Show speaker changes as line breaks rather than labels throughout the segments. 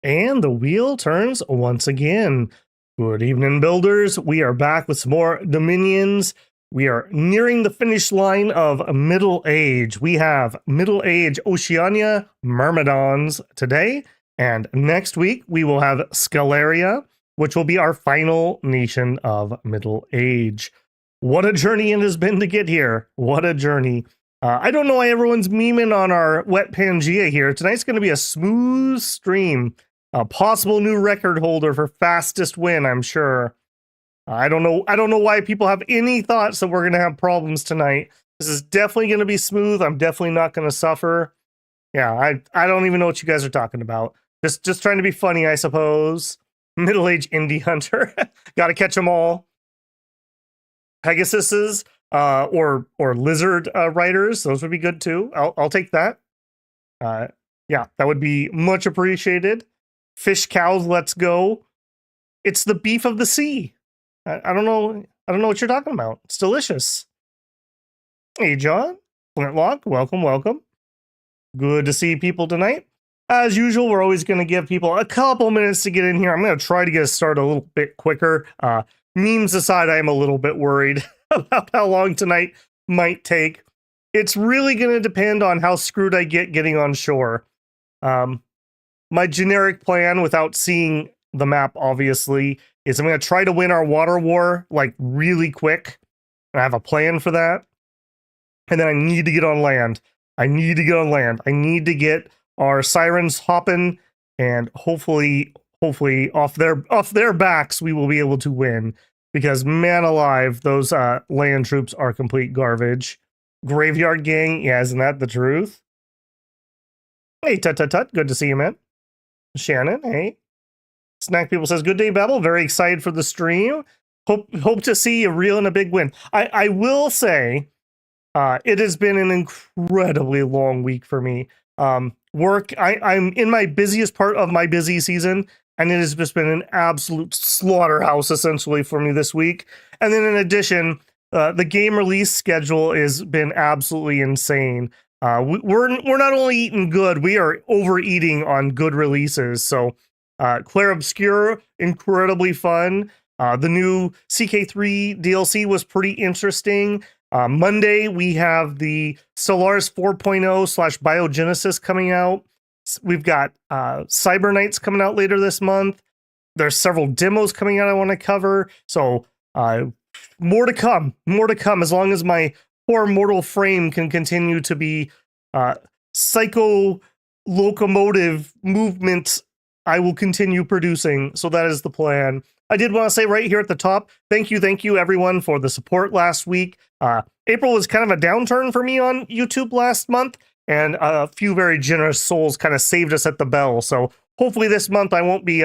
And the wheel turns once again. Good evening, builders. We are back with some more Dominions. We are nearing the finish line of Middle Age. We have Middle Age Oceania Myrmidons today. And next week, we will have Scalaria, which will be our final nation of Middle Age. What a journey it has been to get here. What a journey. I don't know why everyone's memeing on our wet Pangea here. Tonight's going to be a smooth stream. A possible new record holder for fastest win, I'm sure. I don't know why people have any thoughts that we're going to have problems tonight. This is definitely going to be smooth. I'm definitely not going to suffer. Yeah, I don't even know what you guys are talking about. Just trying to be funny, I suppose. Middle-aged indie hunter. Got to catch them all. Pegasuses or lizard riders, those would be good too. I'll take that. Yeah, that would be much appreciated. Fish cows, let's go. It's the beef of the sea. I don't know what you're talking about. It's delicious. Hey, John. Flintlock, welcome. Good to see people tonight. As usual, we're always going to give people a couple minutes to get in here. I'm going to try to get us started a little bit quicker. Memes aside, I am a little bit worried about how long tonight might take. It's really going to depend on how screwed I get getting on shore. My generic plan, without seeing the map, obviously, is I'm going to try to win our water war, like, really quick. I have a plan for that. And then I need to get on land. I need to get our sirens hopping, and hopefully off their backs, we will be able to win. Because, man alive, those land troops are complete garbage. Graveyard gang, yeah, isn't that the truth? Hey, Tut, good to see you, man. Shannon, hey. Snack People says, good day, Babel. Very excited for the stream. Hope to see a real and a big win. I will say, it has been an incredibly long week for me. Work, I'm in my busiest part of my busy season, and it has just been an absolute slaughterhouse, essentially, for me this week. And then in addition, the game release schedule has been absolutely insane. We're not only eating good, we are overeating on good releases. So, Claire Obscure, incredibly fun. The new CK3 DLC was pretty interesting. Monday, we have the Stellaris 4.0 / Biogenesis coming out. We've got Cyber Knights coming out later this month. There's several demos coming out I want to cover. So, more to come, as long as my poor mortal frame can continue to be psycho locomotive movement. I will continue producing, so that is the plan. I did want to say right here at the top, thank you everyone for the support last week. April was kind of a downturn for me on YouTube last month, and a few very generous souls kind of saved us at the bell. So hopefully this month I won't be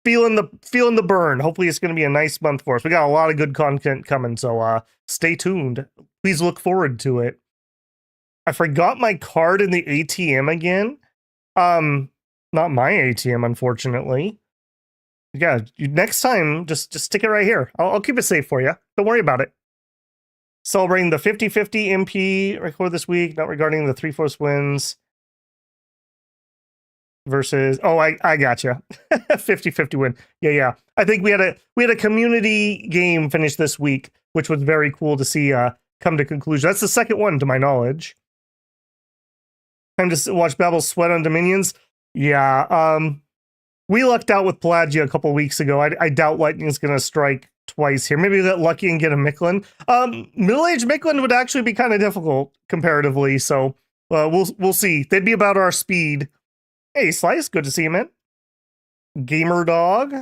feeling the burn. Hopefully it's going to be a nice month for us. We got a lot of good content coming, so stay tuned. Please look forward to it. I forgot my card in the ATM again. Not my ATM, unfortunately. Yeah, next time, just stick it right here. I'll keep it safe for you. Don't worry about it. Celebrating the 50-50 MP record this week, not regarding the 3/4 wins. Versus, oh, I gotcha. 50-50 win. Yeah. I think we had a community game finish this week, which was very cool to see come to conclusion. That's the second one, to my knowledge. Time to watch Babel sweat on Dominions. Yeah, we lucked out with Pelagia a couple weeks ago. I doubt Lightning's going to strike twice here. Maybe get lucky and get a Micklin. Middle-aged Micklin would actually be kind of difficult comparatively, so we'll see. They'd be about our speed. Hey, Slice, good to see you, man. Gamer Dog,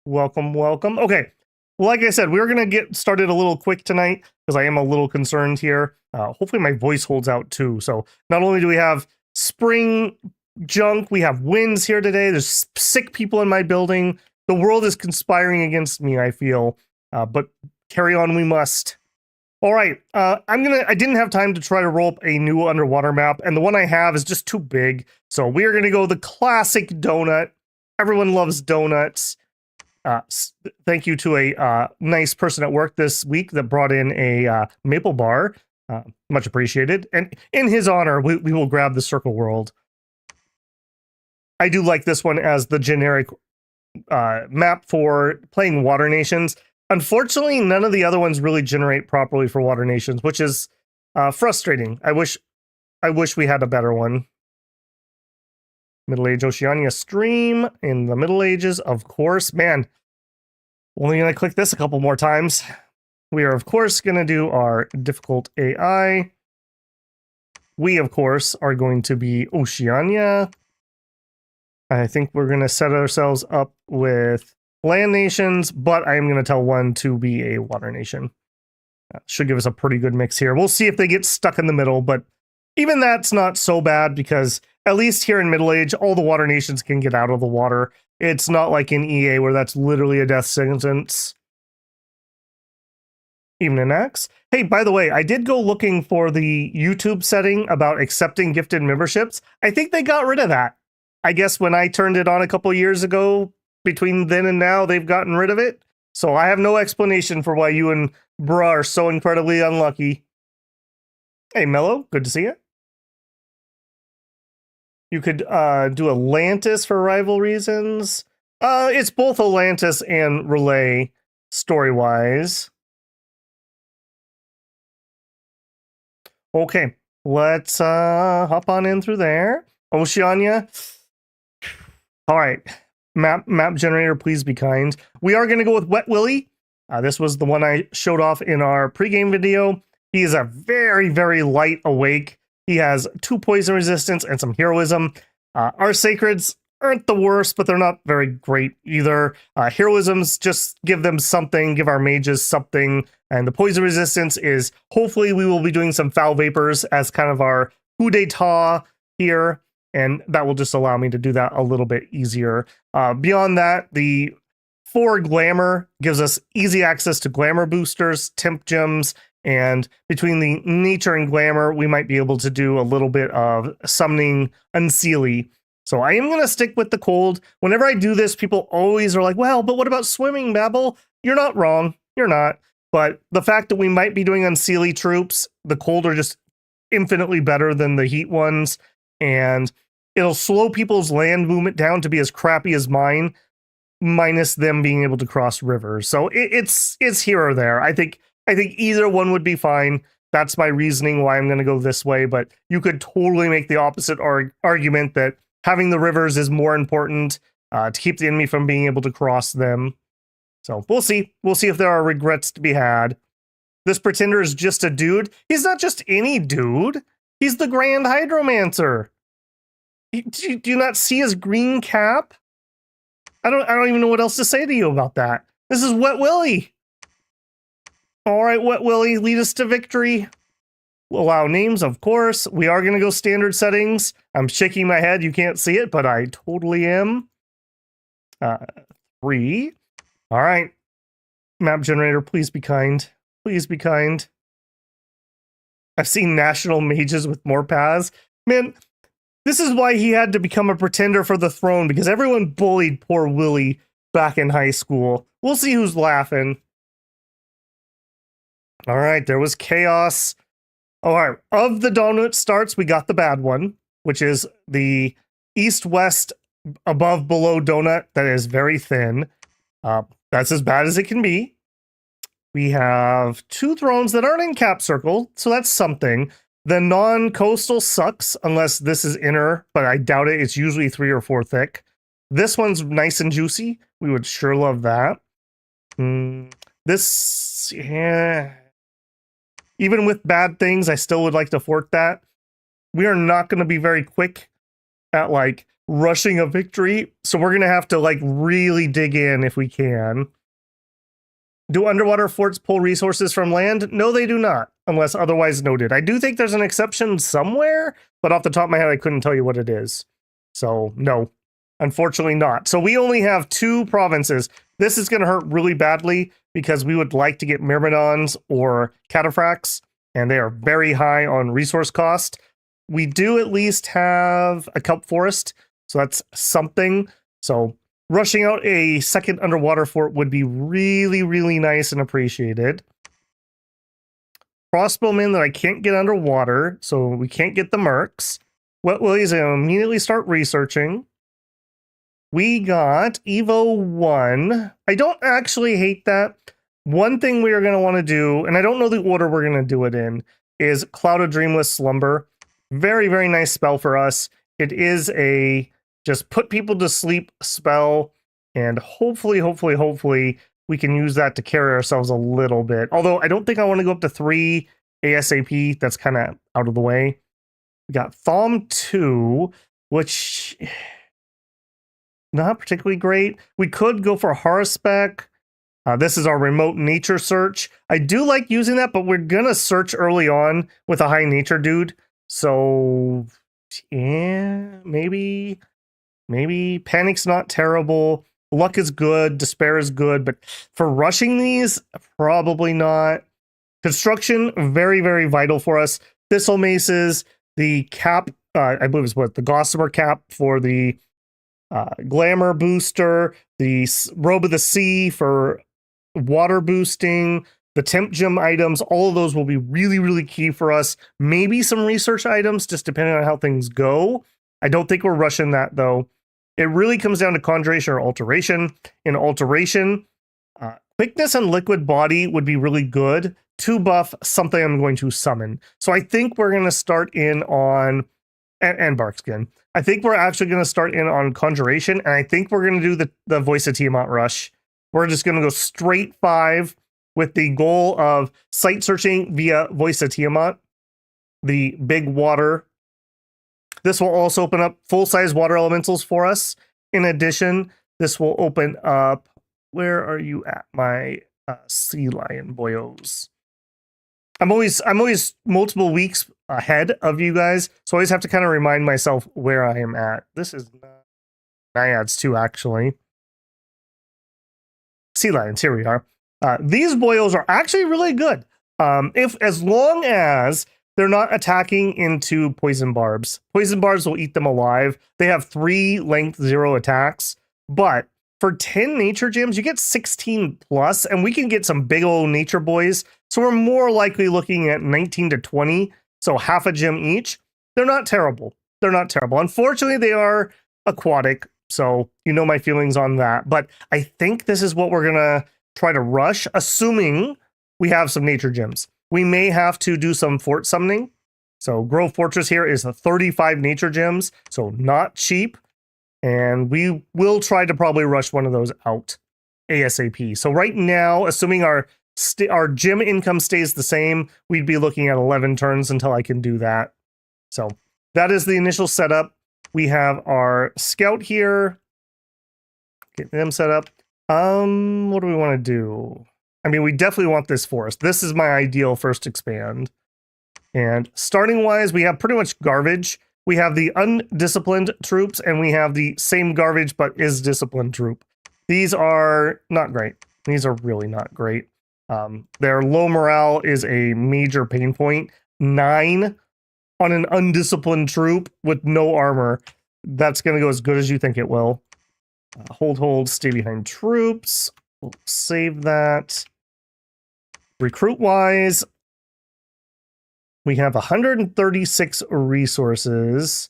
welcome. Okay, like I said, we're going to get started a little quick tonight because I am a little concerned here. Hopefully my voice holds out too. So not only do we have spring junk, we have winds here today. There's sick people in my building. The world is conspiring against me, I feel. But carry on we must. All right, I didn't have time to try to roll up a new underwater map, and the one I have is just too big. So we are going to go the classic donut. Everyone loves donuts. Thank you to a nice person at work this week that brought in a maple bar. Much appreciated. And in his honor, we will grab the Circle World. I do like this one as the generic map for playing Water Nations. Unfortunately, none of the other ones really generate properly for Water Nations, which is frustrating. I wish we had a better one. Middle Age Oceania stream in the Middle Ages, of course. Man, only gonna click this a couple more times. We are, of course, gonna do our difficult AI. We, of course, are going to be Oceania. I think we're gonna set ourselves up with land nations, but I am gonna tell one to be a water nation. Should give us a pretty good mix here. We'll see if they get stuck in the middle, but even that's not so bad because at least here in Middle Age, all the water nations can get out of the water. It's not like in EA where that's literally a death sentence. Even in X. Hey, by the way, I did go looking for the YouTube setting about accepting gifted memberships. I think they got rid of that. I guess when I turned it on a couple years ago, between then and now, they've gotten rid of it. So I have no explanation for why you and Bruh are so incredibly unlucky. Hey, Mello, good to see you. You could do Atlantis for rival reasons. It's both Atlantis and Relay story-wise. Okay, let's hop on in through there. Oceania. All right, map generator, please be kind. We are going to go with Wet Willy. This was the one I showed off in our pregame video. He is a very, very light awake. He has 2 poison resistance and some heroism. Our sacreds aren't the worst, but they're not very great either. Heroisms just give them something, give our mages something. And the poison resistance is hopefully we will be doing some foul vapors as kind of our coup d'etat here. And that will just allow me to do that a little bit easier. Beyond that, the 4 glamour gives us easy access to glamour boosters, temp gems, and between the nature and glamour, we might be able to do a little bit of summoning Unseelie. So I am going to stick with the cold. Whenever I do this, people always are like, well, but what about swimming, Babel? You're not wrong. You're not. But the fact that we might be doing Unseelie troops, the cold are just infinitely better than the heat ones. And it'll slow people's land movement down to be as crappy as mine, minus them being able to cross rivers. So it's here or there. I think either one would be fine. That's my reasoning why I'm going to go this way. But you could totally make the opposite argument that having the rivers is more important to keep the enemy from being able to cross them. So we'll see. We'll see if there are regrets to be had. This pretender is just a dude. He's not just any dude. He's the Grand Hydromancer. Do you not see his green cap? I don't even know what else to say to you about that. This is Wet Willy. All right, Wet Willy, lead us to victory. Allow names, of course. We are going to go standard settings. I'm shaking my head. You can't see it, but I totally am. 3. All right. Map generator, please be kind. Please be kind. I've seen national mages with more paths. Man, this is why he had to become a pretender for the throne, because everyone bullied poor Willy back in high school. We'll see who's laughing. All right, there was chaos. All right, of the donut starts, we got the bad one, which is the east-west above-below donut that is very thin. That's as bad as it can be. We have 2 thrones that aren't in cap circle, so that's something. The non-coastal sucks, unless this is inner, but I doubt it. It's usually 3 or 4 thick. This one's nice and juicy. We would sure love that. This, yeah. Even with bad things, I still would like to fork that. We are not going to be very quick at, like, rushing a victory, so we're going to have to, like, really dig in if we can. Do underwater forts pull resources from land? No, they do not, unless otherwise noted. I do think there's an exception somewhere, but off the top of my head, I couldn't tell you what it is. So, no, unfortunately not. So we only have 2 provinces. This is going to hurt really badly because we would like to get Mermidons or Cataphracts, and they are very high on resource cost. We do at least have a kelp forest, so that's something. So rushing out a second underwater fort would be really, really nice and appreciated. Crossbowmen that I can't get underwater, so we can't get the mercs. Wet Willy's going to immediately start researching. We got Evo 1. I don't actually hate that. One thing we are going to want to do, and I don't know the order we're going to do it in, is Cloud of Dreamless Slumber. Very, very nice spell for us. It is a just put people to sleep spell, and hopefully, we can use that to carry ourselves a little bit. Although I don't think I want to go up to 3 ASAP. That's kind of out of the way. We got Thom 2, which not particularly great. We could go for Harspec. This is our remote nature search. I do like using that, but we're going to search early on with a high nature dude. So, yeah, maybe Panic's not terrible. Luck is good. Despair is good. But for rushing these, probably not. Construction, very, very vital for us. Thistle Maces, the cap, I believe it's what? The Gossamer cap for the Glamour booster, the Robe of the Sea for water boosting, the temp gem items, all of those will be really, really key for us. Maybe some research items, just depending on how things go. I don't think we're rushing that, though. It really comes down to Conjuration or Alteration. In Alteration, Quickness and Liquid Body would be really good to buff something I'm going to summon. So I think we're going to start in on... and Barkskin. I think we're actually going to start in on Conjuration, and I think we're going to do the Voice of Tiamat rush. We're just going to go straight 5 with the goal of site searching via Voice of Tiamat, the big water. This will also open up full-size water elementals for us. In addition, this will open up... Where are you at, my sea lion boyos? I'm always multiple weeks ahead of you guys, so I always have to kind of remind myself where I am at. This is Naiads too, actually. Sea lions, here we are. These boyos are actually really good. As long as they're not attacking into poison barbs. Poison barbs will eat them alive. They have 3 length 0 attacks, but for 10 nature gems, you get 16 plus, and we can get some big old nature boys. So we're more likely looking at 19 to 20, so half a gem each. They're not terrible. They're not terrible. Unfortunately, they are aquatic, so you know my feelings on that. But I think this is what we're going to try to rush, assuming we have some nature gems. We may have to do some fort summoning. So Grove Fortress here is 35 nature gems, so not cheap. And we will try to probably rush one of those out ASAP. So right now, assuming our gem income stays the same, we'd be looking at 11 turns until I can do that. So that is the initial setup. We have our scout here. Get them set up. What do we want to do? I mean, we definitely want this forest. This is my ideal first expand. And starting wise, we have pretty much garbage. We have the undisciplined troops, and we have the same garbage but is disciplined troop. These are not great. These are really not great. Their low morale is a major pain point. 9 on an undisciplined troop with no armor. That's going to go as good as you think it will. Hold, stay behind troops. We'll save that. Recruit-wise, we have 136 resources.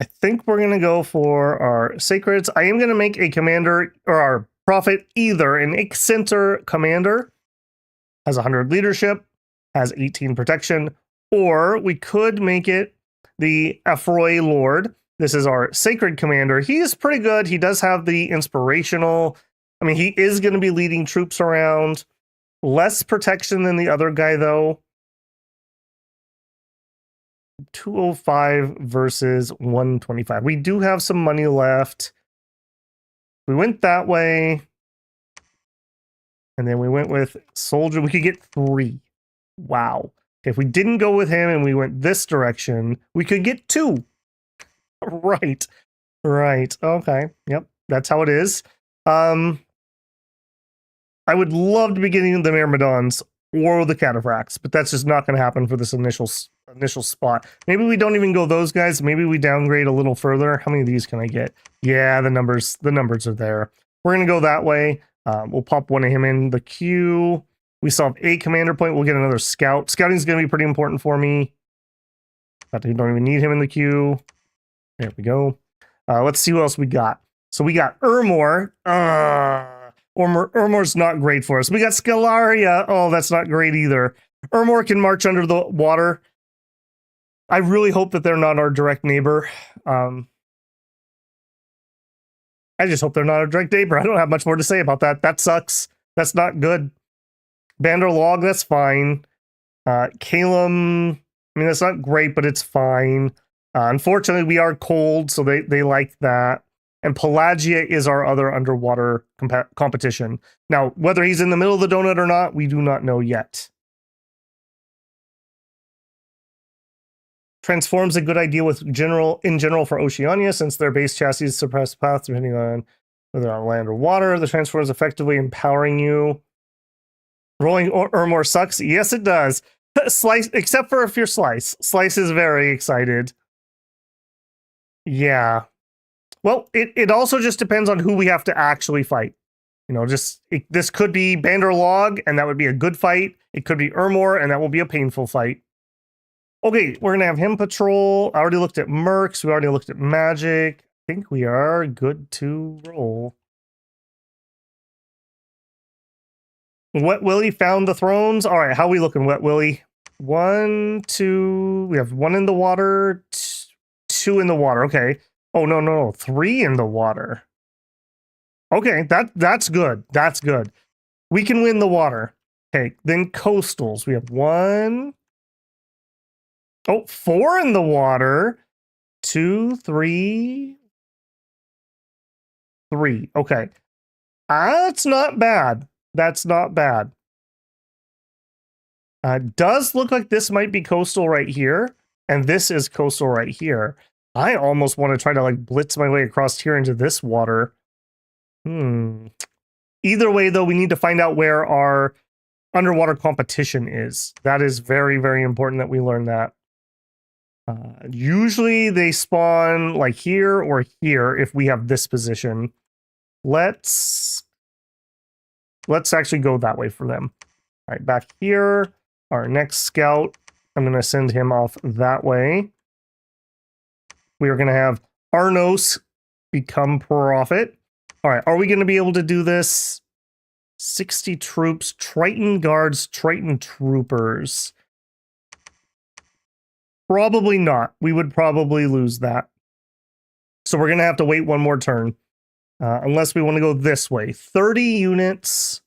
I think we're going to go for our sacreds. I am going to make a commander, or our prophet, either an eccentric commander, has 100 leadership, has 18 protection, or we could make it the Afroy Lord. This is our sacred commander. He's pretty good. He does have the inspirational. I mean, he is going to be leading troops around. Less protection than the other guy, though. 205 versus 125. We do have some money left. We went that way. And then we went with soldier. We could get 3. Wow. If we didn't go with him and we went this direction, we could get 2. Right. Okay. Yep. That's how it is. I would love to be getting the Mermidons or the Cataphracts, but that's just not going to happen for this initial spot. Maybe we don't even go those guys. Maybe we downgrade a little further. How many of these can I get? Yeah, the numbers are there. We're going to go that way. We'll pop one of him in the queue. We still have a commander point. We'll get another scout. Scouting is going to be pretty important for me. But we don't even need him in the queue. There we go. Let's see what else we got. So we got Ermor. Ermor's not great for us. We got Scalaria. Oh, that's not great either. Ermor can march under the water. I really hope that they're not our direct neighbor. I just hope they're not a direct neighbor. I don't have much more to say about that. That sucks. That's not good. Banderlog, that's fine. Calum, I mean, that's not great, but it's fine. Unfortunately, we are cold, so they like that. And Pelagia is our other underwater competition. Now, whether he's in the middle of the donut or not, we do not know yet. Transform's a good idea in general for Oceania, since their base chassis suppress paths depending on whether on land or water. The transform is effectively empowering you. Rolling Ermor sucks. Yes, it does. Slice, except for if you're Slice. Slice is very excited. Yeah. Well, it also just depends on who we have to actually fight. You know, this could be Banderlog, and that would be a good fight. It could be Ermor, and that will be a painful fight. Okay, we're going to have him patrol. I already looked at Mercs. We already looked at Magic. I think we are good to roll. Wet Willy found the thrones. All right, how are we looking, Wet Willy? 1, 2. We have 1 in the water, 2 in the water. Okay. Oh, no. 3 in the water. Okay, that's good. That's good. We can win the water. Okay, then coastals. We have 1. Oh, 4 in the water. 2, 3. 3. Okay. That's not bad. That's not bad. Does look like this might be coastal right here. And this is coastal right here. I almost want to try to like blitz my way across here into this water. Either way, though, we need to find out where our underwater competition is. That is very, very important that we learn that. Usually they spawn like here or here if we have this position. Let's actually go that way for them. All right, back here, our next scout, I'm going to send him off that way. We are going to have Arnos become prophet. All right, are we going to be able to do this? 60 troops, Triton guards, Triton troopers. Probably not. We would probably lose that. So we're going to have to wait one more turn. Unless we want to go this way. 30 units.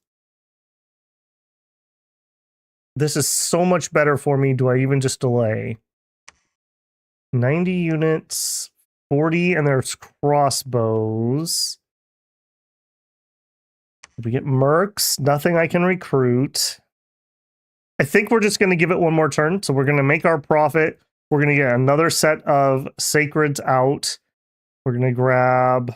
This is so much better for me. Do I even just delay? 90 units. 40, and there's crossbows. Did we get mercs? Nothing I can recruit. I think we're just going to give it one more turn. So we're going to make our profit. We're going to get another set of sacreds out. We're going to grab...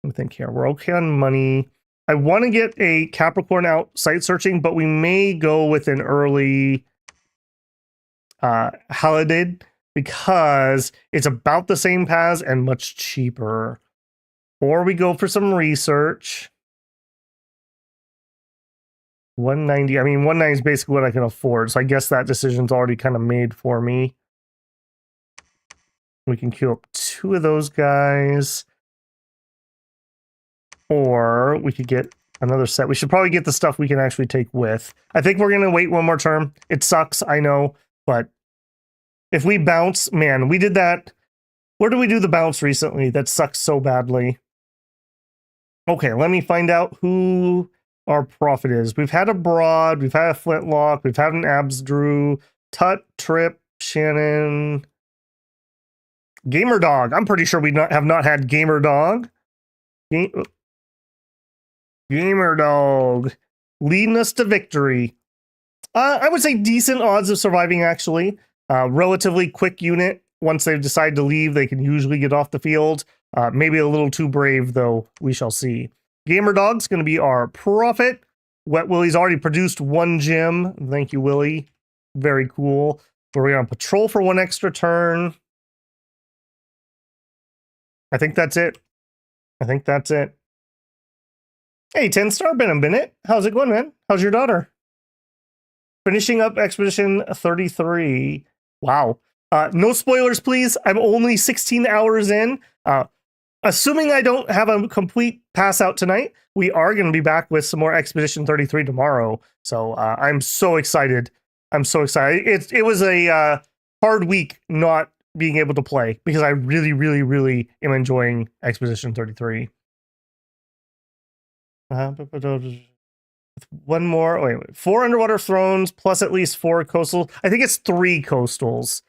Let me think here. We're okay on money. I want to get a Capricorn out site searching, but we may go with an early Halidid because it's about the same paths and much cheaper. Or we go for some research. 190. I mean, 190 is basically what I can afford, so I guess that decision's already kind of made for me. We can queue up 2 of those guys. Or we could get another set. We should probably get the stuff we can actually take with. I think we're going to wait one more turn. It sucks, I know, but if we bounce, man, we did that. Where did we do the bounce recently? That sucks so badly. Okay, let me find out who our prophet is. We've had a Broad, we've had a Flintlock, we've had an Absdrew, Tut, Trip, Shannon, Gamer Dog. I'm pretty sure we have not had Gamer Dog. Gamer Dog leading us to victory. I would say decent odds of surviving, actually. Relatively quick unit. Once they've decided to leave, they can usually get off the field. Maybe a little too brave, though. We shall see. Gamer Dog's going to be our prophet. Wet Willy's already produced 1 gem. Thank you, Willy. Very cool. We're going to patrol for 1 extra turn. I think that's it. Hey, 10-star Bennett. How's it going, man? How's your daughter? Finishing up Expedition 33. Wow. No spoilers, please. I'm only 16 hours in. Assuming I don't have a complete pass out tonight, we are going to be back with some more Expedition 33 tomorrow. So I'm so excited. I'm so excited. It was a hard week not being able to play because I really, really, really am enjoying Expedition 33. One more. Wait. 4 underwater thrones plus at least 4 coastal. I think it's 3 coastals.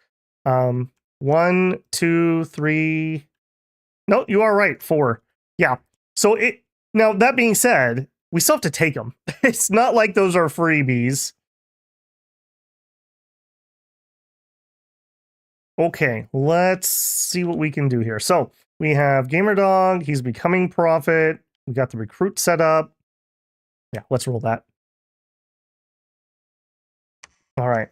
1, 2, 3. No, you are right. 4. Yeah. So now that being said, we still have to take them. It's not like those are freebies. Okay, let's see what we can do here. So we have Gamer Dog. He's becoming Prophet. We got the recruit set up. Yeah, let's roll that. All right.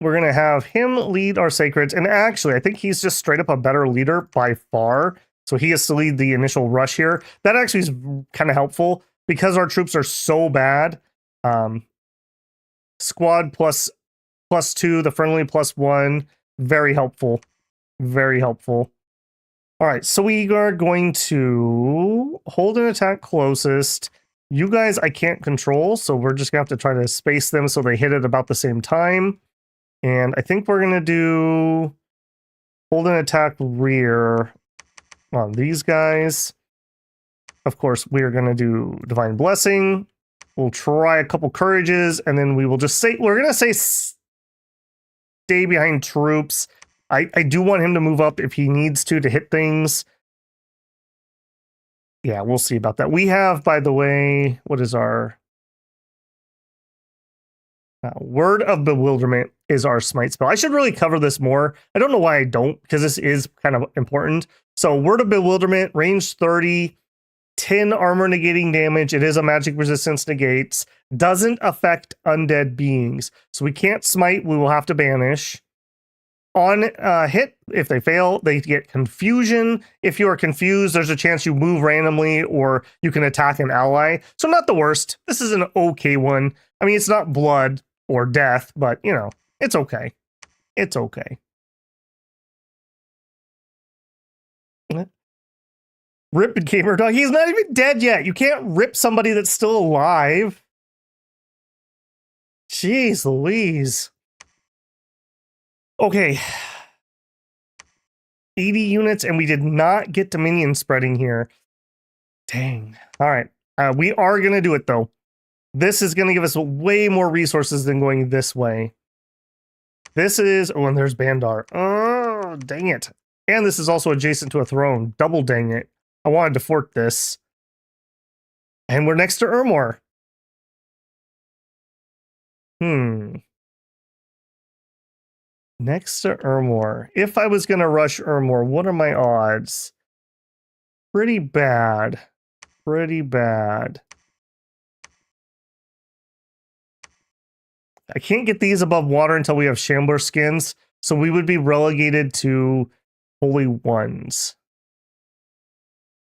We're going to have him lead our sacreds. And actually, I think he's just straight up a better leader by far. So he has to lead the initial rush here. That actually is kind of helpful because our troops are so bad. Squad +2, the friendly +1. Very helpful. Very helpful. All right, so we are going to hold an attack closest. You guys I can't control, so we're just going to have to try to space them so they hit it about the same time. And I think we're going to do hold an attack rear on these guys. Of course, we are going to do Divine Blessing. We'll try a couple courages, and then we will just say, we're going to say stay behind troops. I do want him to move up if he needs to hit things. Yeah, we'll see about that. We have, by the way, what is our... Word of Bewilderment is our smite spell. I should really cover this more. I don't know why I don't, because this is kind of important. So Word of Bewilderment, range 30, 10 armor negating damage. It is a magic resistance negates. Doesn't affect undead beings. So we can't smite, we will have to banish. On hit, if they fail, they get confusion. If you are confused, there's a chance you move randomly or you can attack an ally. So not the worst. This is an okay one. I mean, it's not blood or death, but, you know, it's okay. It's okay. Rip Gamer Dog. He's not even dead yet. You can't rip somebody that's still alive. Jeez Louise. Okay. 80 units, and we did not get Dominion spreading here. Dang. All right. We are going to do it, though. This is going to give us way more resources than going this way. This is... Oh, and there's Bandar. Oh, dang it. And this is also adjacent to a throne. Double dang it. I wanted to fort this. And we're next to Ermor. Next to Ermor. If I was going to rush Ermor, what are my odds? Pretty bad. Pretty bad. I can't get these above water until we have Shambler skins, so we would be relegated to Holy Ones.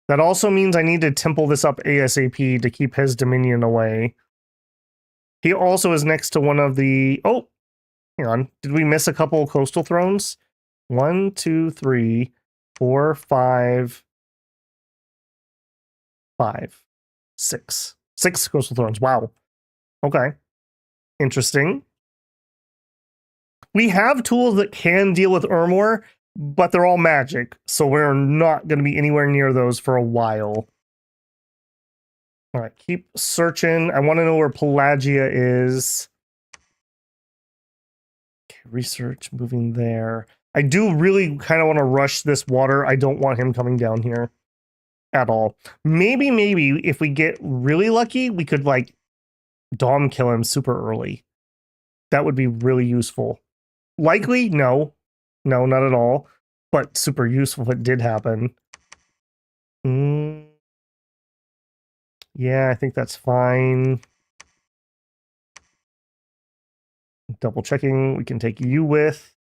That also means I need to temple this up ASAP to keep his Dominion away. He also is next to one of the... Oh, hang on. Did we miss a couple coastal thrones? 1, 2, 3, 4, 5, 5, 6. 6 coastal thrones. Wow. Okay. Interesting. We have tools that can deal with Ermor, but they're all magic, so we're not going to be anywhere near those for a while. All right, keep searching. I want to know where Pelagia is. Okay, research, moving there. I do really kind of want to rush this water. I don't want him coming down here at all. Maybe if we get really lucky, we could like Dom kill him super early. That would be really useful. Likely? No. No, not at all. But super useful if it did happen. Yeah, I think that's fine. Double checking. We can take you with.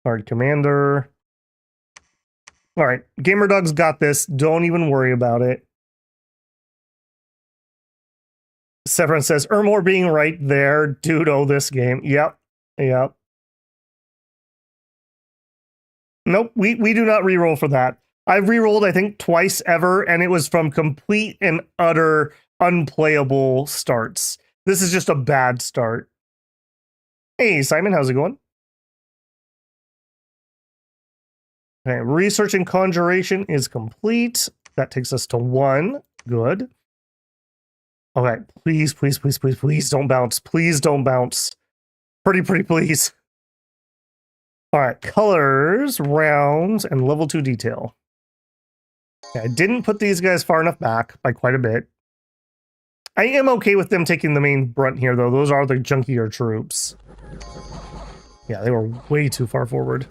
Hard Commander. All right. Gamer Dog's got this. Don't even worry about it. Severin says, Ermor being right there. Dude, oh, this game. Yep. Yep. Nope, we do not reroll for that. I've rerolled, I think, twice ever, and it was from complete and utter unplayable starts. This is just a bad start. Hey, Simon, how's it going? Okay, research and conjuration is complete. That takes us to 1. Good. Okay, please, please, please, please, please don't bounce. Please don't bounce. Pretty, please. All right, colors, rounds, and level 2 detail. Okay, I didn't put these guys far enough back by quite a bit. I am okay with them taking the main brunt here, though. Those are the junkier troops. Yeah, they were way too far forward.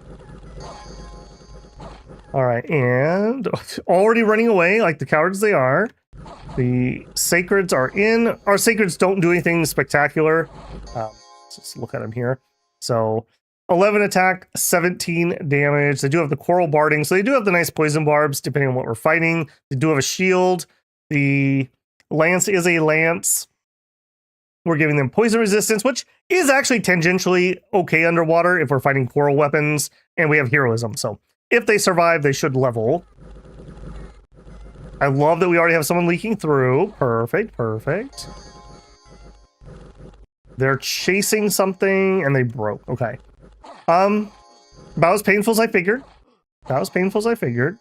All right, and already running away like the cowards they are. The sacreds are in. Our sacreds don't do anything spectacular. Let's just look at them here. So 11 attack, 17 damage. They do have the coral barding, so they do have the nice poison barbs depending on what we're fighting. They do have a shield. The lance is a lance. We're giving them poison resistance, which is actually tangentially okay underwater if we're fighting coral weapons, and we have heroism. So if they survive, they should level. I love that we already have someone leaking through. Perfect, perfect. They're chasing something and they broke. Okay. About as painful as I figured. About as painful as I figured.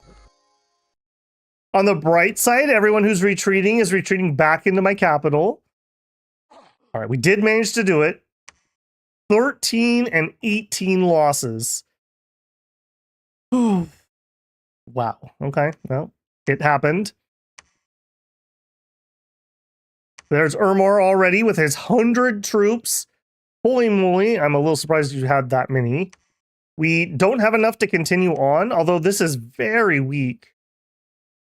On the bright side, everyone who's retreating is retreating back into my capital. All right, we did manage to do it. 13 and 18 losses. Wow. Okay, well, it happened. There's Ermor already with his 100 troops. Holy moly, I'm a little surprised you had that many. We don't have enough to continue on, although this is very weak.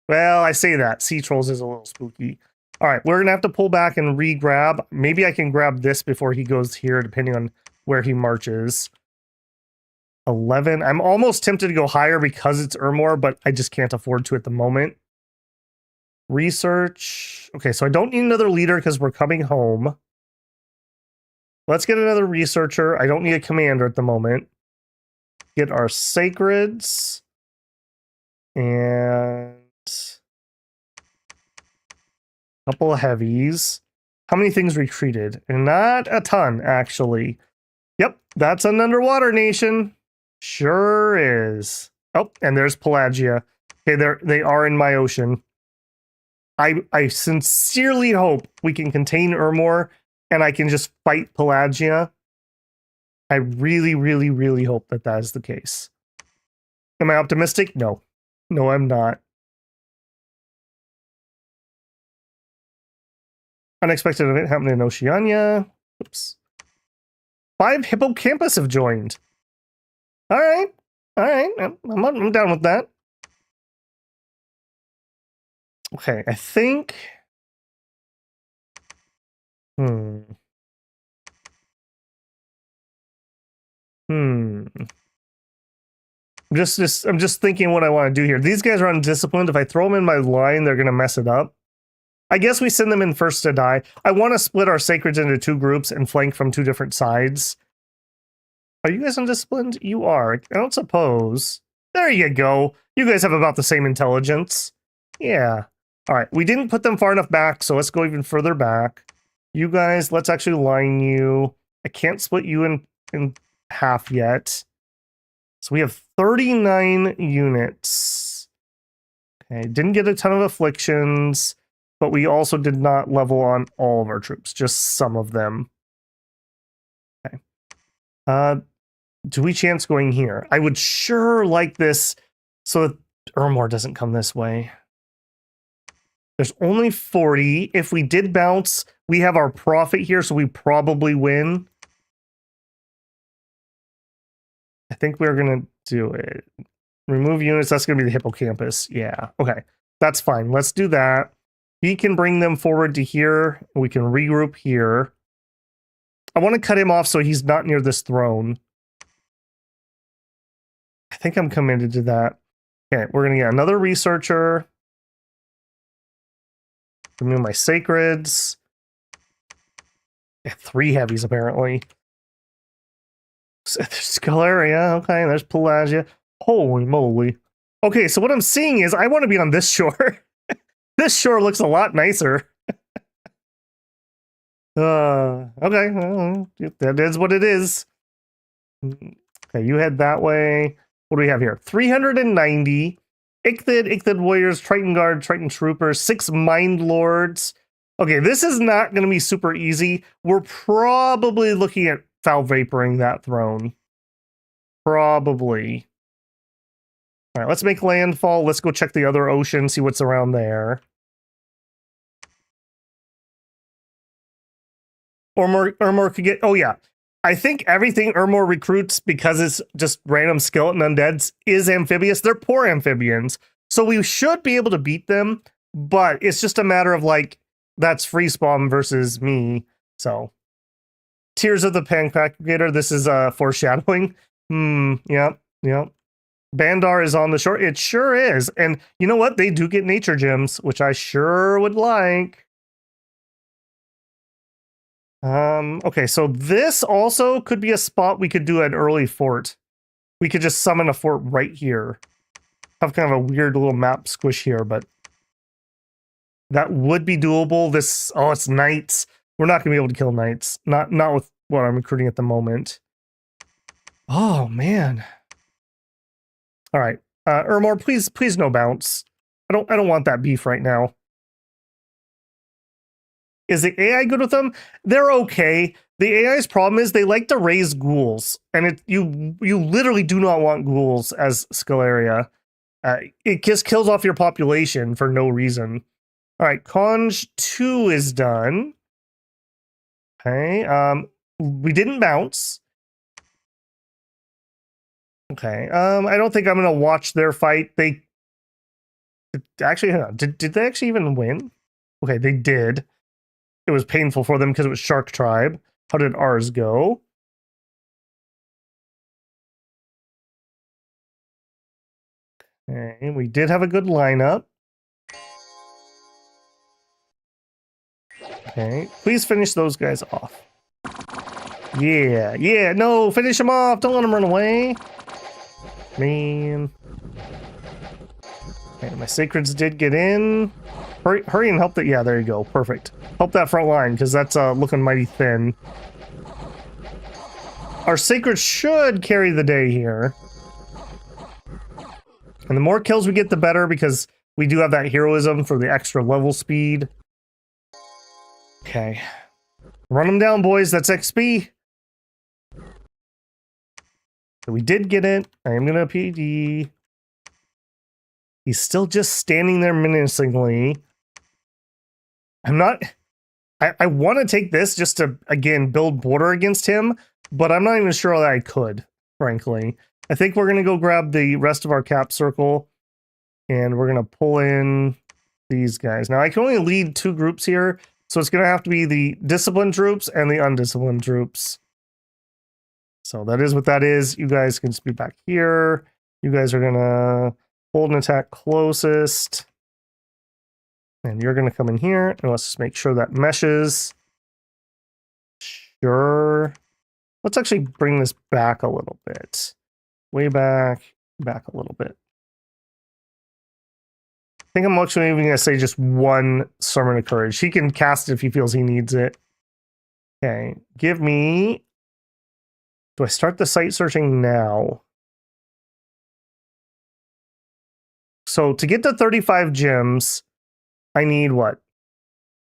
Well, I say that. Sea Trolls is a little spooky. All right, we're going to have to pull back and re-grab. Maybe I can grab this before he goes here, depending on where he marches. 11. I'm almost tempted to go higher because it's Ermor, but I just can't afford to at the moment. Research. Okay, so I don't need another leader because we're coming home. Let's get another researcher. I don't need a commander at the moment. Get our sacreds. And a couple of heavies. How many things retreated? Not a ton, actually. Yep, that's an underwater nation. Sure is. Oh, and there's Pangea. Okay, they are in my ocean. I sincerely hope we can contain Ermor and I can just fight Pangea. I really, really, really hope that that is the case. Am I optimistic? No. No, I'm not. Unexpected event happened in Oceania. Oops. 5 hippocampus have joined. All right. All right. I'm down with that. Okay, I think... I'm just thinking what I want to do here. These guys are undisciplined. If I throw them in my line, they're going to mess it up. I guess we send them in first to die. I want to split our sacreds into 2 groups and flank from 2 different sides. Are you guys undisciplined? You are. I don't suppose. There you go. You guys have about the same intelligence. Yeah. All right. We didn't put them far enough back, so let's go even further back. You guys, let's actually line you. I can't split you in half yet. So we have 39 units. Okay. Didn't get a ton of afflictions, but we also did not level on all of our troops, just some of them. Okay. Do we chance going here? I would sure like this so that Ermor doesn't come this way. There's only 40. If we did bounce, we have our profit here, so we probably win. I think we're going to do it. Remove units. That's going to be the hippocampus. Yeah. Okay. That's fine. Let's do that. He can bring them forward to here. We can regroup here. I want to cut him off so he's not near this throne. I think I'm committed to that. Okay, we're going to get another researcher. Remove my sacreds. Yeah, 3 heavies, apparently. Scalaria, okay, there's Pangea. Holy moly. Okay, so what I'm seeing is I want to be on this shore. This shore looks a lot nicer. Okay, well, that is what it is. Okay, you head that way. What do we have here? 390 Ichthid Warriors, Triton Guard, Triton Troopers, 6 Mind Lords. Okay, this is not going to be super easy. We're probably looking at Foul Vaporing that throne. Probably. All right, let's make landfall. Let's go check the other ocean, see what's around there. Urmor could get... Oh, yeah. I think everything Urmor recruits, because it's just random skeleton undeads, is amphibious. They're poor amphibians. So we should be able to beat them, but it's just a matter of, like, that's free spawn versus me. So, Tears of the Pangea, this is foreshadowing. Yep. Bandar is on the shore. It sure is. And you know what? They do get nature gems, which I sure would like. Okay, so this also could be a spot we could do an early fort. We could just summon a fort right here. Have kind of a weird little map squish here, but that would be doable. This, oh, it's knights. We're not gonna be able to kill knights. Not with what I'm recruiting at the moment. Oh man. All right, Urmor, please no bounce. I don't want that beef right now. Is the AI good with them? They're okay. The AI's problem is they like to raise ghouls, and you literally do not want ghouls as Scalaria. It just kills off your population for no reason. All right, Conj 2 is done. Okay, we didn't bounce. Okay, I don't think I'm gonna watch their fight. They actually, hang on. Did they actually even win? Okay, they did. It was painful for them because it was Shark Tribe. How did ours go? Okay, we did have a good lineup. Okay, please finish those guys off. Yeah, no, finish them off. Don't let them run away. Man. Okay, my sacreds did get in. Hurry and help that. Yeah, there you go. Perfect. Help that front line, because that's looking mighty thin. Our sacred should carry the day here. And the more kills we get, the better, because we do have that heroism for the extra level speed. Okay. Run them down, boys. That's XP. So we did get it. I am going to PD. He's still just standing there menacingly. I'm not... I want to take this just to, again, build border against him, but I'm not even sure that I could, frankly. I think we're going to go grab the rest of our cap circle, and we're going to pull in these guys. Now, I can only lead 2 groups here, so it's going to have to be the disciplined troops and the undisciplined troops. So that is what that is. You guys can just be back here. You guys are going to hold an attack closest. And you're going to come in here, and let's just make sure that meshes. Sure. Let's actually bring this back a little bit. Way back a little bit. I think I'm actually even going to say just 1 Sermon of Courage. He can cast it if he feels he needs it. Okay, give me... Do I start the site searching now? So to get to 35 gems... I need what?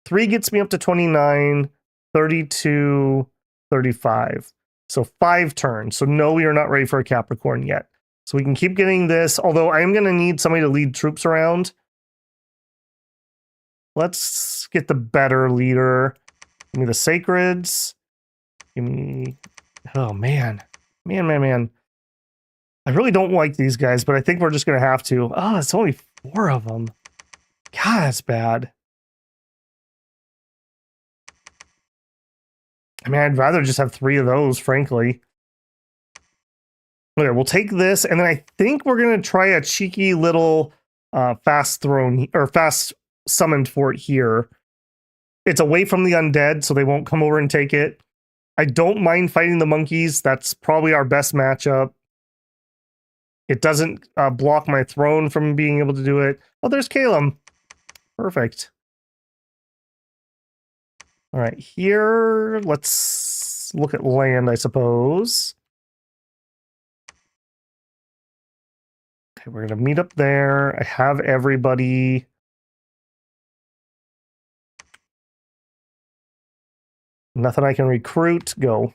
3 gets me up to 29, 32, 35. So 5 turns. So no, we are not ready for a Capricorn yet. So we can keep getting this, although I am going to need somebody to lead troops around. Let's get the better leader. Give me the Sacreds. Give me... Oh, man. Man. I really don't like these guys, but I think we're just going to have to. Oh, it's only 4 of them. God, that's bad. I mean, I'd rather just have 3 of those, frankly. Okay, we'll take this, and then I think we're going to try a cheeky little fast summoned fort here. It's away from the undead, so they won't come over and take it. I don't mind fighting the monkeys. That's probably our best matchup. It doesn't block my throne from being able to do it. Oh, there's Calum. Perfect. All right, here, let's look at land, I suppose. Okay, we're going to meet up there. I have everybody. Nothing I can recruit. Go.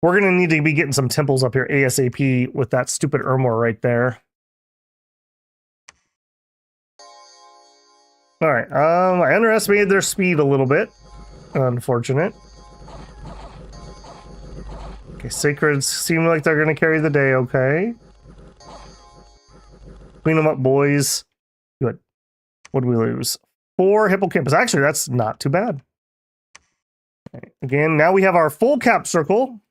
We're going to need to be getting some temples up here ASAP with that stupid Ermor right there. All right. I underestimated their speed a little bit. Unfortunate. Okay, Sacreds seem like they're going to carry the day, okay. Clean them up, boys. Good. What do we lose? 4 hippocampus. Actually, that's not too bad. Okay. Again, now we have our full cap circle.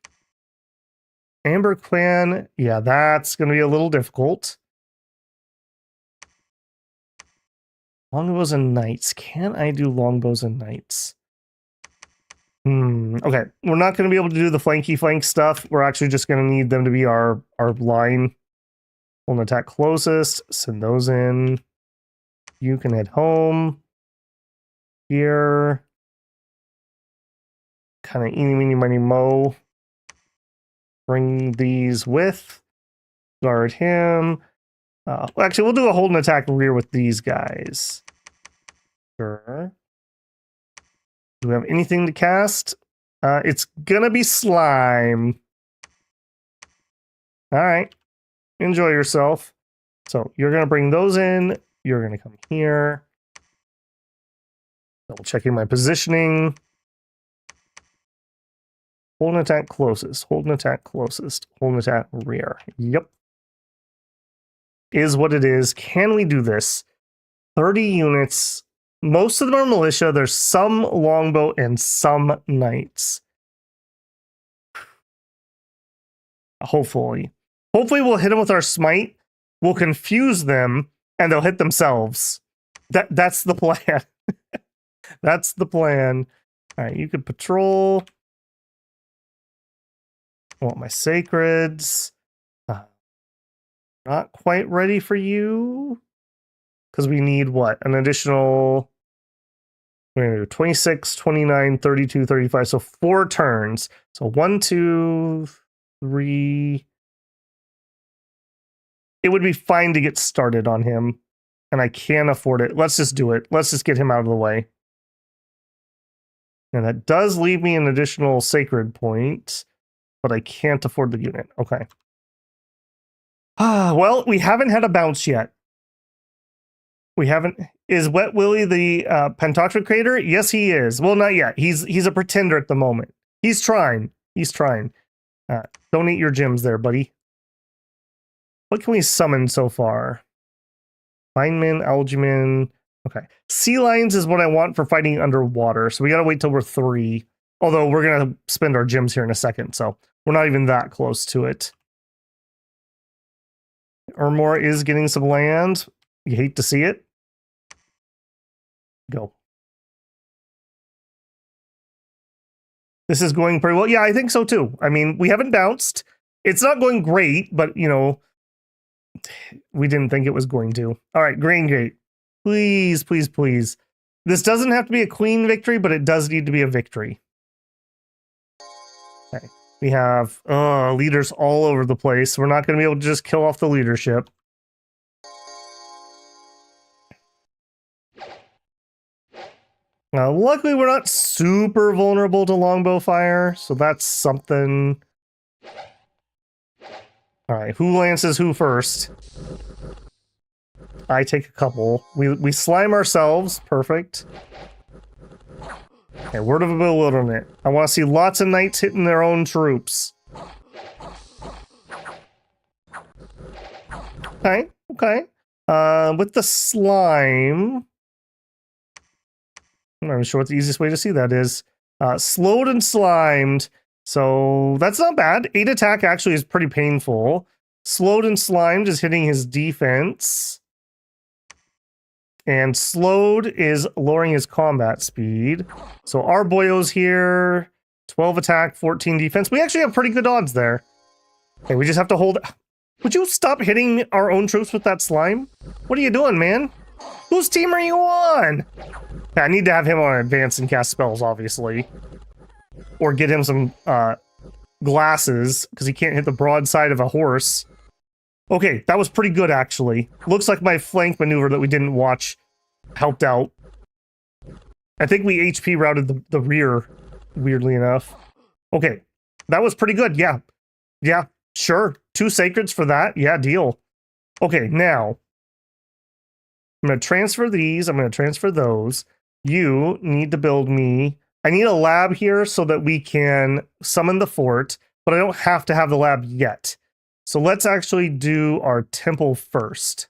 Amber Clan. Yeah, that's going to be a little difficult. Longbows and knights. Can I do longbows and knights? Okay, we're not going to be able to do the flanky flank stuff. We're actually just going to need them to be our line. Hold an attack closest. Send those in. You can head home. Here. Kind of eeny, meeny, miny, mo. Bring these with. Guard him. Actually, we'll do a hold and attack rear with these guys. Sure. Do we have anything to cast? It's gonna be slime. All right. Enjoy yourself. So you're gonna bring those in. You're gonna come here. Double checking my positioning. Hold an attack closest. Hold an attack closest. Hold an attack rear. Yep. Is what it is. Can we do this? 30 units. Most of them are militia. There's some longbow and some knights. Hopefully. Hopefully we'll hit them with our smite. We'll confuse them and they'll hit themselves. That's the plan. That's the plan. All right, you could patrol. I want my sacreds. Not quite ready for you. Because we need what? An additional 26, 29, 32, 35. So 4 turns. So 1, 2, 3. It would be fine to get started on him. And I can't afford it. Let's just do it. Let's just get him out of the way. And that does leave me an additional sacred point. But I can't afford the unit. Okay. Well, we haven't had a bounce yet. We haven't. Is Wet Willie the Pentocrator creator? Yes, he is. Well, not yet. He's a pretender at the moment. He's trying. He's trying. Don't eat your gems there, buddy. What can we summon so far? Lineman, Algeman. Okay. Sea lions is what I want for fighting underwater. So we gotta wait till we're 3. Although we're gonna spend our gems here in a second, so we're not even that close to it. Ermor is getting some land. You hate to see it. Go. This is going pretty well. Yeah, I think so too. I mean, we haven't bounced. It's not going great, but, you know, we didn't think it was going to. All right, Grain Gate. Please, please, please. This doesn't have to be a queen victory, but it does need to be a victory. Okay. We have leaders all over the place. We're not going to be able to just kill off the leadership. Luckily, we're not super vulnerable to longbow fire, so that's something. All right, who lances who first? I take a couple. We slime ourselves. Perfect. Okay, word of a bewilderment. I want to see lots of knights hitting their own troops. Okay, okay. With the slime, I'm not even sure what the easiest way to see that is. Slowed and slimed. So that's not bad. 8 attack actually is pretty painful. Slowed and slimed is hitting his defense. And slowed is lowering his combat speed. So our boyos here, 12 attack, 14 defense. We actually have pretty good odds there. Okay, we just have to hold. Would you stop hitting our own troops with that slime? What are you doing, man? Whose team are you on? Yeah, I need to have him on advance and cast spells, obviously. Or get him some glasses, because he can't hit the broadside of a horse. Okay, that was pretty good, actually. Looks like my flank maneuver that we didn't watch helped out. I think we HP routed the rear, weirdly enough. Okay, that was pretty good, yeah. Yeah, sure. 2 sacreds for that. Yeah, deal. Okay, now, I'm going to transfer these. I'm going to transfer those. You need to build me... I need a lab here so that we can summon the fort, but I don't have to have the lab yet. So let's actually do our temple first.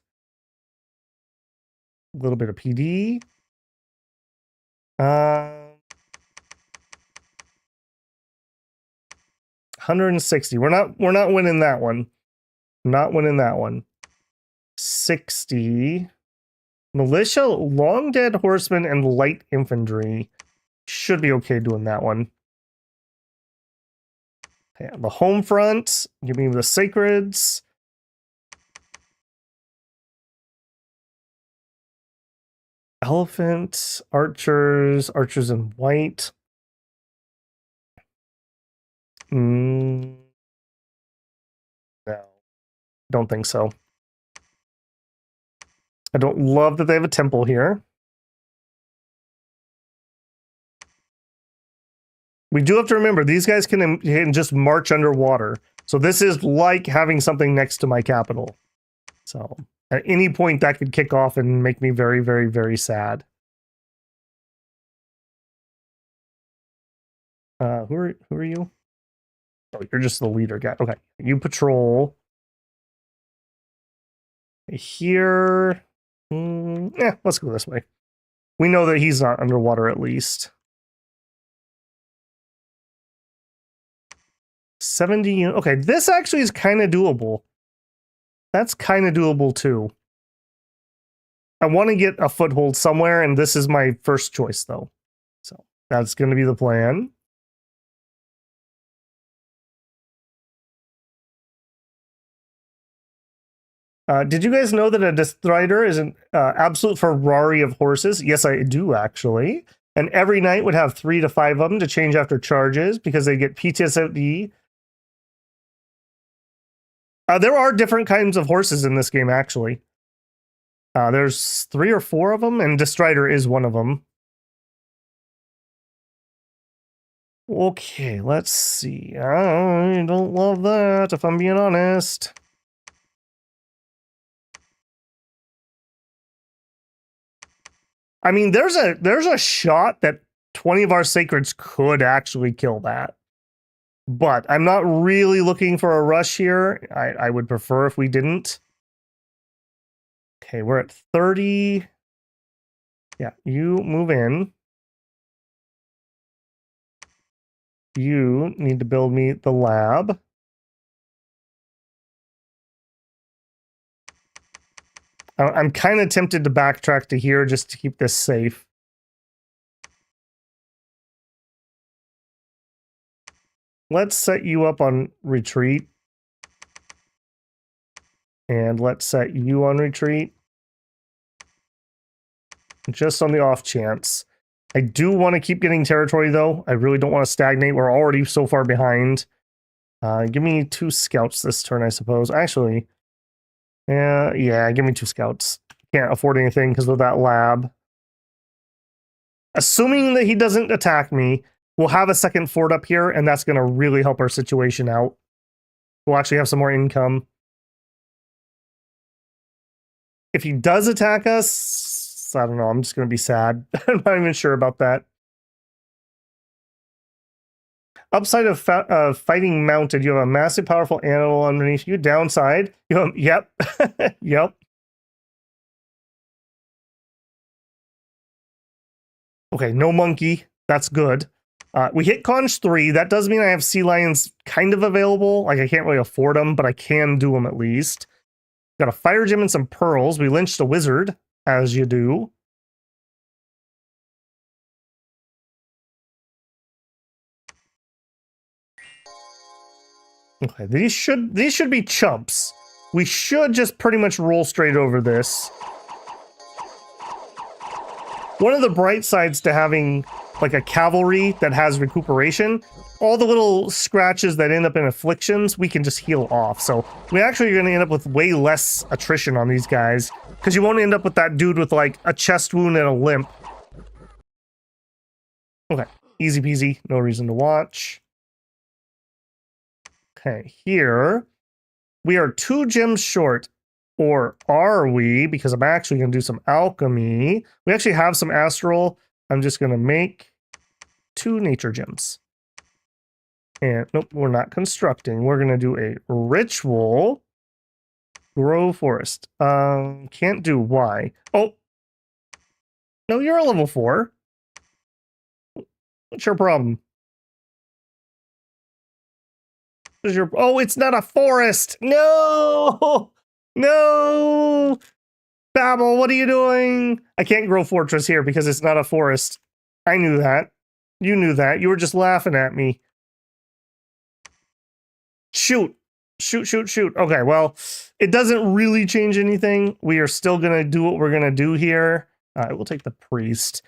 A little bit of PD. 160. We're not winning that one. Not winning that one. 60. Militia, long dead horsemen, and light infantry. Should be okay doing that one. Okay, the home front. Give me the sacreds. Elephant, archers in white. No, don't think so. I don't love that they have a temple here. We do have to remember, these guys can just march underwater. So this is like having something next to my capital. So at any point that could kick off and make me very, very, very sad. Who are you? Oh, you're just the leader guy. Okay, you patrol. Here. Yeah, let's go this way. We know that he's not underwater at least. 70. Okay, this actually is kind of doable. That's kind of doable too. I want to get a foothold somewhere, and this is my first choice, though. So that's going to be the plan. Did you guys know that a Destrider is an absolute Ferrari of horses? Yes, I do, actually. And every knight would have 3 to 5 of them to change after charges because they get PTSD. There are different kinds of horses in this game, actually. There's 3 or 4 of them, and Destrider is one of them. Okay, let's see. I don't love that, if I'm being honest. I mean, there's a shot that 20 of our sacreds could actually kill that. But I'm not really looking for a rush here. I would prefer if we didn't. Okay, we're at 30. Yeah, you move in. You need to build me the lab. I'm kind of tempted to backtrack to here just to keep this safe. Let's set you up on retreat. And let's set you on retreat. Just on the off chance. I do want to keep getting territory, though. I really don't want to stagnate. We're already so far behind. Give me 2 scouts this turn, I suppose. Actually, yeah, give me 2 scouts. Can't afford anything because of that lab. Assuming that he doesn't attack me, we'll have a second fort up here, and that's going to really help our situation out. We'll actually have some more income. If he does attack us, I don't know, I'm just going to be sad. I'm not even sure about that. Upside of fighting mounted, you have a massive, powerful animal underneath you. Downside, you have, yep, yep. Okay, no monkey. That's good. We hit conch 3. That does mean I have sea lions kind of available. Like, I can't really afford them, but I can do them at least. Got a fire gem and some pearls. We lynched a wizard, as you do. Okay, these should be chumps. We should just pretty much roll straight over this. One of the bright sides to having like a cavalry that has recuperation, all the little scratches that end up in afflictions, we can just heal off. So we actually are going to end up with way less attrition on these guys because you won't end up with that dude with like a chest wound and a limp. Okay, easy peasy, no reason to watch. Okay, here we are 2 gems short. Or are we? Because I'm actually going to do some alchemy. We actually have some astral. I'm just going to make 2 nature gems. And nope, we're not constructing. We're going to do a ritual. Grow forest. Can't do why. Oh. No, you're a level 4. What's your problem? What's your... Oh, it's not a forest. No! No! Babel, what are you doing? I can't grow fortress here because it's not a forest. I knew that. You knew that. You were just laughing at me. Shoot. Shoot, shoot, shoot. Okay, well, it doesn't really change anything. We are still going to do what we're going to do here. All right, we'll take the priest.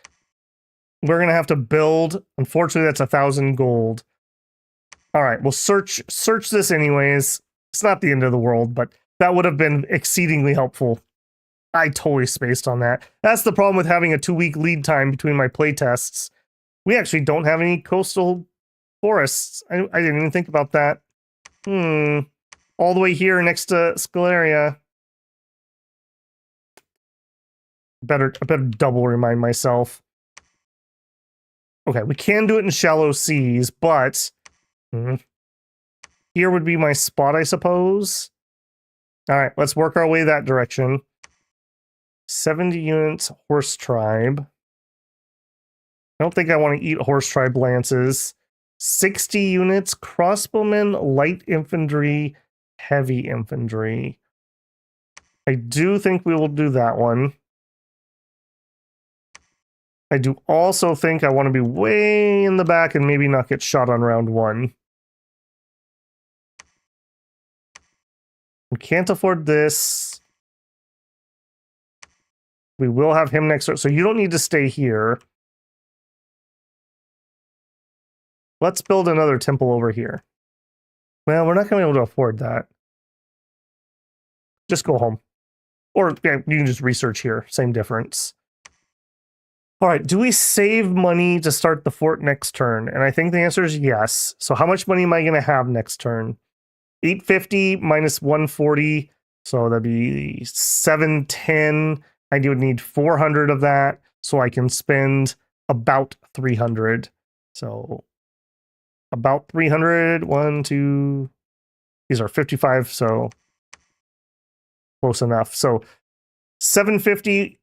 We're going to have to build. Unfortunately, that's 1,000 gold. All right, we'll search this anyways. It's not the end of the world, but that would have been exceedingly helpful. I totally spaced on that. That's the problem with having a 2-week lead time between my playtests. We actually don't have any coastal forests. I didn't even think about that. All the way here next to Scalaria. I better double remind myself. Okay, we can do it in shallow seas, but here would be my spot, I suppose. All right, let's work our way that direction. 70 units, horse tribe. I don't think I want to eat horse tribe lances. 60 units, crossbowmen, light infantry, heavy infantry. I do think we will do that one. I do also think I want to be way in the back and maybe not get shot on round 1. We can't afford this. We will have him next door, so you don't need to stay here. Let's build another temple over here. Well, we're not going to be able to afford that. Just go home. Or yeah, you can just research here. Same difference. All right, do we save money to start the fort next turn? And I think the answer is yes. So how much money am I going to have next turn? 850 minus 140. So that'd be 710. I would need 400 of that. So I can spend about 300. So about 300. 1, 2. These are 55. So close enough. So 750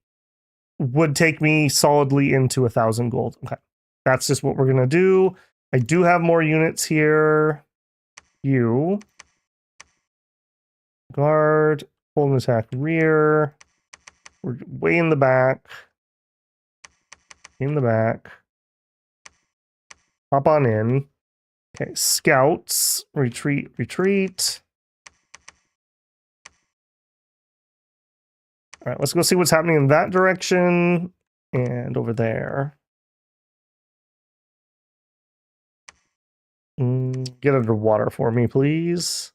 would take me solidly into 1,000 gold. Okay. That's just what we're going to do. I do have more units here. You. Guard. Hold and attack rear. We're way in the back. In the back. Hop on in. Okay. Scouts. Retreat. Retreat. All right, let's go see what's happening in that direction and over there. Get underwater for me, please.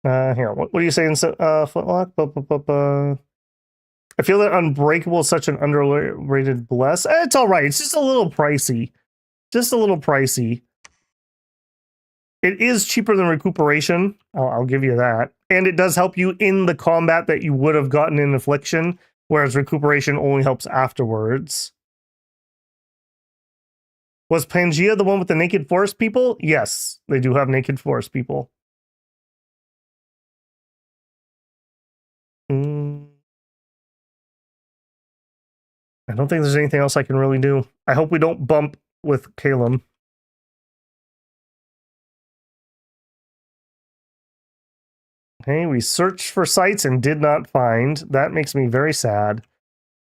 Hang on, what are you saying, Flintlock? I feel that Unbreakable is such an underrated bless. It's all right. It's just a little pricey. Just a little pricey. It is cheaper than Recuperation. I'll give you that. And it does help you in the combat that you would have gotten in Affliction, whereas Recuperation only helps afterwards. Was Pangea the one with the Naked Forest people? Yes, they do have Naked Forest people. I don't think there's anything else I can really do. I hope we don't bump with Calum. Okay, we searched for sites and did not find. That makes me very sad.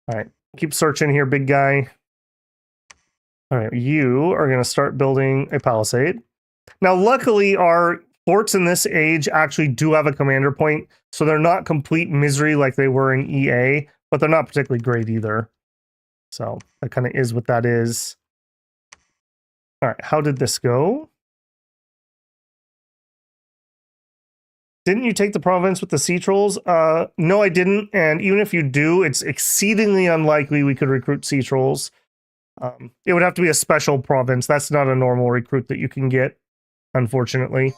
All right, keep searching here, big guy. All right, you are going to start building a palisade. Now, luckily, our forts in this age actually do have a commander point, so they're not complete misery like they were in EA, but they're not particularly great either. So that kind of is what that is. All right, how did this go? Didn't you take the province with the sea trolls? No, I didn't. And even if you do, it's exceedingly unlikely we could recruit sea trolls. It would have to be a special province. That's not a normal recruit that you can get, unfortunately.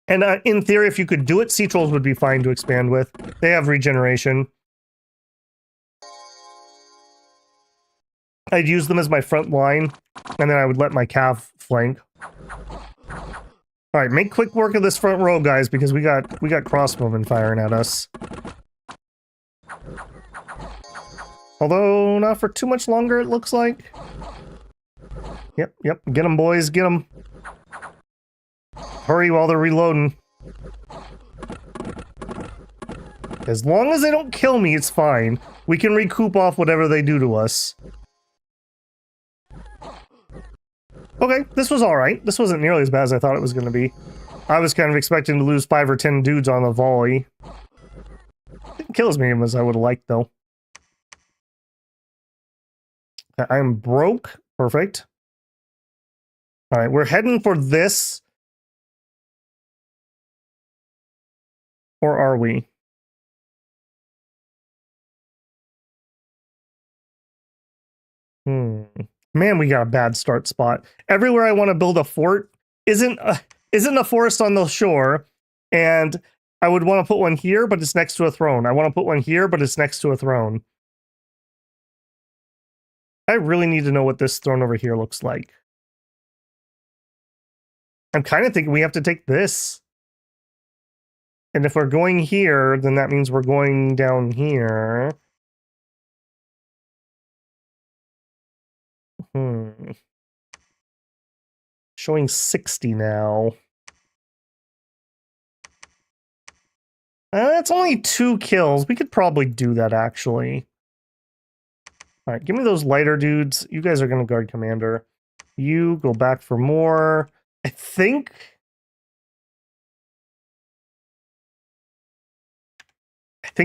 And in theory, if you could do it, sea trolls would be fine to expand with. They have regeneration. I'd use them as my front line, and then I would let my cav flank. All right, make quick work of this front row, guys, because we got crossbowmen firing at us. Although not for too much longer, it looks like. Yep, get them, boys, get them. Hurry while they're reloading. As long as they don't kill me, it's fine. We can recoup off whatever they do to us. Okay, this was alright. This wasn't nearly as bad as I thought it was going to be. I was kind of expecting to lose 5 or 10 dudes on a volley. Didn't kill as many as I would have liked, though. I'm broke. Perfect. Alright, we're heading for this. Or are we? Man, we got a bad start spot. Everywhere I want to build a fort isn't a forest on the shore, and I would want to put one here, but it's next to a throne. I want to put one here, but it's next to a throne. I really need to know what this throne over here looks like. I'm kind of thinking we have to take this. And if we're going here, then that means we're going down here. Showing 60 now. That's only 2 kills. We could probably do that, actually. All right, give me those lighter dudes. You guys are going to guard commander. You go back for more. I think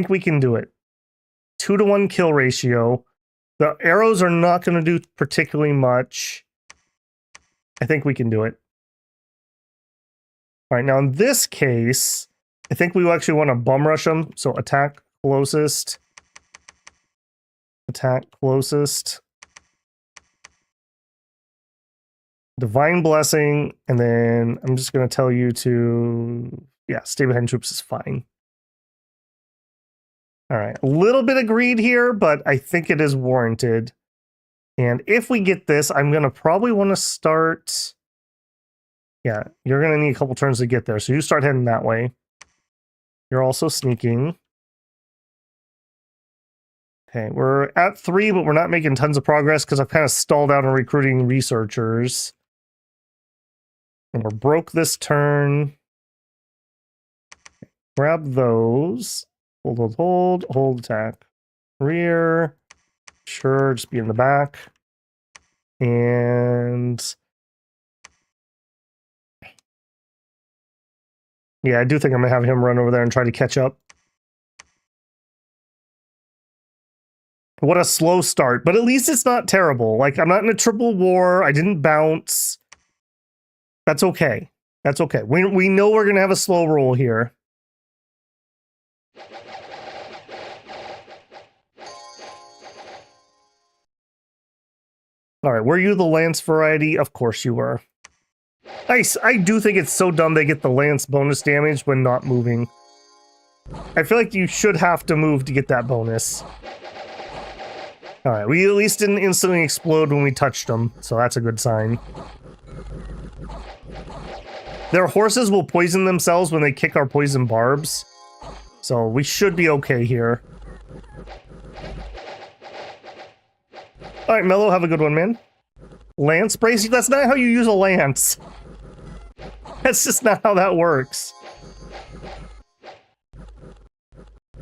we can do it. 2-to-1 kill ratio. The arrows are not going to do particularly much. I think we can do it. All right, now in this case, I think we actually want to bum rush them. So attack closest. Attack closest. Divine Blessing, and then I'm just going to tell you to, yeah, stay behind troops is fine. All right, a little bit of greed here, but I think it is warranted. And if we get this, I'm going to probably want to start... Yeah, you're going to need a couple turns to get there, so you start heading that way. You're also sneaking. Okay, we're at 3, but we're not making tons of progress because I've kind of stalled out on recruiting researchers. And we're broke this turn. Grab those. Hold, attack. Rear. Sure, just be in the back. And... yeah, I do think I'm going to have him run over there and try to catch up. What a slow start, but at least it's not terrible. Like, I'm not in a triple war. I didn't bounce. That's okay. That's okay. We know we're going to have a slow roll here. All right, were you the lance variety? Of course you were. Nice. I do think it's so dumb they get the lance bonus damage when not moving. I feel like you should have to move to get that bonus. All right, we at least didn't instantly explode when we touched them, so that's a good sign. Their horses will poison themselves when they kick our poison barbs, so we should be okay here. All right, Mello, have a good one, man. Lance brace? That's not how you use a lance. That's just not how that works.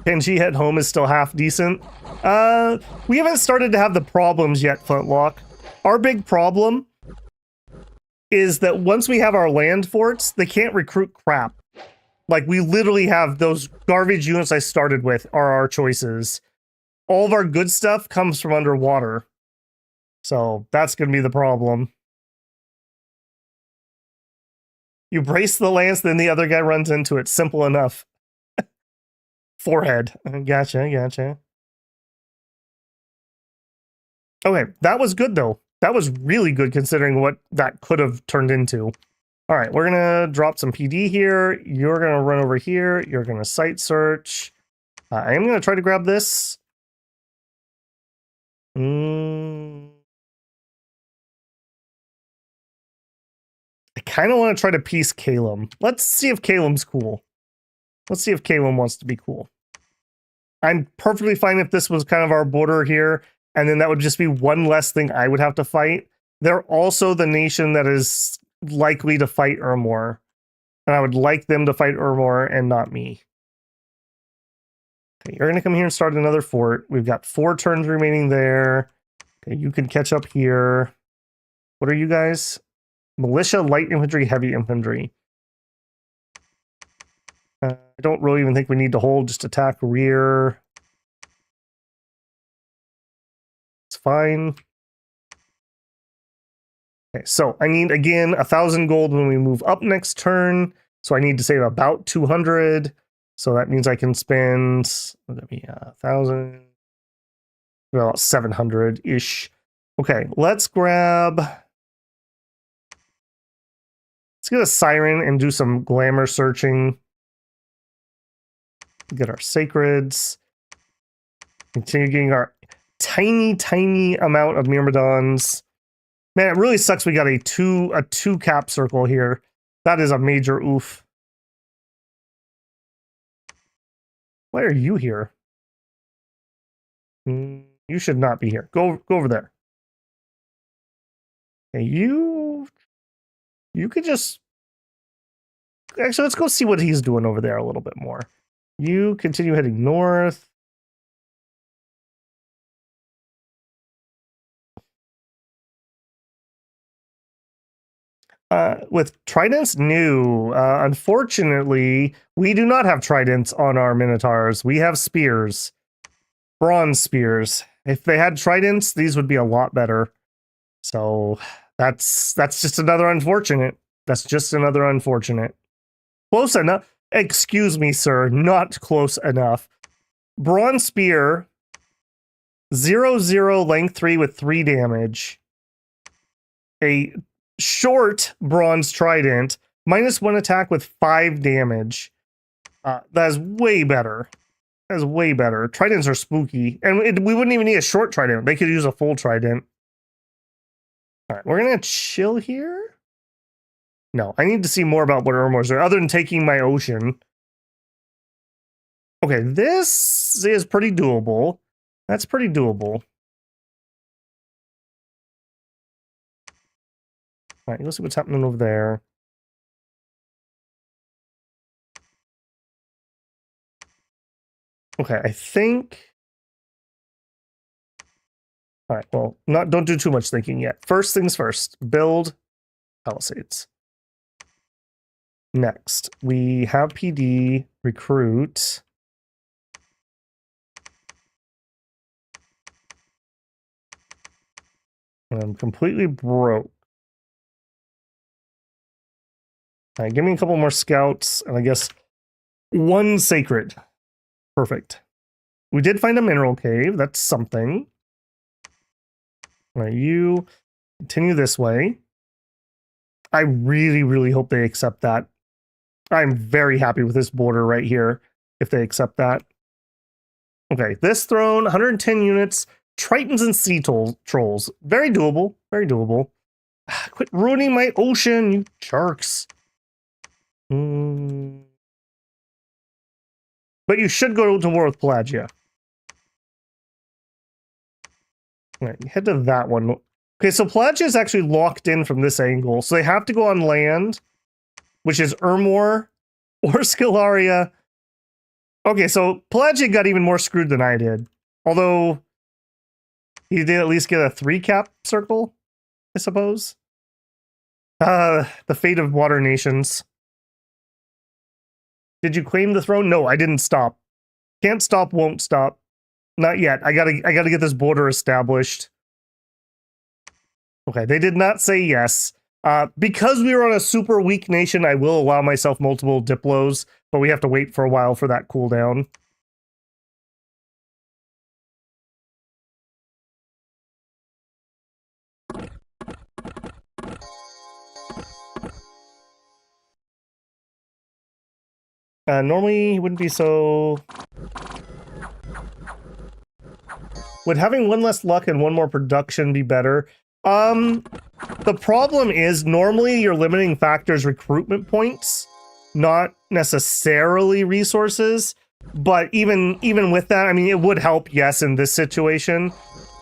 Pangea at home is still half decent. We haven't started to have the problems yet, Flintlock. Our big problem is that once we have our land forts, they can't recruit crap. Like, we literally have those garbage units I started with are our choices. All of our good stuff comes from underwater. So that's going to be the problem. You brace the lance, then the other guy runs into it. Simple enough. Forehead. Gotcha. Okay, that was good, though. That was really good considering what that could have turned into. All right, we're going to drop some PD here. You're going to run over here. You're going to site search. I am going to try to grab this. I kind of want to try to piece Calum. Let's see if Calum's cool. Let's see if Calum wants to be cool. I'm perfectly fine if this was kind of our border here, and then that would just be one less thing I would have to fight. They're also the nation that is likely to fight Ermor, and I would like them to fight Ermor and not me. Okay, you're going to come here and start another fort. We've got 4 turns remaining there. Okay, you can catch up here. What are you guys? Militia, light infantry, heavy infantry. I don't really even think we need to hold, just attack rear. It's fine. Okay, so I need, again, 1,000 gold when we move up next turn. So I need to save about 200. So that means I can spend, let me 1,000, about 700-ish. Okay, let's grab, let's get a siren and do some glamour searching. Get our sacreds. Continue getting our tiny amount of Myrmidons. Man, it really sucks we got a two cap circle here. That is a major oof. Why are you here? You should not be here. Go over there. Okay, you could just... Actually, let's go see what he's doing over there a little bit more. You continue heading north. With tridents? No. Unfortunately, we do not have tridents on our Minotaurs. We have spears. Bronze spears. If they had tridents, these would be a lot better. So that's just another unfortunate. That's just another unfortunate. Close enough. Excuse me, sir. Not close enough. Bronze spear. 0/0 length 3 with 3 damage. A short bronze trident, -1 attack with 5 damage. That is way better. That is way better. Tridents are spooky. And we wouldn't even need a short trident. They could use a full trident. Alright, we're gonna chill here. No, I need to see more about what Ermor's doing, other than taking my ocean. Okay, this is pretty doable. That's pretty doable. All right, let's see what's happening over there. Okay, I think... All right, well, don't do too much thinking yet. First things first, build palisades. Next, we have PD, recruit. I'm completely broke. All right, give me a couple more scouts, and I guess 1 sacred. Perfect. We did find a mineral cave. That's something. All right, you continue this way. I really hope they accept that. I'm very happy with this border right here, if they accept that. Okay, this throne, 110 units, Tritons and Sea Trolls. Very doable, very doable. Quit ruining my ocean, you jerks. But you should go to war with Pelagia. All right, head to that one. Okay, so Pelagia is actually locked in from this angle, so they have to go on land, which is Ermor or Scyllaria Okay, so Pelagic got even more screwed than I did. Although he did at least get a 3 cap circle, I suppose. The fate of water nations. Did you claim the throne? No, I didn't stop. Can't stop, won't stop. Not yet. I gotta get this border established. Okay, they did not say yes. Because we were on a super weak nation, I will allow myself multiple diplos, but we have to wait for a while for that cooldown. Normally, he wouldn't be so... Would having one less luck and one more production be better? The problem is, normally your limiting factor is recruitment points, not necessarily resources. But even with that, I mean, it would help, yes, in this situation,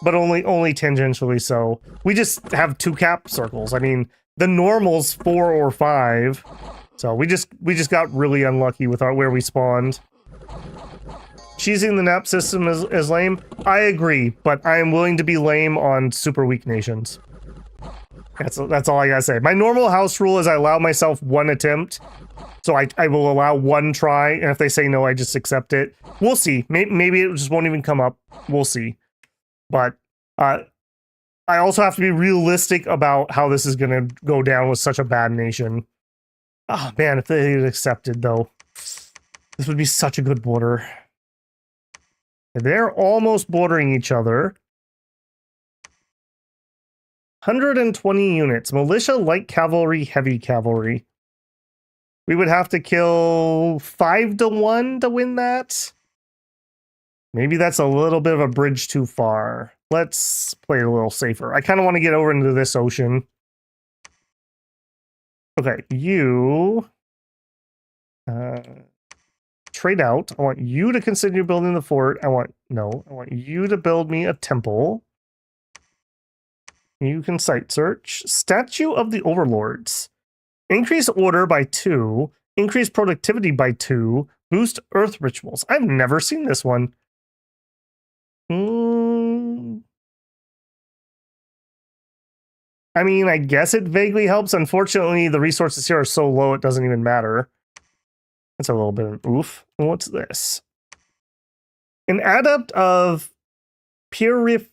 but only tangentially so. We just have 2 cap circles. I mean, the normal's 4 or 5, so we just got really unlucky with where we spawned. Cheesing the nap system is lame. I agree, but I am willing to be lame on super weak nations. That's all I gotta say. My normal house rule is I allow myself 1 attempt. So I will allow 1 try, and if they say no, I just accept it. We'll see. Maybe it just won't even come up. We'll see. But I also have to be realistic about how this is gonna go down with such a bad nation. Oh man, if they had accepted though, this would be such a good border. They're almost bordering each other. 120 units. Militia, light cavalry, heavy cavalry. We would have to kill 5 to 1 to win that. Maybe that's a little bit of a bridge too far. Let's play it a little safer. I kind of want to get over into this ocean. Okay, you... trade out. I want you to continue building the fort. I want you to build me a temple. You can site search. Statue of the Overlords. Increase order by 2. Increase productivity by 2. Boost earth rituals. I've never seen this one. I mean, I guess it vaguely helps. Unfortunately, the resources here are so low it doesn't even matter. That's a little bit of an oof. What's this? An adept of Puriflegiton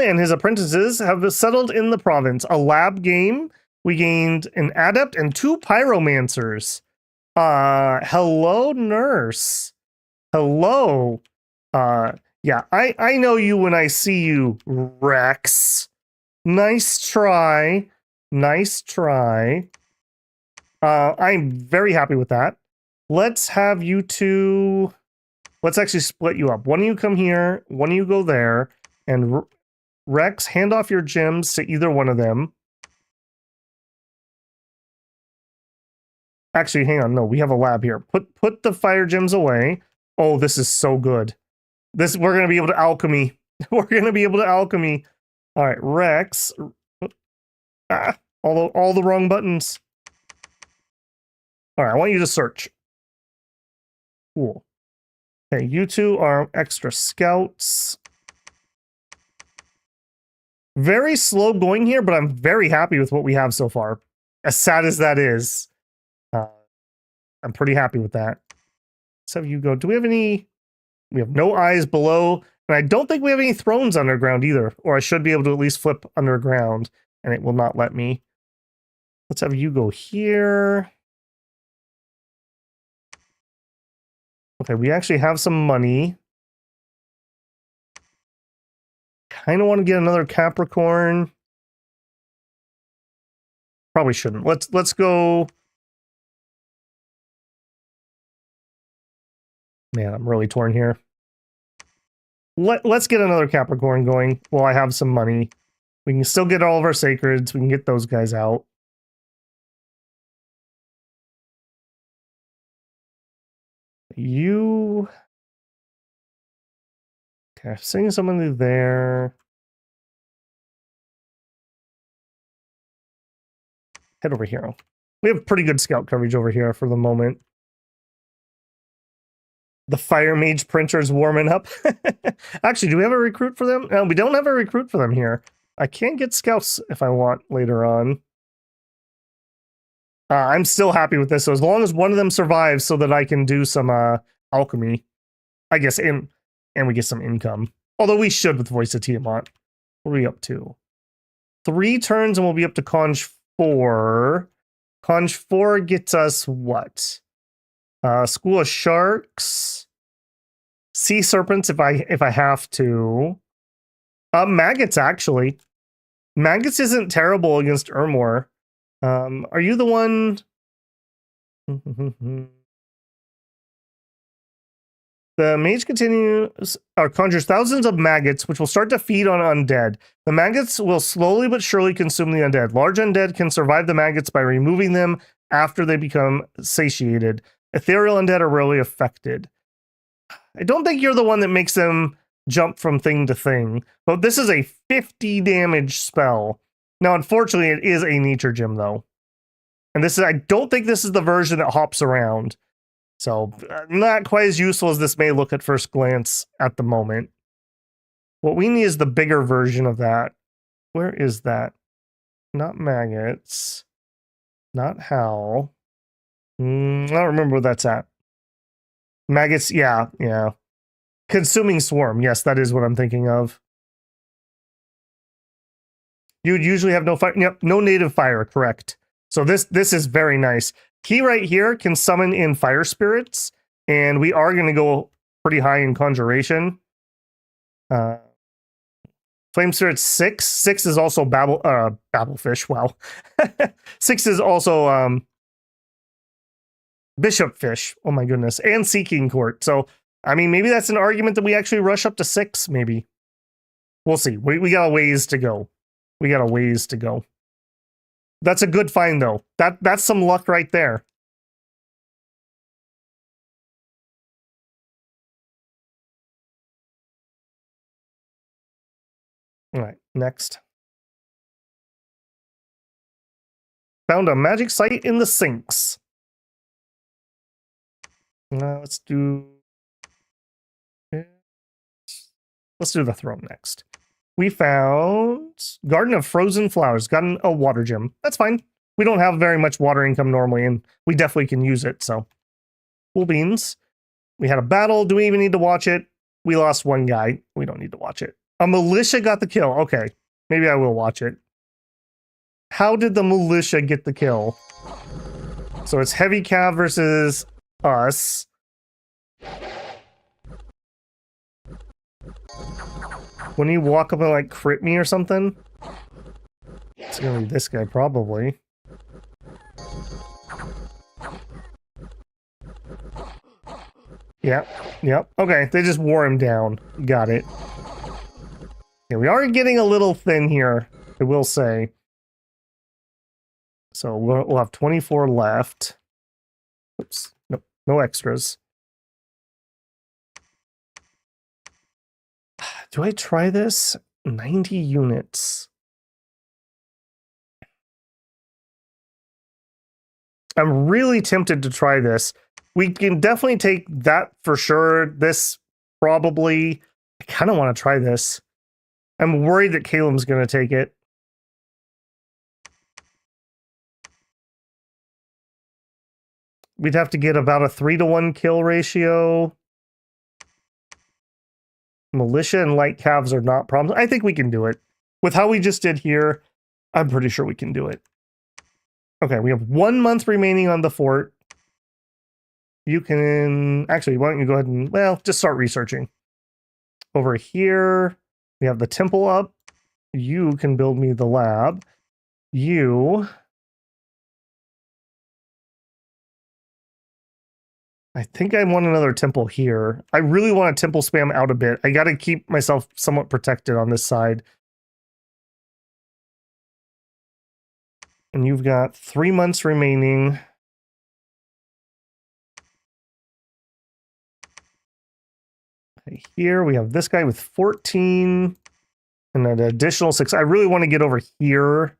and his apprentices have settled in the province. A lab game. We gained an adept and 2 pyromancers. Hello, nurse. Hello. Yeah, I know you when I see you, Rex. Nice try. Nice try. I'm very happy with that. Let's have you two... Let's actually split you up. One of you come here, one of you go there, and Rex, hand off your gems to either one of them. Actually, hang on, no, we have a lab here. Put the fire gems away. Oh, this is so good. We're gonna be able to alchemy. We're gonna be able to alchemy. All right, Rex. All the wrong buttons. All right, I want you to search. Cool. Okay, you two are extra scouts. Very slow going here, but I'm very happy with what we have so far. As sad as that is, I'm pretty happy with that. Let's have you go. Do we have any? We have no eyes below, and I don't think we have any thrones underground either. Or I should be able to at least flip underground, and it will not let me. Let's have you go here. Okay, we actually have some money. Kind of want to get another Capricorn. Probably shouldn't. Let's go. Man, I'm really torn here. Let's get another Capricorn going while I have some money. We can still get all of our sacreds. We can get those guys out. You... Okay, sending someone there. Head over here. We have pretty good scout coverage over here for the moment. The Fire Mage printer's warming up. Actually, do we have a recruit for them? No, we don't have a recruit for them here. I can get scouts if I want later on. I'm still happy with this. So as long as one of them survives so that I can do some alchemy, I guess, and we get some income. Although we should with Voice of Tiamat. What are we up to? 3 turns and we'll be up to Conj 4. Conj 4 gets us what? School of Sharks. Sea Serpents if I have to. Maggots, actually. Maggots isn't terrible against Ermor. Are you the one? The mage continues or conjures thousands of maggots, which will start to feed on undead. The maggots will slowly but surely consume the undead. Large undead can survive the maggots by removing them after they become satiated. Ethereal undead are rarely affected. I don't think you're the one that makes them jump from thing to thing, but this is a 50 damage spell. Now, unfortunately, it is a nature gem, though. And this is, I don't think this is the version that hops around. So, not quite as useful as this may look at first glance at the moment. What we need is the bigger version of that. Where is that? Not maggots. Not howl. I don't remember where that's at. Maggots, yeah. Consuming swarm, yes, that is what I'm thinking of. You would usually have no fire. Yep, no native fire, correct. So this is very nice. He right here can summon in fire spirits, and we are going to go pretty high in conjuration. Flame spirit 6. 6 is also babblefish. Wow. 6 is also bishop fish. Oh my goodness, and seeking court. So I mean, maybe that's an argument that we actually rush up to 6. Maybe we'll see. We got a ways to go. That's a good find, though. That's some luck right there. All right, next. Found a magic site in the sinks. Let's do the throne next. We found Garden of Frozen Flowers. Gotten a water gem. That's fine. We don't have very much water income normally, and we definitely can use it, so. Cool beans. We had a battle. Do we even need to watch it? We lost one guy. We don't need to watch it. A militia got the kill. Okay. Maybe I will watch it. How did the militia get the kill? So it's Heavy Cav versus us. When you walk up and like crit me or something? It's gonna be this guy probably. Yep. Okay, they just wore him down. Got it. Yeah, we are getting a little thin here, I will say. So we'll have 24 left. Oops. Nope. No extras. Do I try this? 90 units. I'm really tempted to try this. We can definitely take that for sure. This probably... I kind of want to try this. I'm worried that Caleb's going to take it. We'd have to get about a 3-to-1 kill ratio. Militia and light calves are not problems. I think we can do it. With how we just did here, I'm pretty sure we can do it. Okay, we have 1 month remaining on the fort. You can... Actually, why don't you go ahead and... Well, just start researching. Over here, we have the temple up. You can build me the lab. You... I think I want another temple here. I really want to temple spam out a bit. I got to keep myself somewhat protected on this side. And you've got 3 months remaining. Here we have this guy with 14 and an additional 6. I really want to get over here.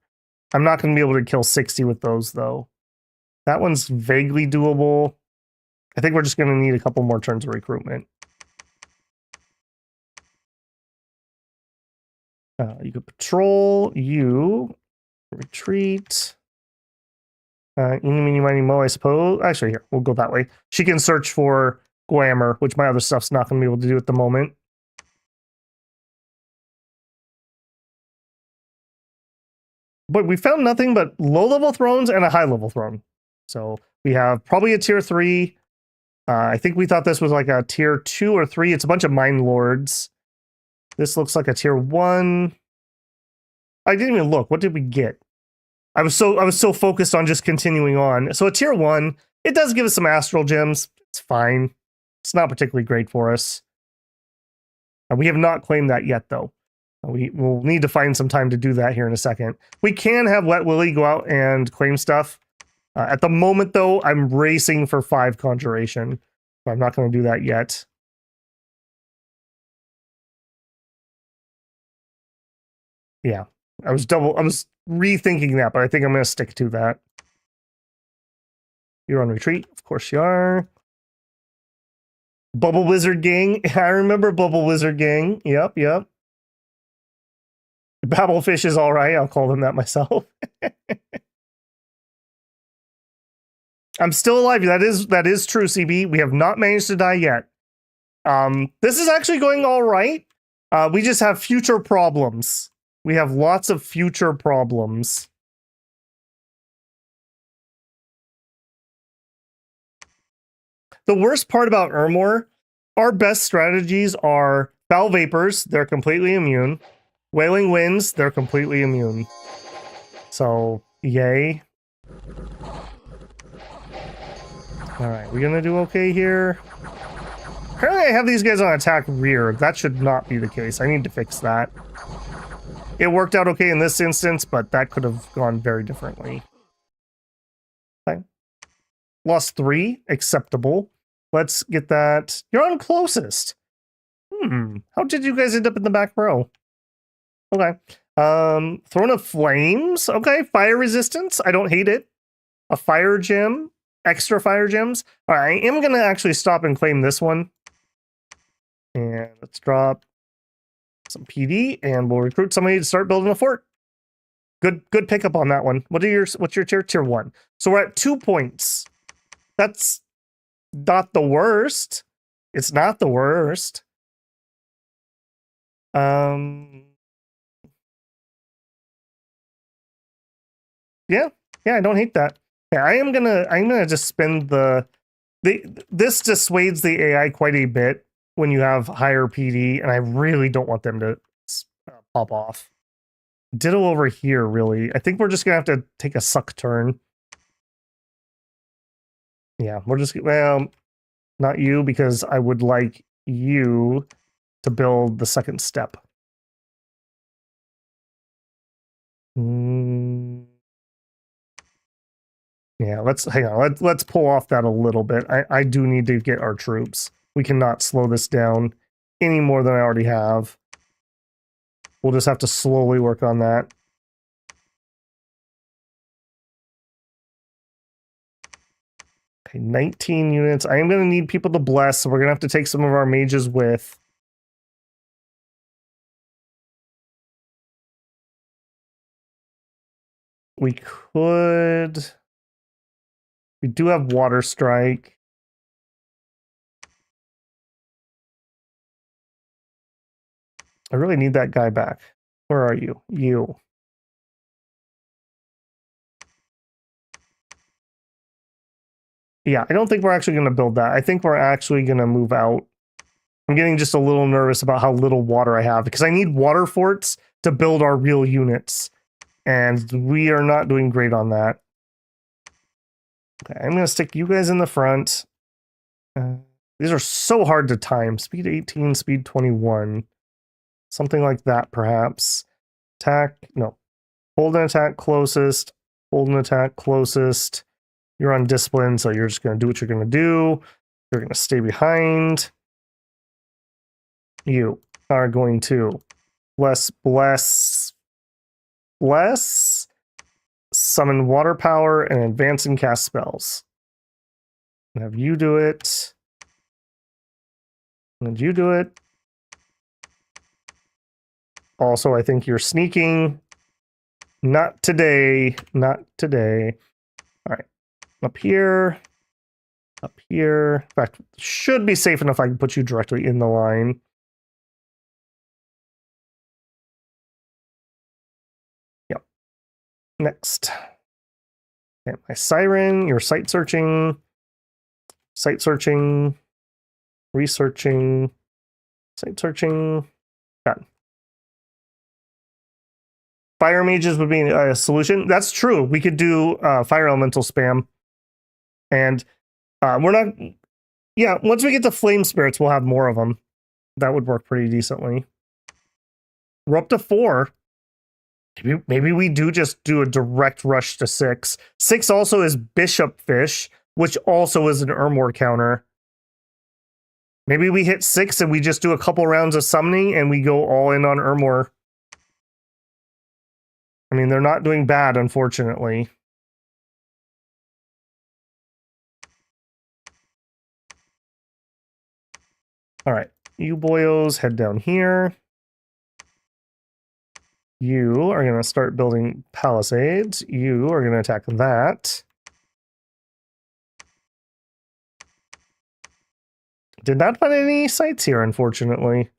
I'm not going to be able to kill 60 with those, though. That one's vaguely doable. I think we're just going to need a couple more turns of recruitment. You could patrol, you retreat. Eeny, meeny, miny, mo, I suppose. Actually, here, we'll go that way. She can search for glamour, which my other stuff's not going to be able to do at the moment. But we found nothing but low-level thrones and a high-level throne. So we have probably a tier 3. I think we thought this was like a tier 2 or 3. It's a bunch of mine lords. This looks like a tier 1. I didn't even look. What did we get? I was so focused on just continuing on. So a tier 1, it does give us some astral gems. It's fine. It's not particularly great for us. We have not claimed that yet, though. We will need to find some time to do that here in a second. We can have Let Willy go out and claim stuff. At the moment, though, I'm racing for 5 conjuration. I'm not going to do that yet. Yeah, I was rethinking that, but I think I'm going to stick to that. You're on retreat. Of course you are. Bubble Wizard Gang. I remember Bubble Wizard Gang. Yep. Babblefish is all right. I'll call them that myself. I'm still alive. That is true, CB. We have not managed to die yet. This is actually going all right. We just have future problems. We have lots of future problems. The worst part about Ermor, our best strategies are Foul Vapors, they're completely immune. Wailing Winds, they're completely immune. So, yay. Alright, we're gonna do okay here. Apparently I have these guys on attack rear. That should not be the case. I need to fix that. It worked out okay in this instance, but that could have gone very differently. Okay. Lost 3, acceptable. Let's get that. You're on closest. How did you guys end up in the back row? Okay. Throne of Flames. Okay, fire resistance. I don't hate it. A fire gem. Extra fire gems. All right, I am going to actually stop and claim this one. And let's drop some PD, and we'll recruit somebody to start building a fort. Good pickup on that one. What's your tier? Tier 1. So we're at 2 points. That's not the worst. It's not the worst. Yeah, I don't hate that. Yeah, I'm gonna just spend this dissuades the AI quite a bit when you have higher PD, and I really don't want them to pop off. Ditto over here, really. I think we're just gonna have to take a suck turn. Yeah, we're just, well, not you, because I would like you to build the second step. Yeah, hang on. Let's pull off that a little bit. I do need to get our troops. We cannot slow this down any more than I already have. We'll just have to slowly work on that. Okay, 19 units. I am going to need people to bless, so we're going to have to take some of our mages with. We could... We do have Water Strike. I really need that guy back. Where are you? You. Yeah, I don't think we're actually going to build that. I think we're actually going to move out. I'm getting just a little nervous about how little water I have, because I need water forts to build our real units. And we are not doing great on that. Okay, I'm going to stick you guys in the front. These are so hard to time. Speed 18, speed 21. Something like that, perhaps. Attack, no. Hold an attack closest. Hold an attack closest. You're on discipline, so you're just going to do what you're going to do. You're going to stay behind. You are going to bless, summon water power, and advance and cast spells. Have you do it. And you do it. Also, I think you're sneaking. Not today. Not today. All right. Up here. Up here. In fact, should be safe enough I can put you directly in the line. Yep. Next. Okay, my siren, you're site searching, researching, site searching. Done. Fire mages would be a solution. That's true. We could do fire elemental spam. And we're not... Yeah, once we get to flame spirits, we'll have more of them. That would work pretty decently. We're up to 4. Maybe we do just do a direct rush to 6. 6 also is Bishop Fish, which also is an Ermor counter. Maybe we hit 6 and we just do a couple rounds of summoning and we go all in on Ermor. I mean, they're not doing bad, unfortunately. All right, you boyos, head down here. You are going to start building palisades. You are going to attack that. Did not find any sites here, unfortunately.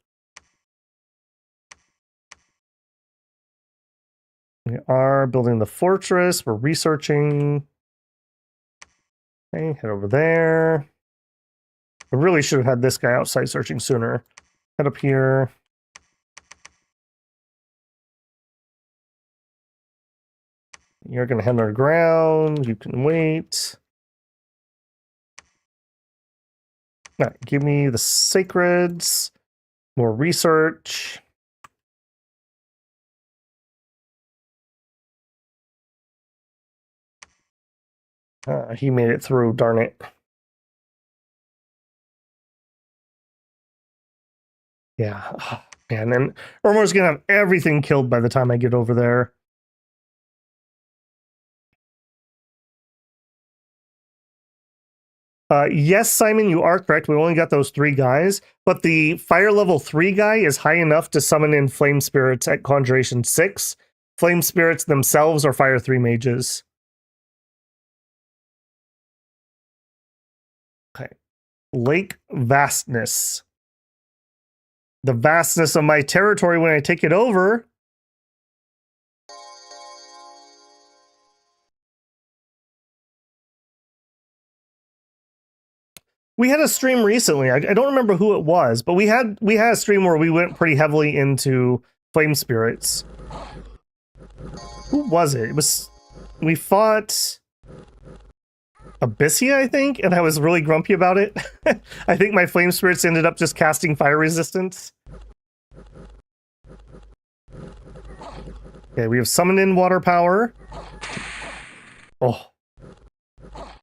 We are building the fortress. We're researching. Okay, head over there. I really should have had this guy out site searching sooner. Head up here. You're going to head underground. You can wait. All right, give me the sacreds. More research. He made it through, darn it. Yeah, oh, man, and Ermor's going to have everything killed by the time I get over there. Yes, Simon, you are correct. We only got those 3 guys, but the fire level 3 guy is high enough to summon in flame spirits at conjuration 6. Flame spirits themselves are fire 3 mages. Okay. Lake Vastness. The vastness of my territory when I take it over. We had a stream recently. I don't remember who it was, but we had a stream where we went pretty heavily into flame spirits. Who was it? It was... We fought... Abyssia, I think, and I was really grumpy about it. I think my flame spirits ended up just casting fire resistance. Okay, we have summoned in water power. Oh.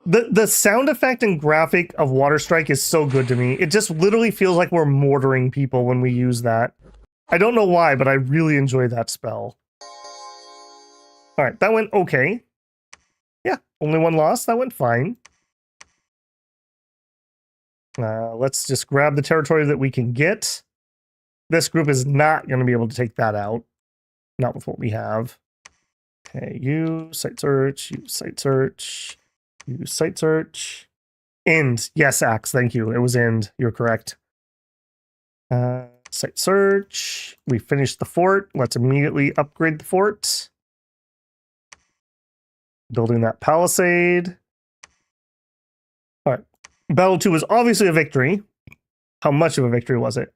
The sound effect and graphic of Water Strike is so good to me. It just literally feels like we're mortaring people when we use that. I don't know why, but I really enjoy that spell. Alright, that went okay. Yeah, only 1 loss. That went fine. Let's just grab the territory that we can get. This group is not going to be able to take that out. Not with what we have. Okay, you site search, you site search. Use site search. End. Yes, Axe. Thank you. It was end. You're correct. Site search. We finished the fort. Let's immediately upgrade the fort. Building that palisade. All right. Battle 2 was obviously a victory. How much of a victory was it?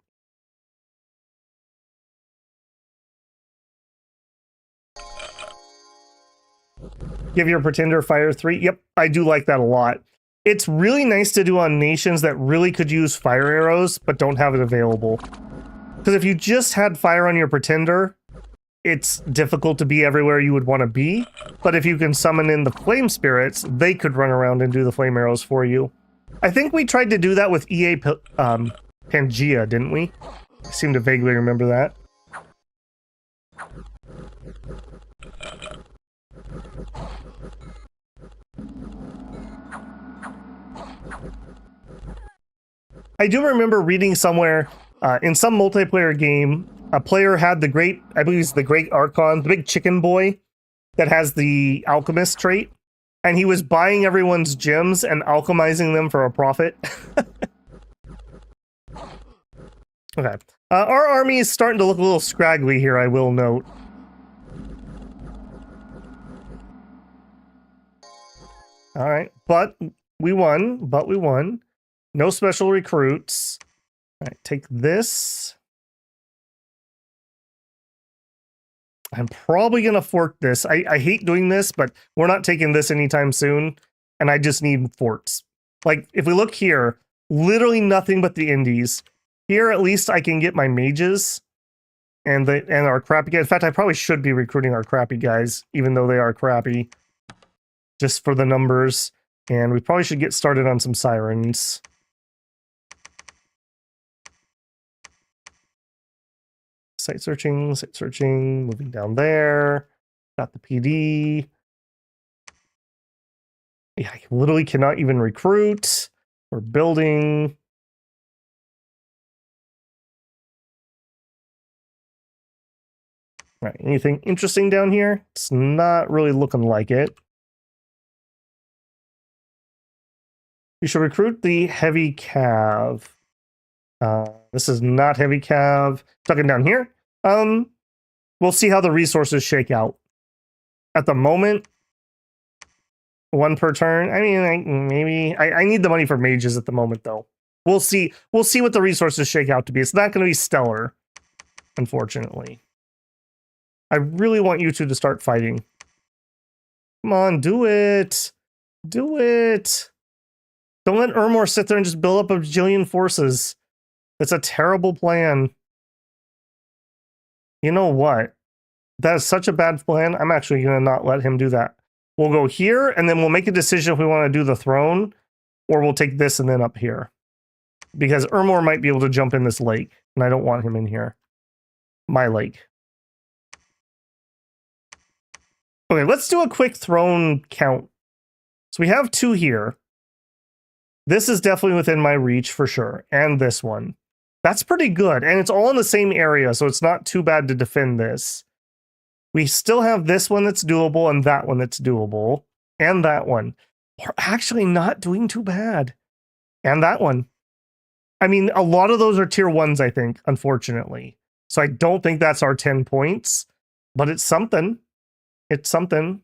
Give your pretender fire 3. Yep, I do like that a lot. It's really nice to do on nations that really could use fire arrows, but don't have it available. Because if you just had fire on your pretender, it's difficult to be everywhere you would want to be. But if you can summon in the flame spirits, they could run around and do the flame arrows for you. I think we tried to do that with EA Pangea, didn't we? I seem to vaguely remember that. I do remember reading somewhere in some multiplayer game, a player had the great, I believe it's the Great Archon, the big chicken boy that has the alchemist trait, and he was buying everyone's gems and alchemizing them for a profit. Okay. Our army is starting to look a little scraggly here, I will note. All right, but we won. No special recruits. All right, take this. I'm probably going to fort this. I hate doing this, but we're not taking this anytime soon, and I just need forts. Like, if we look here, literally nothing but the Indies. Here, at least I can get my mages and our crappy guys. In fact, I probably should be recruiting our crappy guys, even though they are crappy, just for the numbers. And we probably should get started on some sirens. Site searching, moving down there. Got the PD. Yeah, I literally cannot even recruit. We're building. All right, anything interesting down here? It's not really looking like it. You should recruit the heavy cav. This is not heavy cav. Tucking down here. We'll see how the resources shake out. At the moment, one per turn. I mean, maybe I need the money for mages at the moment, though. We'll see. We'll see what the resources shake out to be. It's not going to be stellar, unfortunately. I really want you two to start fighting. Come on, do it. Do it. Don't let Ermor sit there and just build up a bajillion forces. That's a terrible plan. You know what? That is such a bad plan. I'm actually going to not let him do that. We'll go here, and then we'll make a decision if we want to do the throne, or we'll take this and then up here. Because Ermor might be able to jump in this lake, and I don't want him in here. My lake. Okay, let's do a quick throne count. So we have 2 here. This is definitely within my reach for sure, and this one. That's pretty good, and it's all in the same area, so it's not too bad to defend this. We still have this one that's doable, and that one that's doable, and that one. We're actually not doing too bad. And that one. I mean, a lot of those are tier 1s, I think, unfortunately. So I don't think that's our 10 points, but it's something. It's something.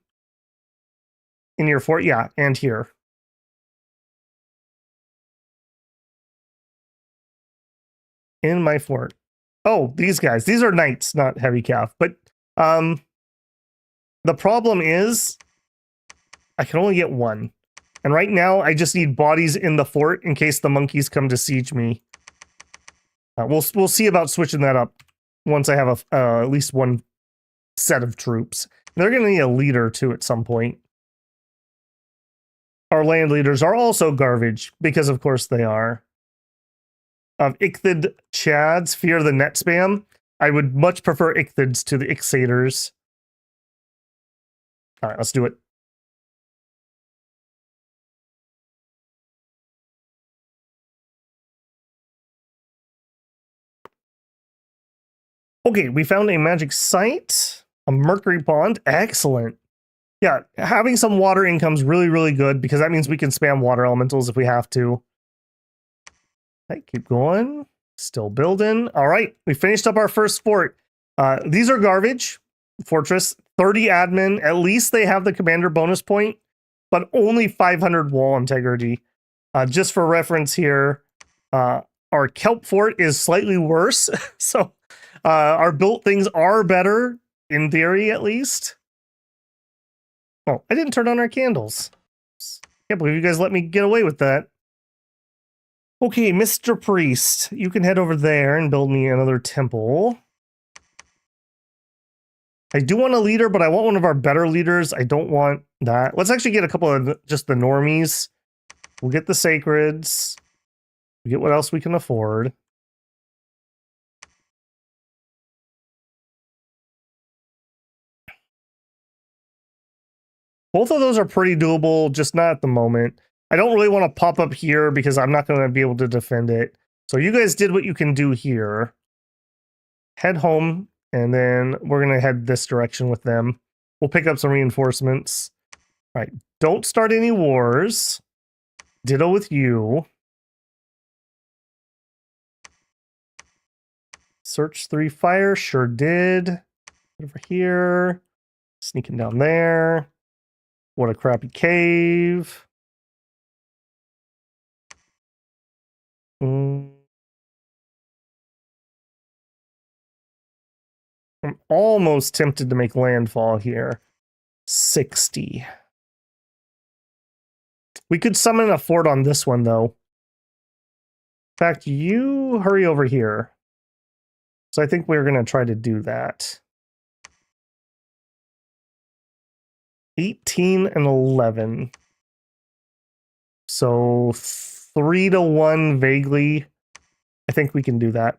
In your fort, yeah, and here. In my fort. Oh, these guys. These are knights, not heavy calf. But the problem is I can only get 1. And right now, I just need bodies in the fort in case the monkeys come to siege me. We'll see about switching that up once I have at least 1 set of troops. They're going to need a leader, too, at some point. Our land leaders are also garbage, because of course they are. Icthid Chads fear the net spam. I would much prefer Icthids to the Ixators. All right, let's do it. Okay, we found a magic site, a mercury pond. Excellent. Yeah, having some water income is really, really good because that means we can spam water elementals if we have to. Okay, keep going. Still building. All right, we finished up our first fort. These are garbage. Fortress, 30 admin. At least they have the commander bonus point, but only 500 wall integrity. Just for reference here, our kelp fort is slightly worse. So our built things are better, in theory at least. Oh, I didn't turn on our candles. Can't believe you guys let me get away with that. Okay, Mr. Priest, you can head over there and build me another temple. I do want a leader, but I want one of our better leaders. I don't want that. Let's actually get a couple of just the normies. We'll get the sacreds. We get what else we can afford. Both of those are pretty doable, just not at the moment. I don't really want to pop up here because I'm not going to be able to defend it. So you guys did what you can do here. Head home, and then we're going to head this direction with them. We'll pick up some reinforcements. All right, don't start any wars. Ditto with you. Search 3 fire, sure did. Over here. Sneaking down there. What a crappy cave. I'm almost tempted to make landfall here. 60. We could summon a fort on this one, though. In fact, you hurry over here. So I think we're going to try to do that. 18 and 11. So 3-1 vaguely. I think we can do that.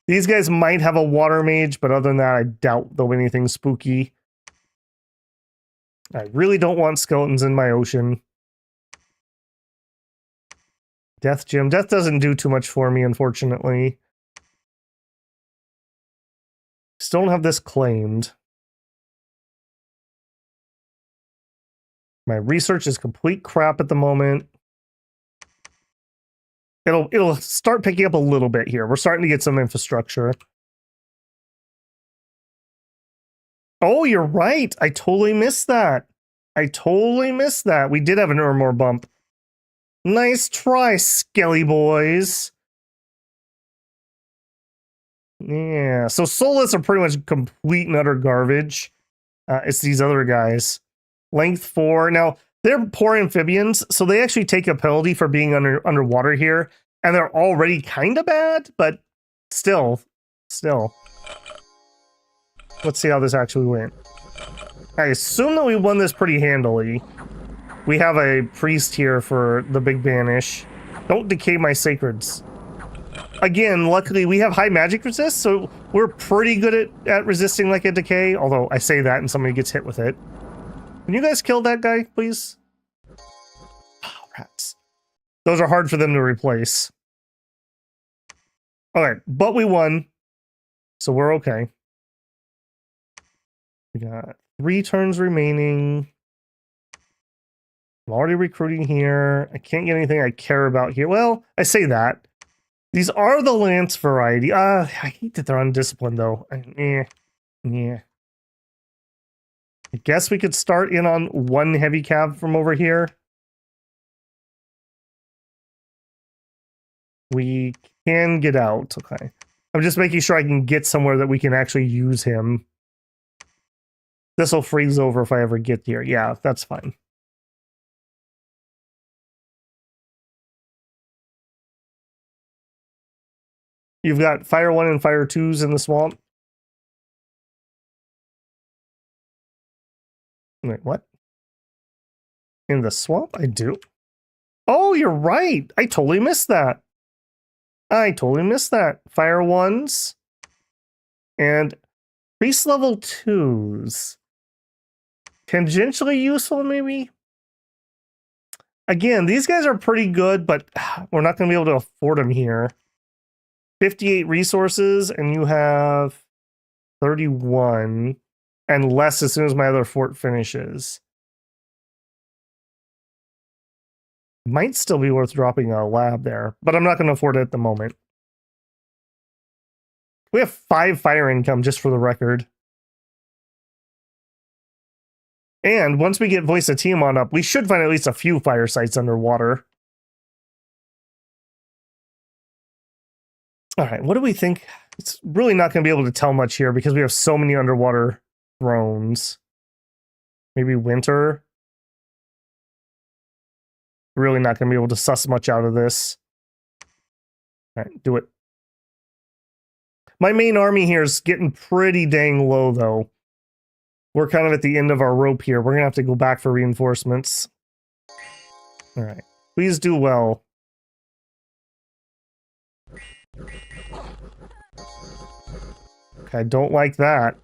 These guys might have a water mage, but other than that, I doubt there'll be anything spooky. I really don't want skeletons in my ocean. Death Gem. Death doesn't do too much for me, unfortunately. Still don't have this claimed. My research is complete crap at the moment. It'll start picking up a little bit here. We're starting to get some infrastructure. Oh, you're right. I totally missed that. We did have an Urmor bump. Nice try, Skelly boys. Yeah, so Soulless are pretty much complete and utter garbage. It's these other guys. Length 4. Now, they're poor amphibians, so they actually take a penalty for being underwater here, and they're already kind of bad, but still. Let's see how this actually went. I assume that we won this pretty handily. We have a priest here for the big banish. Don't decay my sacreds. Again, luckily we have high magic resist, so we're pretty good at resisting like a decay, although I say that and somebody gets hit with it. Can you guys kill that guy, please? Oh, rats. Those are hard for them to replace. Okay, but we won, so we're okay. We got 3 turns remaining. I'm already recruiting here. I can't get anything I care about here. Well, I say that. These are the Lance variety. I hate that they're undisciplined, though. Yeah. I guess we could start in on 1 heavy cab from over here. We can get out. Okay. I'm just making sure I can get somewhere that we can actually use him. This will freeze over if I ever get here. Yeah, that's fine. You've got Fire 1 and Fire 2s in the swamp. Wait, what? In the swamp? I do. Oh, you're right. I totally missed that. Fire 1s. And priest level 2s. Tangentially useful, maybe? Again, these guys are pretty good, but we're not going to be able to afford them here. 58 resources, and you have 31, and less as soon as my other fort finishes. Might still be worth dropping a lab there, but I'm not going to afford it at the moment. We have 5 fire income, just for the record. And once we get Voice of Tiamat up, we should find at least a few fire sites underwater. All right, what do we think? It's really not going to be able to tell much here because we have so many underwater thrones. Maybe winter. Really not going to be able to suss much out of this. All right, do it. My main army here is getting pretty dang low, though. We're kind of at the end of our rope here. We're going to have to go back for reinforcements. All right. Please do well. Okay, I don't like that.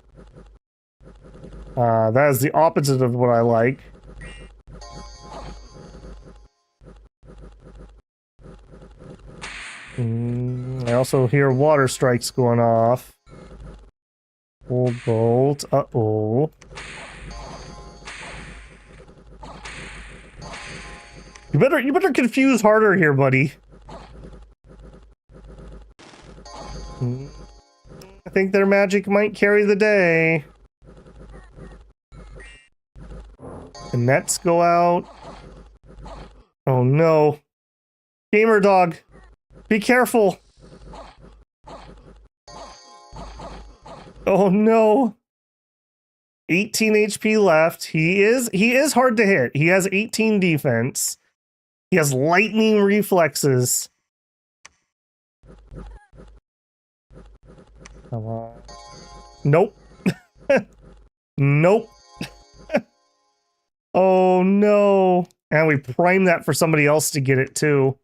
That is the opposite of what I like. I also hear water strikes going off. Old bolt. Uh-oh. You better confuse harder here, buddy. I think their magic might carry the day. The nets go out. Oh no. Gamer dog, be careful. Oh no. 18 HP left. He is hard to hit. He has 18 defense. He has lightning reflexes. Come on. Nope. Nope. Oh no. And we prime that for somebody else to get it too.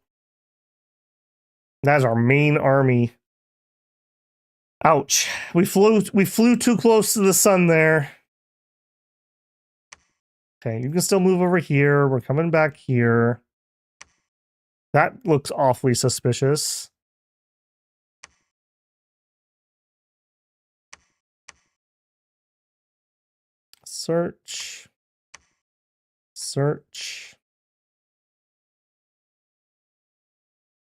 That's our main army. Ouch. We flew too close to the sun there. Okay, you can still move over here. We're coming back here. That looks awfully suspicious. Search. Search.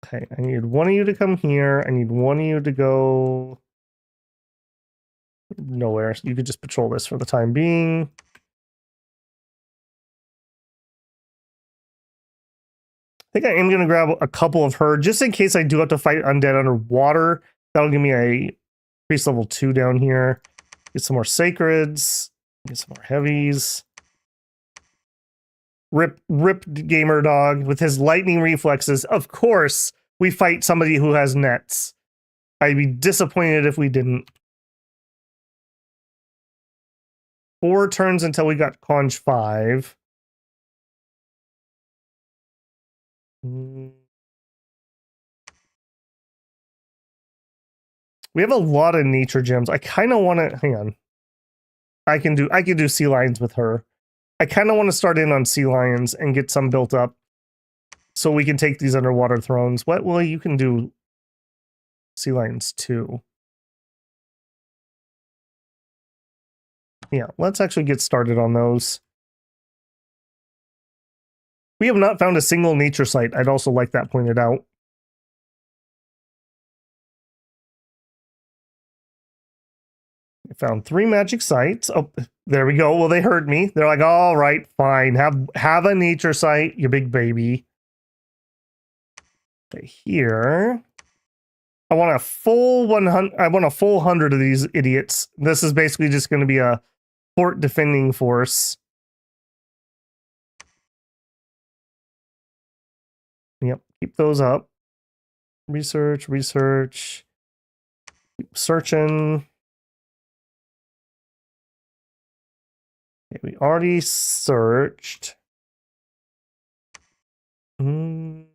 Okay, I need one of you to come here. I need one of you to go nowhere. You could just patrol this for the time being. I think I am going to grab a couple of her just in case I do have to fight undead underwater. That'll give me a priest level 2 down here. Get some more sacreds. Get some more heavies. Ripped gamer dog with his lightning reflexes. Of course, we fight somebody who has nets. I'd be disappointed if we didn't. 4 turns until we got conch 5. We have a lot of nature gems. I kind of want to hang on. I can do sea lions with her. I kind of want to start in on sea lions and get some built up so we can take these underwater thrones. What? Well, you can do sea lions too. Yeah, let's actually get started on those. We have not found a single nature site. I'd also like that pointed out. We found 3 magic sites. Oh, there we go. Well, they heard me. They're like, all right, fine. Have a nature site, you big baby. Okay, here. I want a full 100. I want a full 100 of these idiots. This is basically just going to be a fort defending force. Yep, keep those up. Research. Keep searching. Okay, we already searched. I'm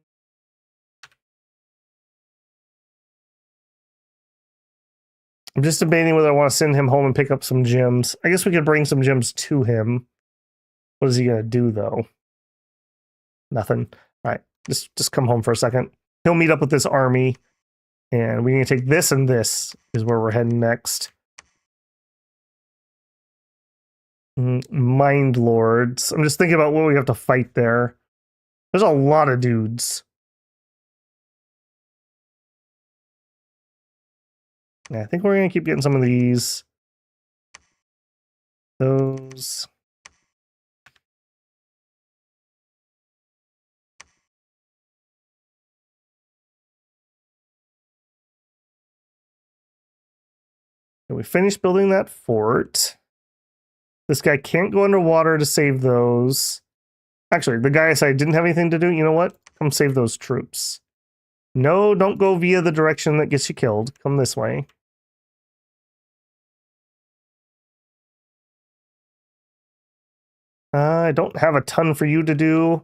just debating whether I want to send him home and pick up some gems. I guess we could bring some gems to him. What is he going to do, though? Nothing. All right, just come home for a second. He'll meet up with this army, and we need to take this, and this is where we're heading next. Mind Lords. I'm just thinking about what we have to fight there. There's a lot of dudes. Yeah, I think we're going to keep getting some of these. Those. And we finished building that fort. This guy can't go underwater to save those. Actually, the guy I said didn't have anything to do. You know what? Come save those troops. No, don't go via the direction that gets you killed. Come this way. I don't have a ton for you to do.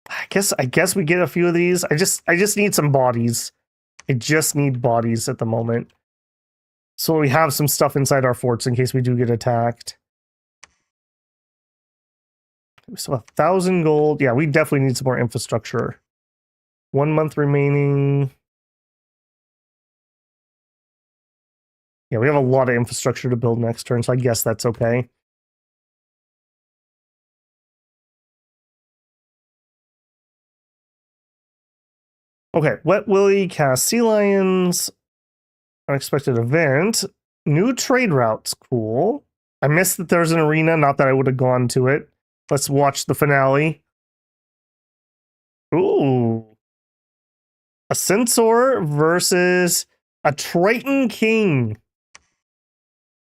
I guess we get a few of these. I just need some bodies. I just need bodies at the moment. So we have some stuff inside our forts in case we do get attacked. We still have 1,000 gold. Yeah, we definitely need some more infrastructure. 1 month remaining. Yeah, we have a lot of infrastructure to build next turn, so I guess that's okay. Okay, Wet Willy cast Sea Lions. Unexpected event. New trade routes. Cool. I missed that there's an arena, not that I would have gone to it. Let's watch the finale. Ooh. A Centaur versus a Triton King.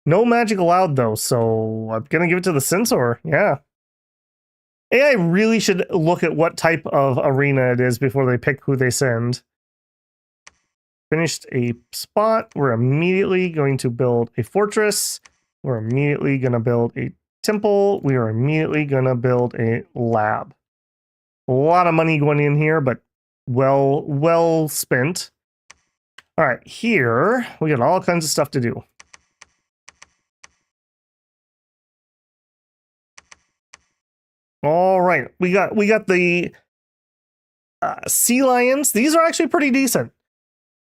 No magic allowed, though, so I'm going to give it to the Centaur. Yeah. AI really should look at what type of arena it is before they pick who they send. Finished a spot. We're immediately going to build a fortress. We're immediately going to build a temple. We are immediately going to build a lab. A lot of money going in here, but well spent. All right, here we got all kinds of stuff to do. All right, we got the sea lions. These are actually pretty decent.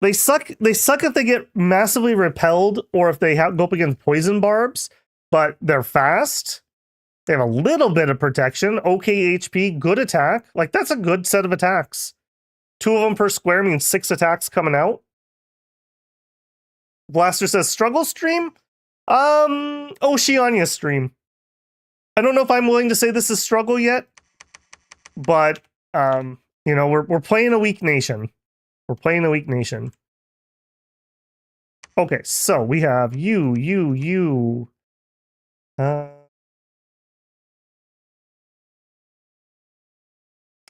They suck if they get massively repelled or if they go up against poison barbs, but they're fast. They have a little bit of protection, okay HP, good attack. Like, that's a good set of attacks. 2 of them per square means 6 attacks coming out. Blaster says struggle stream? Oceania stream. I don't know if I'm willing to say this is struggle yet, but you know, we're playing a weak nation. We're playing a weak nation. Okay, so we have you. I'm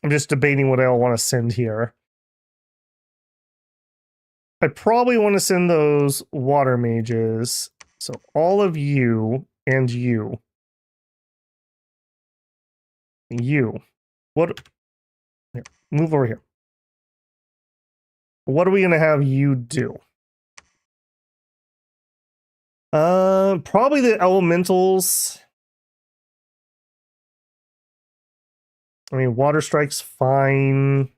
just debating what I want to send here. I probably want to send those water mages. So all of you and you. You. What? Here, move over here. What are we going to have you do? Probably the elementals. I mean, water strike's fine.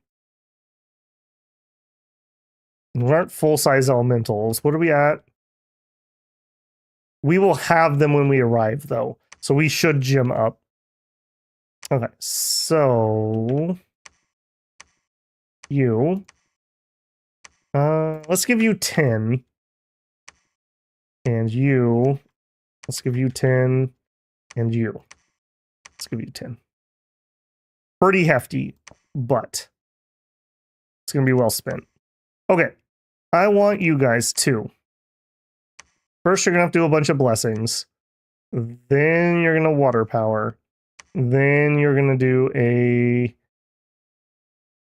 We aren't full-size elementals. What are we at? We will have them when we arrive, though. So we should gym up. Okay, so... You. Let's give you 10. And you. Let's give you 10. And you. Let's give you 10. Pretty hefty, but it's going to be well spent. Okay, I want you guys to. First, you're going to have to do a bunch of blessings. Then you're going to water power. Then you're going to do a...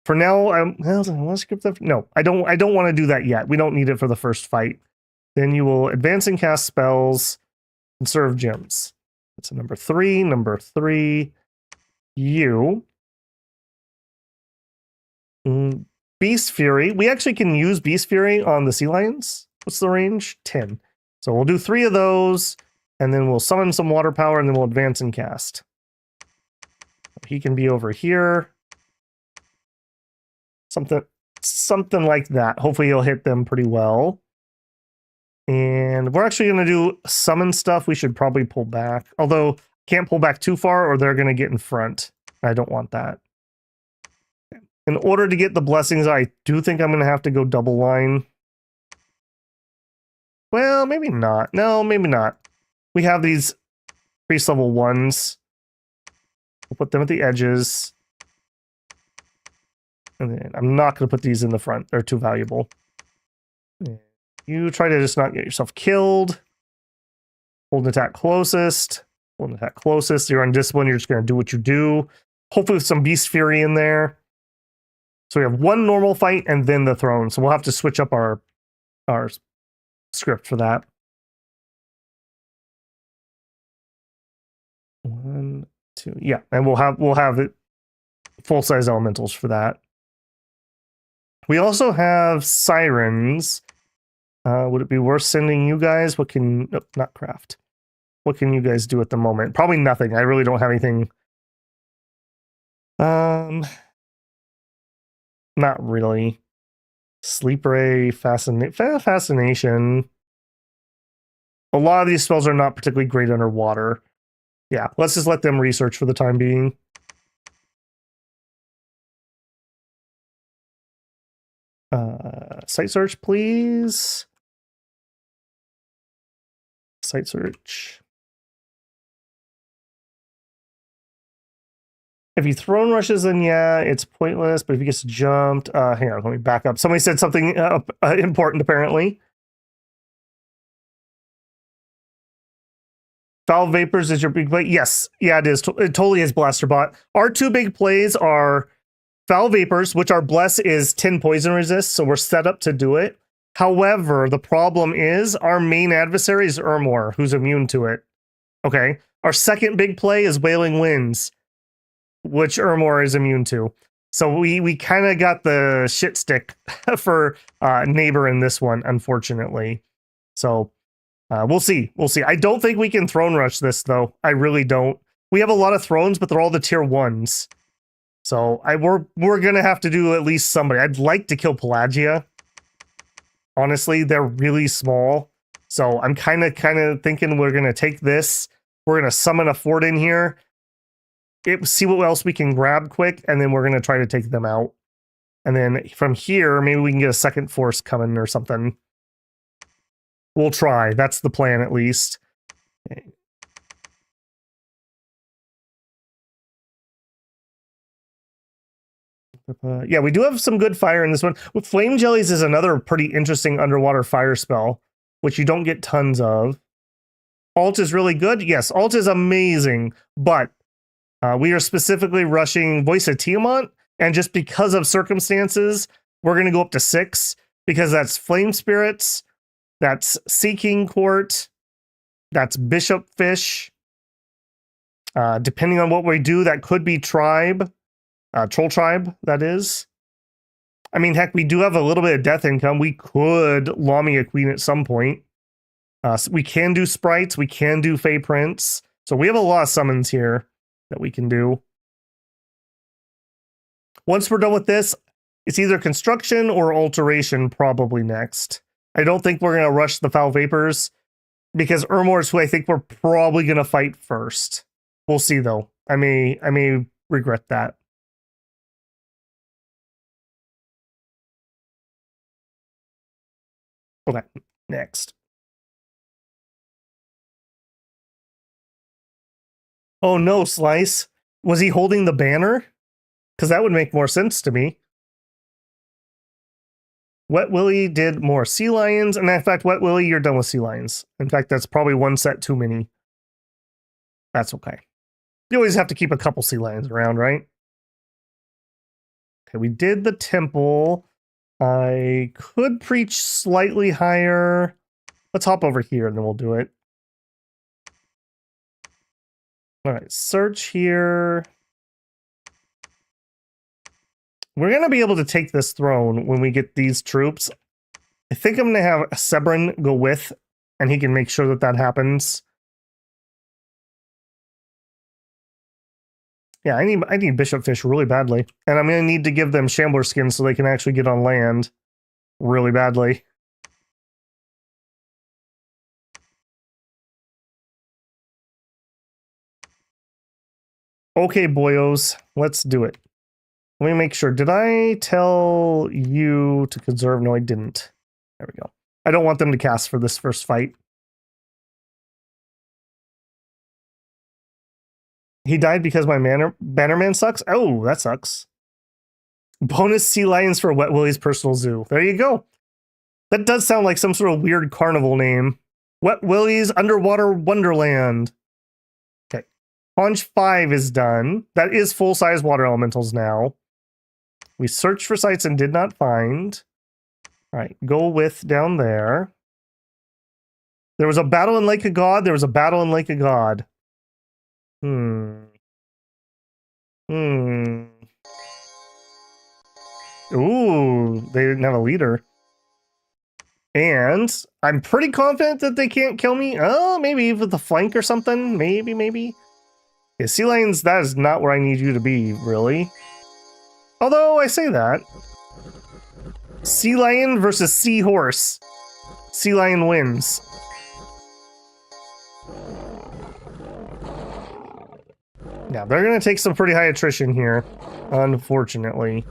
For now, I want to skip that. No, I don't want to do that yet. We don't need it for the first fight. Then you will advance and cast spells, conserve gems. That's a number 3. Number 3, you. Beast Fury. We actually can use Beast Fury on the Sea Lions. What's the range? 10. So we'll do 3 of those, and then we'll summon some water power, and then we'll advance and cast. He can be over here. Something like that. Hopefully he'll hit them pretty well. And we're actually going to do summon stuff. We should probably pull back. Although, can't pull back too far or they're going to get in front. I don't want that. In order to get the blessings, I do think I'm going to have to go double line. Well, maybe not. No, maybe not. We have these priest level 1s. We'll put them at the edges. And then I'm not going to put these in the front. They're too valuable. You try to just not get yourself killed. Hold an attack closest. Hold an attack closest. You're undisciplined. You're just going to do what you do. Hopefully with some Beast Fury in there. So we have 1 normal fight and then the throne. So we'll have to switch up our script for that. 1, 2. Yeah, and we'll have it full-size elementals for that. We also have sirens. Would it be worth sending you guys? What can... Nope, not craft. What can you guys do at the moment? Probably nothing. I really don't have anything Not really. Sleep Ray, Fascination. A lot of these spells are not particularly great underwater. Yeah, let's just let them research for the time being. Site search, please. Site search. If he throne rushes, then yeah, it's pointless. But if he gets jumped, hang on, let me back up. Somebody said something important, apparently. Foul Vapors is your big play? Yes, yeah, it is. It totally is Blasterbot. Our two big plays are Foul Vapors, which our Bless is 10 poison resist, so we're set up to do it. However, the problem is our main adversary is Urmor, who's immune to it. Okay. Our second big play is Wailing Winds, which Urmor is immune to. So we kind of got the shit stick for Neighbor in this one, unfortunately. So we'll see. We'll see. I don't think we can throne rush this, though. I really don't. We have a lot of thrones, but they're all the tier 1s. So we're going to have to do at least somebody. I'd like to kill Pelagia. Honestly, they're really small. So I'm kind of thinking we're going to take this. We're going to summon a fort in here. See what else we can grab quick, and then we're going to try to take them out. And then from here, maybe we can get a second force coming or something. We'll try. That's the plan, at least. Okay. Yeah, we do have some good fire in this one. With Flame Jellies is another pretty interesting underwater fire spell, which you don't get tons of. Alt is really good. Yes, Alt is amazing, but we are specifically rushing Voice of Tiamat, and just because of circumstances, we're going to go up to 6, because that's Flame Spirits, that's Seeking Court, that's Bishop Fish. Depending on what we do, that could be Tribe. Troll Tribe, that is. I mean, heck, we do have a little bit of death income. We could Lamia Queen at some point. So we can do Sprites. We can do Fey Prince. So we have a lot of summons here that we can do. Once we're done with this, it's either Construction or Alteration probably next. I don't think we're going to rush the Foul Vapors, because Urmor is who I think we're probably going to fight first. We'll see, though. I may regret that. Okay, next. Oh no, Slice. Was he holding the banner? Because that would make more sense to me. Wet Willy did more Sea Lions, and in fact, Wet Willy, you're done with Sea Lions. In fact, that's probably one set too many. That's okay. You always have to keep a couple Sea Lions around, right? Okay, we did the temple. I could preach slightly higher. Let's hop over here and then we'll do it. All right, search here. We're going to be able to take this throne when we get these troops. I think I'm going to have Sebron go with, and he can make sure that that happens. Yeah, I need Bishop Fish really badly. And I'm going to need to give them Shambler skins so they can actually get on land really badly. Okay, boyos, let's do it. Let me make sure. Did I tell you to conserve? No, I didn't. There we go. I don't want them to cast for this first fight. He died because my Bannerman sucks? Oh, that sucks. Bonus Sea Lions for Wet Willy's personal zoo. There you go. That does sound like some sort of weird carnival name. Wet Willy's Underwater Wonderland. Okay. Paunch 5 is done. That is full-size water elementals now. We searched for sites and did not find. All right, go with down there. There was a battle in Lake of God. There was a battle in Lake of God. Ooh, they didn't have a leader. And I'm pretty confident that they can't kill me. Oh, maybe with the flank or something. Maybe. Yeah, sea lions, that is not where I need you to be, really. Although, I say that. Sea lion versus seahorse. Sea lion wins. Yeah, they're gonna take some pretty high attrition here, unfortunately.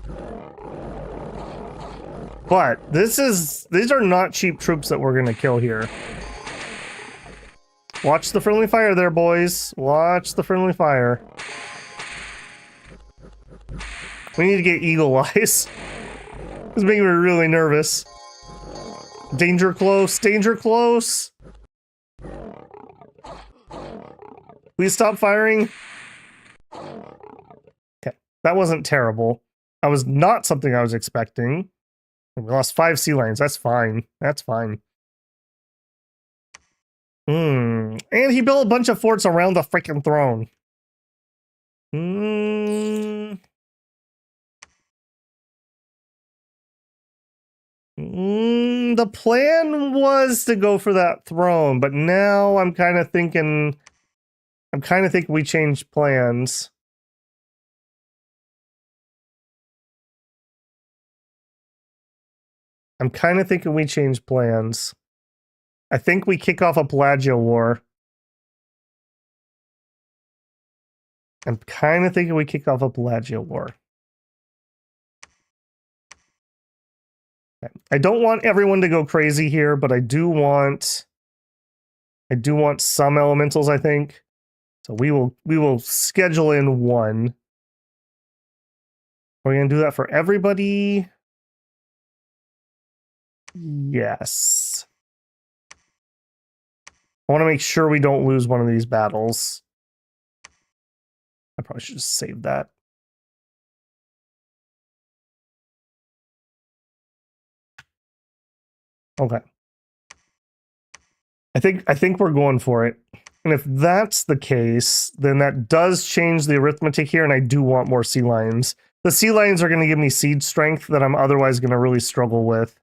But these are not cheap troops that we're gonna kill here. Watch the friendly fire there, boys. Watch the friendly fire. We need to get eagle eyes. It's making me really nervous. Danger close, danger close. Please stop firing. Okay, that wasn't terrible. That was not something I was expecting. We lost 5 sea lions. That's fine. That's fine. And he built a bunch of forts around the freaking throne. The plan was to go for that throne, but now I'm kind of thinking we changed plans. I'm kind of thinking we changed plans. I think we kick off a Pangea war. I'm kind of thinking we kick off a Pangea war. I don't want everyone to go crazy here, but I do want some elementals, I think. So we will schedule in one. Are we gonna do that for everybody? Yes. I want to make sure we don't lose one of these battles. I probably should just save that. Okay. I think we're going for it. And if that's the case, then that does change the arithmetic here, and I do want more sea lions. The sea lions are going to give me siege strength that I'm otherwise going to really struggle with.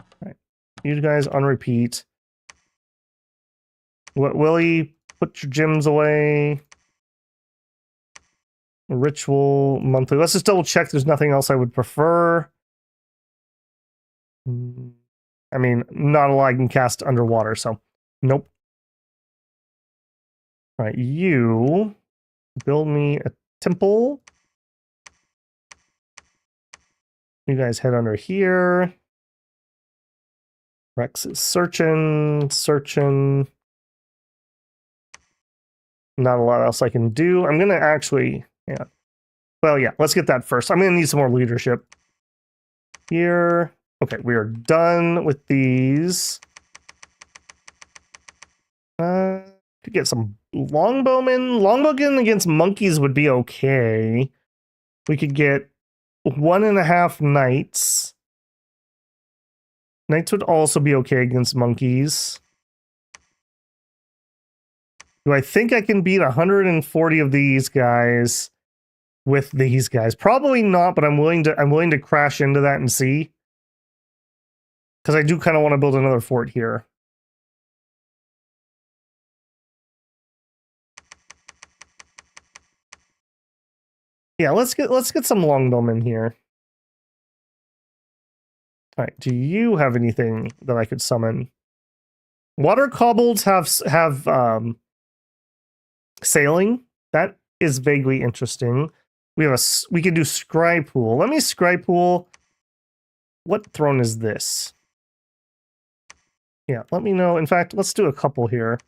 All right. You guys on repeat. Willie, put your gems away. Ritual monthly. Let's just double check there's nothing else I would prefer. I mean, not a lot I can cast underwater, so nope. All right, you build me a temple. You guys head under here. Rex is searching. Not a lot else I can do. I'm gonna actually, yeah. Well, yeah, let's get that first. I'm gonna need some more leadership. Here. Okay, we are done with these. Could get some longbowmen. Longbowmen against monkeys would be okay. We could get 1.5 knights. Knights would also be okay against monkeys. Do I think I can beat 140 of these guys with these guys? Probably not, but I'm willing to crash into that and see. Because I do kind of want to build another fort here. Yeah, let's get some longbowmen here. All right, do you have anything that I could summon? Water kobolds have sailing. That is vaguely interesting. We can do scry pool. Let me scry pool. What throne is this? Yeah, let me know. In fact, let's do a couple here.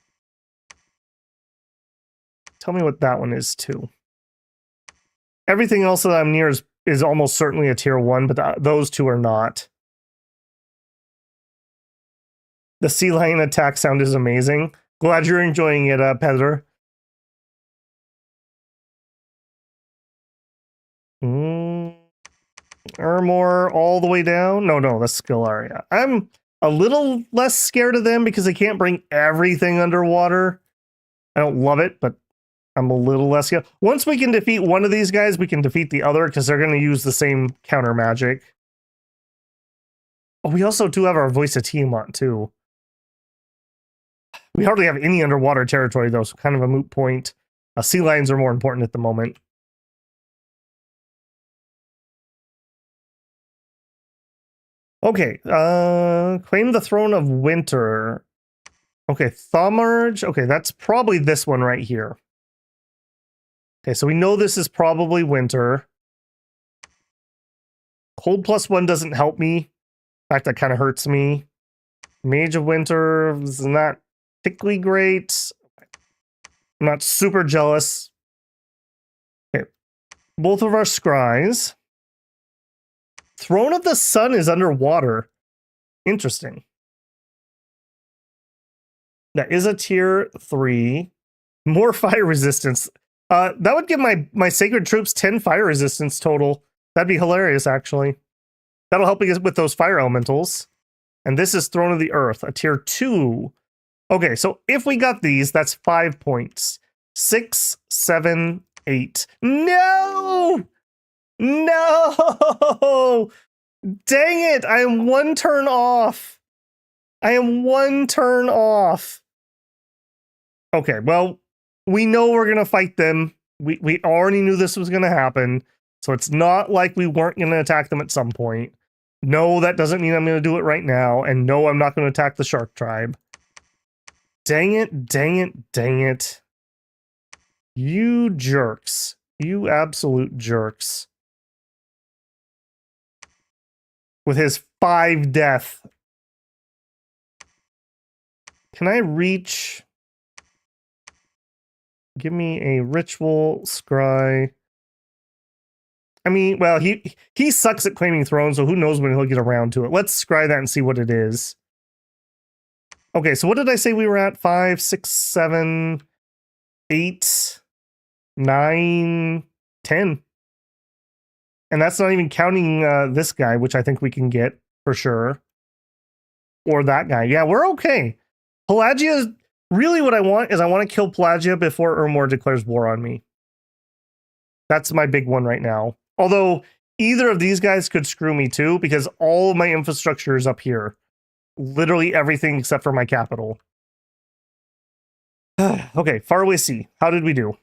Tell me what that one is too. Everything else that I'm near is almost certainly a tier 1, but those two are not. The sea lion attack sound is amazing. Glad you're enjoying it, Pedro. Armor all the way down? No, that's skill area. I'm a little less scared of them because they can't bring everything underwater. I don't love it, but I'm a little less scared. Once we can defeat one of these guys, we can defeat the other because they're going to use the same counter magic. Oh, we also do have our voice of Tiamat too. We hardly have any underwater territory though, so kind of a moot point. Sea lions are more important at the moment. Okay, claim the throne of winter. Okay, Thaumarge. Okay, that's probably this one right here. Okay, so we know this is probably winter. Cold +1 doesn't help me. In fact, that kind of hurts me. Mage of Winter is not particularly great. I'm not super jealous. Okay, both of our scries. Throne of the Sun is underwater. Interesting. That is a tier 3. More fire resistance. That would give my sacred troops 10 fire resistance total. That'd be hilarious, actually. That'll help me with those fire elementals. And this is Throne of the Earth, a tier 2. Okay, so if we got these, that's 5 points. 6, 7, 8. No! No! Dang it! I am 1 turn off. I am 1 turn off. Okay, well, we know we're gonna fight them. We already knew this was gonna happen, so it's not like we weren't gonna attack them at some point. No, that doesn't mean I'm gonna do it right now, and no, I'm not gonna attack the shark tribe. Dang it, dang it, dang it. You jerks. You absolute jerks. With his 5 death. Can I reach? Give me a ritual scry. I mean, well, he sucks at claiming thrones, so who knows when he'll get around to it. Let's scry that and see what it is. Okay, so what did I say we were at? 5, 6, 7, 8, 9, 10. And that's not even counting this guy, which I think we can get for sure. Or that guy. Yeah, we're okay. Pelagia, really what I want is I want to kill Pelagia before Ermor declares war on me. That's my big one right now. Although either of these guys could screw me too, because all of my infrastructure is up here. Literally everything except for my capital. Okay, Faraway Sea. How did we do?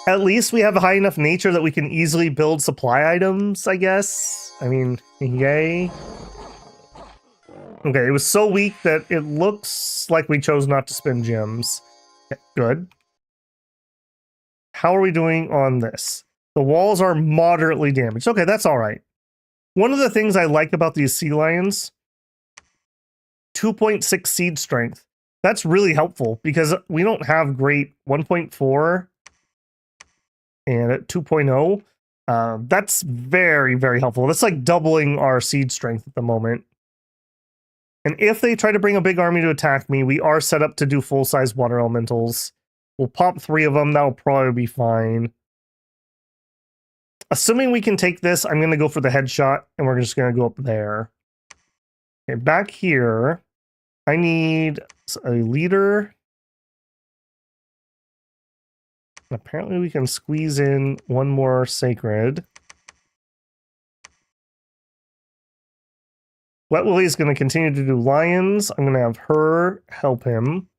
At least we have a high enough nature that we can easily build supply items, I guess. I mean, yay. Okay, it was so weak that it looks like we chose not to spend gems. Okay, good. How are we doing on this? The walls are moderately damaged. Okay, that's all right. One of the things I like about these sea lions, 2.6 seed strength. That's really helpful because we don't have great 1.4 and at 2.0. That's very, very helpful. That's like doubling our seed strength at the moment. And if they try to bring a big army to attack me, we are set up to do full-size water elementals. We'll pop 3 of them. That'll probably be fine. Assuming we can take this, I'm going to go for the headshot, and we're just going to go up there. Okay, back here, I need a leader. Apparently we can squeeze in 1 more sacred. Wet Willie is going to continue to do lions. I'm going to have her help him.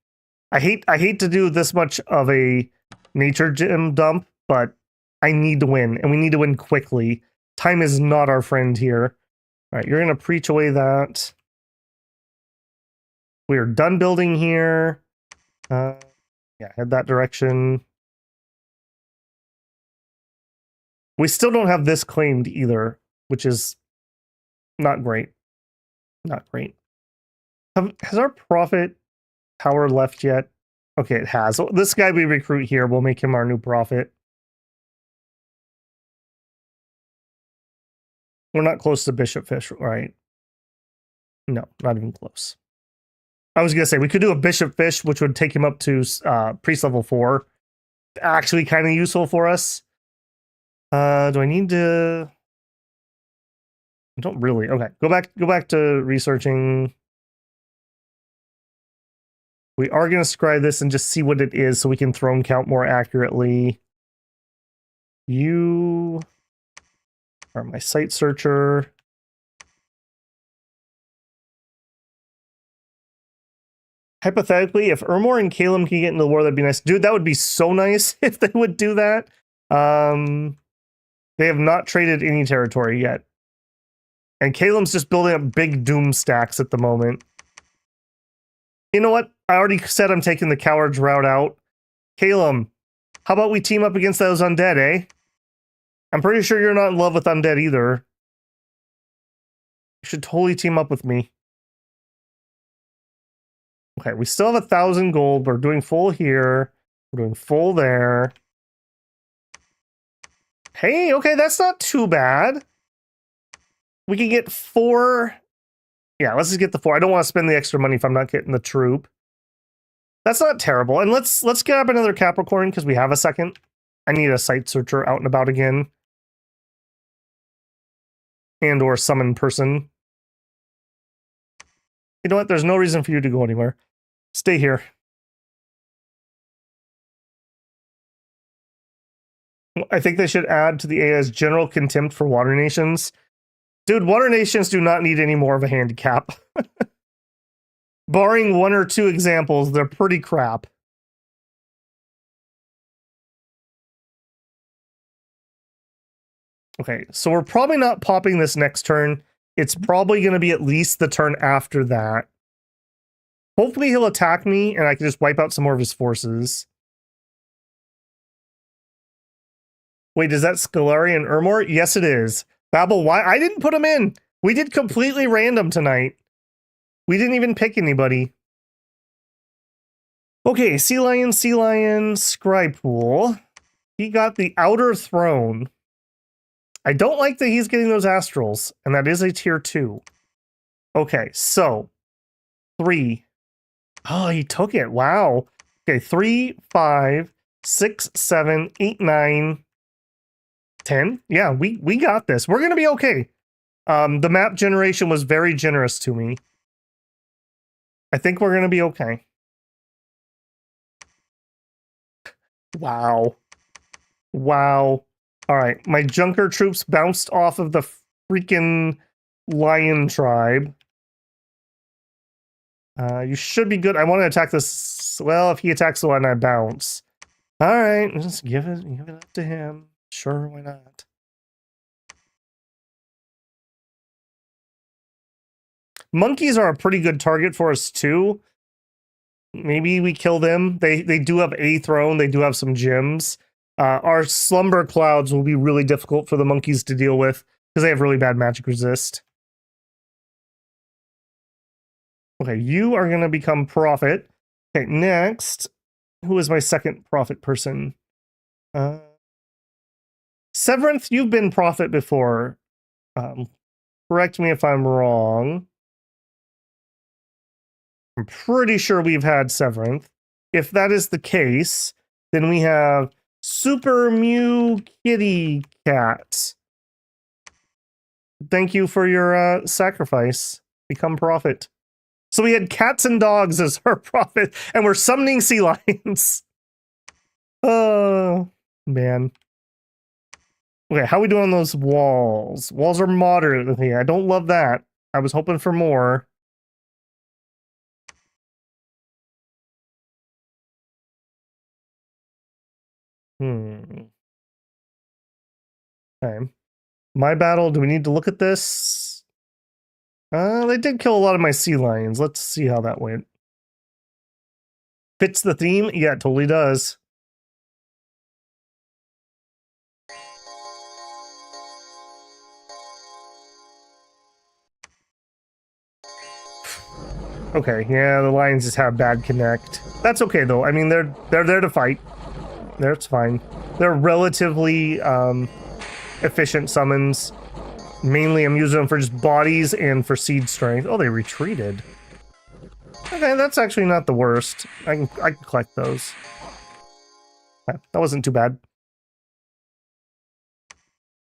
I hate to do this much of a nature gem dump, but I need to win, and we need to win quickly. Time is not our friend here. All right, you're going to preach away that. We are done building here. Yeah, head that direction. We still don't have this claimed either, which is not great. Not great. Has our prophet power left yet? Okay, it has. So this guy we recruit here, we'll make him our new prophet. We're not close to Bishop Fish, right? No, not even close. I was going to say, we could do a Bishop Fish, which would take him up to priest level 4. Actually kind of useful for us. Do I need to... I don't really. Okay, go back to researching. We are going to scry this and just see what it is so we can throne count more accurately. You are my site searcher. Hypothetically, if Ermor and Calum can get into the war, that'd be nice. Dude, that would be so nice if they would do that. They have not traded any territory yet. And Calum's just building up big doom stacks at the moment. You know what? I already said I'm taking the coward's route out. Calum, how about we team up against those undead, eh? I'm pretty sure you're not in love with undead either. You should totally team up with me. Okay, we still have 1,000 gold. We're doing full here. We're doing full there. Hey, okay, that's not too bad. We can get 4. Yeah, let's just get the 4. I don't want to spend the extra money if I'm not getting the troop. That's not terrible. And let's grab another Capricorn because we have a second. I need a site searcher out and about again. And or summon person. You know what? There's no reason for you to go anywhere. Stay here. I think they should add to the AI's general contempt for water nations. Dude, water nations do not need any more of a handicap. Barring 1 or 2 examples, they're pretty crap. Okay, so we're probably not popping this next turn. It's probably going to be at least the turn after that. Hopefully he'll attack me and I can just wipe out some more of his forces. Wait, is that Scolari and Ermor? Yes, it is. Babel, why? I didn't put him in. We did completely random tonight. We didn't even pick anybody. Okay, Sea Lion, Scrypool. He got the Outer Throne. I don't like that he's getting those Astrals, and that is a tier 2. Okay, so 3. Oh, he took it. Wow. Okay, 3, 5, 6, 7, 8, 9, 10. Yeah, we got this. We're gonna be okay. The map generation was very generous to me. I think we're gonna be okay. Wow. Wow. All right, my Junker troops bounced off of the freaking Lion tribe. You should be good. I want to attack this. Well, if he attacks the one, I bounce. All right, just give it up to him. Sure, why not? Monkeys are a pretty good target for us too. Maybe we kill them. They do have a throne. They do have some gems. Our slumber clouds will be really difficult for the monkeys to deal with because they have really bad magic resist. Okay, you are going to become prophet. Okay, next, who is my second prophet person? Severanth, you've been prophet before. Correct me if I'm wrong. I'm pretty sure we've had Severanth. If that is the case, then we have Super Mew Kitty Cat. Thank you for your sacrifice. Become prophet. So we had cats and dogs as our prophet, and we're summoning sea lions. Oh, man. Okay, how are we doing on those walls? Walls are moderate. Okay, I don't love that. I was hoping for more. Okay. My battle, do we need to look at this? They did kill a lot of my sea lions. Let's see how that went. Fits the theme? Yeah, it totally does. Okay, yeah, the lions just have bad connect. That's okay though. I mean, they're there to fight. That's fine. They're relatively efficient summons. Mainly, I'm using them for just bodies and for seed strength. Oh, they retreated. Okay, that's actually not the worst. I can collect those. That wasn't too bad.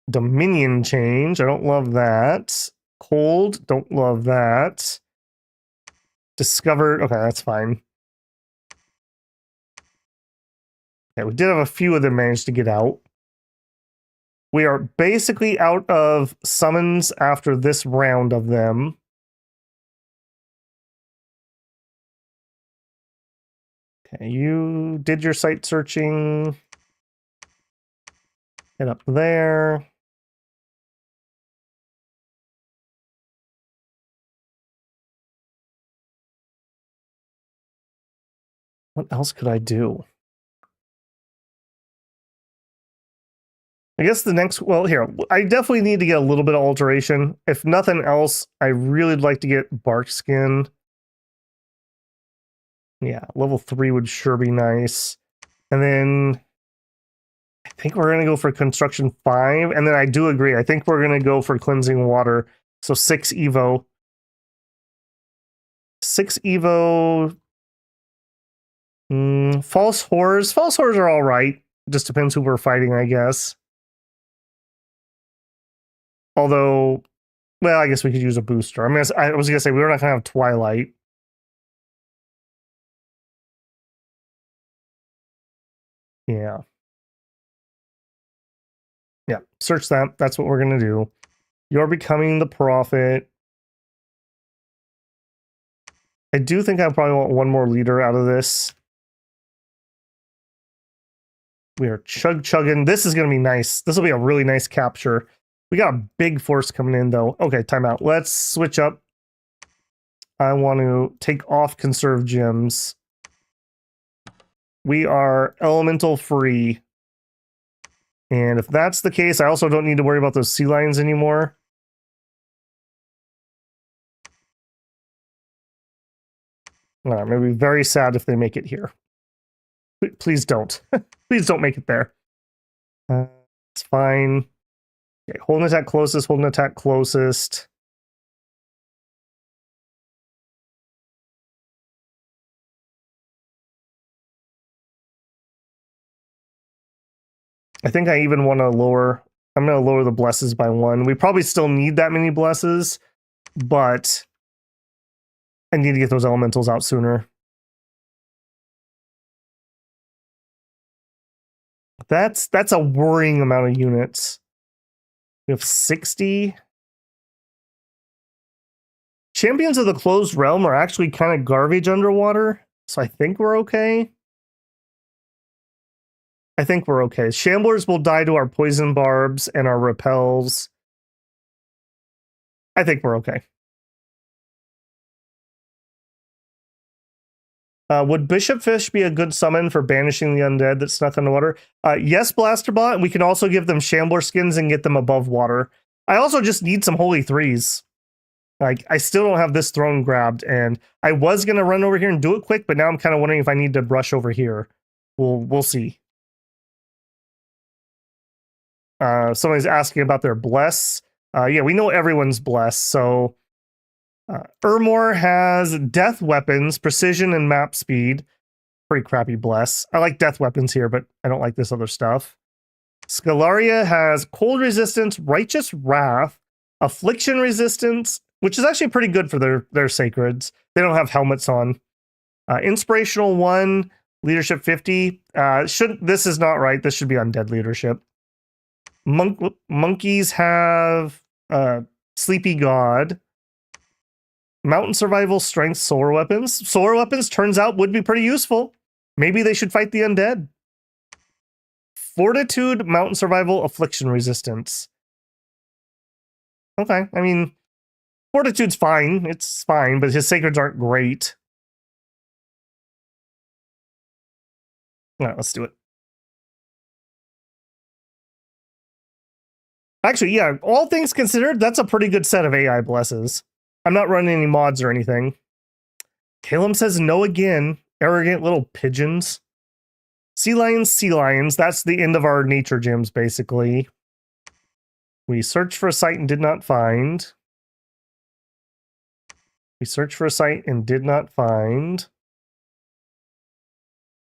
Dominion change. I don't love that. Cold. Don't love that. Discovered. Okay, that's fine. Okay, we did have a few of them manage to get out. We are basically out of summons after this round of them. Okay, you did your site searching. Head up there. What else could I do? I guess the next, well, here, I definitely need to get a little bit of alteration. If nothing else, I really would like to get bark skin. Yeah, level 3 would sure be nice. And then I think we're going to go for construction 5. And then I do agree. I think we're going to go for cleansing water. So 6 Evo. 6 Evo. False horrors. False horrors are all right. Just depends who we're fighting, I guess. Although, well, I guess we could use a booster. I mean, I was going to say, we're not going to have Twilight. Yeah. Yeah, search that. That's what we're going to do. You're becoming the prophet. I do think I probably want one more leader out of this. We are chugging. This is going to be nice. This will be a really nice capture. We got a big force coming in, though. Okay, timeout. Let's switch up. I want to take off conserve gems. We are elemental free. And if that's the case, I also don't need to worry about those sea lions anymore. I'm going to be very sad if they make it here. Please don't. Please don't make it there. It's fine. Okay, holding attack closest, holding attack closest. I think I even want to lower... I'm going to lower the blesses by 1. We probably still need that many blesses, but I need to get those elementals out sooner. That's a worrying amount of units. We have 60. Champions of the Closed Realm are actually kind of garbage underwater, so I think we're okay. I think we're okay. Shamblers will die to our poison barbs and our repels. I think we're okay. Would Bishopfish be a good summon for banishing the undead that snuck underwater? Yes, Blasterbot. We can also give them Shambler skins and get them above water. I also just need some Holy Threes. Like, I still don't have this throne grabbed, and I was going to run over here and do it quick, but now I'm kind of wondering if I need to brush over here. We'll see. Somebody's asking about their bless. Yeah, we know everyone's bless, so... Ermor has death weapons, precision, and map speed. Pretty crappy bless. I like death weapons here, but I don't like this other stuff. Scalaria has cold resistance, righteous wrath, affliction resistance, which is actually pretty good for their sacreds. They don't have helmets on. Inspirational 1, leadership 50. This is not right. This should be undead leadership. Monkeys have sleepy god. Mountain survival, strength, solar weapons. Solar weapons, turns out, would be pretty useful. Maybe they should fight the undead. Fortitude, mountain survival, affliction resistance. Okay, I mean, Fortitude's fine. It's fine, but his sacreds aren't great. All right, let's do it. Actually, yeah, all things considered, that's a pretty good set of AI blesses. I'm not running any mods or anything. Calum says no again. Arrogant little pigeons. Sea lions. That's the end of our nature gyms, basically. We searched for a site and did not find. We searched for a site and did not find.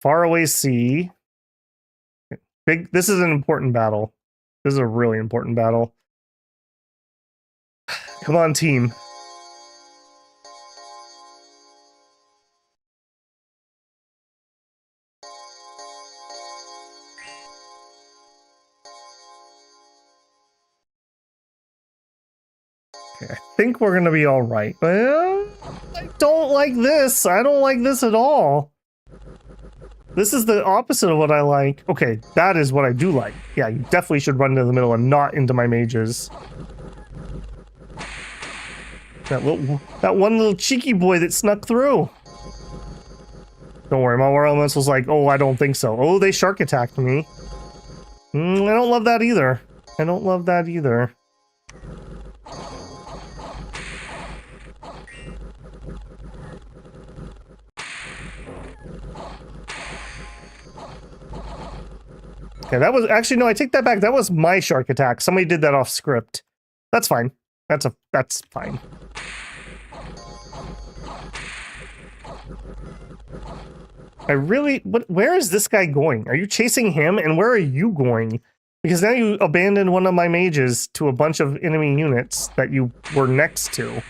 Faraway sea. This is an important battle. This is a really important battle. Come on, team. Okay, I think we're gonna be all right. Well, I don't like this. I don't like this at all. This is the opposite of what I like. Okay, that is what I do like. Yeah, you definitely should run into the middle and not into my mages. That one little cheeky boy that snuck through. Don't worry, my War Elemental's like, oh, I don't think so. Oh, they shark attacked me. I don't love that either. I don't love that either. Okay, that was actually no, I take that back. That was my shark attack. Somebody did that off script. That's fine. That's fine. Where is this guy going? Are you chasing him? And where are you going? Because now you abandoned one of my mages to a bunch of enemy units that you were next to.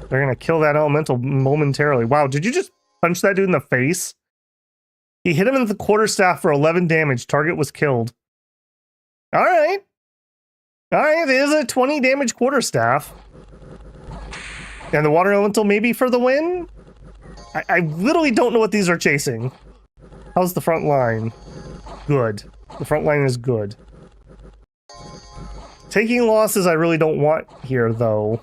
They're gonna kill that elemental momentarily. Wow, did you just punch that dude in the face? He hit him in the quarterstaff for 11 damage. Target was killed. Alright. Alright, it is a 20 damage quarterstaff. And the water elemental maybe for the win? I literally don't know what these are chasing. How's the front line? Good. The front line is good. Taking losses I really don't want here, though.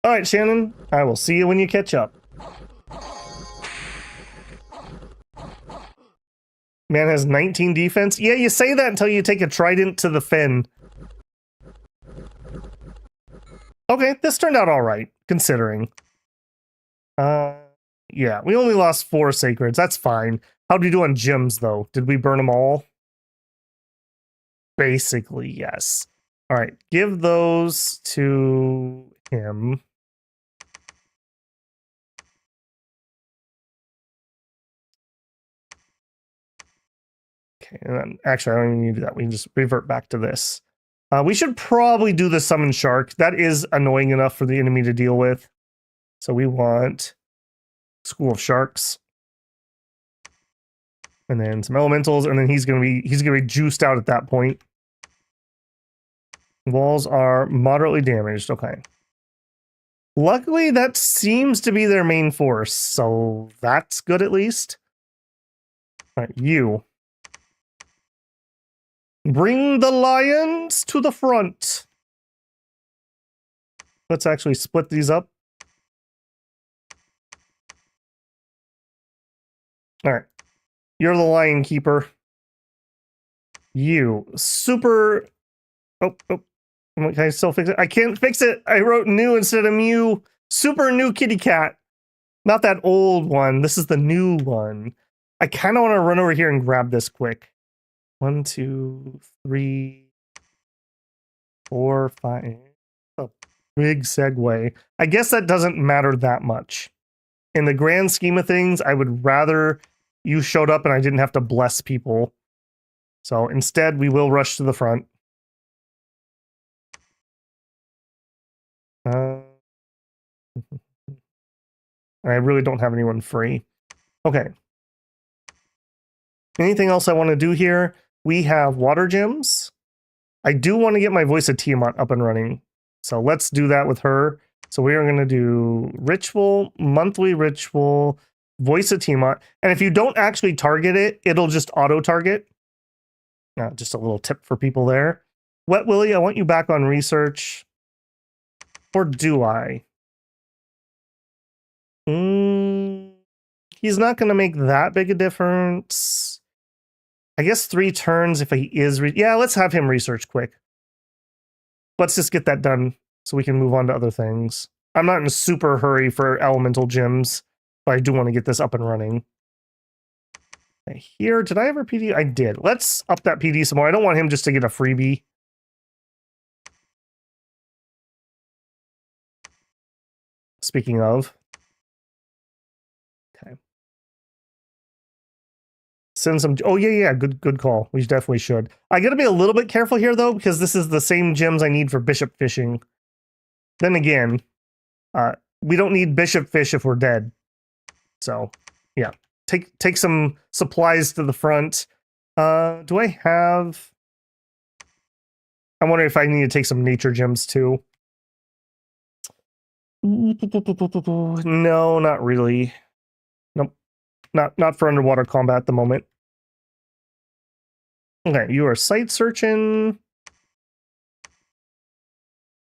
Alright, Shannon. I will see you when you catch up. Man has 19 defense. Yeah, you say that until you take a trident to the fin. Okay, this turned out alright, considering. Yeah, we only lost 4 sacreds. That's fine. How'd we do on gems, though? Did we burn them all? Basically, yes. Alright, give those to him. Okay, and then, actually, I don't even need to do that. We can just revert back to this. We should probably do the summon shark. That is annoying enough for the enemy to deal with. So we want School of Sharks. And then some elementals, and then he's gonna be juiced out at that point. Walls are moderately damaged. Okay. Luckily, that seems to be their main force, so that's good at least. All right, you. Bring the lions to the front. Let's actually split these up. All right. You're the lion keeper. You. Super... Oh. Can I still fix it? I can't fix it. I wrote new instead of Mew. Super new kitty cat. Not that old one. This is the new one. I kind of want to run over here and grab this quick. 1, 2, 3, 4, 5. A big segue. I guess that doesn't matter that much. In the grand scheme of things, I would rather you showed up and I didn't have to bless people. So instead, we will rush to the front. I really don't have anyone free. Okay. Anything else I want to do here? We have water gems. I do want to get my Voice of Tiamat up and running. So let's do that with her. So we are going to do ritual, monthly ritual, Voice of Tiamat. And if you don't actually target it, it'll just auto-target. Just a little tip for people there. Wet Willy, I want you back on research. Or do I? He's not going to make that big a difference. I guess 3 turns if he is... yeah, let's have him research quick. Let's just get that done so we can move on to other things. I'm not in a super hurry for elemental gems, but I do want to get this up and running. Here, did I ever PD? I did. Let's up that PD some more. I don't want him just to get a freebie. Speaking of. Okay. Send some... oh, yeah. Good call. We definitely should. I gotta be a little bit careful here, though, because this is the same gems I need for bishop fishing. Then again, we don't need bishop fish if we're dead. So, yeah. Take some supplies to the front. Do I have... I'm wondering if I need to take some nature gems too. No, not really. Nope. Not for underwater combat at the moment. Okay, you are sight searching.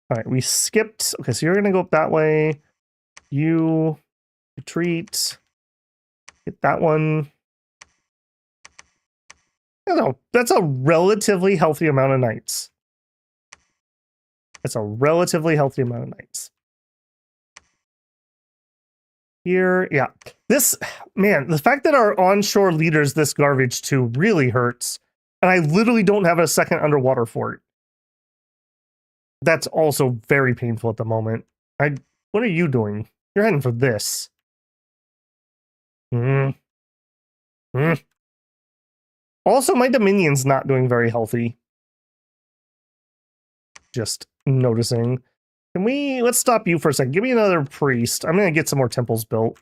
All right, we skipped. Okay, so you're gonna go up that way. You retreat. Get that one. You know, that's a relatively healthy amount of knights. That's a relatively healthy amount of knights. Here, yeah. This, man, the fact that our onshore leader's this garbage too really hurts. And I literally don't have a second underwater fort. That's also very painful at the moment. What are you doing? You're heading for this. Also, my Dominion's not doing very healthy. Just noticing. Let's stop you for a second. Give me another priest. I'm gonna get some more temples built.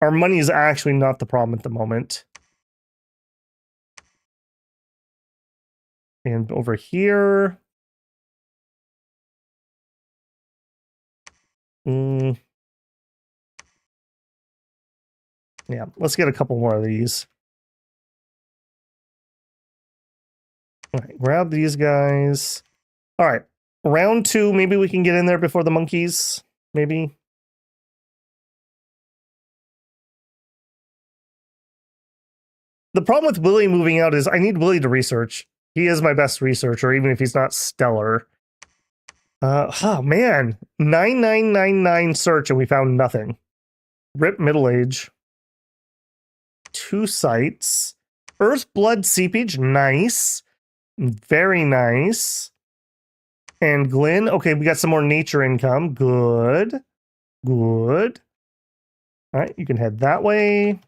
Our money is actually not the problem at the moment. And over here. Yeah, let's get a couple more of these. All right, grab these guys. All right, round 2, maybe we can get in there before the monkeys. Maybe. The problem with Willie moving out is I need Willie to research. He is my best researcher, even if he's not stellar. Oh man, 9999 search and we found nothing. Rip middle age. 2 sites. Earth blood seepage, nice. Very nice. And Glenn, okay, we got some more nature income. Good. Good. All right, you can head that way.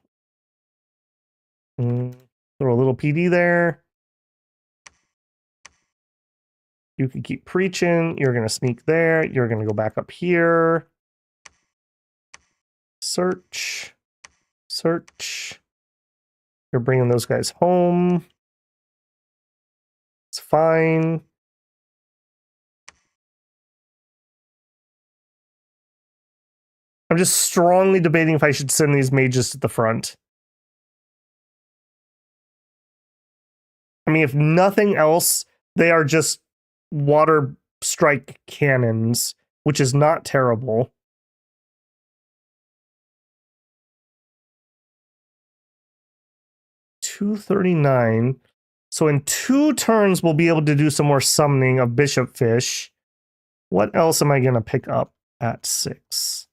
Throw a little PD there. You can keep preaching. You're going to sneak there. You're going to go back up here. Search. Search. You're bringing those guys home. It's fine. I'm just strongly debating if I should send these mages to the front. I mean, if nothing else, they are just water strike cannons, which is not terrible. $239. So in 2 turns, we'll be able to do some more summoning of Bishop Fish. What else am I going to pick up at 6?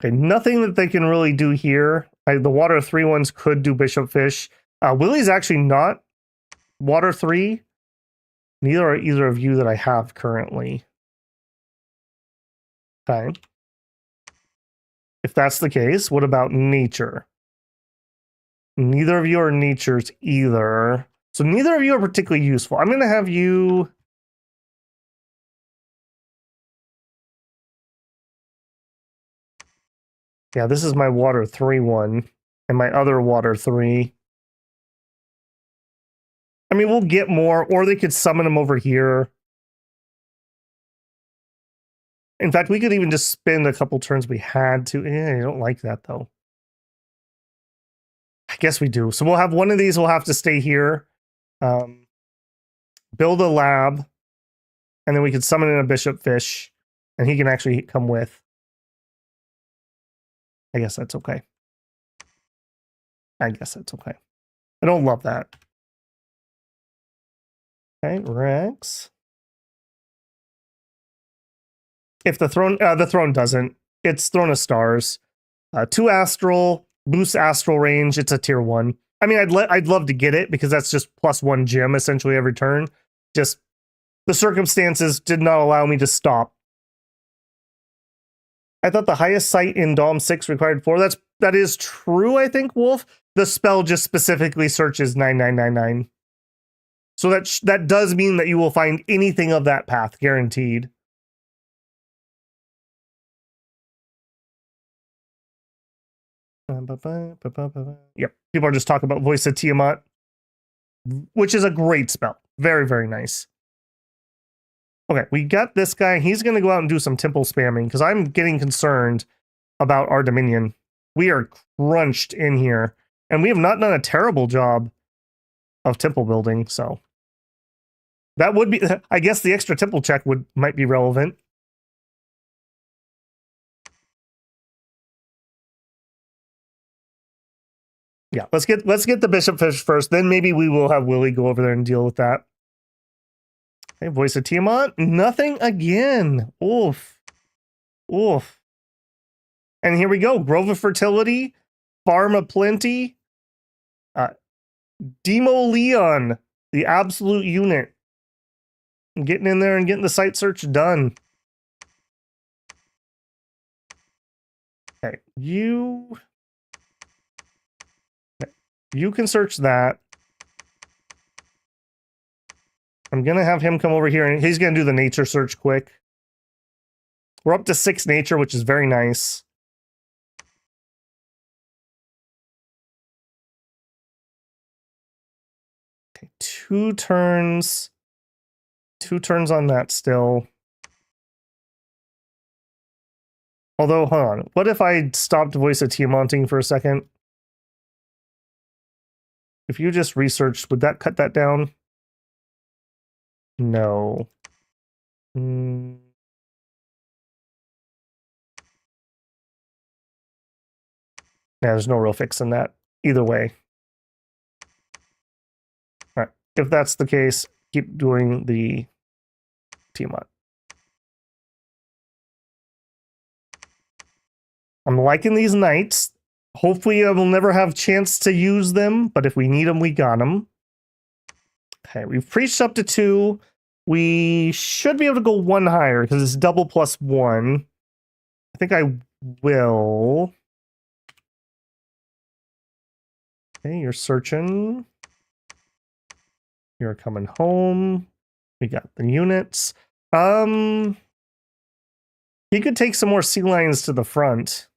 Okay, nothing that they can really do here. The water 3 ones could do Bishop Fish. Willie's actually not water 3. Neither are either of you that I have currently. Okay. If that's the case, what about nature? Neither of you are natures either. So neither of you are particularly useful. I'm going to have you... Yeah, this is my water 3 one. And my other water 3. I mean, we'll get more, or they could summon them over here. In fact, we could even just spend a couple turns we had to. I don't like that, though. I guess we do. So we'll have one of these will have to stay here. Build a lab. And then we could summon in a Bishop Fish. And he can actually come with. I guess that's okay. I guess that's okay. I don't love that. Okay, Rex. If the throne doesn't. It's Throne of Stars. 2 astral, boost astral range. It's a tier 1. I mean, I'd love to get it because that's just +1 gem essentially every turn. Just the circumstances did not allow me to stop. I thought the highest sight in Dom 6 required 4. That is true, I think, Wolf. The spell just specifically searches 9999. So that does mean that you will find anything of that path, guaranteed. Yep, people are just talking about Voice of Tiamat, which is a great spell. Very, very nice. Okay, we got this guy. He's going to go out and do some temple spamming because I'm getting concerned about our Dominion. We are crunched in here, and we have not done a terrible job of temple building, so that would be, I guess the extra temple check might be relevant. Yeah, let's get the bishop fish first, then maybe we will have Willie go over there and deal with that. Hey, Voice of Tiamat, nothing again. Oof. Oof. And here we go. Grove of Fertility, Farm of Plenty, Demo Leon, the absolute unit. Getting in there and getting the site search done. Okay, you can search that. I'm going to have him come over here, and he's going to do the nature search quick. We're up to 6 nature, which is very nice. Okay, 2 turns. 2 turns on that still. Although, hold on. What if I stopped Voice of Tiamonting for a second? If you just researched, would that cut that down? No. Yeah, there's no real fix in that. Either way. All right. If that's the case, keep doing the Tiamat. I'm liking these knights. Hopefully I will never have chance to use them, but if we need them, we got them. Okay, we've preached up to 2. We should be able to go 1 higher because it's double plus 1. I think I will. Okay, you're searching. You're coming home. We got the units. He could take some more sea lions to the front.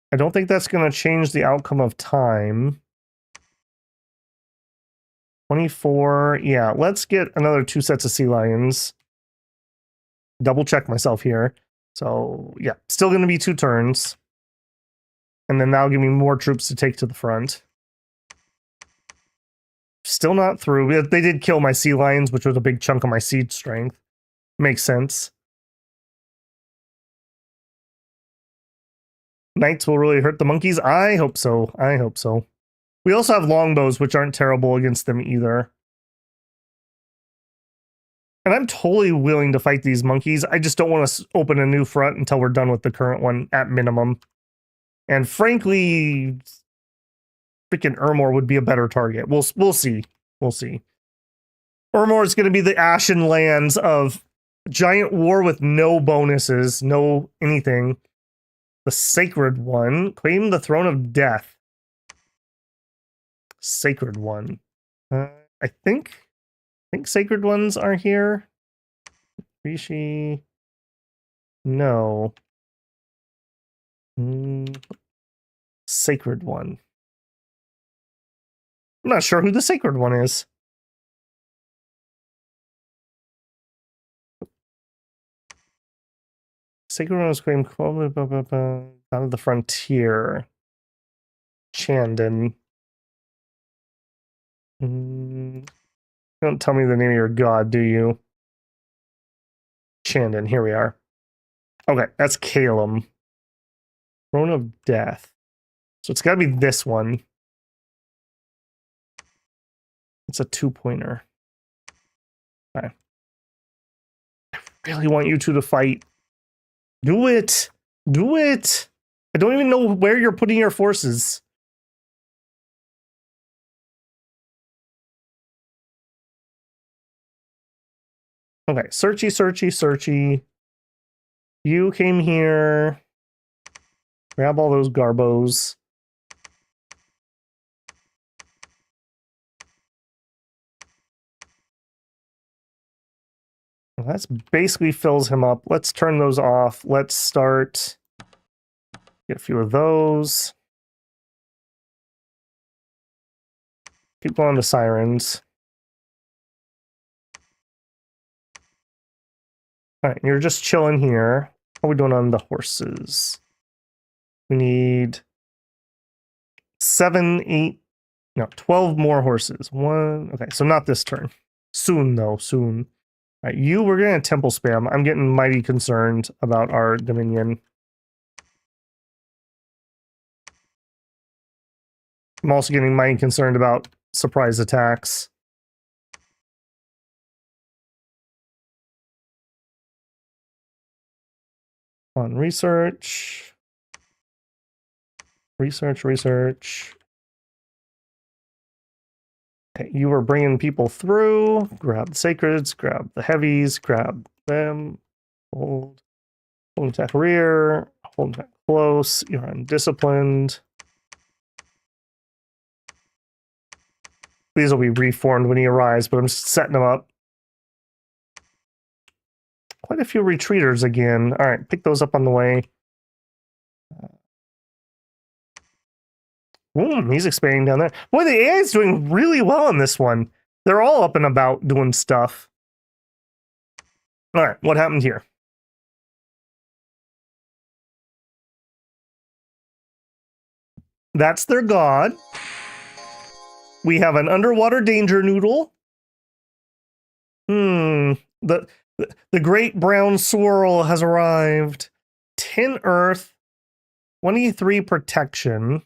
I don't think that's going to change the outcome of time. 24. Yeah, let's get another 2 sets of sea lions. Double check myself here. So, yeah, still going to be 2 turns. And then that'll give me more troops to take to the front. Still not through. They did kill my sea lions, which was a big chunk of my siege strength. Makes sense. Knights will really hurt the monkeys? I hope so. I hope so. We also have longbows, which aren't terrible against them either. And I'm totally willing to fight these monkeys. I just don't want to open a new front until we're done with the current one at minimum. And frankly, freaking Ermor would be a better target. We'll see. We'll see. Ermor is going to be the Ashen Lands of giant war with no bonuses, no anything. The Sacred One. Claim the Throne of Death. Sacred One. I think Sacred Ones are here. Rishi. No. Sacred One. I'm not sure who the Sacred One is. Sacred One was claimed out of the frontier. Chandon. Don't tell me the name of your god, do you? Chandon, here we are. Okay, that's Calum. Throne of Death. So it's got to be this one. It's a 2-pointer. Okay. I really want you two to fight. Do it! Do it! I don't even know where you're putting your forces. Okay, searchy, searchy, searchy. You came here. Grab all those garbos. Well, that's basically fills him up. Let's turn those off. Let's start. Get a few of those. Keep going to sirens. All right, you're just chilling here. How are we doing on the horses? We need 7, 8, no, 12 more horses. Okay, so not this turn. Soon, though, soon. All right, we're getting a temple spam. I'm getting mighty concerned about our Dominion. I'm also getting mighty concerned about surprise attacks. On research. Research. Okay, you were bringing people through. Grab the sacreds, grab the heavies, grab them. Hold attack rear, hold attack close. You're undisciplined. These will be reformed when he arrives, but I'm just setting them up. Quite a few retreaters again. All right, pick those up on the way. He's expanding down there. Boy, the AI is doing really well on this one. They're all up and about doing stuff. All right, what happened here? That's their god. We have an underwater danger noodle. The great brown swirl has arrived. 10 earth, 23 protection.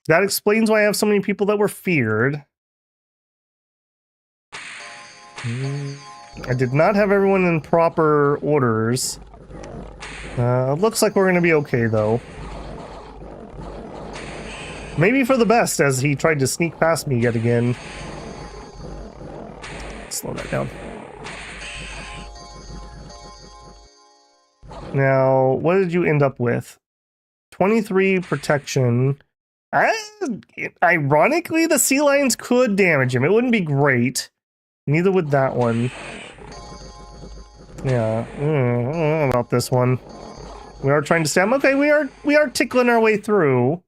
That explains why I have so many people that were feared. I did not have everyone in proper orders. Looks like we're going to be okay, though. Maybe for the best, as he tried to sneak past me yet again. Slow that down. Now, what did you end up with? 23 protection. Ironically, the sea lions could damage him. It wouldn't be great. Neither would that one. Yeah, I don't know about this one. We are trying to stem. Okay, we are tickling our way through.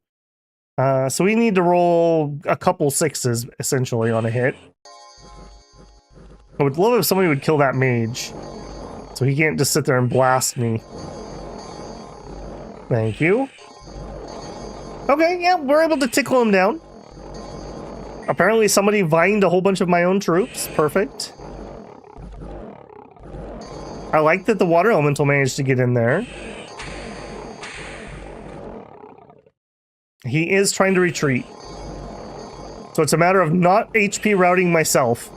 So we need to roll a couple 6s, essentially, on a hit. I would love if somebody would kill that mage. So he can't just sit there and blast me. Thank you. Okay, yeah, we're able to tickle him down. Apparently somebody vined a whole bunch of my own troops. Perfect. I like that the water elemental managed to get in there. He is trying to retreat. So it's a matter of not HP routing myself.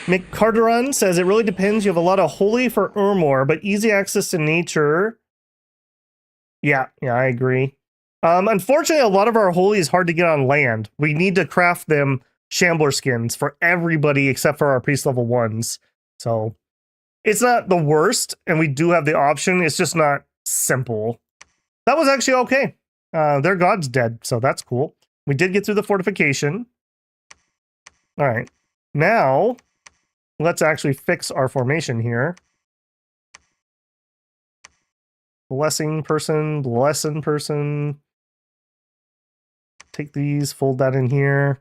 McCarteron says, it really depends. You have a lot of holy for Urmor, but easy access to nature. Yeah, I agree. Unfortunately, a lot of our holy is hard to get on land. We need to craft them Shambler skins for everybody except for our priest level 1s. So it's not the worst, and we do have the option. It's just not simple. That was actually okay. Their god's dead, so that's cool. We did get through the fortification. All right. Now, let's actually fix our formation here. Blessing person. Take these, fold that in here.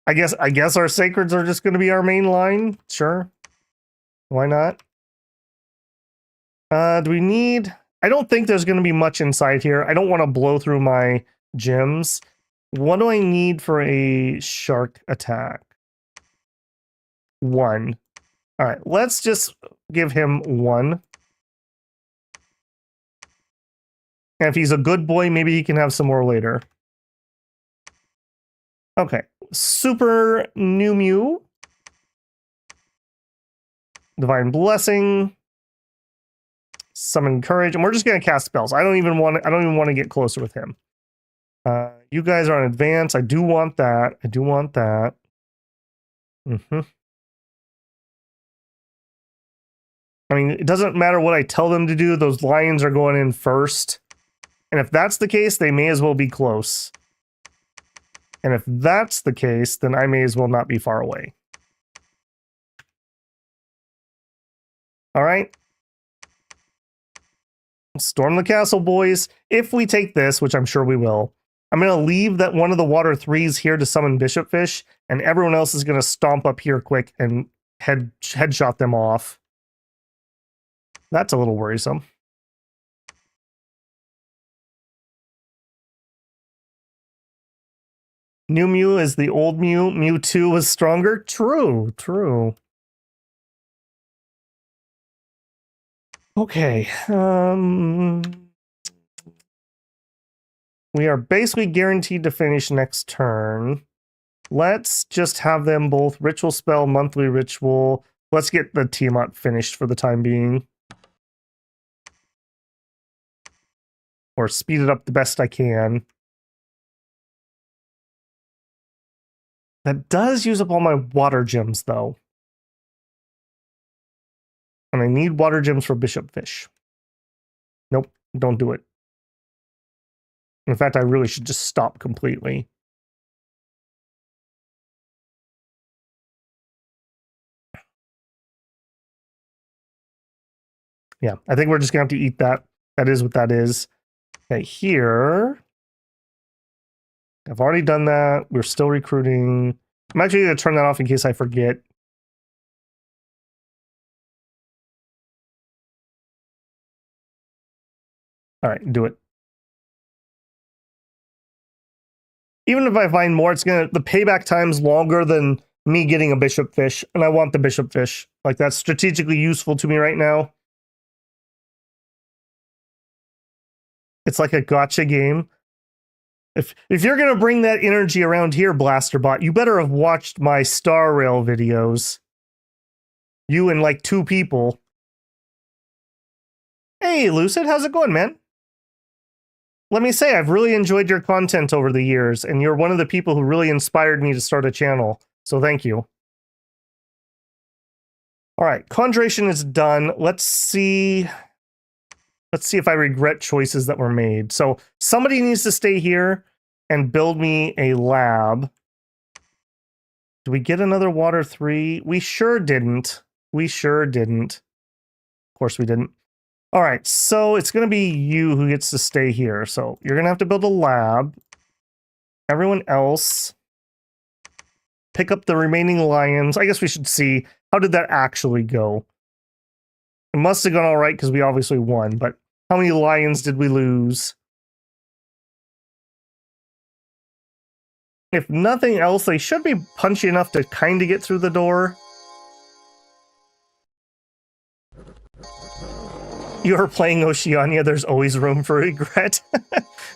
I guess our sacreds are just going to be our main line. Sure. Why not? Do we need... I don't think there's going to be much inside here. I don't want to blow through my gems. What do I need for a shark attack? 1. All right, let's just give him 1. And if he's a good boy, maybe he can have some more later. Okay, Super New Mew. Divine Blessing. Summon Courage, and we're just gonna cast spells. I don't even want to get closer with him. You guys are on advance. I do want that. I mean, it doesn't matter what I tell them to do. Those lions are going in first. And if that's the case, they may as well be close. And if that's the case, then I may as well not be far away. All right. Storm the castle, boys. If we take this, which I'm sure we will, I'm going to leave that one of the water 3s here to summon bishop fish, and everyone else is going to stomp up here quick and headshot them off. That's a little worrisome. New Mew is the old Mew. Mew 2 was stronger. True, true. Okay. We are basically guaranteed to finish next turn. Let's just have them both ritual spell, monthly ritual. Let's get the Tiamat finished for the time being. Or speed it up the best I can. That does use up all my water gems, though. And I need water gems for bishop fish. Nope, don't do it. In fact, I really should just stop completely. Yeah, I think we're just going to have to eat that. That is what that is. Okay, here. I've already done that. We're still recruiting. I'm actually going to turn that off in case I forget. All right, do it. Even if I find more, it's the payback time's longer than me getting a bishop fish, and I want the bishop fish. Like, that's strategically useful to me right now. It's like a gotcha game. If you're gonna bring that energy around here, Blasterbot, you better have watched my Star Rail videos. You and like 2 people. Hey, Lucid, how's it going, man? Let me say, I've really enjoyed your content over the years, and you're one of the people who really inspired me to start a channel. So thank you. All right, Conjuration is done. Let's see if I regret choices that were made. So somebody needs to stay here and build me a lab. Do we get another water 3? We sure didn't. We sure didn't. Of course we didn't. All right, so it's going to be you who gets to stay here. So you're going to have to build a lab. Everyone else, pick up the remaining lions. I guess we should see, how did that actually go? It must have gone all right because we obviously won, but how many lions did we lose? If nothing else, they should be punchy enough to kind of get through the door. You're playing Oceania, there's always room for regret.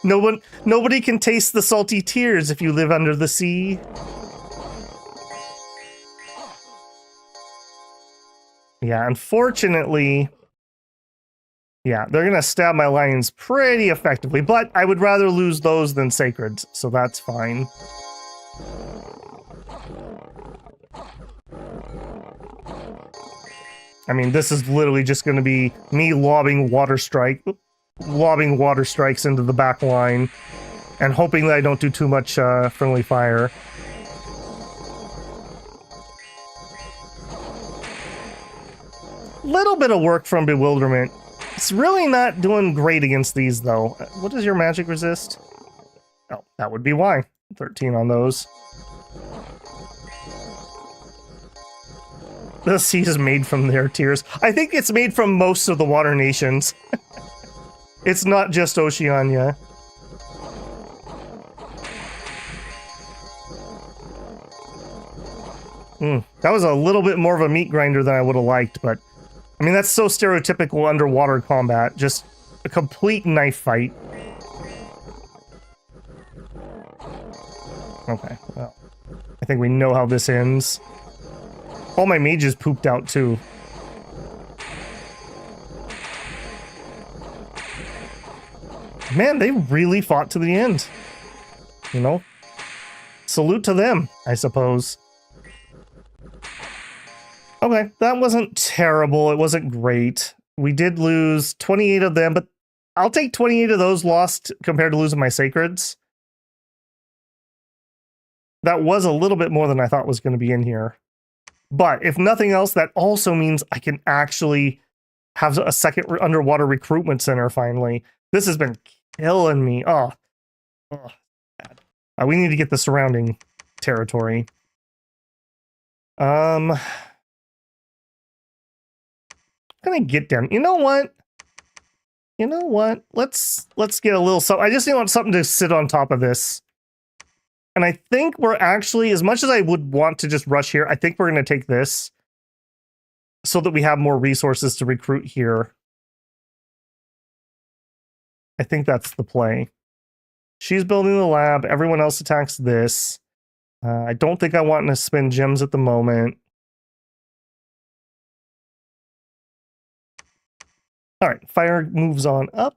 Nobody can taste the salty tears if you live under the sea. Yeah, unfortunately, yeah, they're going to stab my lions pretty effectively, but I would rather lose those than sacreds, so that's fine. I mean, this is literally just going to be me lobbing water strikes into the back line and hoping that I don't do too much friendly fire. Little bit of work from Bewilderment. It's really not doing great against these, though. What does your magic resist? Oh, that would be why. 13 on those. The sea is made from their tears. I think it's made from most of the water nations. It's not just Oceania. That was a little bit more of a meat grinder than I would have liked, but I mean, that's so stereotypical underwater combat. Just a complete knife fight. Okay, well, I think we know how this ends. All my mages pooped out, too. Man, they really fought to the end. You know? Salute to them, I suppose. Okay, that wasn't terrible. It wasn't great. We did lose 28 of them, but I'll take 28 of those lost compared to losing my sacreds. That was a little bit more than I thought was going to be in here. But if nothing else, that also means I can actually have a second underwater recruitment center finally. This has been killing me. Oh, bad. We need to get the surrounding territory. I'm gonna get them. You know what? Let's get a little something. I just want something to sit on top of this. And I think we're actually, as much as I would want to just rush here, I think we're going to take this so that we have more resources to recruit here. I think that's the play. She's building the lab. Everyone else attacks this. I don't think I want to spend gems at the moment. All right, fire moves on up.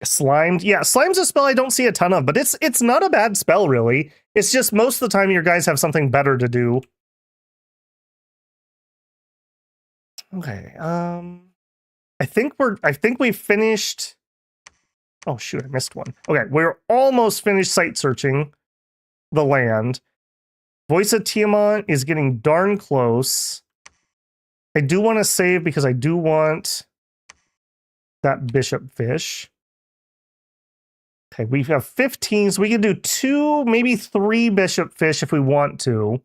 Slimed. Yeah, Slime's a spell I don't see a ton of, but it's not a bad spell, really. It's just most of the time your guys have something better to do. Okay, I think we've finished. Oh shoot, I missed one. Okay, we're almost finished site searching the land. Voice of Tiamat is getting darn close. I do want to save because I do want that bishop fish. Okay, we have 15, so we can do 2, maybe 3 bishop fish if we want to.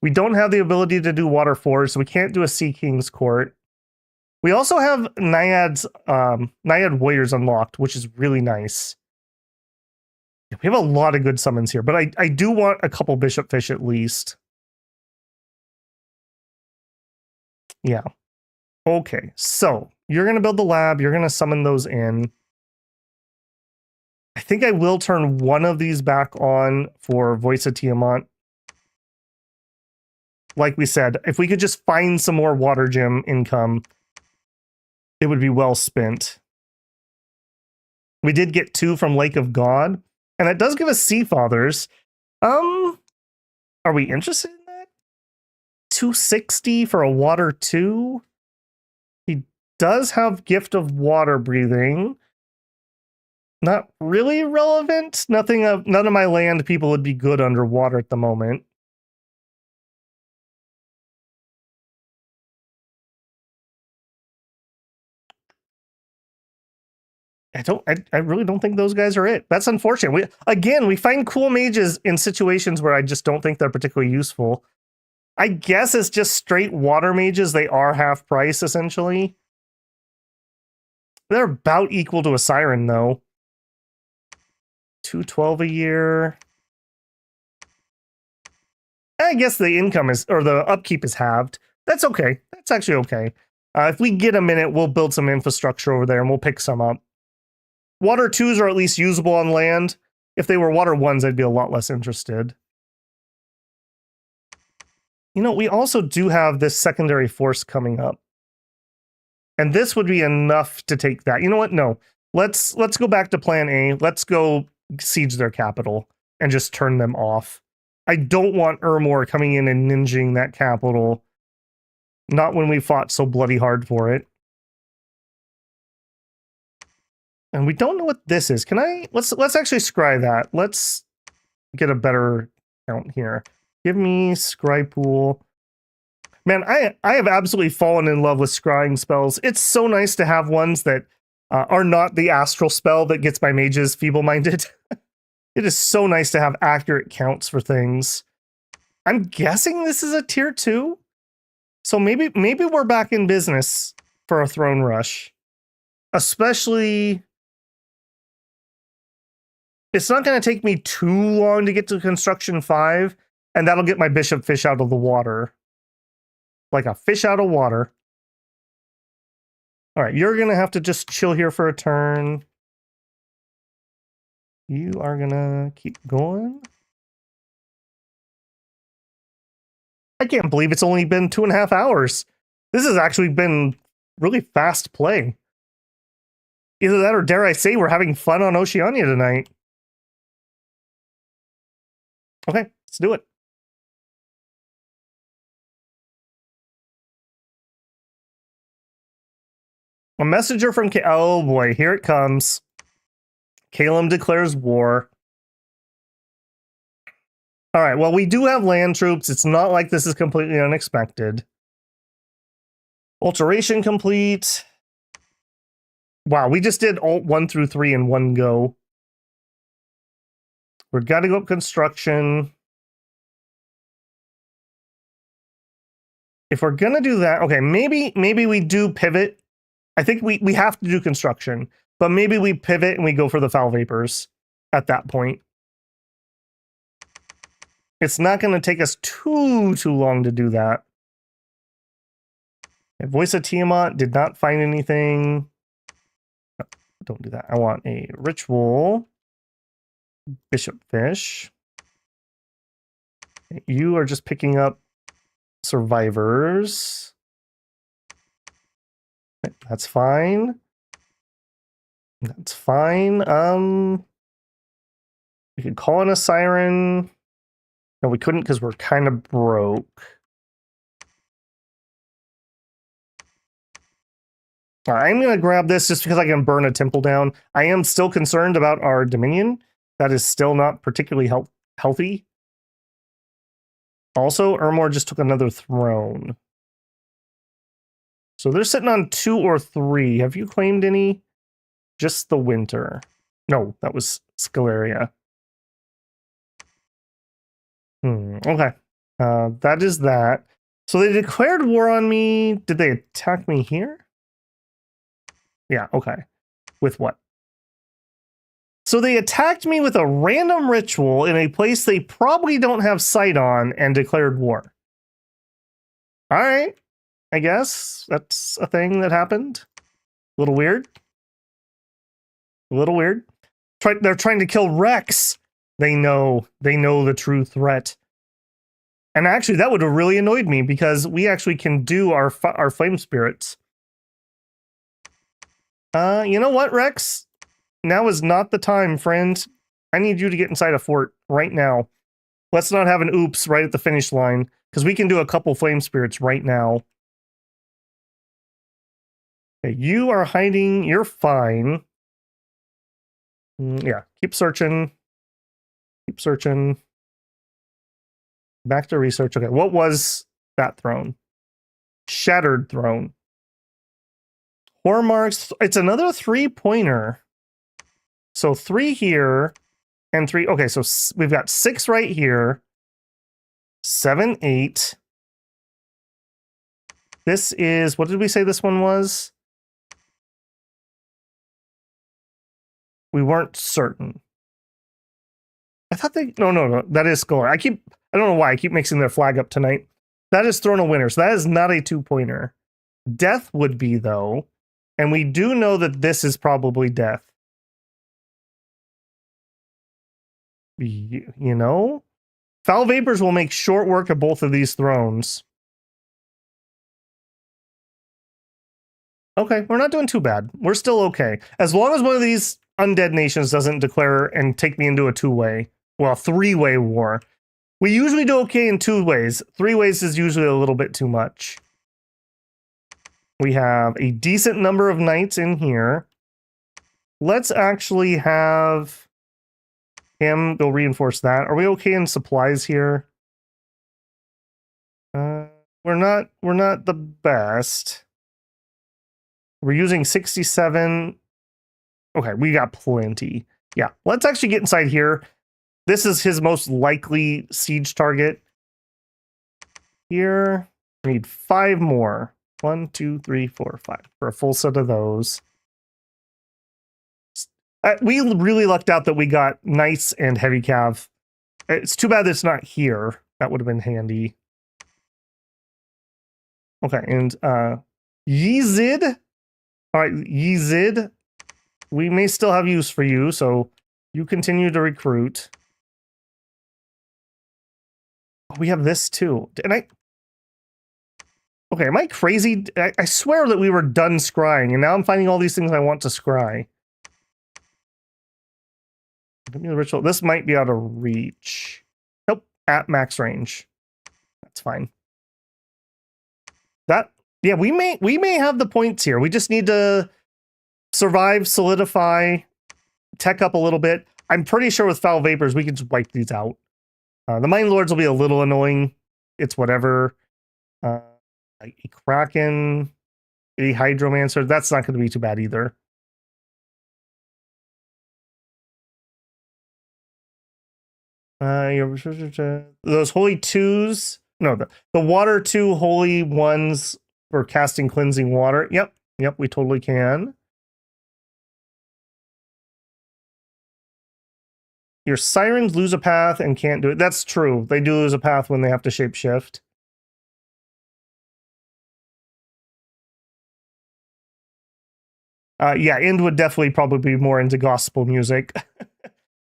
We don't have the ability to do water forge, so we can't do a Sea King's Court. We also have Naiad Warriors unlocked, which is really nice. We have a lot of good summons here, but I do want a couple bishop fish at least. Yeah. Okay, so you're going to build the lab. You're going to summon those in. I think I will turn one of these back on for Voice of Tiamat. Like we said, if we could just find some more water gem income, it would be well spent. We did get 2 from Lake of God, and it does give us Sea Fathers. Are we interested in that? 260 for a water 2? He does have Gift of Water Breathing. Not really relevant. None of my land people would be good underwater at the moment. I really don't think those guys are it. That's unfortunate. We find cool mages in situations where I just don't think they're particularly useful. I guess it's just straight water mages. They are half price, essentially. They're about equal to a siren, though. 212 a year. I guess the income is, or the upkeep is halved. That's okay. That's actually okay. If we get a minute, we'll build some infrastructure over there and we'll pick some up. Water 2s are at least usable on land. If they were water 1s, I'd be a lot less interested. You know, we also do have this secondary force coming up. And this would be enough to take that. You know what? No. Let's go back to plan A. Let's go siege their capital and just turn them off. I don't want Ermor coming in and ninjing that capital. Not when we fought so bloody hard for it. And we don't know what this is. Let's actually scry that. Let's get a better count here. Give me scry pool. Man, I have absolutely fallen in love with scrying spells. It's so nice to have ones that are not the astral spell that gets my mages feeble-minded. It is so nice to have accurate counts for things. I'm guessing this is a tier 2. So maybe we're back in business for a throne rush. Especially, it's not going to take me too long to get to construction 5, and that'll get my bishop fish out of the water. Like a fish out of water. All right, you're going to have to just chill here for a turn. You are going to keep going. I can't believe it's only been 2.5 hours. This has actually been really fast play. Either that or, dare I say, we're having fun on Oceania tonight. Okay, let's do it. A messenger from oh boy, here it comes. Calum declares war. All right, well, we do have land troops. It's not like this is completely unexpected. Alteration complete. Wow, we just did alt 1 through 3 in one go. We've got to go up construction. If we're going to do that, okay, maybe we do pivot. I think we have to do construction, but maybe we pivot and we go for the foul vapors at that point. It's not going to take us too long to do that. Voice of Tiamat did not find anything. No, don't do that. I want a ritual. Bishop Fish. You are just picking up survivors. That's fine. That's fine. We could call in a siren. No, we couldn't because we're kind of broke. I'm going to grab this just because I can burn a temple down. I am still concerned about our Dominion. That is still not particularly healthy. Also, Ermor just took another throne. So they're sitting on 2 or 3. Have you claimed any? Just the winter. No, that was Scalaria. Okay. That is that. So they declared war on me. Did they attack me here? Yeah, okay. With what? So they attacked me with a random ritual in a place they probably don't have sight on and declared war. All right. I guess that's a thing that happened. A little weird. A little weird. They're trying to kill Rex. They know the true threat. And actually, that would have really annoyed me because we actually can do our flame spirits. You know what, Rex? Now is not the time, friend. I need you to get inside a fort right now. Let's not have an oops right at the finish line, because we can do a couple flame spirits right now. Okay, you are hiding. You're fine. Yeah, keep searching. Keep searching. Back to research. Okay, what was that throne? Shattered throne. Hormarks. It's another 3-pointer. So 3 here and 3. Okay, so we've got 6 right here. 7, 8. This is, what did we say this one was? We weren't certain. I thought they, no, that is Scholar. I don't know why I keep mixing their flag up tonight. That is Throne of Winter, so that is not a 2-pointer. Death would be, though. And we do know that this is probably Death. You know? Foul Vapors will make short work of both of these thrones. Okay, we're not doing too bad. We're still okay. As long as one of these undead nations doesn't declare and take me into a 2-way, well, 3-way war. We usually do okay in 2 ways. 3 ways is usually a little bit too much. We have a decent number of knights in here. Let's actually have him go reinforce that. Are we okay in supplies here? We're not the best. We're using 67. Okay, we got plenty. Yeah, let's actually get inside here. This is his most likely siege target. Here, we need 5 more. 1, 2, 3, 4, 5 for a full set of those. We really lucked out that we got Knights and Heavy Cav. It's too bad that it's not here. That would have been handy. Okay, and Yezid. All right, Yezid. We may still have use for you, so you continue to recruit. We have this too. Okay, am I crazy? I swear that we were done scrying, and now I'm finding all these things I want to scry. Give me the ritual. This might be out of reach. Nope, at max range. That's fine. Yeah, we may have the points here. We just need to survive, solidify, tech up a little bit. I'm pretty sure with Foul Vapors, we can just wipe these out. The Mine Lords will be a little annoying. It's whatever. A Kraken, a Hydromancer. That's not going to be too bad either. Those Holy Twos. No, the Water 2 Holy Ones for casting Cleansing Water. Yep, we totally can. Your Sirens lose a path and can't do it. That's true. They do lose a path when they have to shapeshift. Yeah, Ind would definitely probably be more into gospel music.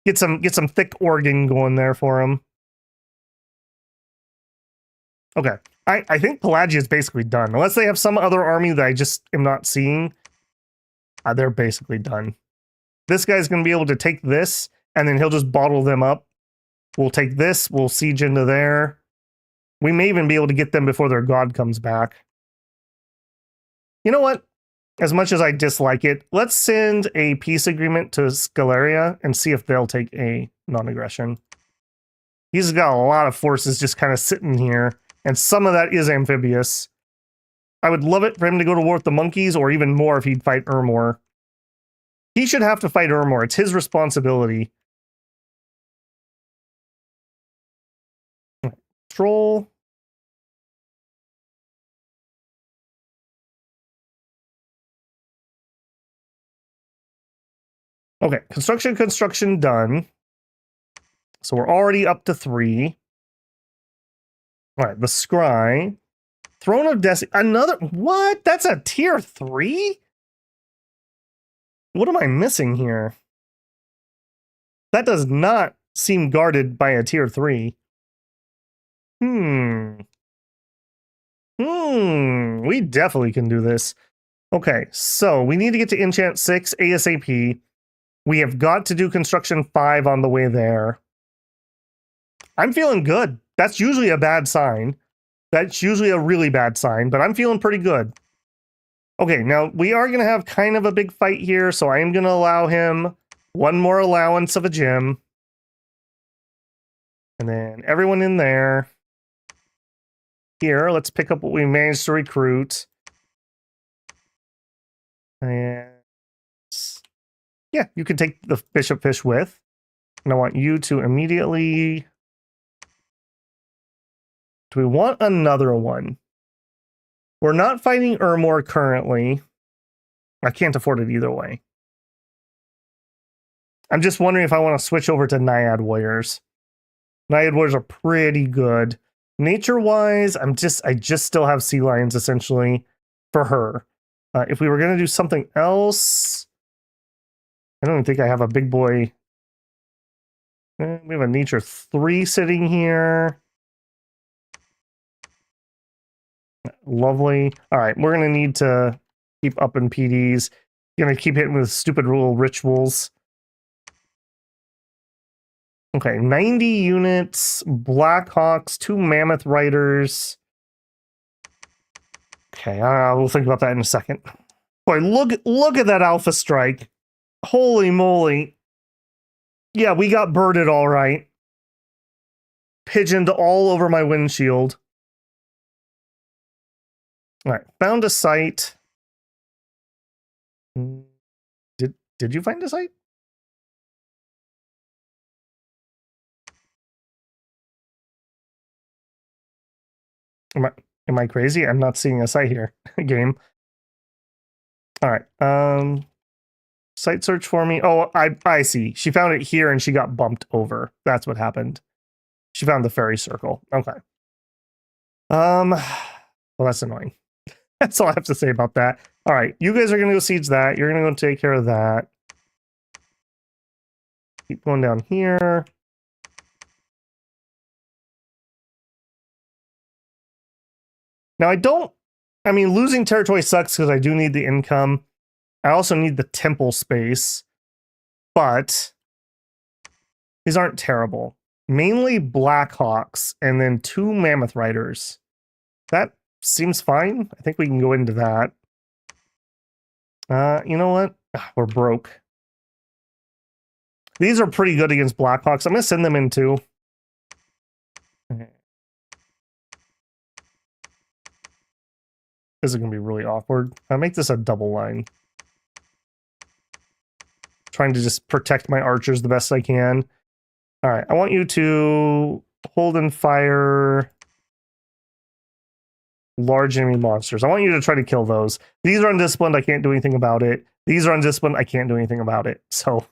Get some thick organ going there for him. Okay. I think Pelagia is basically done. Unless they have some other army that I just am not seeing. They're basically done. This guy's going to be able to take this, and then he'll just bottle them up. We'll take this, we'll siege into there. We may even be able to get them before their god comes back. You know what? As much as I dislike it, let's send a peace agreement to Scaleria and see if they'll take a non-aggression. He's got a lot of forces just kind of sitting here, and some of that is amphibious. I would love it for him to go to war with the monkeys, or even more if he'd fight Urmor. He should have to fight Urmor. It's his responsibility. Troll. Okay, construction done. So we're already up to 3. All right, the Scry. Throne of Destiny. Another. What? That's a tier 3? What am I missing here? That does not seem guarded by a tier 3. We definitely can do this. Okay, so we need to get to Enchant 6 ASAP. We have got to do Construction 5 on the way there. I'm feeling good. That's usually a bad sign. That's usually a really bad sign, but I'm feeling pretty good. Okay, now we are going to have kind of a big fight here, so I am going to allow him one more allowance of a gym. And then everyone in there. Here, let's pick up what we managed to recruit. And yeah, you can take the Bishop Fish with. And I want you to immediately... Do we want another one? We're not fighting Urmor currently. I can't afford it either way. I'm just wondering if I want to switch over to Naiad Warriors. Naiad Warriors are pretty good. Nature-wise, I just still have Sea Lions, essentially, for her. If we were going to do something else... I don't even think I have a big boy... We have a Nature 3 sitting here. Lovely. All right, we're going to need to keep up in PDs. Going to keep hitting with stupid little rituals. Okay, 90 units, Blackhawks, 2 Mammoth Riders. Okay, we'll think about that in a second. Boy, look at that Alpha Strike. Holy moly. Yeah, we got birded all right. Pigeoned all over my windshield. All right, found a site. Did you find a site? Am I crazy? I'm not seeing a site here. Game. All right. Site search for me. Oh, I see. She found it here and she got bumped over. That's what happened. She found the fairy circle. Okay. Well, that's annoying. That's all I have to say about that. All right, you guys are gonna go siege that. You're gonna go take care of that. Keep going down here. Now I mean, losing territory sucks because I do need the income. I also need the temple space, but these aren't terrible. Mainly Blackhawks and then 2 Mammoth Riders. That seems fine. I think we can go into that. You know what? We're broke. These are pretty good against Blackhawks. I'm going to send them in too. This is going to be really awkward. I'll make this a double line. Trying to just protect my archers the best I can. All right, I want you to hold and fire large enemy monsters. I want you to try to kill those. These are undisciplined. I can't do anything about it. These are undisciplined. I can't do anything about it. So,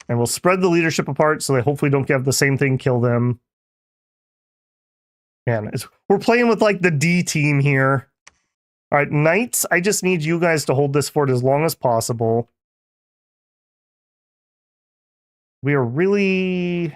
and we'll spread the leadership apart so they hopefully don't have the same thing kill them. Man, we're playing with like the D team here. All right, knights, I just need you guys to hold this fort as long as possible. We are really...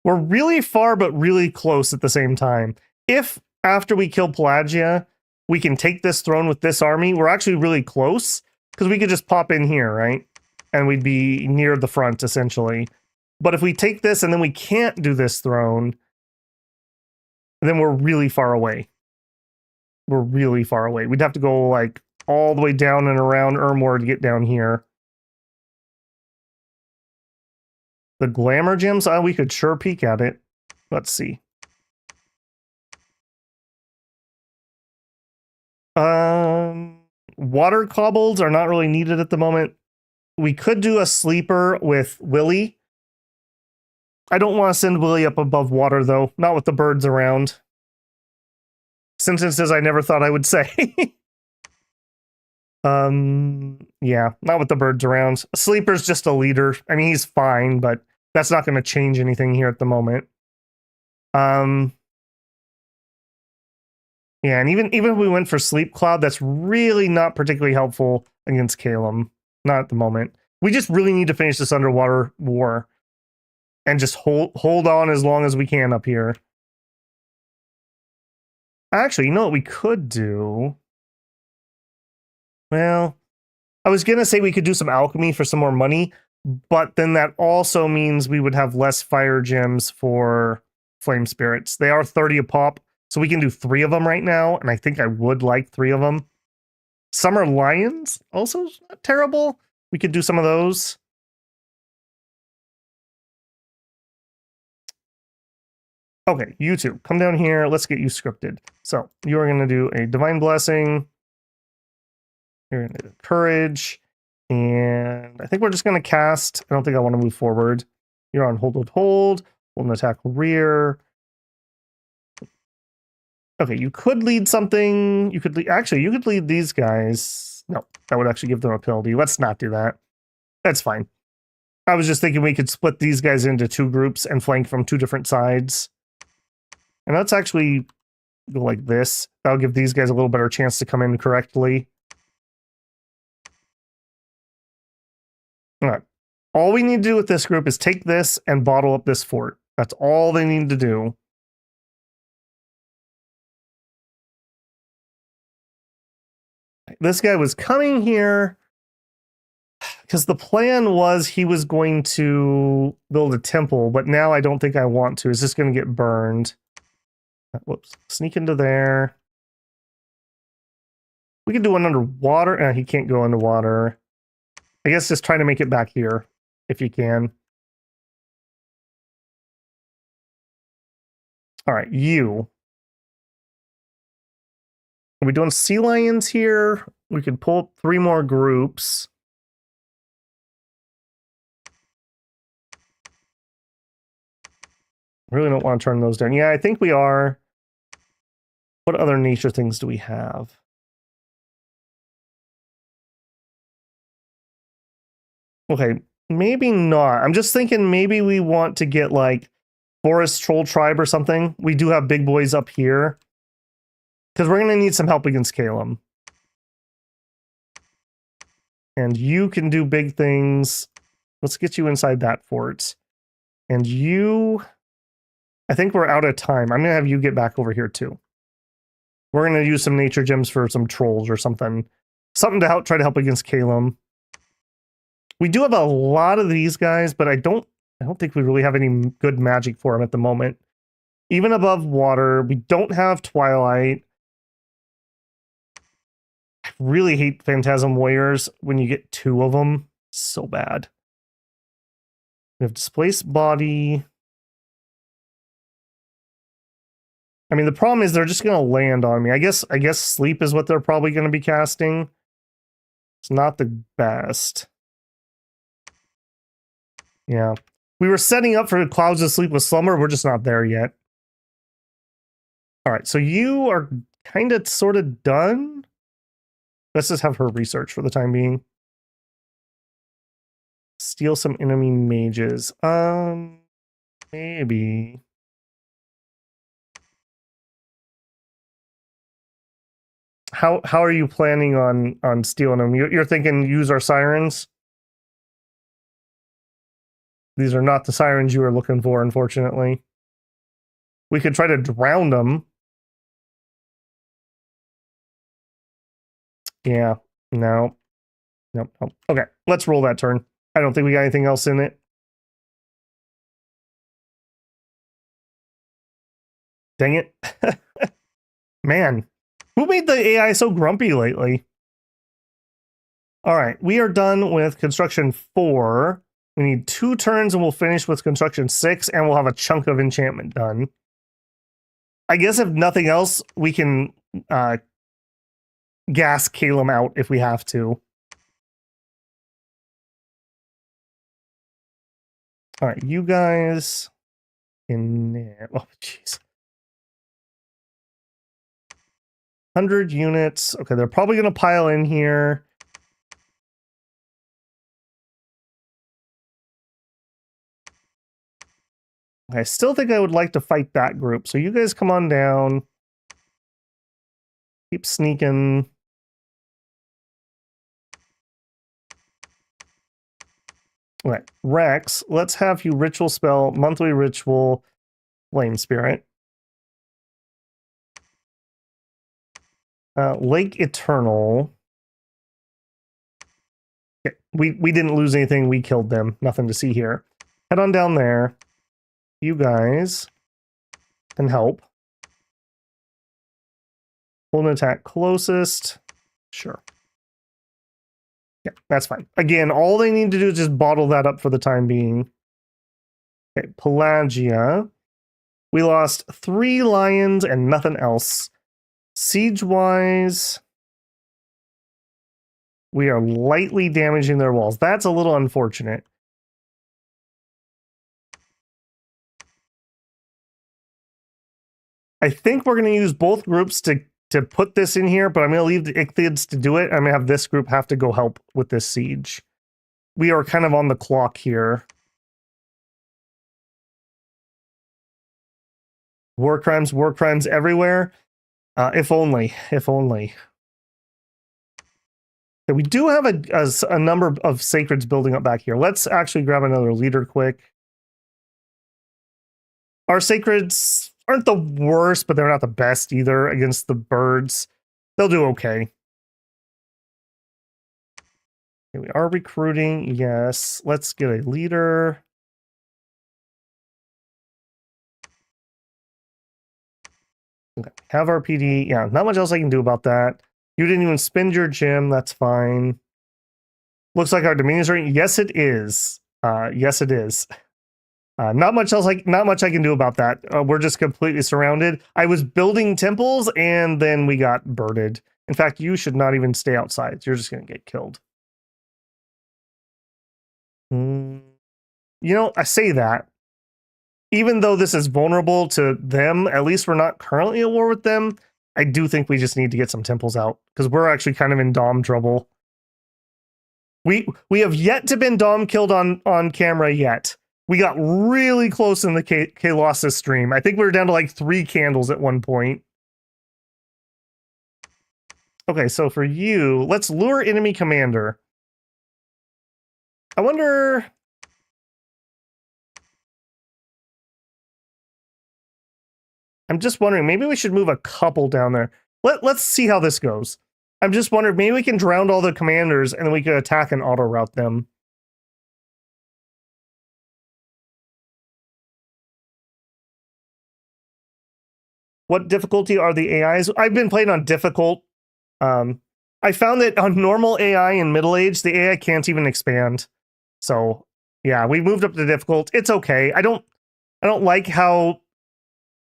We're really far, but really close at the same time. If, after we kill Pangea, we can take this throne with this army, we're actually really close, because we could just pop in here, right? And we'd be near the front, essentially. But if we take this and then we can't do this throne, then we're really far away. We're really far away. We'd have to go, like, all the way down and around Ermor to get down here. The glamour gems? We could sure peek at it. Let's see. Water kobolds are not really needed at the moment. We could do a sleeper with Willy. I don't want to send Willy up above water, though. Not with the birds around. Sentences I never thought I would say. Yeah, not with the birds around. Sleeper's just a leader. I mean, he's fine, but that's not going to change anything here at the moment. Yeah, and even if we went for Sleep Cloud, that's really not particularly helpful against Calum. Not at the moment. We just really need to finish this underwater war. And just hold on as long as we can up here. Actually, you know what we could do? Well, I was going to say we could do some alchemy for some more money, but then that also means we would have less fire gems for flame spirits. They are 30 a pop, so we can do 3 of them right now, and I think I would like 3 of them. Summer lions, also not terrible. We could do some of those. Okay, you two, come down here. Let's get you scripted. So you are going to do a divine blessing. You're going to do courage. And I think we're just going to cast. I don't think I want to move forward. You're on hold an attack rear. Okay, you could lead something. You could lead, actually, you could lead these guys. No, that would actually give them a penalty. Let's not do that. That's fine. I was just thinking we could split these guys into 2 groups and flank from 2 different sides. And let's actually go like this. That'll give these guys a little better chance to come in correctly. All right. All we need to do with this group is take this and bottle up this fort. That's all they need to do. This guy was coming here because the plan was he was going to build a temple, but now I don't think I want to. It's just going to get burned. Whoops. Sneak into there. We could do one underwater. He can't go underwater. I guess just try to make it back here, if you can. All right, you. Are we doing sea lions here? We could pull up 3 more groups. Really don't want to turn those down. Yeah, I think we are. What other nature things do we have? Okay, maybe not. I'm just thinking maybe we want to get like Forest Troll Tribe or something. We do have big boys up here. Because we're going to need some help against Calum. And you can do big things. Let's get you inside that fort. And you... I think we're out of time. I'm going to have you get back over here too. We're going to use some nature gems for some trolls or something. Something to try to help against Calum. We do have a lot of these guys, but I don't think we really have any good magic for them at the moment. Even above water, we don't have Twilight. I really hate Phantasm Warriors when you get 2 of them. So bad. We have Displaced Body. I mean, the problem is they're just going to land on me. I guess sleep is what they're probably going to be casting. It's not the best. Yeah. We were setting up for Clouds of Sleep with Slumber. We're just not there yet. All right, so you are kind of sort of done. Let's just have her research for the time being. Steal some enemy mages. Maybe. How are you planning on stealing them? You're thinking use our sirens? These are not the sirens you were looking for, unfortunately. We could try to drown them. Yeah, no. Nope. Okay, let's roll that turn. I don't think we got anything else in it. Dang it. Man, who made the AI so grumpy lately? All right, we are done with construction 4. We need 2 turns and we'll finish with construction 6 and we'll have a chunk of enchantment done. I guess if nothing else, we can gas Calum out if we have to. All right, you guys in there. Oh, jeez. 100 units. Okay, they're probably going to pile in here. I still think I would like to fight that group. So you guys come on down. Keep sneaking. All right, Rex, let's have you ritual spell, monthly ritual, flame spirit. Lake Eternal. Okay, we didn't lose anything. We killed them. Nothing to see here. Head on down there. You guys can help. Hold an attack closest. Sure. Yeah, that's fine. Again, all they need to do is just bottle that up for the time being. Okay, Pelagia. We lost 3 lions and nothing else. Siege-wise, we are lightly damaging their walls. That's a little unfortunate. I think we're going to use both groups to put this in here, but I'm going to leave the Ichthids to do it. I'm going to have this group have to go help with this siege. We are kind of on the clock here. War crimes everywhere. If only. Okay, we do have a number of sacreds building up back here. Let's actually grab another leader quick. Our sacreds aren't the worst, but they're not the best either against the birds. They'll do okay. Okay, we are recruiting, yes. Let's get a leader. Okay, have our PD. Yeah, not much else I can do about that. You didn't even spend your gem. That's fine. Looks like our dominion's range. Yes, it is. Yes, it is. Not much I can do about that. We're just completely surrounded. I was building temples and then we got birded. In fact, you should not even stay outside. You're just going to get killed. You know, I say that. Even though this is vulnerable to them, at least we're not currently at war with them. I do think we just need to get some temples out because we're actually kind of in Dom trouble. We have yet to been Dom killed on camera yet. We got really close in the Colossus stream. I think we were down to like 3 candles at one point. Okay, so for you, let's lure enemy commander. I wonder... I'm just wondering, maybe we should move a couple down there. Let's see how this goes. I'm just wondering, maybe we can drown all the commanders and then we could attack and auto-route them. What difficulty are the AIs? I've been playing on difficult. I found that on normal AI in middle age, the AI can't even expand. So yeah, we moved up to difficult. It's okay. I don't like how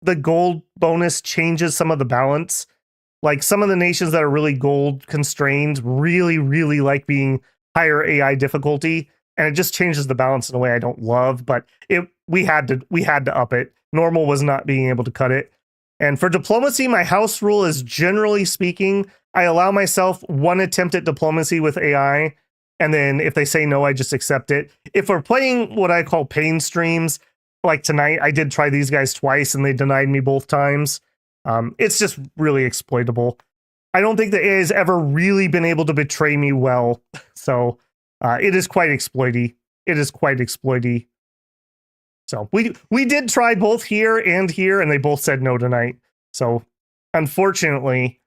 the gold bonus changes some of the balance. Like some of the nations that are really gold constrained really, really like being higher AI difficulty, and it just changes the balance in a way I don't love. But we had to up it. Normal was not being able to cut it. And for diplomacy, my house rule is, generally speaking, I allow myself one attempt at diplomacy with AI, and then if they say no, I just accept it. If we're playing what I call pain streams, like tonight, I did try these guys twice, and they denied me both times. It's just really exploitable. I don't think the AI has ever really been able to betray me well, so it is quite exploity. It is quite exploity. So we did try both here, and they both said no tonight. So unfortunately,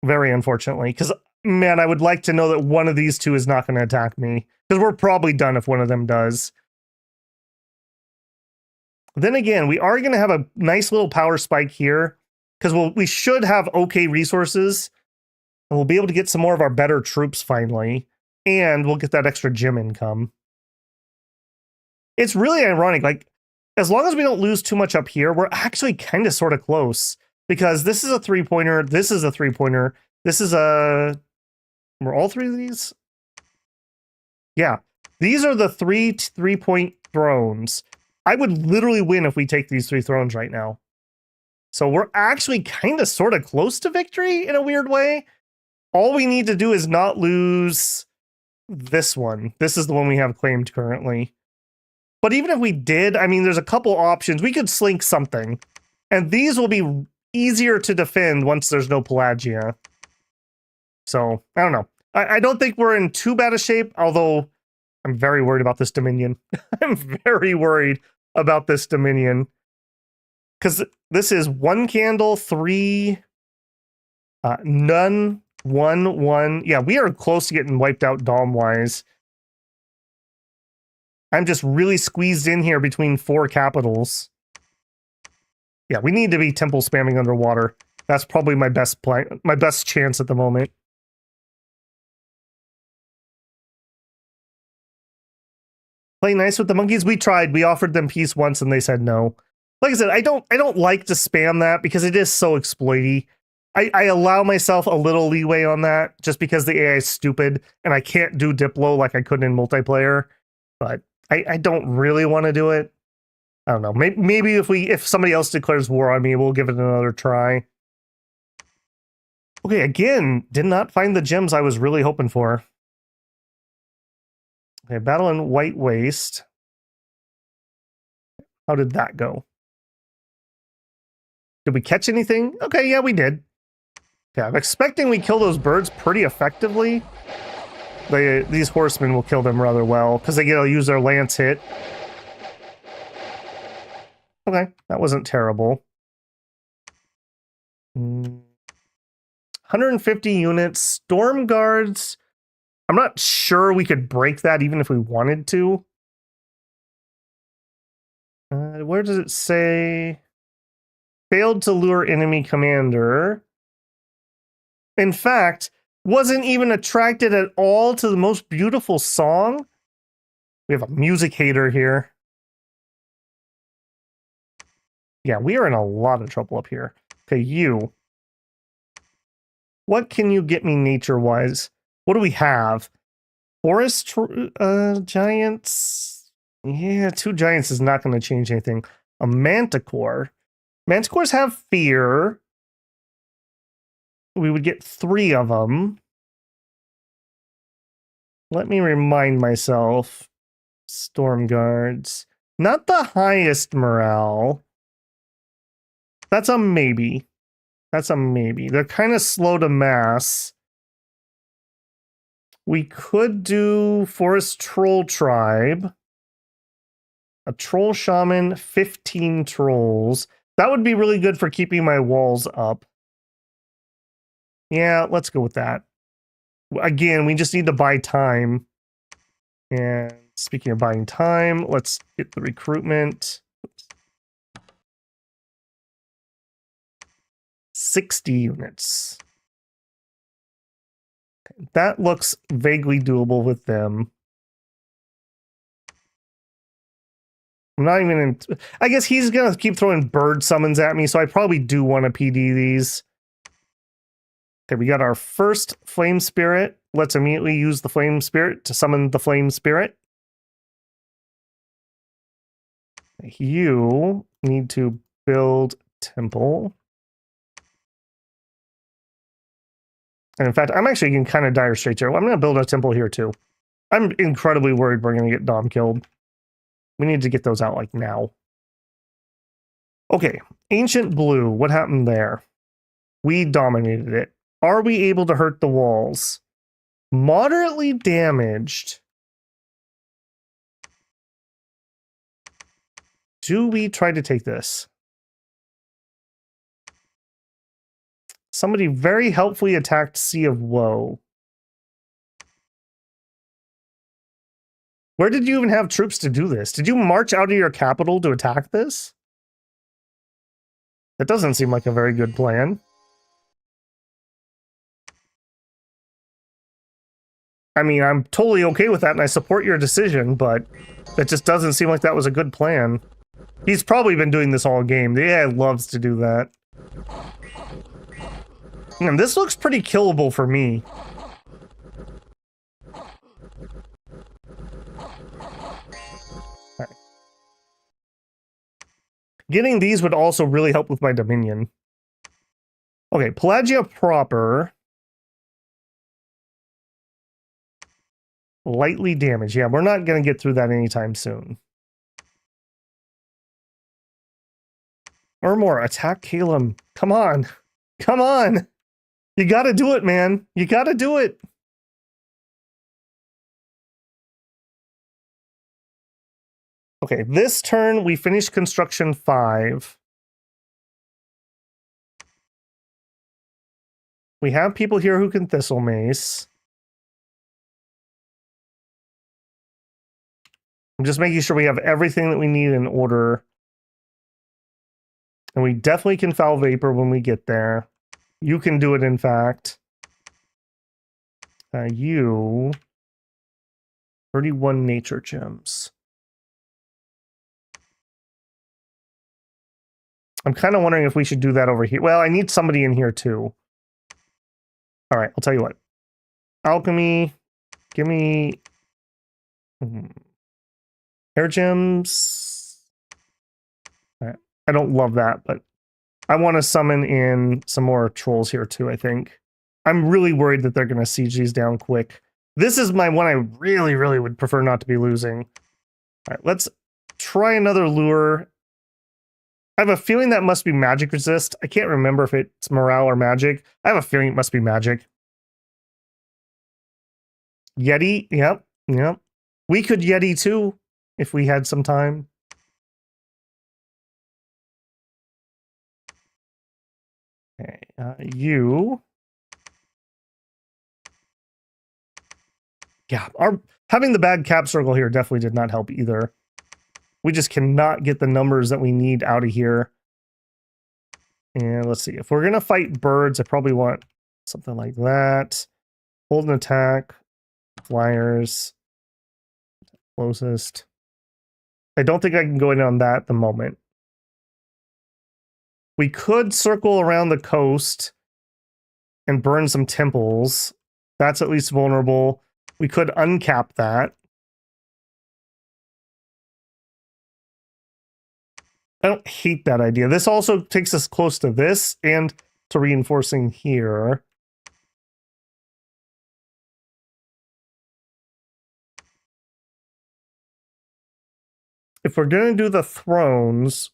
very unfortunately, because man, I would like to know that one of these two is not going to attack me, because we're probably done if one of them does. Then again, we are going to have a nice little power spike here, because we should have okay resources, and we'll be able to get some more of our better troops finally, and we'll get that extra gym income. It's really ironic, like, as long as we don't lose too much up here, we're actually kind of sort of close, because this is a 3-pointer, this is a 3-pointer, this is a... Were all three of these? Yeah. These are the 3-point thrones. I would literally win if we take these 3 thrones right now. So we're actually kind of sort of close to victory in a weird way. All we need to do is not lose this one. This is the one we have claimed currently. But even if we did, I mean, there's a couple options. We could slink something. And these will be easier to defend once there's no Pelagia. So, I don't know. I don't think we're in too bad a shape, although I'm very worried about this Dominion. I'm very worried about this Dominion. Because this is 1 candle, 3, none, 1, 1. Yeah, we are close to getting wiped out Dom-wise. I'm just really squeezed in here between 4 capitals. Yeah, we need to be temple spamming underwater. That's probably my best chance at the moment. Play nice with the monkeys. We tried. We offered them peace once and they said no. Like I said, I don't like to spam that because it is so exploity. I allow myself a little leeway on that just because the AI is stupid and I can't do Diplo like I could in multiplayer. But I don't really want to do it. I don't know. Maybe if somebody else declares war on me, we'll give it another try. Okay, again, did not find the gems I was really hoping for. Okay, battle in White Waste. How did that go? Did we catch anything? Okay, yeah, we did. Yeah, I'm expecting we kill those birds pretty effectively. These horsemen will kill them rather well, because they get to use their lance hit. Okay, that wasn't terrible. 150 units. Storm guards. I'm not sure we could break that even if we wanted to. Where does it say? Failed to lure enemy commander. In fact, wasn't even attracted at all to the most beautiful song. We have a music hater here. Yeah, we are in a lot of trouble up here. Okay, you. What can you get me nature-wise? What do we have? Forest giants? Yeah, 2 giants is not going to change anything. A manticore. Manticores have fear. We would get 3 of them. Let me remind myself. Storm guards. Not the highest morale. That's a maybe. That's a maybe. They're kind of slow to mass. We could do Forest Troll Tribe. A Troll Shaman, 15 trolls. That would be really good for keeping my walls up. Yeah, let's go with that. Again, we just need to buy time. And speaking of buying time, let's get the recruitment. 60 units. That looks vaguely doable with them. I'm not even in. I guess he's gonna keep throwing bird summons at me, so I probably do want to PD these. Okay, we got our first flame spirit. Let's immediately use the flame spirit to summon the flame spirit. You need to build temple. And in fact, I'm actually in kind of dire straits here. I'm going to build a temple here too. I'm incredibly worried we're going to get Dom killed. We need to get those out like now. Okay, Ancient Blue. What happened there? We dominated it. Are we able to hurt the walls? Moderately damaged. Do we try to take this? Somebody very helpfully attacked Sea of Woe. Where did you even have troops to do this? Did you march out of your capital to attack this? That doesn't seem like a very good plan. I mean, I'm totally okay with that and I support your decision, but that just doesn't seem like that was a good plan. He's probably been doing this all game. The AI loves to do that. And this looks pretty killable for me. Right. Getting these would also really help with my Dominion. Okay, Pelagia proper. Lightly damaged. Yeah, we're not going to get through that anytime soon. Or more. Attack Calum. Come on. Come on. You got to do it, man. You got to do it. Okay, this turn we finished construction 5. We have people here who can Thistle Mace. I'm just making sure we have everything that we need in order. And we definitely can Foul Vapor when we get there. You can do it, in fact. You... 31 Nature Gems. I'm kind of wondering if we should do that over here. Well, I need somebody in here, too. All right, I'll tell you what. Alchemy, give me... Air Gems. All right. I don't love that, but I want to summon in some more trolls here, too, I think. I'm really worried that they're going to siege these down quick. This is my one I really, really would prefer not to be losing. All right, let's try another lure. I have a feeling that must be magic resist. I can't remember if it's morale or magic. I have a feeling it must be magic. Yeti, yep, yep. We could Yeti too, if we had some time. Okay, you. Yeah, having the bad cap circle here definitely did not help either. We just cannot get the numbers that we need out of here. And let's see, if we're gonna fight birds, I probably want something like that. Hold an attack, flyers, closest. I don't think I can go in on that at the moment. We could circle around the coast and burn some temples. That's at least vulnerable. We could uncap that. I don't hate that idea. This also takes us close to this and to reinforcing here. If we're going to do the thrones,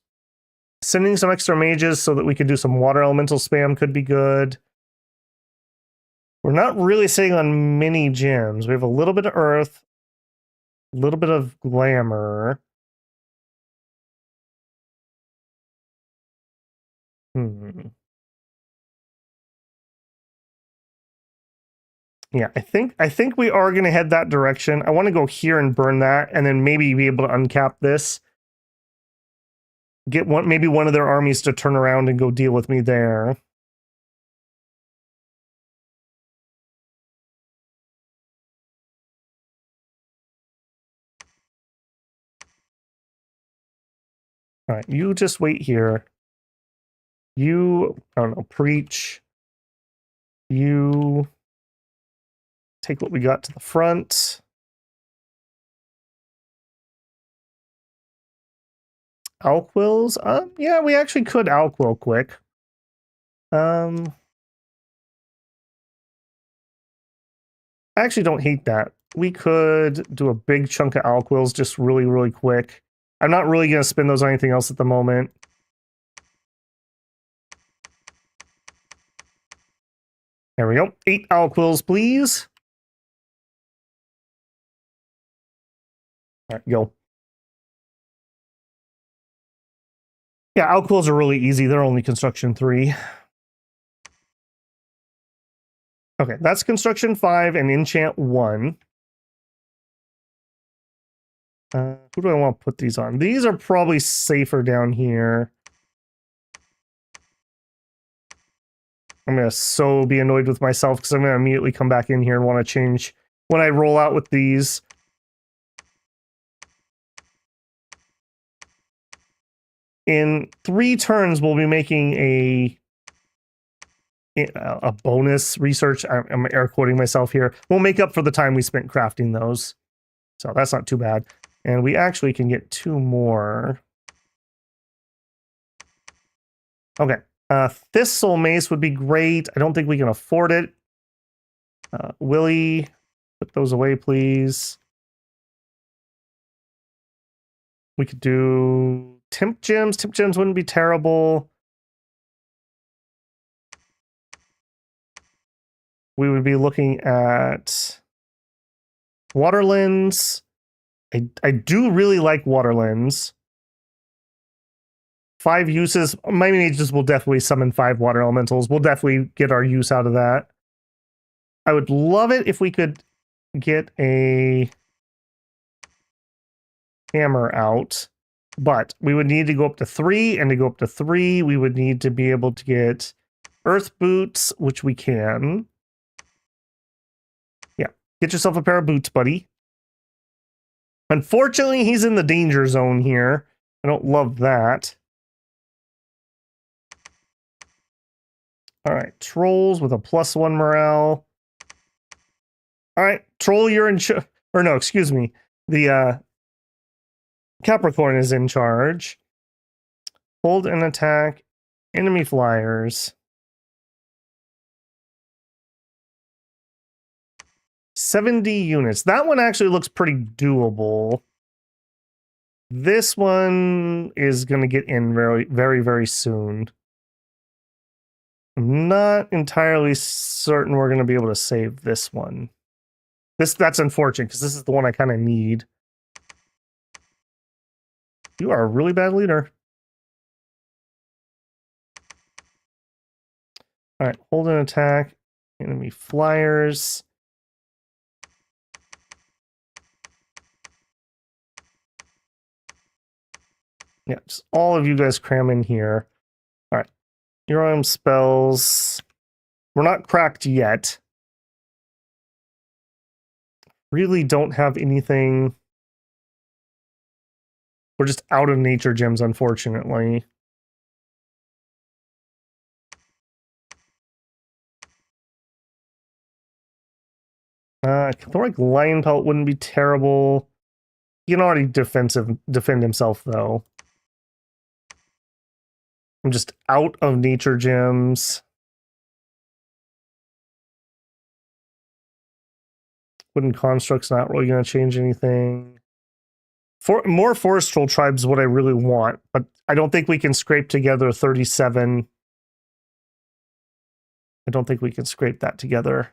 sending some extra mages so that we could do some water elemental spam could be good. We're not really sitting on many gems. We have a little bit of earth, a little bit of glamour. Yeah, I think we are going to head that direction. I want to go here and burn that, and then maybe be able to uncap this. Get maybe one of their armies to turn around and go deal with me there. All right, you just wait here. You, I don't know, preach. You take what we got to the front. Alquils? Yeah, we actually could Alquil quick. I actually don't hate that. We could do a big chunk of Alquils just really, really quick. I'm not really going to spend those on anything else at the moment. There we go. 8 Alquils, please. All right, go. Yeah, Alquils are really easy. They're only construction 3. Okay, that's construction 5 and enchant 1. Who do I want to put these on? These are probably safer down here. I'm going to so be annoyed with myself because I'm going to immediately come back in here and want to change when I roll out with these. In 3 turns, we'll be making a bonus research. I'm air quoting myself here. We'll make up for the time we spent crafting those. So that's not too bad. And we actually can get 2 more. Okay. Thistle Mace would be great. I don't think we can afford it. Willie, put those away, please. We could do Temp Gems. Temp Gems wouldn't be terrible. We would be looking at Waterlands. I do really like Waterlands. 5 uses. My mages will definitely summon 5 water elementals. We'll definitely get our use out of that. I would love it if we could get a hammer out, but we would need to go up to 3, and to go up to 3, we would need to be able to get earth boots, which we can. Yeah, get yourself a pair of boots, buddy. Unfortunately, he's in the danger zone here. I don't love that. All right, trolls with a +1 morale. All right, troll, you're in charge. Or no, excuse me. The Capricorn is in charge. Hold and attack enemy flyers. 70 units. That one actually looks pretty doable. This one is going to get in very, very, very soon. I'm not entirely certain we're going to be able to save this one. That's unfortunate because this is the one I kind of need. You are a really bad leader. All right, hold an attack. Enemy flyers. Yeah, just all of you guys cram in here. All right, your arm spells. We're not cracked yet. Really don't have anything. We're just out of nature gems, unfortunately. Thoric Lion Pelt wouldn't be terrible. He can already defend himself, though. I'm just out of nature gems. Wooden Construct's not really going to change anything. More Forest Troll tribes is what I really want, but I don't think we can scrape together 37. I don't think we can scrape that together.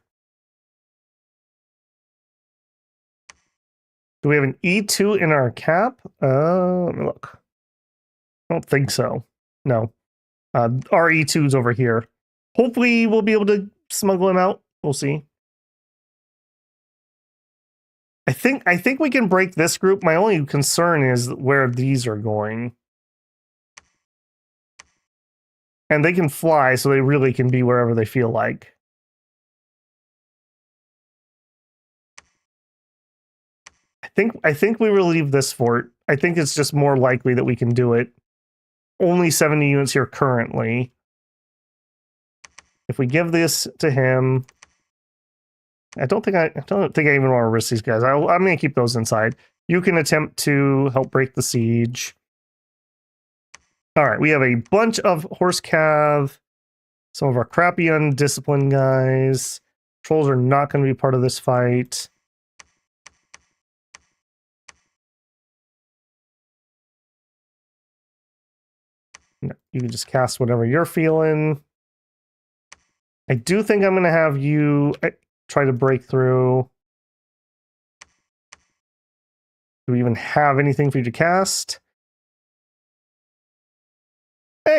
Do we have an E2 in our cap? Let me look. I don't think so. No. Our E2's over here. Hopefully we'll be able to smuggle him out. We'll see. I think we can break this group. My only concern is where these are going. And they can fly, so they really can be wherever they feel like. I think we will leave this fort. I think it's just more likely that we can do it. only 70 units here currently. If we give this to him, I don't think I even want to risk these guys. I'm going to keep those inside. You can attempt to help break the siege. All right, we have a bunch of horse cav. Some of our crappy undisciplined guys. Trolls are not going to be part of this fight. No, you can just cast whatever you're feeling. I do think I'm going to have you try to break through. Do we even have anything for you to cast?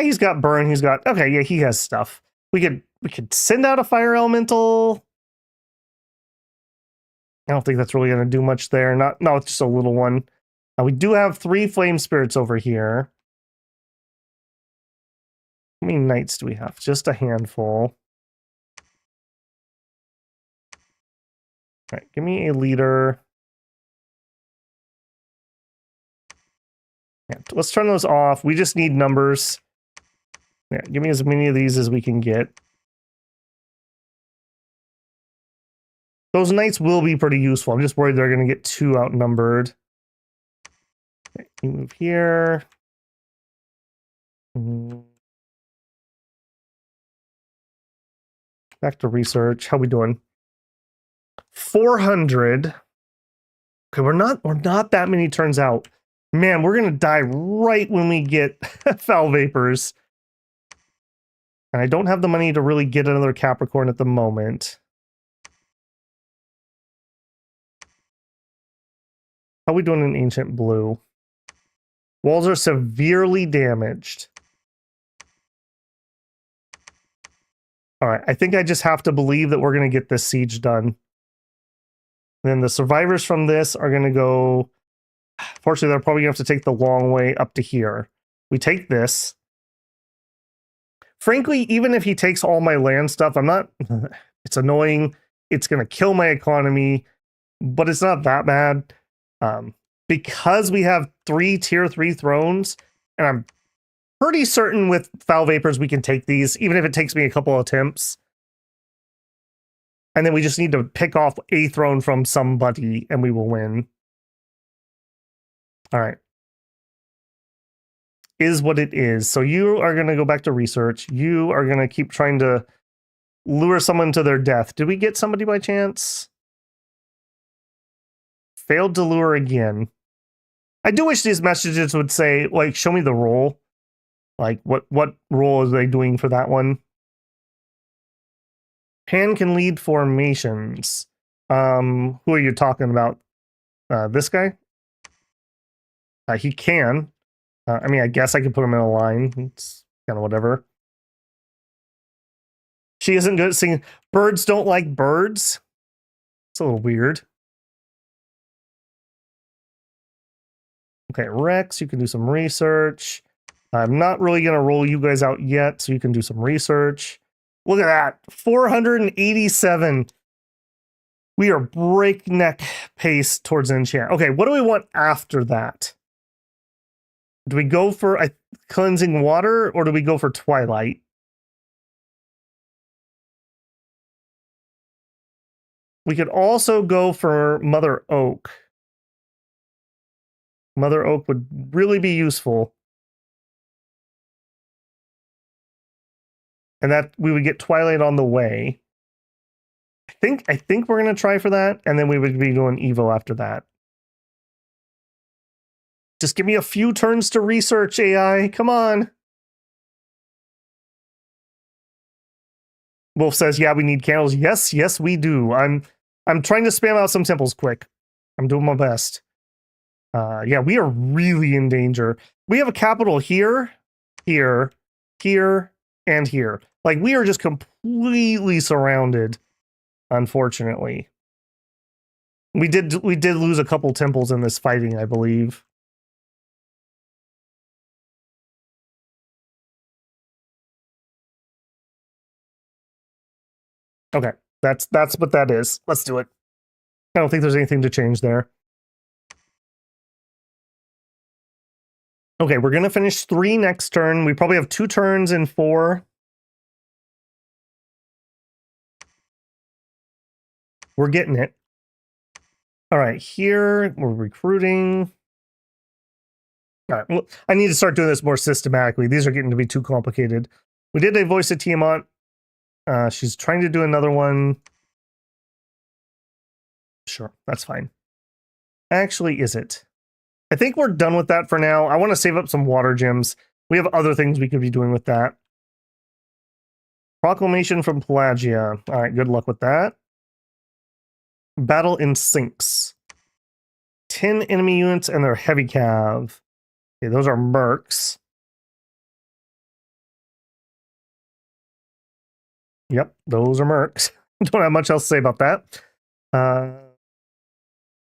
He's got burn. He's got... Okay, yeah, he has stuff. We could send out a fire elemental. I don't think that's really going to do much there. No, it's just a little one. We do have 3 flame spirits over here. How many knights do we have? Just a handful. All right, give me a leader. Yeah, let's turn those off. We just need numbers. Yeah, give me as many of these as we can get. Those knights will be pretty useful. I'm just worried they're going to get too outnumbered. Okay, you move here. Back to research. How we doing? 400. Okay, we're not that many turns out. Man, we're gonna die right when we get foul vapors. And I don't have the money to really get another Capricorn at the moment. How are we doing in Ancient Blue? Walls are severely damaged. All right, I think I just have to believe that we're going to get this siege done. And then the survivors from this are going to go... Fortunately, they're probably going to have to take the long way up to here. We take this. Frankly, even if he takes all my land stuff, I'm not... It's annoying. It's going to kill my economy, but it's not that bad. Because we have 3 tier 3 thrones, and I'm pretty certain with foul vapors we can take these, even if it takes me a couple attempts. And then we just need to pick off a throne from somebody, and we will win. All right. Is what it is. So you are going to go back to research. You are going to keep trying to lure someone to their death. Did we get somebody by chance? Failed to lure again. I do wish these messages would say, like, show me the role. Like, what role are they doing for that one? Pan can lead formations. Who are you talking about? This guy? He can. I mean, I guess I could put him in a line. It's kind of whatever. She isn't good at singing. Birds don't like birds. It's a little weird. Okay, Rex, you can do some research. I'm not really going to roll you guys out yet, so you can do some research. Look at that. 487. We are breakneck pace towards enchant. Okay, what do we want after that? Do we go for a cleansing water, or do we go for twilight? We could also go for Mother Oak. Mother Oak would really be useful. And that we would get Twilight on the way. I think we're going to try for that, and then we would be doing Evo after that. Just give me a few turns to research, AI. Come on. Wolf says, yeah, we need candles. Yes, we do. I'm trying to spam out some temples quick. I'm doing my best. Yeah, we are really in danger. We have a capital here, here, here, and here. Like, we are just completely surrounded, unfortunately. We did lose a couple temples in this fighting, I believe. Okay, that's what that is. Let's do it. I don't think there's anything to change there. Okay, we're going to finish 3 next turn. We probably have 2 turns in 4. We're getting it. All right, here we're recruiting. All right, well, I need to start doing this more systematically. These are getting to be too complicated. We did a voice of Tiamat. She's trying to do another one. Sure, that's fine. Actually, is it? I think we're done with that for now. I want to save up some water gems. We have other things we could be doing with that. Proclamation from Pelagia. All right, good luck with that. Battle in sinks. 10 enemy units and their heavy cav. Okay, those are mercs. Yep, those are mercs. Don't have much else to say about that.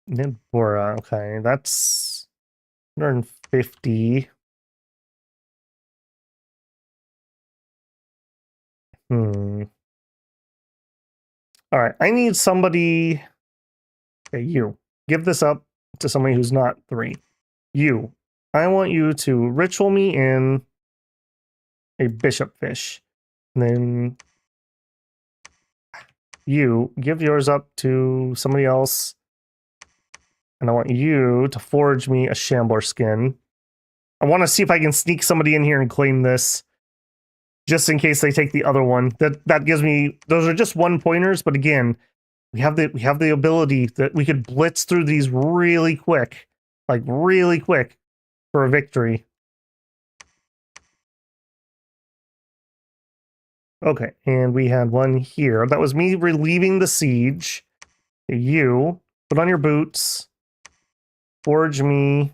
Nidbora, okay, that's 150. All right, I need somebody. Okay, you. Give this up to somebody who's not 3. You. I want you to ritual me in a bishop fish. And then you give yours up to somebody else. And I want you to forge me a Shambler skin. I want to see if I can sneak somebody in here and claim this. Just in case they take the other one. That gives me, those are just 1 pointers, but again, we have the ability that we could blitz through these really quick. Like really quick for a victory. Okay, and we had one here. That was me relieving the siege. You put on your boots. Forge me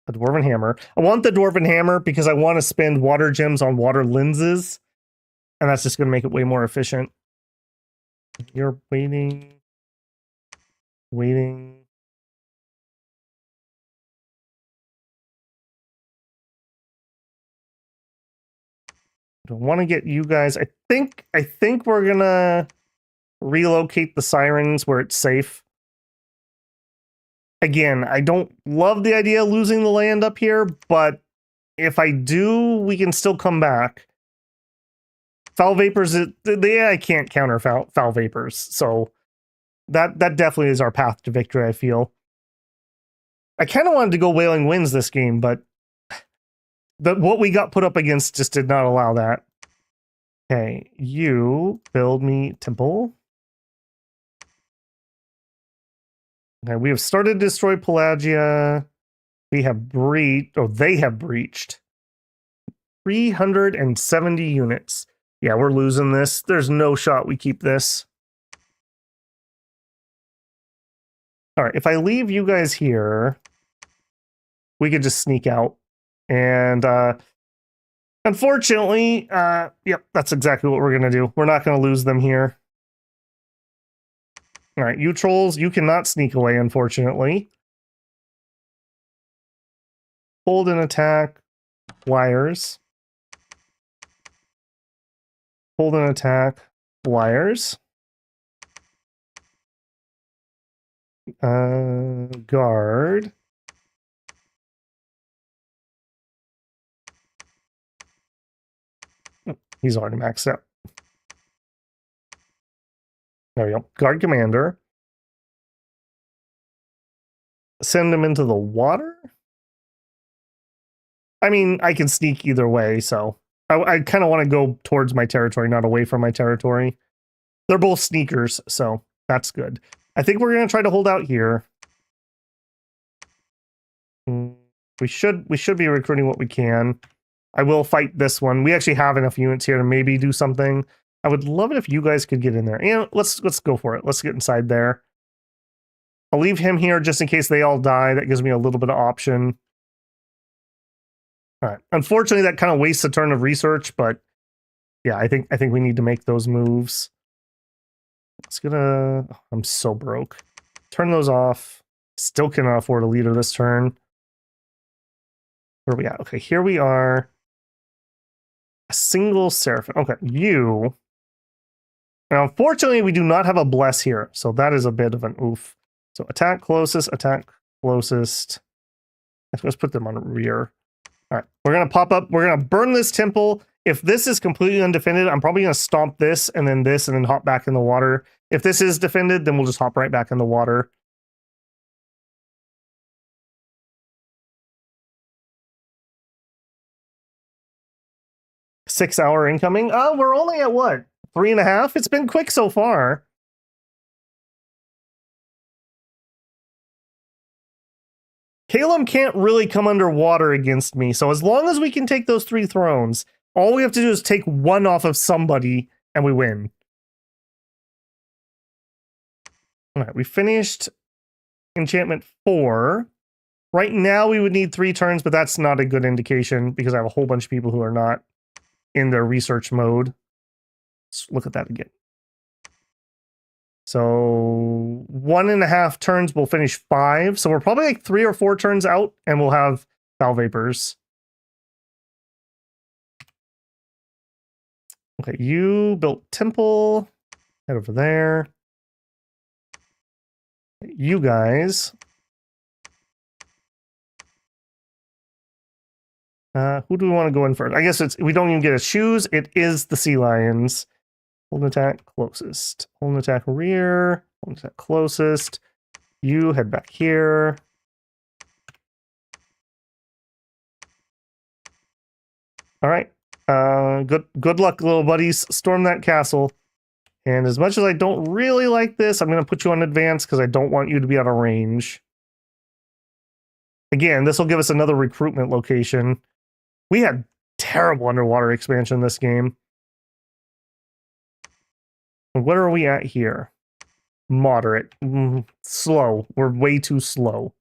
a dwarven hammer. I want the dwarven hammer because I want to spend water gems on water lenses. And that's just going to make it way more efficient. You're waiting. Waiting. Don't want to get you guys. I think we're going to relocate the sirens where it's safe. Again, I don't love the idea of losing the land up here, but if I do, we can still come back. Foul vapors, I can't counter foul vapors, so that definitely is our path to victory, I feel. I kind of wanted to go Wailing Winds this game, but what we got put up against just did not allow that. Okay, you build me temple. Okay, we have started to destroy Pelagia. We have breached, they have breached. 370 units. Yeah, we're losing this. There's no shot we keep this. All right, if I leave you guys here, we could just sneak out. And unfortunately, yep, that's exactly what we're going to do. We're not going to lose them here. All right, you trolls, you cannot sneak away, unfortunately. Hold and attack. Wires. Hold and attack. Wires. Guard. Oh, he's already maxed out. There we go. Guard commander. Send him into the water? I mean, I can sneak either way, so I kind of want to go towards my territory, not away from my territory. They're both sneakers, so that's good. I think we're going to try to hold out here. We should be recruiting what we can. I will fight this one. We actually have enough units here to maybe do something. I would love it if you guys could get in there. And let's go for it. Let's get inside there. I'll leave him here just in case they all die. That gives me a little bit of option. All right. Unfortunately, that kind of wastes a turn of research, but yeah, I think we need to make those moves. It's gonna. Oh, I'm so broke. Turn those off. Still cannot afford a leader this turn. Where are we at? Okay, here we are. A single Seraphim. Okay, you. Now, unfortunately, we do not have a bless here, so that is a bit of an oof. So attack closest, attack closest. Let's put them on rear. All right, we're gonna pop up. We're gonna burn this temple. If this is completely undefended, I'm probably gonna stomp this and then hop back in the water. If this is defended, then we'll just hop right back in the water. Six-hour incoming. We're only at what? 3.5? It's been quick so far. Calum can't really come underwater against me, so as long as we can take those 3 thrones, all we have to do is take one off of somebody, and we win. All right, we finished enchantment 4. Right now, we would need 3 turns, but that's not a good indication because I have a whole bunch of people who are not in their research mode. Let's look at that again. So 1.5 turns, we'll finish 5. So we're probably like 3 or 4 turns out, and we'll have foul vapors. Okay, you built temple. Head over there. You guys. Who do we want to go in first? I guess we don't even get to choose. It is the sea lions. Hold an attack closest. Hold an attack rear. Hold an attack closest. You head back here. All right. Good luck, little buddies. Storm that castle. And as much as I don't really like this, I'm going to put you on advance because I don't want you to be out of range. Again, this will give us another recruitment location. We had terrible underwater expansion this game. What are we at here? Moderate. Slow. We're way too slow.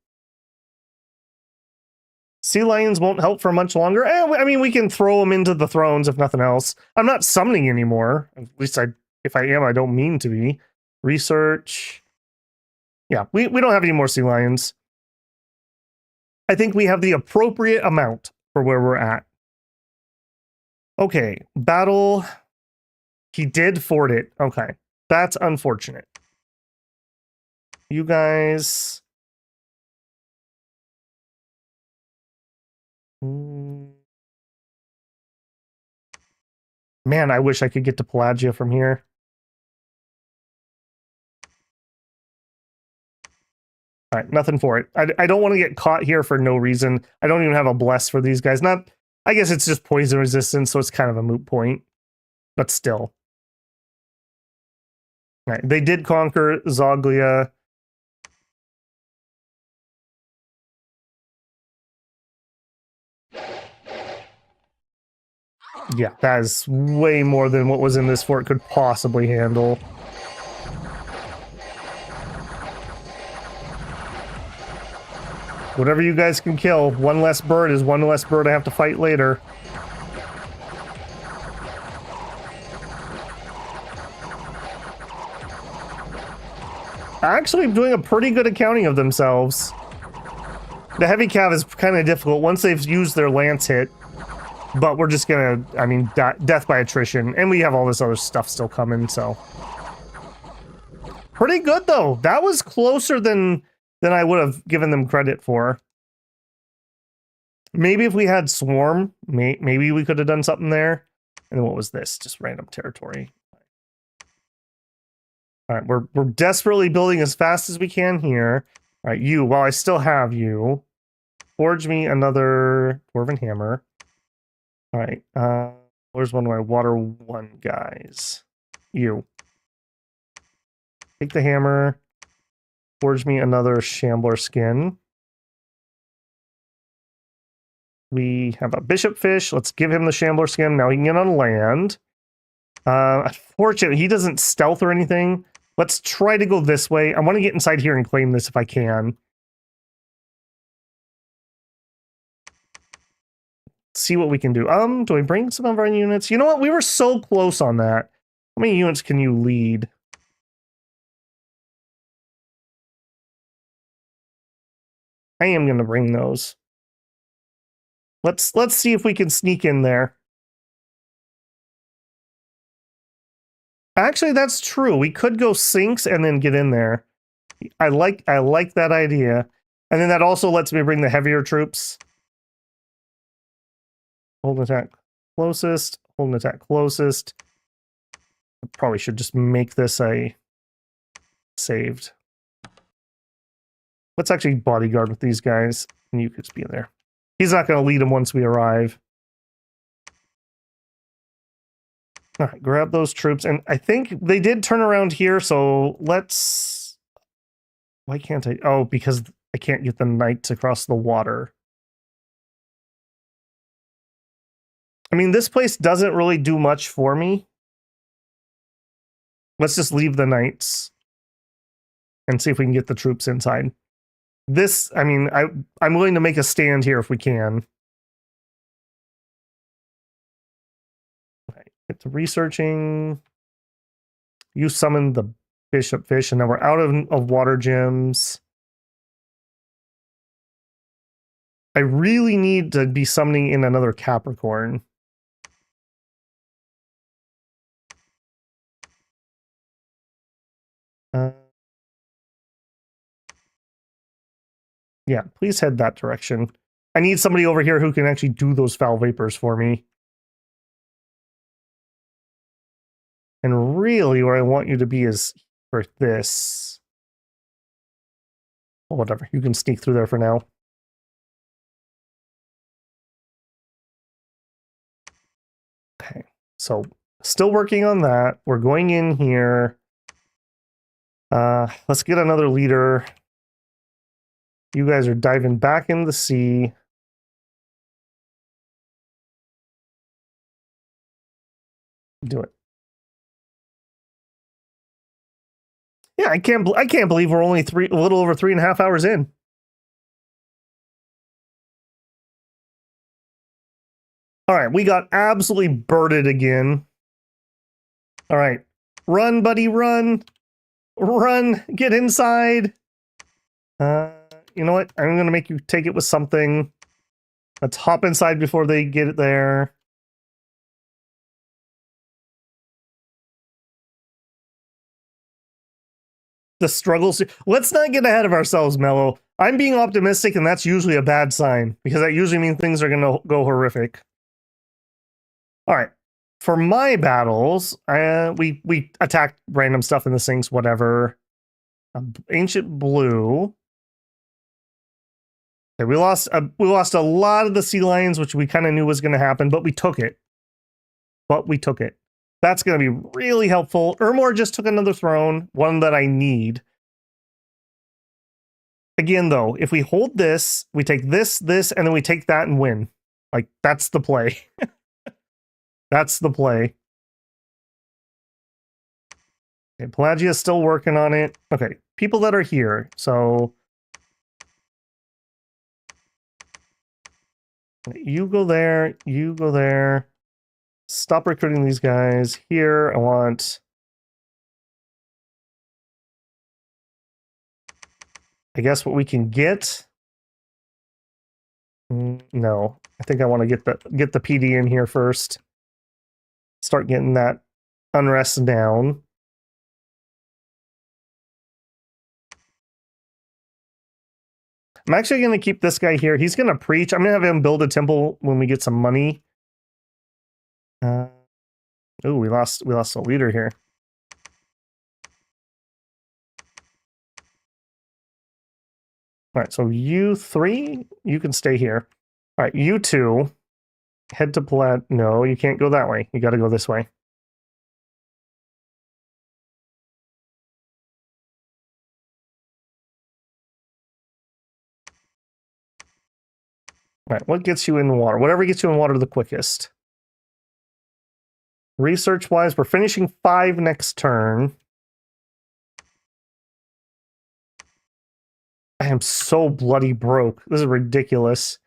Sea lions won't help for much longer. I mean, we can throw them into the thrones if nothing else. I'm not summoning anymore. At least if I am, I don't mean to be. Research. Yeah, we don't have any more sea lions. I think we have the appropriate amount for where we're at. Okay, battle. He did fort it. Okay, that's unfortunate. You guys. Man, I wish I could get to Pelagia from here. All right, nothing for it. I don't want to get caught here for no reason. I don't even have a bless for these guys. I guess it's just poison resistance, so it's kind of a moot point. But still. All right, they did conquer Zoglia. Yeah, that is way more than what was in this fort could possibly handle. Whatever you guys can kill, one less bird is one less bird I have to fight later. Actually doing a pretty good accounting of themselves. The heavy cav is kind of difficult once they've used their lance hit. But we're just gonna, I mean, death by attrition. And we have all this other stuff still coming, so. Pretty good, though. That was closer than I would have given them credit for. Maybe if we had Swarm, maybe we could have done something there. And what was this? Just random territory. All right, we're desperately building as fast as we can here. All right, you, while I still have you, forge me another Dwarven Hammer. All right, where's one of my Water 1 guys? You. Take the hammer, forge me another Shambler Skin. We have a Bishop Fish. Let's give him the Shambler Skin. Now he can get on land. Unfortunately, he doesn't stealth or anything. Let's try to go this way. I want to get inside here and claim this if I can. See what we can do. Do I bring some of our units? You know what? We were so close on that. How many units can you lead? I am going to bring those. Let's see if we can sneak in there. Actually, that's true. We could go sinks and then get in there. I like that idea. And then that also lets me bring the heavier troops. Hold an attack closest. Hold an attack closest. I probably should just make this a saved. Let's actually bodyguard with these guys. And you could just be in there. He's not going to lead them once we arrive. All right, grab those troops. And I think they did turn around here, so let's... Why can't I? Oh, because I can't get the knights across the water. I mean, this place doesn't really do much for me. Let's just leave the knights and see if we can get the troops inside. This, I mean, I'm willing to make a stand here if we can. Okay, get to researching. You summoned the bishop fish, and now we're out of water gems. I really need to be summoning in another Capricorn. Yeah, please head that direction. I need somebody over here who can actually do those foul vapors for me. And really, where I want you to be is for this. Well, whatever, you can sneak through there for now. Okay, so still working on that. We're going in here. Let's get another leader. You guys are diving back in the sea. Do it. Yeah, I can't believe we're only a little over 3.5 hours in. All right, we got absolutely birded again. All right, run, buddy, run. Run, get inside. You know what? I'm going to make you take it with something. Let's hop inside before they get it there. The struggles. Let's not get ahead of ourselves, Mello. I'm being optimistic, and that's usually a bad sign, because that usually means things are going to go horrific. All right. For my battles, we attacked random stuff in the sinks, whatever. Ancient Blue. Okay, we lost a lot of the sea lions, which we kind of knew was going to happen, but we took it. That's going to be really helpful. Ermor just took another throne, one that I need. Again, though, if we hold this, we take this, and then we take that and win. Like, that's the play. That's the play. Okay, Pelagia's still working on it. Okay, people that are here. So you go there, you go there. Stop recruiting these guys. Here, I want... I guess what we can get... No, I think I want to get the PD in here first. Start getting that unrest down. I'm actually going to keep this guy here. He's going to preach. I'm going to have him build a temple when we get some money. Oh, we lost a leader here. All right, so you three, you can stay here. All right, you two, head to Plat. No, you can't go that way. You got to go this way. All right, what gets you in water? Whatever gets you in water the quickest. Research-wise, we're finishing 5 next turn. I am so bloody broke. This is ridiculous.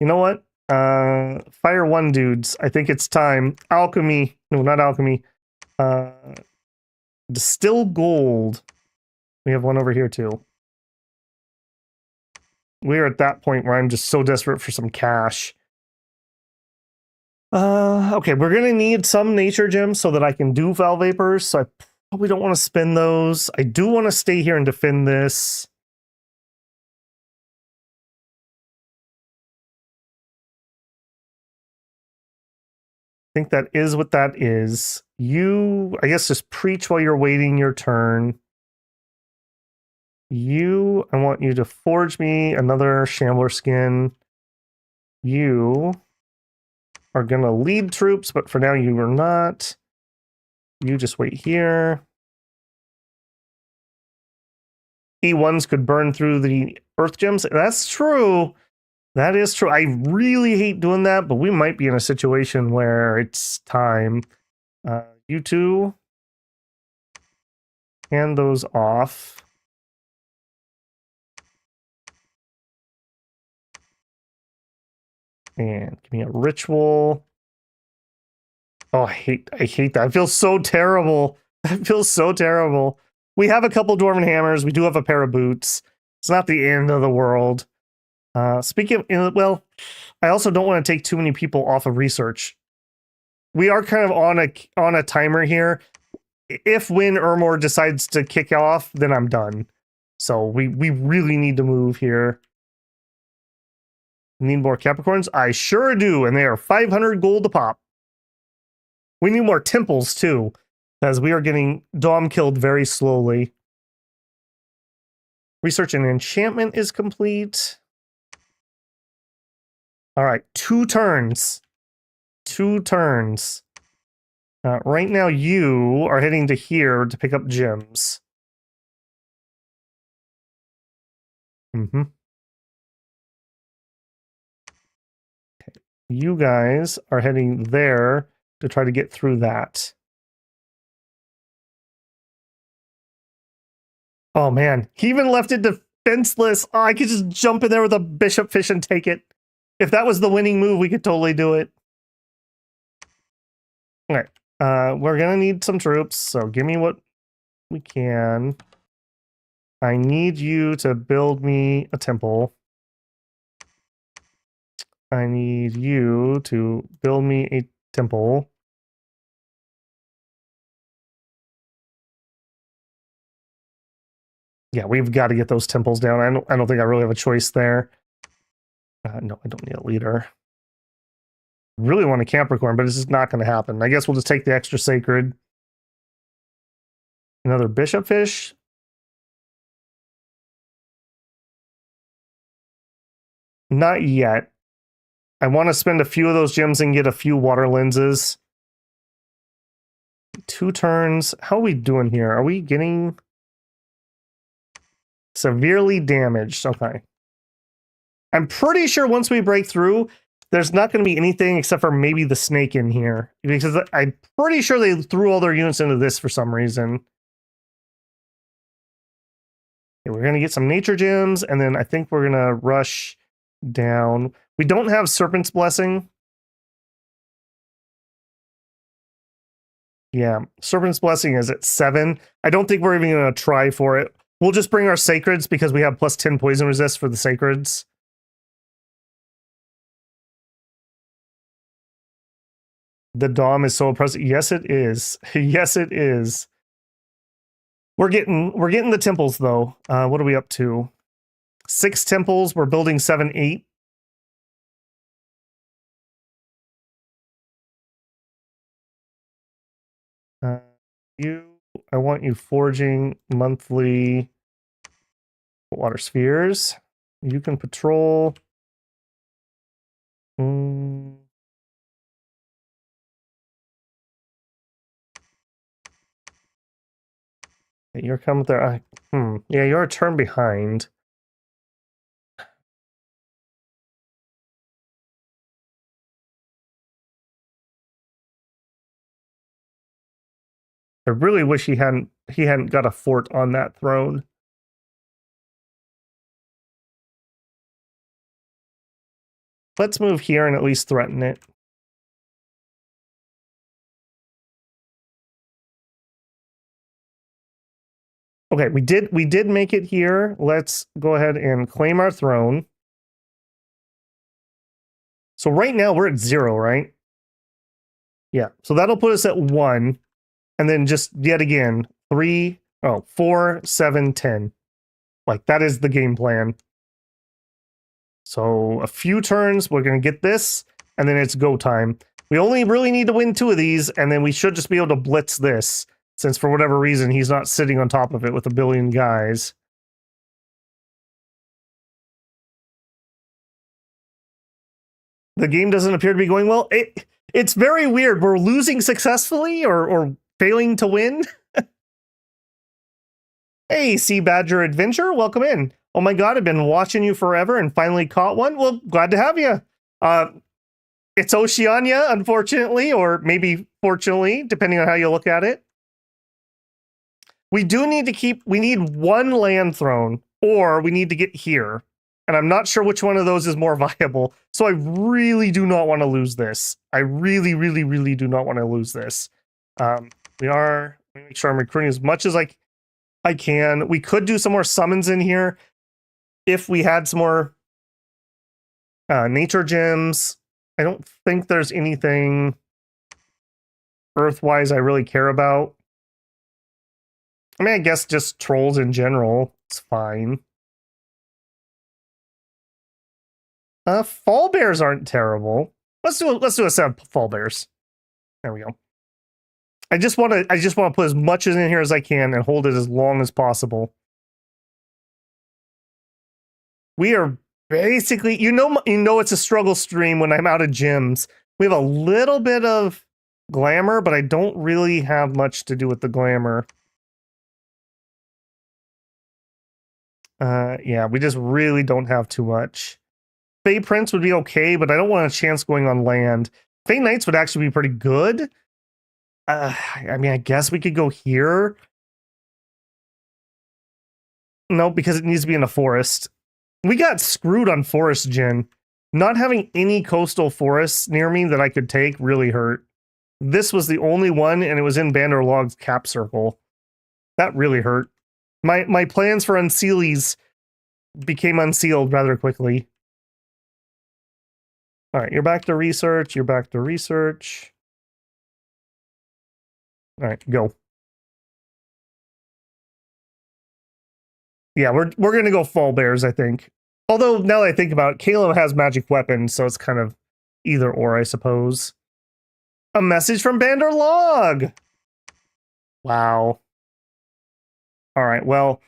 You know what? Fire 1 dudes. I think it's time. Alchemy. No, not alchemy. Distill gold. We have one over here too. We're at that point where I'm just so desperate for some cash. Okay, we're gonna need some nature gems so that I can do Val Vapors, so I probably don't want to spend those. I do want to stay here and defend this. think that is what that is. You, I guess, just preach while you're waiting your turn. You, I want you to forge me another Shambler skin. You are going to lead troops, but for now you are not. You just wait here. E1s could burn through the earth gems. That's true. That is true. I really hate doing that, but we might be in a situation where it's time. You two, hand those off. And give me a ritual. Oh, I hate that. I feel so terrible. I feel so terrible. We have a couple Dwarven Hammers. We do have a pair of boots. It's not the end of the world. Speaking of, well, I also don't want to take too many people off of research. We are kind of on a timer here. If when Ermor decides to kick off, then I'm done. So we really need to move here. Need more Capricorns? I sure do, and they are 500 gold a pop. We need more temples too, as we are getting Dom killed very slowly. Research and enchantment is complete. All right, 2 turns. 2 turns. Right now you are heading to here to pick up gems. Mm-hmm. Okay. You guys are heading there to try to get through that. Oh man, he even left it defenseless. Oh, I could just jump in there with a bishop fish and take it. If that was the winning move, we could totally do it. Okay, we're gonna need some troops, so give me what we can. I need you to build me a temple. I need you to build me a temple. Yeah, we've got to get those temples down. I don't think I really have a choice there. No, I don't need a leader. Really want a Capricorn, but it's just not going to happen. I guess we'll just take the extra sacred. Another bishop fish. Not yet. I want to spend a few of those gems and get a few water lenses. 2 turns. How are we doing here? Are we getting severely damaged? Okay. I'm pretty sure once we break through, there's not going to be anything except for maybe the snake in here. Because I'm pretty sure they threw all their units into this for some reason. Okay, we're going to get some nature gems, and then I think we're going to rush down. We don't have Serpent's Blessing. Yeah, Serpent's Blessing is at 7. I don't think we're even going to try for it. We'll just bring our Sacreds because we have plus 10 poison resist for the Sacreds. The Dom is so oppressive. Yes, it is. Yes, it is. We're getting the temples though. What are we up to? 6 temples. We're building 7, 8. I want you forging monthly water spheres. You can patrol. You're coming there. Yeah, you're a turn behind. I really wish he hadn't got a fort on that throne. Let's move here and at least threaten it. Okay, we did make it here. Let's go ahead and claim our throne. So right now we're at 0, right? Yeah, so that'll put us at 1. And then just yet again, 3, 4, 7, 10. Like that is the game plan. So a few turns, we're gonna get this, and then it's go time. We only really need to win 2 of these, and then we should just be able to blitz this, since for whatever reason he's not sitting on top of it with a billion guys. The game doesn't appear to be going well. It's very weird. We're losing successfully or failing to win. Hey, Sea Badger Adventure, welcome in. Oh my god, I've been watching you forever and finally caught one. Well, glad to have you. It's Oceania, unfortunately, or maybe fortunately, depending on how you look at it. We do need to we need 1 land throne, or we need to get here. And I'm not sure which one of those is more viable. So I really do not want to lose this. I really, really, really do not want to lose this. Let me make sure I'm recruiting as much as I can. We could do some more summons in here if we had some more nature gems. I don't think there's anything Earth-wise I really care about. I mean, I guess just trolls in general. It's fine. Fall bears aren't terrible. Let's do a set of fall bears. There we go. I just want to put as much in here as I can and hold it as long as possible. We are basically, you know it's a struggle stream when I'm out of gems. We have a little bit of glamour, but I don't really have much to do with the glamour. Yeah, we just really don't have too much. Fey Prince would be okay, but I don't want a chance going on land. Fey Knights would actually be pretty good. I mean, I guess we could go here. No, because it needs to be in a forest. We got screwed on forest gen. Not having any coastal forests near me that I could take really hurt. This was the only one, and it was in Banderlog's cap circle. That really hurt. My plans for Unseelies became unsealed rather quickly. All right, you're back to research. You're back to research. All right, go. Yeah, we're gonna go fall bears, I think. Although now that I think about it, Caleb has magic weapons, so it's kind of either or, I suppose. A message from Banderlog. Wow. All right, well,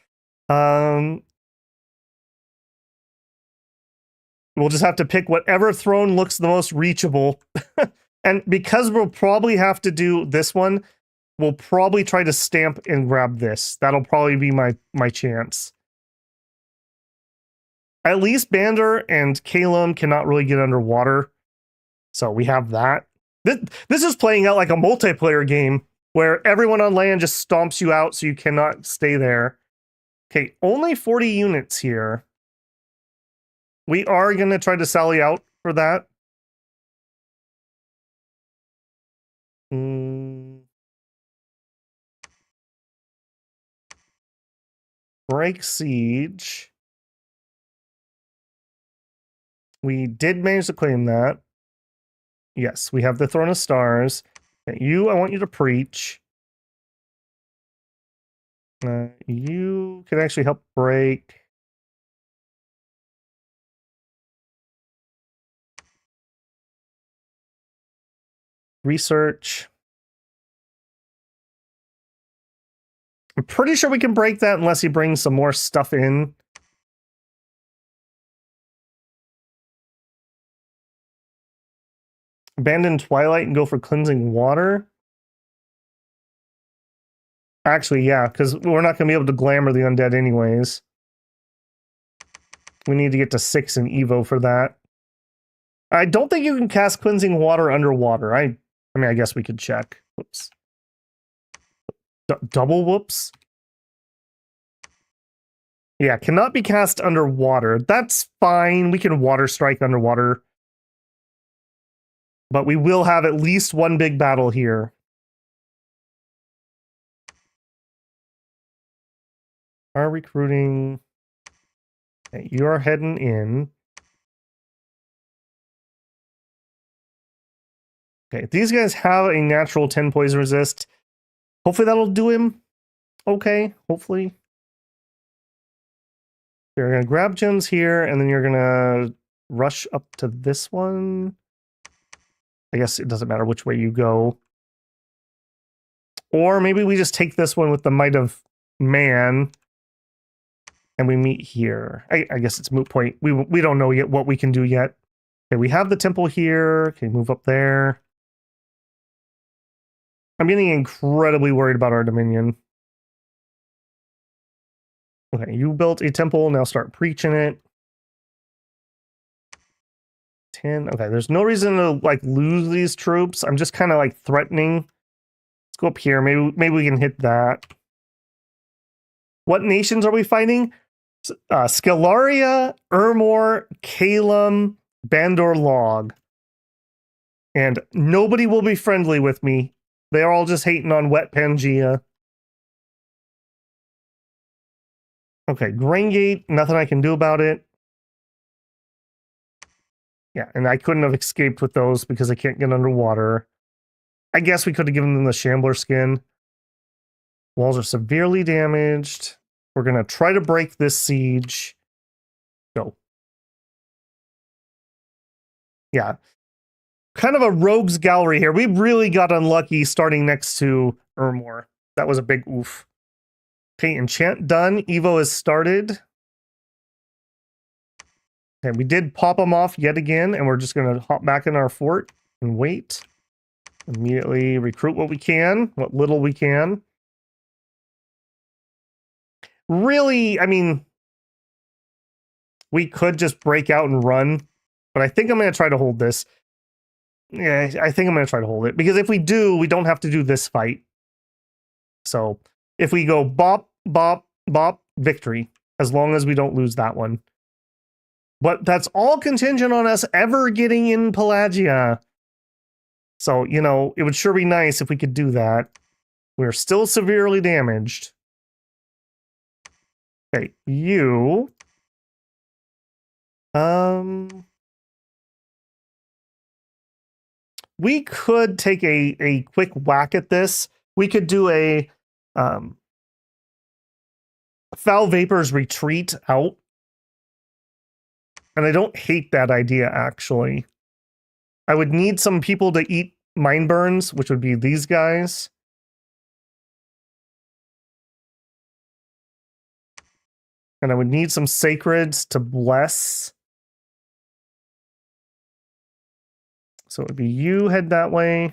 we'll just have to pick whatever throne looks the most reachable. And because we'll probably have to do this one, we'll probably try to stamp and grab this. That'll probably be my chance. At least Bander and Kalum cannot really get underwater. So we have that. This is playing out like a multiplayer game where everyone on land just stomps you out so you cannot stay there. Okay, only 40 units here. We are going to try to sally out for that. Break siege. We did manage to claim that. Yes, we have the Throne of Stars. You, I want you to preach. You can actually help break. Research. I'm pretty sure we can break that unless he brings some more stuff in. Abandon Twilight and go for Cleansing Water. Actually, yeah, because we're not going to be able to glamour the undead anyways. We need to get to 6 in Evo for that. I don't think you can cast Cleansing Water underwater. I mean, I guess we could check. Whoops. Double whoops? Yeah, cannot be cast underwater. That's fine. We can water strike underwater. But we will have at least one big battle here. Are recruiting. Okay, you are heading in. Okay, these guys have a natural 10 poison resist. Hopefully that'll do him. Okay, hopefully. You're going to grab gems here, and then you're going to rush up to this one. I guess it doesn't matter which way you go. Or maybe we just take this one with the might of man and we meet here. I guess it's moot point. We don't know yet what we can do yet. Okay, we have the temple here. Okay, move up there. I'm getting incredibly worried about our dominion. Okay, you built a temple. Now start preaching it. 10. Okay, there's no reason to like lose these troops. I'm just kind of like threatening. Let's go up here. Maybe we can hit that. What nations are we fighting? Scalaria, Ermor, Calum, Bandor Log. And nobody will be friendly with me. They're all just hating on wet Pangea. Okay, Grain Gate, nothing I can do about it. Yeah, and I couldn't have escaped with those because I can't get underwater. I guess we could have given them the Shambler skin. Walls are severely damaged. We're going to try to break this siege. Go. Yeah. Kind of a rogues gallery here. We really got unlucky starting next to Ermor. That was a big oof. Okay, enchant done. Evo has started. Okay, we did pop them off yet again, and we're just going to hop back in our fort and wait. Immediately recruit what we can, what little we can. Really, I mean, we could just break out and run, but I think I'm going to try to hold this. Yeah, I think I'm going to try to hold it, because if we do, we don't have to do this fight. So if we go bop, bop, bop, victory, as long as we don't lose that one. But that's all contingent on us ever getting in Pelagia. So, you know, it would sure be nice if we could do that. We're still severely damaged. Okay, you... we could take a quick whack at this. We could do a Foul Vapor's retreat out. And I don't hate that idea, actually. I would need some people to eat Mind Burns, which would be these guys. And I would need some Sacreds to bless. So it would be you head that way.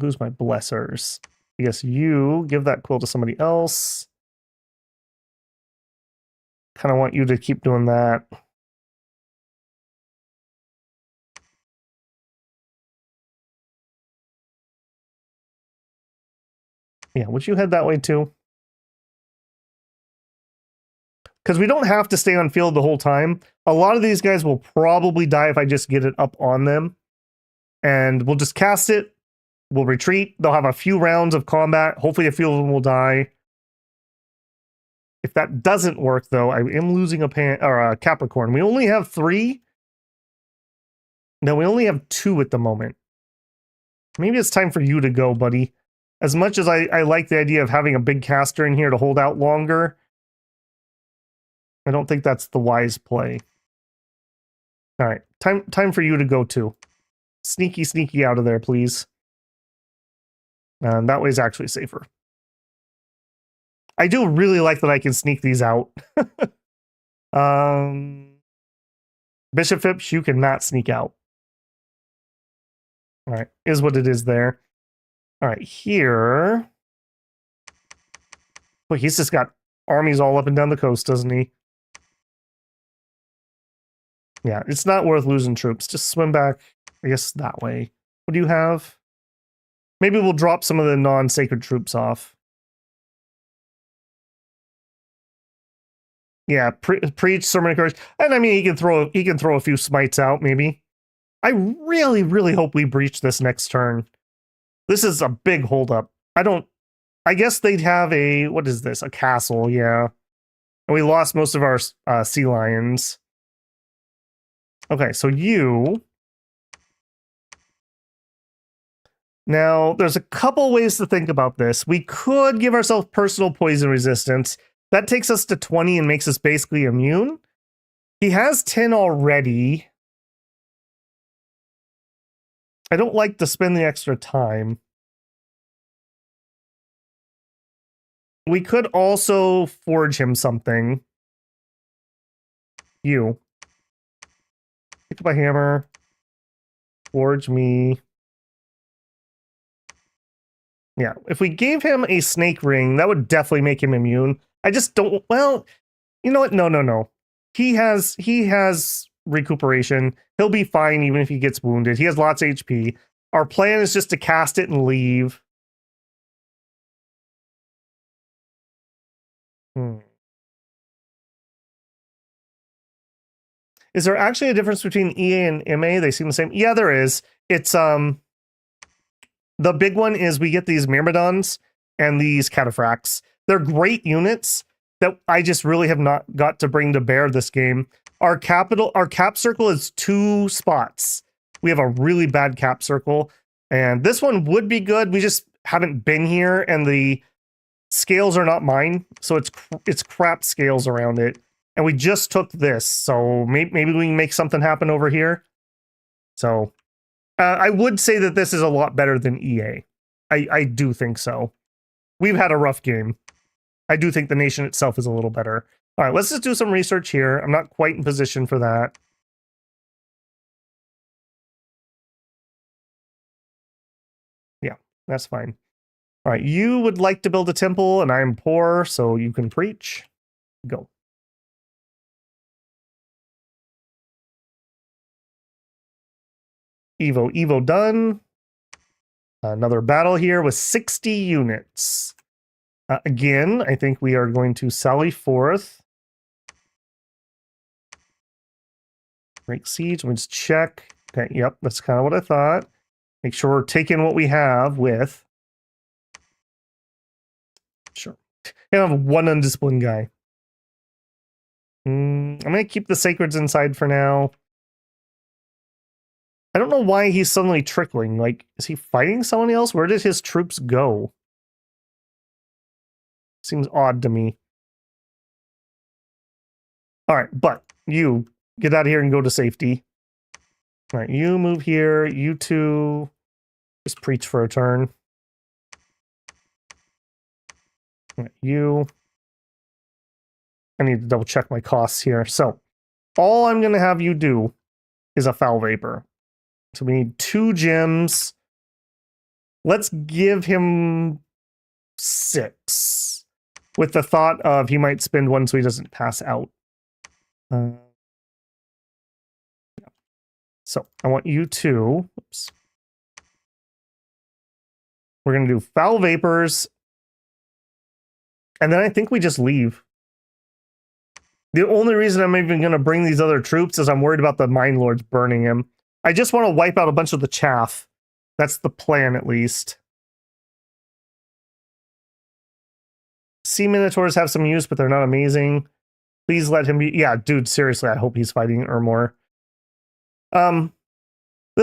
Who's my blessers? I guess you give that quill to somebody else. Kind of want you to keep doing that. Yeah, would you head that way too? Because we don't have to stay on field the whole time. A lot of these guys will probably die if I just get it up on them. And we'll just cast it. We'll retreat. They'll have a few rounds of combat. Hopefully a few of them will die. If that doesn't work, though, I am losing a Capricorn. We only have 3. No, we only have 2 at the moment. Maybe it's time for you to go, buddy. As much as I like the idea of having a big caster in here to hold out longer, I don't think that's the wise play. All right, time for you to go too. Sneaky out of there, please. That way is actually safer. I do really like that I can sneak these out. Bishop Phipps, you cannot sneak out. All right, is what it is there. All right, here. Well, he's just got armies all up and down the coast, doesn't he? Yeah, it's not worth losing troops. Just swim back, I guess, that way. What do you have? Maybe we'll drop some of the non-sacred troops off. Yeah, preach, sermon of courage. And I mean, he can throw a few smites out, maybe. I really hope we breach this next turn. This is a big holdup. I guess they'd have a, what is this? A castle, yeah. And we lost most of our sea lions. Okay, so you... Now, there's a couple ways to think about this. We could give ourselves personal poison resistance. That takes us to 20 and makes us basically immune. He has 10 already. I don't like to spend the extra time. We could also forge him something. You. Pick up a hammer. Forge me. Yeah, if we gave him a snake ring, that would definitely make him immune. I just don't, well, you know what? No. He has recuperation. He'll be fine even if he gets wounded. He has lots of HP. Our plan is just to cast it and leave. Is there actually a difference between EA and MA? They seem the same. Yeah, there is. It's the big one is we get these Myrmidons and these cataphracts. They're great units that I just really have not got to bring to bear this game. Our cap circle is 2 spots. We have a really bad cap circle, and this one would be good. We just haven't been here, and the scales are not mine, so it's crap scales around it. And we just took this, so maybe we can make something happen over here. So I would say that this is a lot better than EA. I do think so. We've had a rough game. I do think the nation itself is a little better. All right, let's just do some research here. I'm not quite in position for that. Yeah, that's fine. All right, you would like to build a temple, and I'm poor, so you can preach. Go. Evo done. Another battle here with 60 units. Again, I think we are going to sally forth. Break siege. Let's check. Okay, yep, that's kind of what I thought. Make sure we're taking what we have with. Sure. I have one undisciplined guy. I'm going to keep the sacreds inside for now. I don't know why he's suddenly trickling. Like, is he fighting someone else? Where did his troops go? Seems odd to me. All right, but you get out of here and go to safety. All right, you move here. You two just preach for a turn. All right, you. I need to double check my costs here. So all I'm going to have you do is a foul vapor. So we need 2 gems. Let's give him 6 with the thought of he might spend one so he doesn't pass out. So I want you to, oops. We're going to do foul vapors. And then I think we just leave. The only reason I'm even going to bring these other troops is I'm worried about the mine lords burning him. I just want to wipe out a bunch of the chaff. That's the plan, at least. Sea Minotaurs have some use, but they're not amazing. Please let him be. Yeah, dude, seriously, I hope he's fighting Ermor. The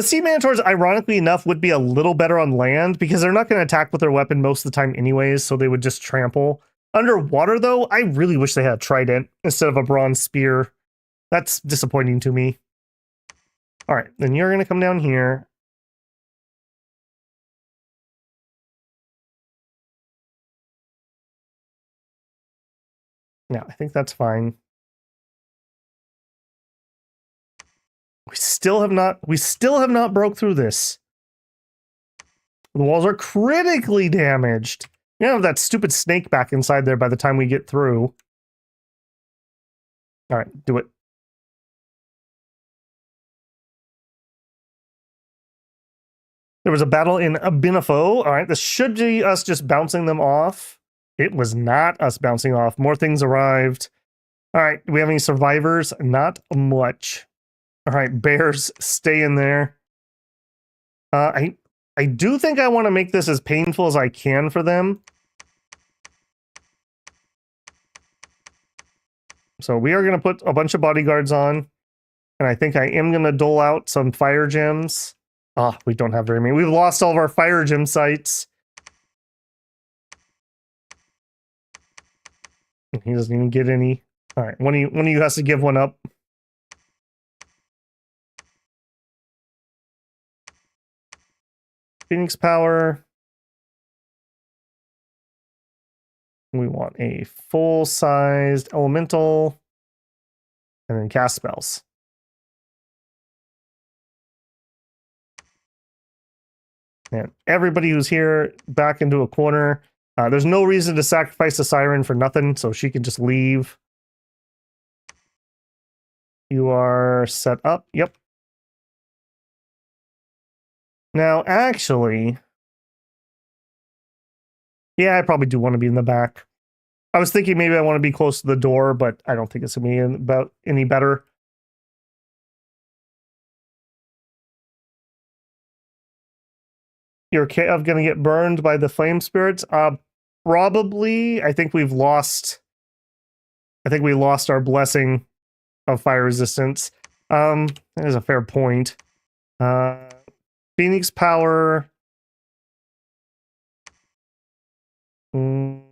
Sea Minotaurs, ironically enough, would be a little better on land because they're not going to attack with their weapon most of the time anyways, so they would just trample. Underwater, though, I really wish they had a trident instead of a bronze spear. That's disappointing to me. All right, then you're going to come down here. Yeah, I think that's fine. We still have not broke through this. The walls are critically damaged. You have that stupid snake back inside there by the time we get through. All right, do it. There was a battle in Abinafo. All right, this should be us just bouncing them off. It was not us bouncing off. More things arrived. All right, do we have any survivors? Not much. All right, bears, stay in there. I do think I want to make this as painful as I can for them. So we are going to put a bunch of bodyguards on. And I think I am going to dole out some fire gems. Ah, we don't have very many. We've lost all of our fire gem sites. He doesn't even get any. All right, one of you has to give one up. Phoenix power. We want a full-sized elemental. And then cast spells. And everybody who's here back into a corner. There's no reason to sacrifice the siren for nothing, so she can just leave. You are set up. Yep. Now, actually, yeah, I probably do want to be in the back. I was thinking maybe I want to be close to the door, but I don't think it's going to be about any better. You're okay of going to get burned by the flame spirits? Probably. I think we lost our blessing of fire resistance. That is a fair point. Phoenix power. I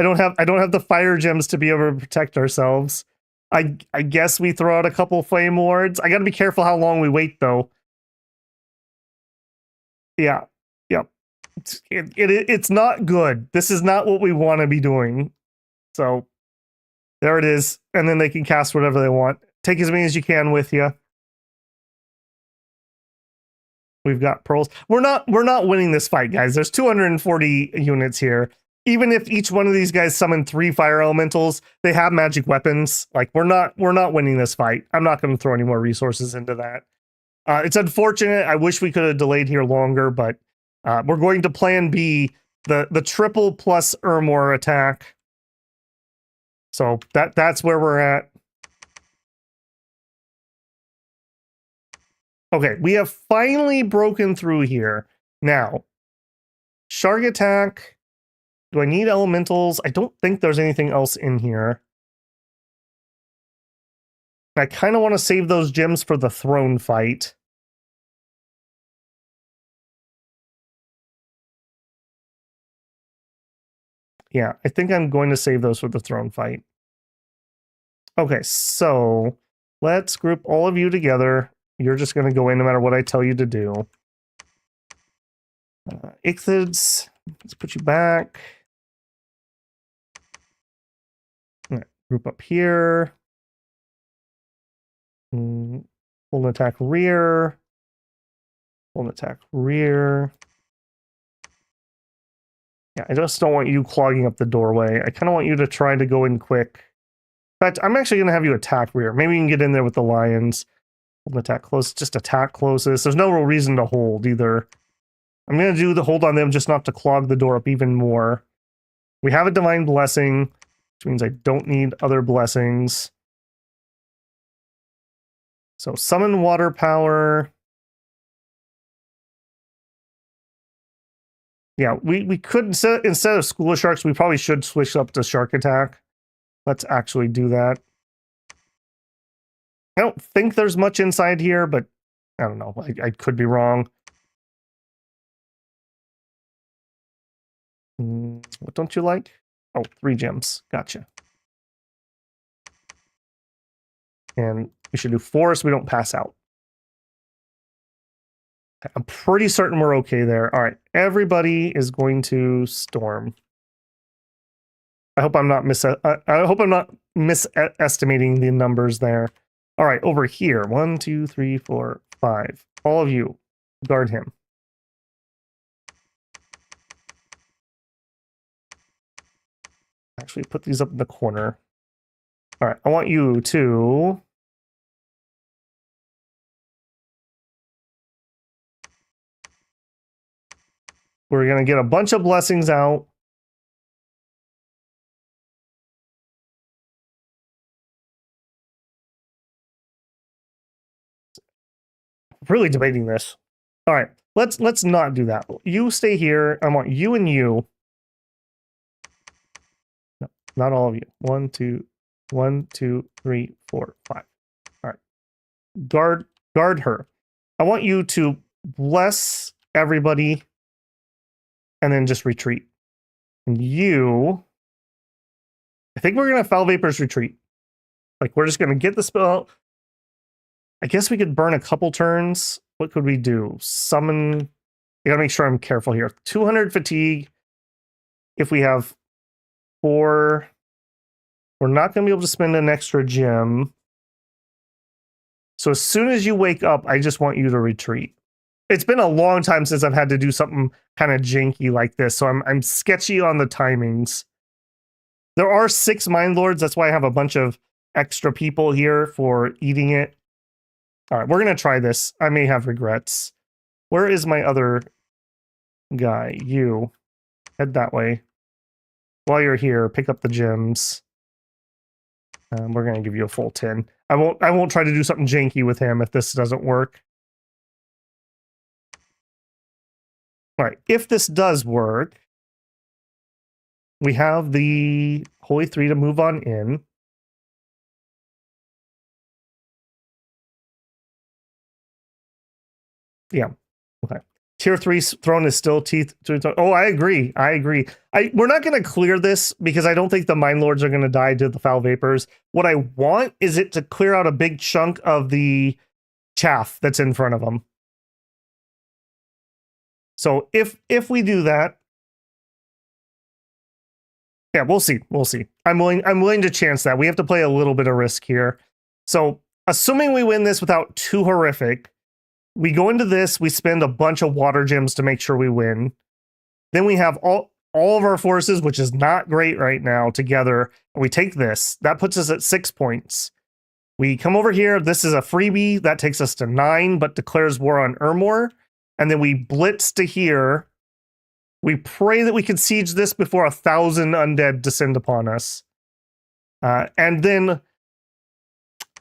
don't have the fire gems to be able to protect ourselves. I guess we throw out a couple flame wards. I got to be careful how long we wait, though. Yeah, yep. It's not good. This is not what we want to be doing. So there it is, and then they can cast whatever they want. Take as many as you can with you. We've got pearls. We're not winning this fight, guys. There's 240 units here. Even if each one of these guys summon 3 fire elementals, they have magic weapons. Like we're not winning this fight. I'm not going to throw any more resources into that. It's unfortunate. I wish we could have delayed here longer, but we're going to plan B, the triple plus Ermor attack. So that's where we're at. Okay, we have finally broken through here. Now, shark attack. Do I need elementals? I don't think there's anything else in here. I kind of want to save those gems for the throne fight. Yeah, I think I'm going to save those for the throne fight. Okay, so let's group all of you together. You're just going to go in no matter what I tell you to do. Ichthids, let's put you back. Group up here. Full attack rear. Full attack rear. Yeah, I just don't want you clogging up the doorway. I kind of want you to try to go in quick. In fact, I'm actually going to have you attack rear. Maybe you can get in there with the lions. Hold attack close. Just attack closest. There's no real reason to hold either. I'm going to do the hold on them just not to clog the door up even more. We have a divine blessing, which means I don't need other blessings. So summon water power. Yeah, we could, instead of School of Sharks, we probably should switch up to Shark Attack. Let's actually do that. I don't think there's much inside here, but I don't know. I could be wrong. What don't you like? Oh, 3 gems. Gotcha. And we should do 4 so we don't pass out. I'm pretty certain we're okay there. All right, everybody is going to storm. I hope I'm not misestimating the numbers there. All right, over here. 1, 2, 3, 4, 5. All of you, guard him. Actually, put these up in the corner. All right, I want you to... We're going to get a bunch of blessings out. Really debating this. All right, let's not do that. You stay here. I want you and you. No, not all of you. 1, 2, 1, 2, 3, 4, 5. All right. Guard her. I want you to bless everybody and then just retreat. And you, I think we're gonna Foul Vapor's retreat. Like we're just gonna get the spell. I guess we could burn a couple turns What could we do? Summon. I gotta make sure I'm careful here. 200 fatigue. If we have 4, we're not gonna be able to spend an extra gem. So as soon as you wake up, I just want you to retreat. It's been a long time since I've had to do something kind of janky like this, so I'm sketchy on the timings. There are 6 Mind Lords, that's why I have a bunch of extra people here for eating it. All right, we're gonna try this. I may have regrets. Where is my other guy? You. Head that way. While you're here, pick up the gems. We're gonna give you a full 10. I won't try to do something janky with him if this doesn't work. All right, if this does work, we have the Holy 3 to move on in. Yeah, okay. Tier 3 throne is still teeth. Oh, I agree. We're not going to clear this because I don't think the Mind Lords are going to die to the Foul Vapors. What I want is it to clear out a big chunk of the chaff that's in front of them. So if we do that, yeah, we'll see. I'm willing to chance that. We have to play a little bit of risk here. So assuming we win this without too horrific, we go into this, we spend a bunch of water gems to make sure we win. Then we have all of our forces, which is not great right now, together. And we take this. That puts us at 6 points. We come over here. This is a freebie. That takes us to 9, but declares war on Ermor. And then we blitz to here. We pray that we can siege this before 1,000 undead descend upon us. And then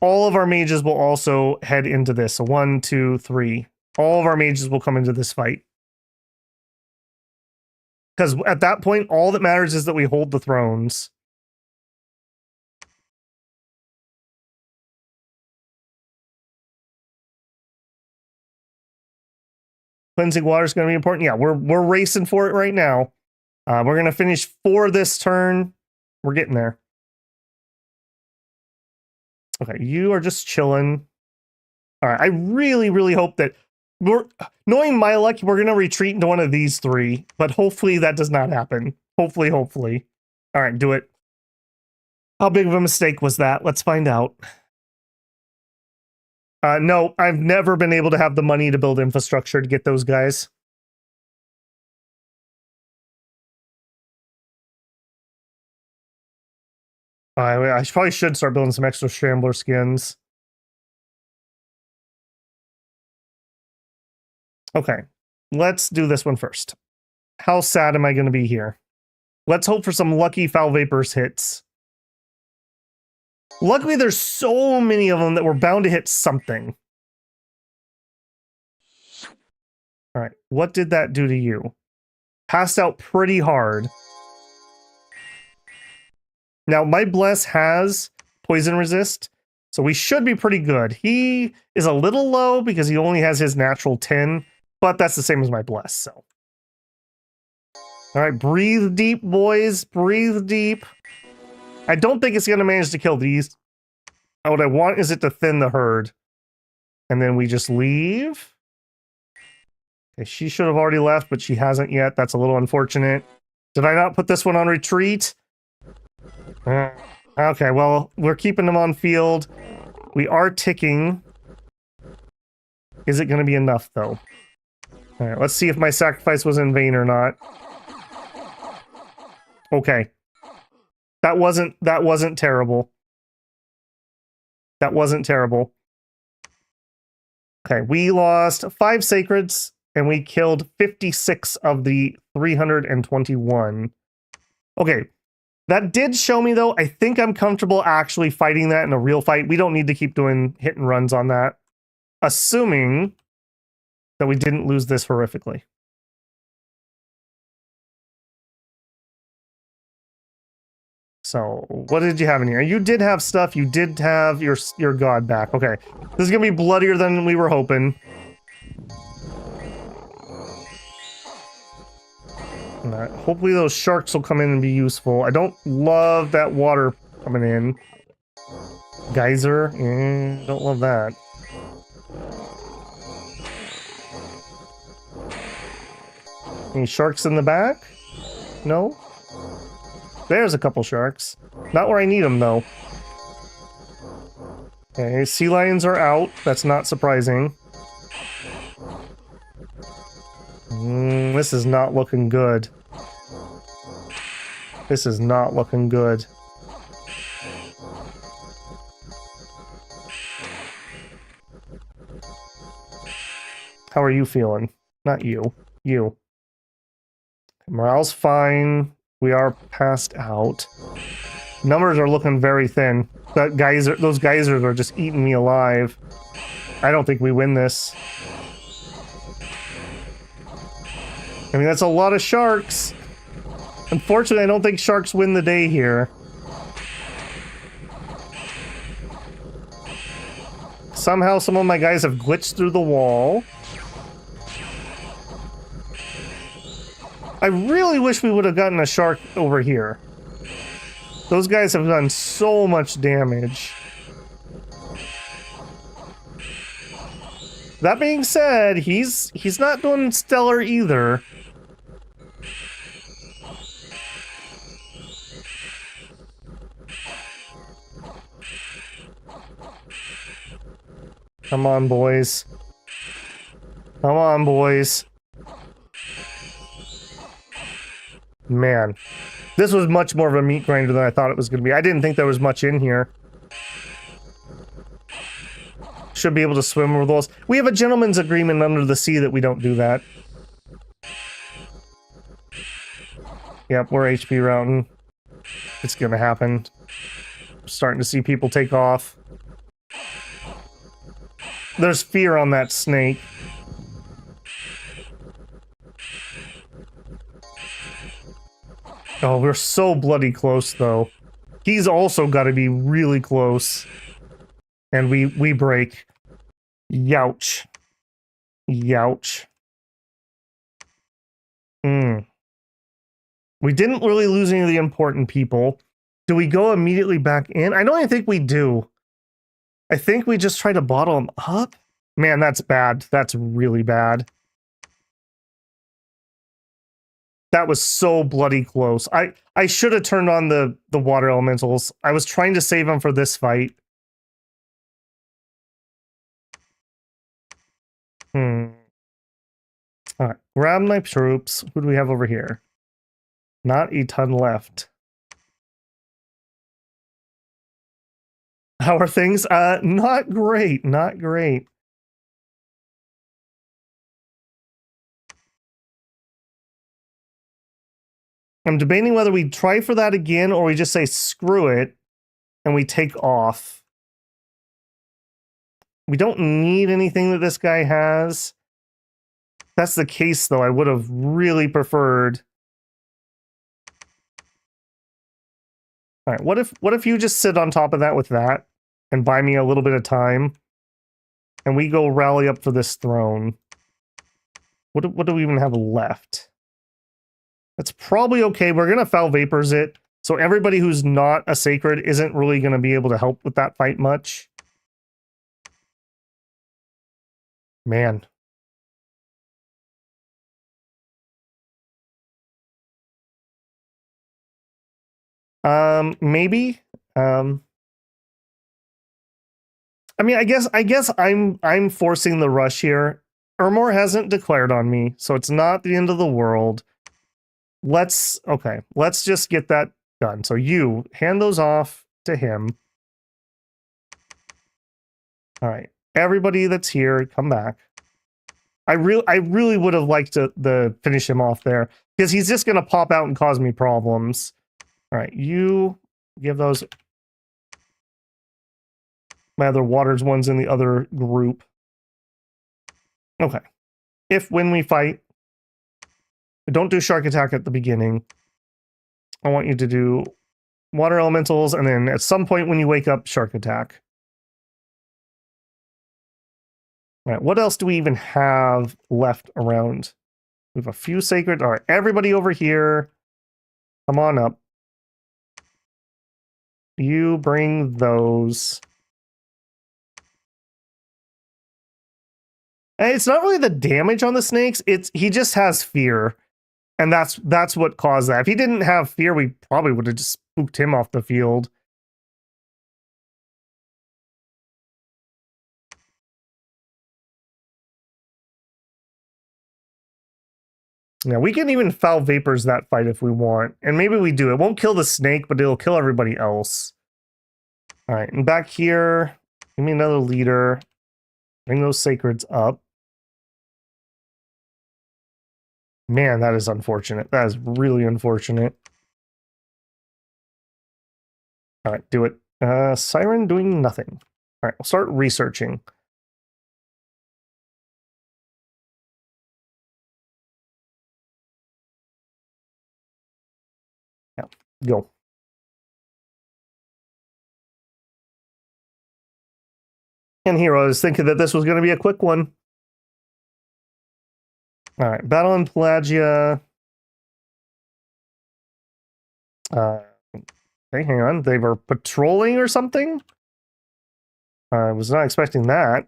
all of our mages will also head into this. So 1, 2, 3. All of our mages will come into this fight. Because at that point, all that matters is that we hold the thrones. Cleansing water is going to be important. Yeah, we're racing for it right now. We're going to finish 4 this turn. We're getting there. Okay, you are just chilling. All right, I really, really hope that knowing my luck, we're going to retreat into one of these 3, but hopefully that does not happen. Hopefully. All right, do it. How big of a mistake was that? Let's find out. No, I've never been able to have the money to build infrastructure to get those guys. I probably should start building some extra Shambler skins. Okay, let's do this one first. How sad am I going to be here? Let's hope for some lucky Foul Vapors hits. Luckily, there's so many of them that we're bound to hit something. All right, what did that do to you? Passed out pretty hard. Now, my Bless has poison resist, so we should be pretty good. He is a little low because he only has his natural 10, but that's the same as my Bless, so. All right, breathe deep, boys. Breathe deep. I don't think it's going to manage to kill these. What I want is it to thin the herd. And then we just leave. Okay, she should have already left, but she hasn't yet. That's a little unfortunate. Did I not put this one on retreat? Okay, well, we're keeping them on field. We are ticking. Is it going to be enough, though? All right, let's see if my sacrifice was in vain or not. Okay. That wasn't terrible. That wasn't terrible. Okay, we lost 5 sacreds, and we killed 56 of the 321. Okay, that did show me, though. I think I'm comfortable actually fighting that in a real fight. We don't need to keep doing hit and runs on that. Assuming that we didn't lose this horrifically. So, what did you have in here? You did have stuff. You did have your god back. Okay. This is going to be bloodier than we were hoping. Hopefully those sharks will come in and be useful. I don't love that water coming in. Geyser? Don't love that. Any sharks in the back? No? There's a couple sharks. Not where I need them, though. Okay, sea lions are out. That's not surprising. This is not looking good. This is not looking good. How are you feeling? Not you. You. Morale's fine. We are passed out. Numbers are looking very thin. Those geysers are just eating me alive. I don't think we win this. I mean, that's a lot of sharks. Unfortunately, I don't think sharks win the day here. Somehow some of my guys have glitched through the wall. I really wish we would have gotten a shark over here. Those guys have done so much damage. That being said, he's not doing stellar either. Come on, boys. Come on, boys. Man, this was much more of a meat grinder than I thought it was going to be. I didn't think there was much in here. Should be able to swim with those. We have a gentleman's agreement under the sea that we don't do that. Yep, we're HP routing. It's going to happen. I'm starting to see people take off. There's fear on that snake. Oh, we're so bloody close, though. He's also got to be really close. And we break. Youch. Youch. We didn't really lose any of the important people. Do we go immediately back in? I don't think we do. I think we just try to bottle them up. Man, that's bad. That's really bad. That was so bloody close. I should have turned on the water elementals. I was trying to save them for this fight. Alright, grab my troops. Who do we have over here? Not a ton left. How are things? Not great. Not great. I'm debating whether we try for that again or we just say screw it and we take off. We don't need anything that this guy has. If that's the case, though, I would have really preferred. All right, what if you just sit on top of that with that and buy me a little bit of time and we go rally up for this throne? What do we even have left? That's probably okay. We're going to foul vapors it. So everybody who's not a sacred isn't really going to be able to help with that fight much. Man. Maybe. I mean, I guess I'm forcing the rush here. Ermor hasn't declared on me, so it's not the end of the world. Let's just get that done. So you hand those off to him. All right, everybody that's here, come back. I really would have liked to finish him off there because he's just gonna pop out and cause me problems. All right, you give those. My other waters one's in the other group. Okay, when we fight, don't do shark attack at the beginning. I want you to do water elementals, and then at some point when you wake up, shark attack. All right, what else do we even have left around? We have a few sacred. All right, everybody over here, come on up. You bring those. And it's not really the damage on the snakes. He just has fear. And that's what caused that. If he didn't have fear, we probably would have just spooked him off the field. Yeah, we can even foul vapors that fight if we want. And maybe we do. It won't kill the snake, but it'll kill everybody else. All right, and back here, give me another leader. Bring those sacreds up. Man, that is unfortunate. That is really unfortunate. All right, do it. Siren doing nothing. All right, we'll start researching. Yeah, go. And here I was thinking that this was going to be a quick one. All right, battle in Pelagia. Okay, hang on. They were patrolling or something? I was not expecting that.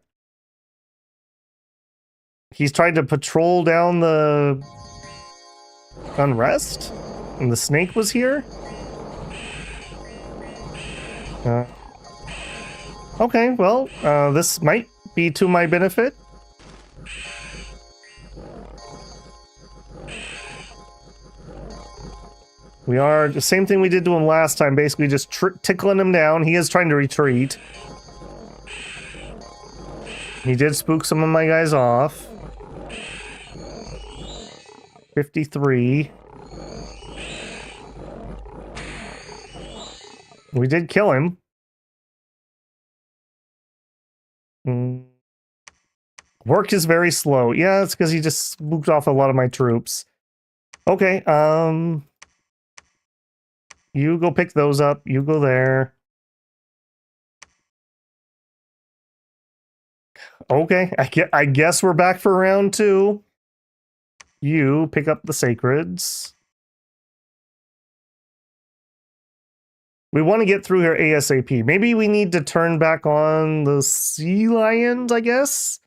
He's tried to patrol down the unrest? And the snake was here? Okay, well, this might be to my benefit. We are the same thing we did to him last time, basically just tickling him down. He is trying to retreat. He did spook some of my guys off. 53. We did kill him. Work is very slow. Yeah, it's because he just spooked off a lot of my troops. Okay, you go pick those up. You go there. Okay, I guess we're back for round 2. You pick up the sacreds. We want to get through here ASAP. Maybe we need to turn back on the sea lions, I guess?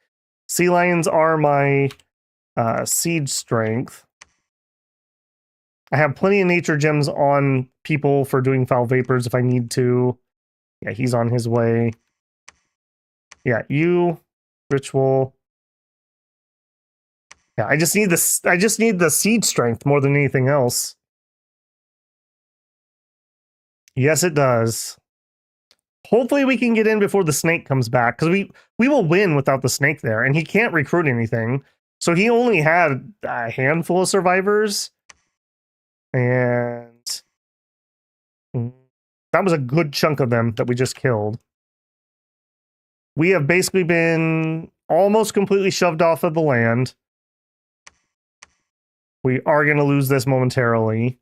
Sea lions are my siege strength. I have plenty of nature gems on people for doing foul vapors if I need to. Yeah, he's on his way. Yeah, you, ritual. Yeah, I just need the siege strength more than anything else. Yes, it does. Hopefully we can get in before the snake comes back, because we will win without the snake there, and he can't recruit anything. So he only had a handful of survivors, and that was a good chunk of them that we just killed. We have basically been almost completely shoved off of the land. We are going to lose this momentarily.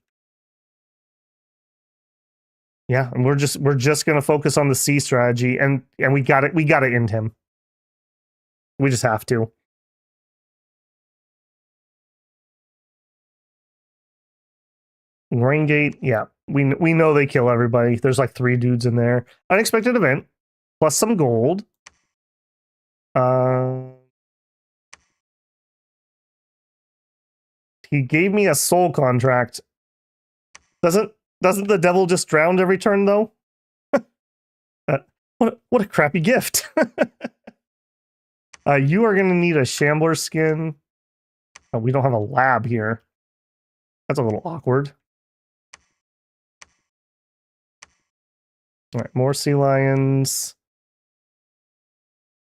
Yeah, and we're just going to focus on the C strategy, and we got it. We got to end him. We just have to. Rain Gate, yeah. We know they kill everybody. There's like 3 dudes in there. Unexpected event, plus some gold. He gave me a soul contract. Doesn't the devil just drown every turn though? What a crappy gift. You are gonna need a shambler skin. Oh, we don't have a lab here. That's a little awkward. All right, more sea lions.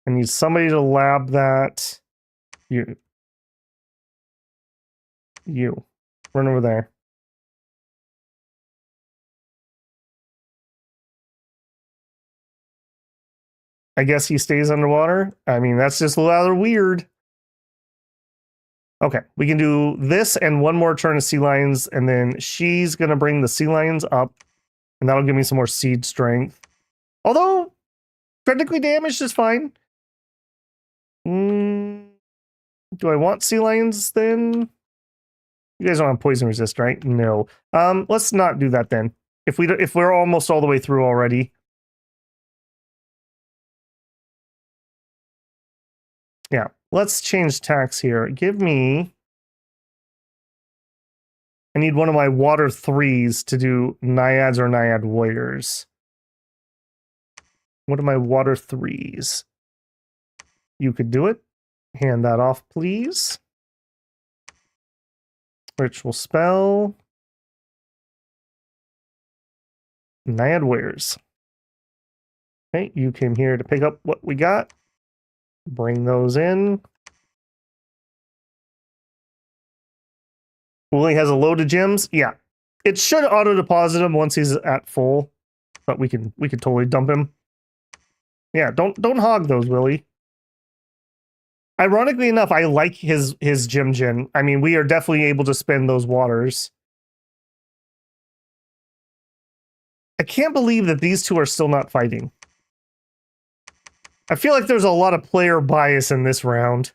I need somebody to lab that. You. Run over there. I guess he stays underwater. I mean, that's just rather weird. Okay, we can do this and one more turn of sea lions, and then she's going to bring the sea lions up, and that'll give me some more siege strength. Although, critically damaged is fine. Do I want sea lions then? You guys don't have poison resist, right? No. Let's not do that then. If we're almost all the way through already. Yeah, let's change tax here. Give me I need one of my water 3s to do naiads or naiad warriors. What are my water 3s? You could do it. Hand that off, please. Ritual spell. Naiad warriors. Okay, you came here to pick up what we got. Bring those in. Wooly has a load of gems. Yeah. It should auto-deposit him once he's at full. But we can totally dump him. Yeah, don't hog those, Willie. Ironically enough, I like his gem gen. I mean, we are definitely able to spend those waters. I can't believe that these two are still not fighting. I feel like there's a lot of player bias in this round.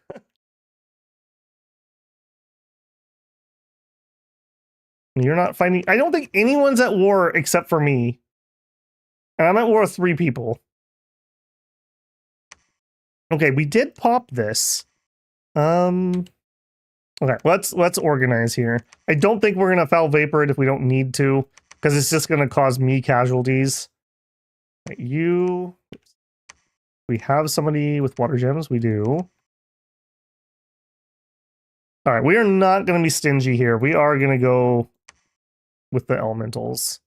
You're not fighting. I don't think anyone's at war except for me. And I'm at war with 3 people. Okay, we did pop this. Okay, let's organize here. I don't think we're gonna foul vapor it if we don't need to, because it's just gonna cause me casualties. You, we have somebody with water gems. We do. All right, we are not gonna be stingy here. We are gonna go with the elementals.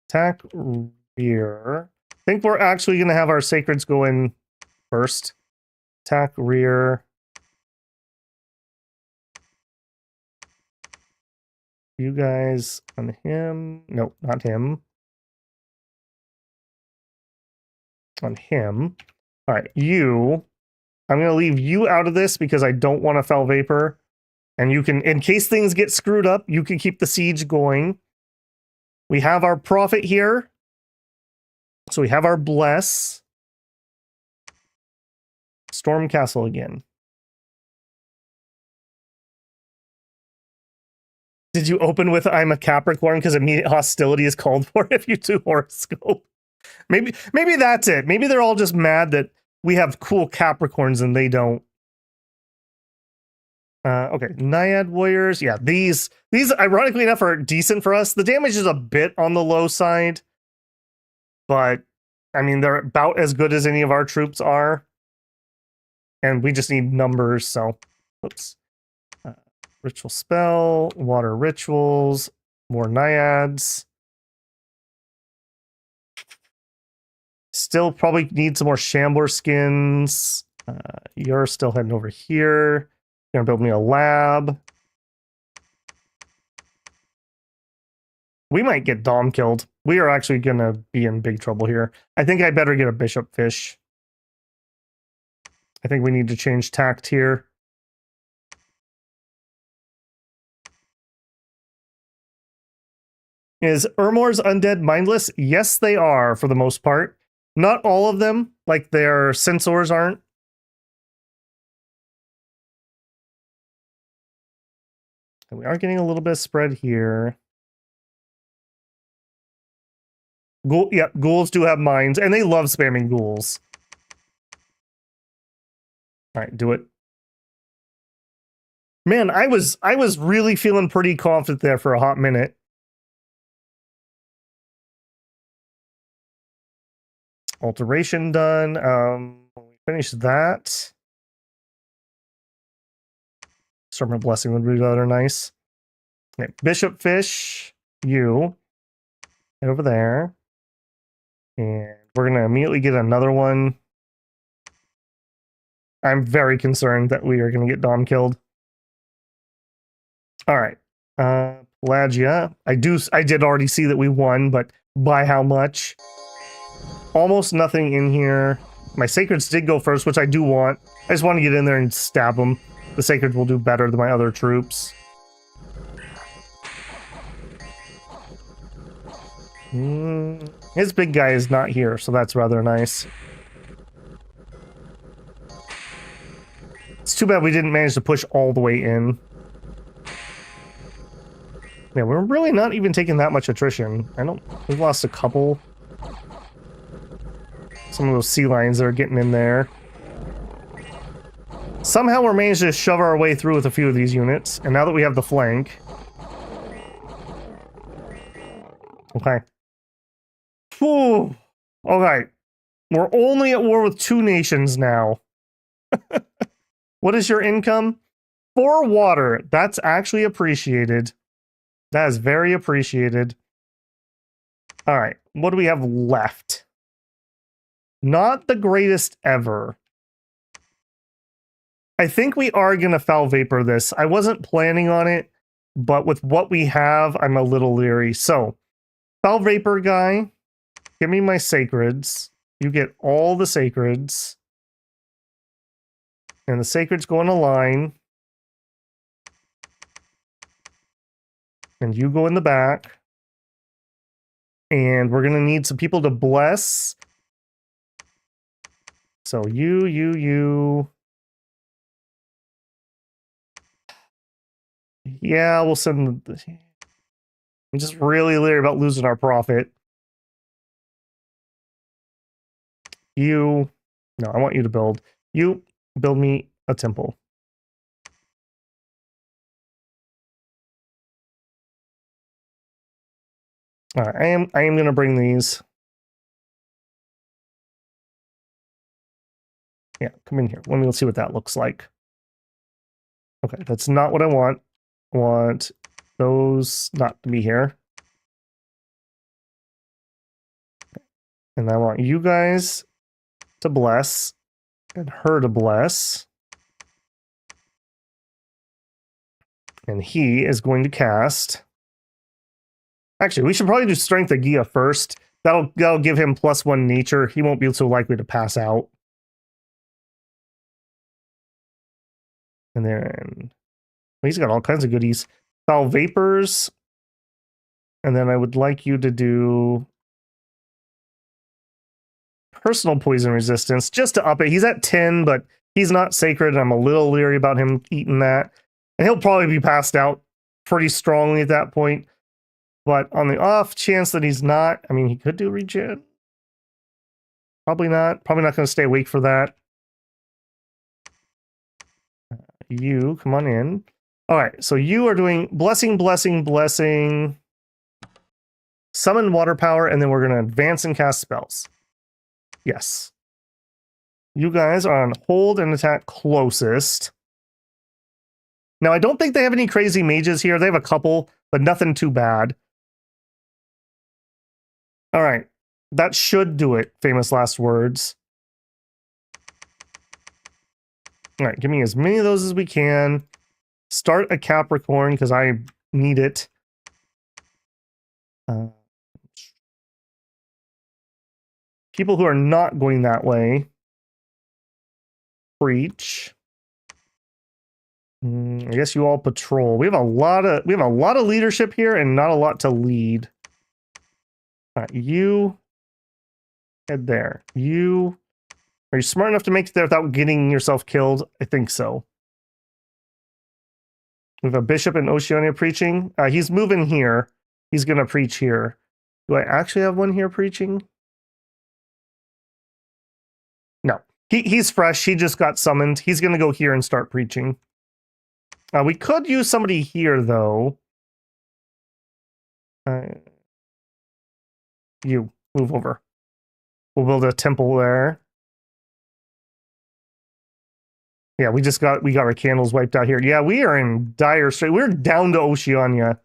Attack rear. I think we're actually going to have our sacreds go in first. Attack rear. You guys on him. Nope, not him. On him. All right, you. I'm going to leave you out of this because I don't want to foul vapor. And you can, in case things get screwed up, you can keep the siege going. We have our prophet here. So we have our bless. Storm Castle again. Did you open with I'm a Capricorn because immediate hostility is called for if you do horoscope? Maybe that's it. Maybe they're all just mad that we have cool Capricorns and they don't. Okay, Naiad Warriors. Yeah, these ironically enough are decent for us. The damage is a bit on the low side, but I mean they're about as good as any of our troops are, and we just need numbers. So, oops. Ritual spell, water rituals, more Naiads. Still probably need some more Shambler skins. You're still heading over here. Gonna build me a lab. We might get Dom killed. We are actually gonna be in big trouble here. I think I better get a bishop fish. I think we need to change tact here. Is Ermor's undead mindless? Yes, they are for the most part. Not all of them, like their censors aren't. And we are getting a little bit of spread here. Ghouls do have minds, and they love spamming ghouls. All right, do it. Man, I was really feeling pretty confident there for a hot minute. Alteration done. When we finish that, Serpent Blessing would be rather nice. Okay, Bishop Fish, you head over there, and we're gonna immediately get another one. I'm very concerned that we are gonna get Dom killed. All right, Pelagia. I did already see that we won, but by how much? Almost nothing in here. My Sacreds did go first, which I do want. I just want to get in there and stab them. The Sacreds will do better than my other troops. His big guy is not here, so that's rather nice. It's too bad we didn't manage to push all the way in. Yeah, we're really not even taking that much attrition. We've lost a couple. Some of those sea lions that are getting in there. Somehow we're managed to shove our way through with a few of these units, and now that we have the flank... Okay. Whew. Okay. We're only at war with 2 nations now. What is your income? 4 water. That's actually appreciated. That is very appreciated. All right. What do we have left? Not the greatest ever. I think we are going to foul vapor this. I wasn't planning on it, but with what we have, I'm a little leery. So, foul vapor guy, give me my sacreds. You get all the sacreds. And the sacreds go in a line. And you go in the back. And we're going to need some people to bless. So you. Yeah, we'll send... I'm just really leery about losing our profit. You... No, I want you to build. You build me a temple. All right, I am going to bring these. Yeah, come in here. Let me see what that looks like. Okay, that's not what I want. I want those not to be here. And I want you guys to bless and her to bless. And he is going to cast. Actually, we should probably do Strength of Gia first. That'll give him +1 nature. He won't be so likely to pass out. And then well, he's got all kinds of goodies. Foul Vapors. And then I would like you to do personal poison resistance just to up it. He's at 10, but he's not sacred. I'm a little leery about him eating that. And he'll probably be passed out pretty strongly at that point. But on the off chance that he's not, I mean, he could do regen. Probably not. Probably not going to stay awake for that. You, come on in. All right, so you are doing blessing, blessing, blessing, summon water power, and then we're going to advance and cast spells. Yes. You guys are on hold and attack closest. Now, I don't think they have any crazy mages here. They have a couple, but nothing too bad. All right. That should do it, famous last words. All right, give me as many of those as we can. Start a Capricorn, because I need it. People who are not going that way. Preach. I guess you all patrol. We have a lot of leadership here and not a lot to lead. All right, you head there. Are you smart enough to make it there without getting yourself killed? I think so. We have a bishop in Oceania preaching. He's moving here. He's going to preach here. Do I actually have one here preaching? No. He's fresh. He just got summoned. He's going to go here and start preaching. We could use somebody here, though. You, move over. We'll build a temple there. Yeah, we got our candles wiped out here. Yeah, we are in dire strait. We're down to Oceania.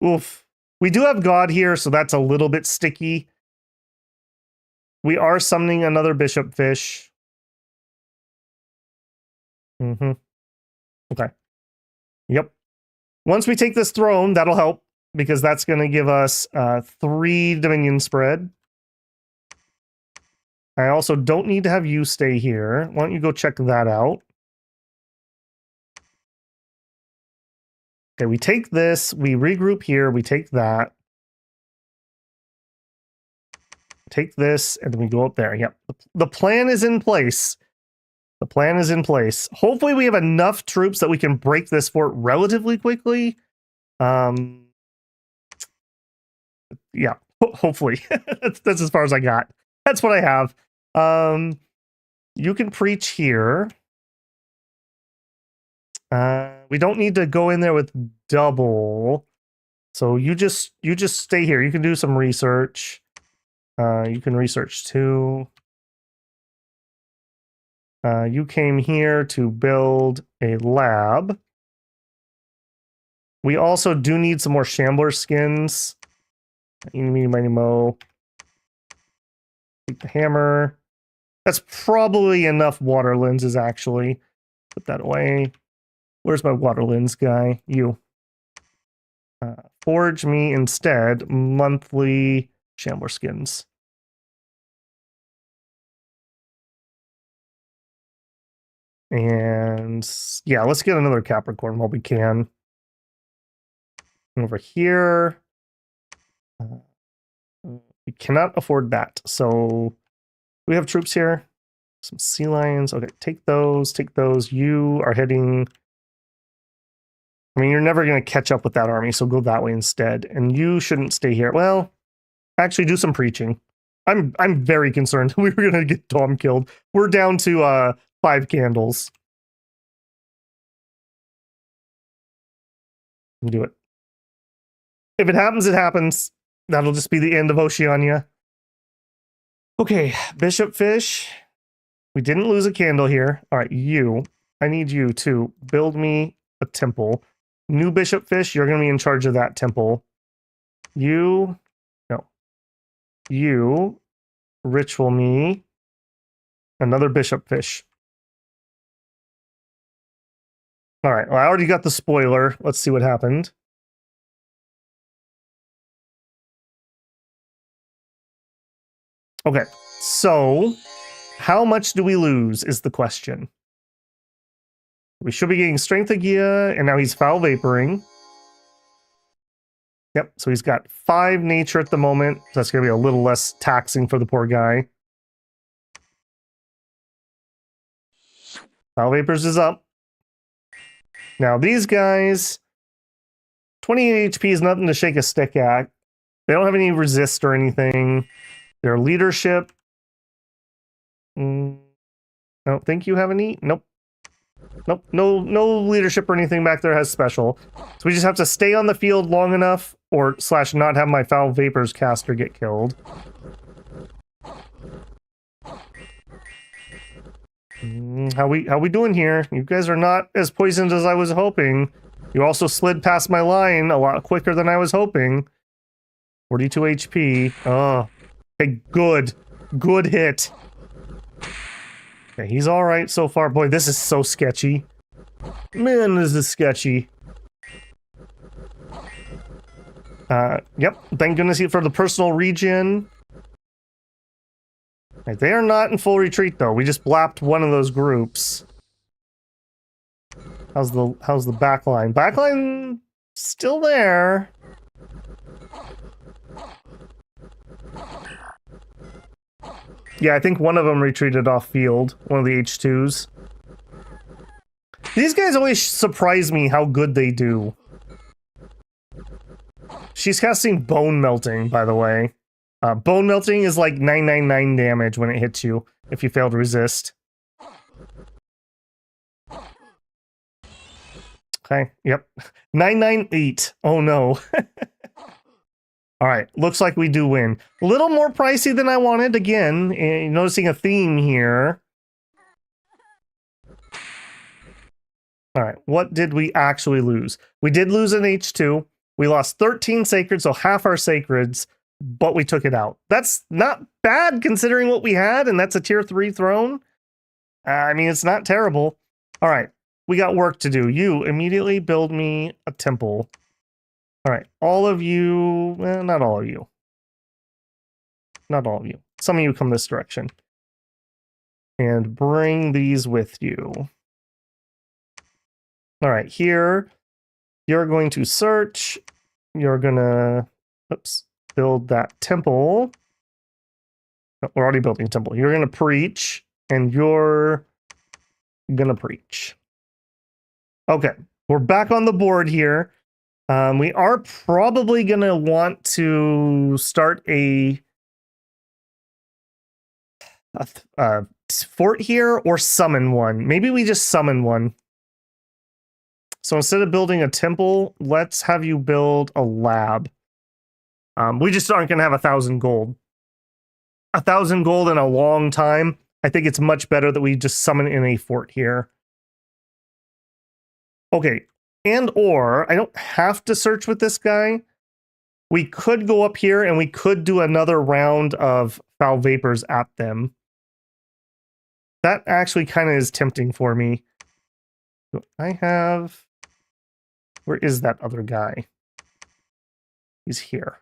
Oof. We do have God here, so that's a little bit sticky. We are summoning another bishop fish. Okay. Yep. Once we take this throne, that'll help, because that's going to give us 3 dominion spread. I also don't need to have you stay here. Why don't you go check that out? Okay, we take this, we regroup here, we take that. Take this, and then we go up there. Yep. The plan is in place. The plan is in place. Hopefully we have enough troops that we can break this fort relatively quickly. Yeah, hopefully. that's as far as I got. That's what I have. You can preach here. We don't need to go in there with double. So you just stay here. You can do some research. You can research too. You came here to build a lab. We also do need some more shambler skins. Eeny, meeny, miny, mo. Take the hammer. That's probably enough water lenses, actually. Put that away. Where's my water lens guy? You. Forge me instead monthly shambler skins. And yeah, let's get another Capricorn while we can. Over here. We cannot afford that. So we have troops here. Some sea lions. Okay, take those. Take those. You are heading. I mean, you're never going to catch up with that army, so go that way instead. And you shouldn't stay here. Well, actually, do some preaching. I'm very concerned we were going to get Dom killed. We're down to 5 candles. Do it. If it happens, it happens. That'll just be the end of Oceania. Okay, Bishop Fish. We didn't lose a candle here. All right, you. I need you to build me a temple. New Bishop Fish, you're going to be in charge of that temple. You. No. You. Ritual me. Another Bishop Fish. All right, well, I already got the spoiler. Let's see what happened. Okay, so how much do we lose is the question. We should be getting Strength of Gia, and now he's Foul Vaporing. Yep, so he's got 5 nature at the moment. So that's going to be a little less taxing for the poor guy. Foul Vapors is up. Now these guys, 28 HP is nothing to shake a stick at. They don't have any resist or anything. Their leadership. I don't think you have any. Nope. Nope. No leadership or anything back there has special. So we just have to stay on the field long enough, or / not have my Foul Vapors caster get killed. How we doing here? You guys are not as poisoned as I was hoping. You also slid past my line a lot quicker than I was hoping. 42 HP. Oh. Okay, good. Good hit. Okay, he's alright so far. Boy, this is so sketchy. Man, this is sketchy. Yep. Thank goodness for the personal regen. Right, they are not in full retreat, though. We just blapped one of those groups. How's the backline? Backline still there. Yeah, I think one of them retreated off field. One of the H2s. These guys always surprise me how good they do. She's casting Bone Melting, by the way. Bone Melting is like 999 damage when it hits you, if you fail to resist. Okay, yep. 998. Oh no. Alright, looks like we do win. A little more pricey than I wanted, again. Noticing a theme here. Alright, what did we actually lose? We did lose an H2. We lost 13 sacred, so half our sacreds, but we took it out. That's not bad considering what we had, and that's a tier 3 throne. I mean, it's not terrible. Alright, we got work to do. You immediately build me a temple. Alright, all of you, well, not all of you. Not all of you. Some of you come this direction. And bring these with you. Alright, here, you're going to search. You're gonna, oops, build that temple. No, we're already building a temple. You're gonna preach, and you're gonna preach. Okay, we're back on the board here. We are probably gonna want to start a fort here or summon one. Maybe we just summon one. So instead of building a temple, let's have you build a lab. We just aren't going to have 1,000 gold. 1,000 gold in a long time. I think it's much better that we just summon in a fort here. Okay, and or I don't have to search with this guy. We could go up here and we could do another round of foul vapors at them. That actually kind of is tempting for me. I have... Where is that other guy? He's here.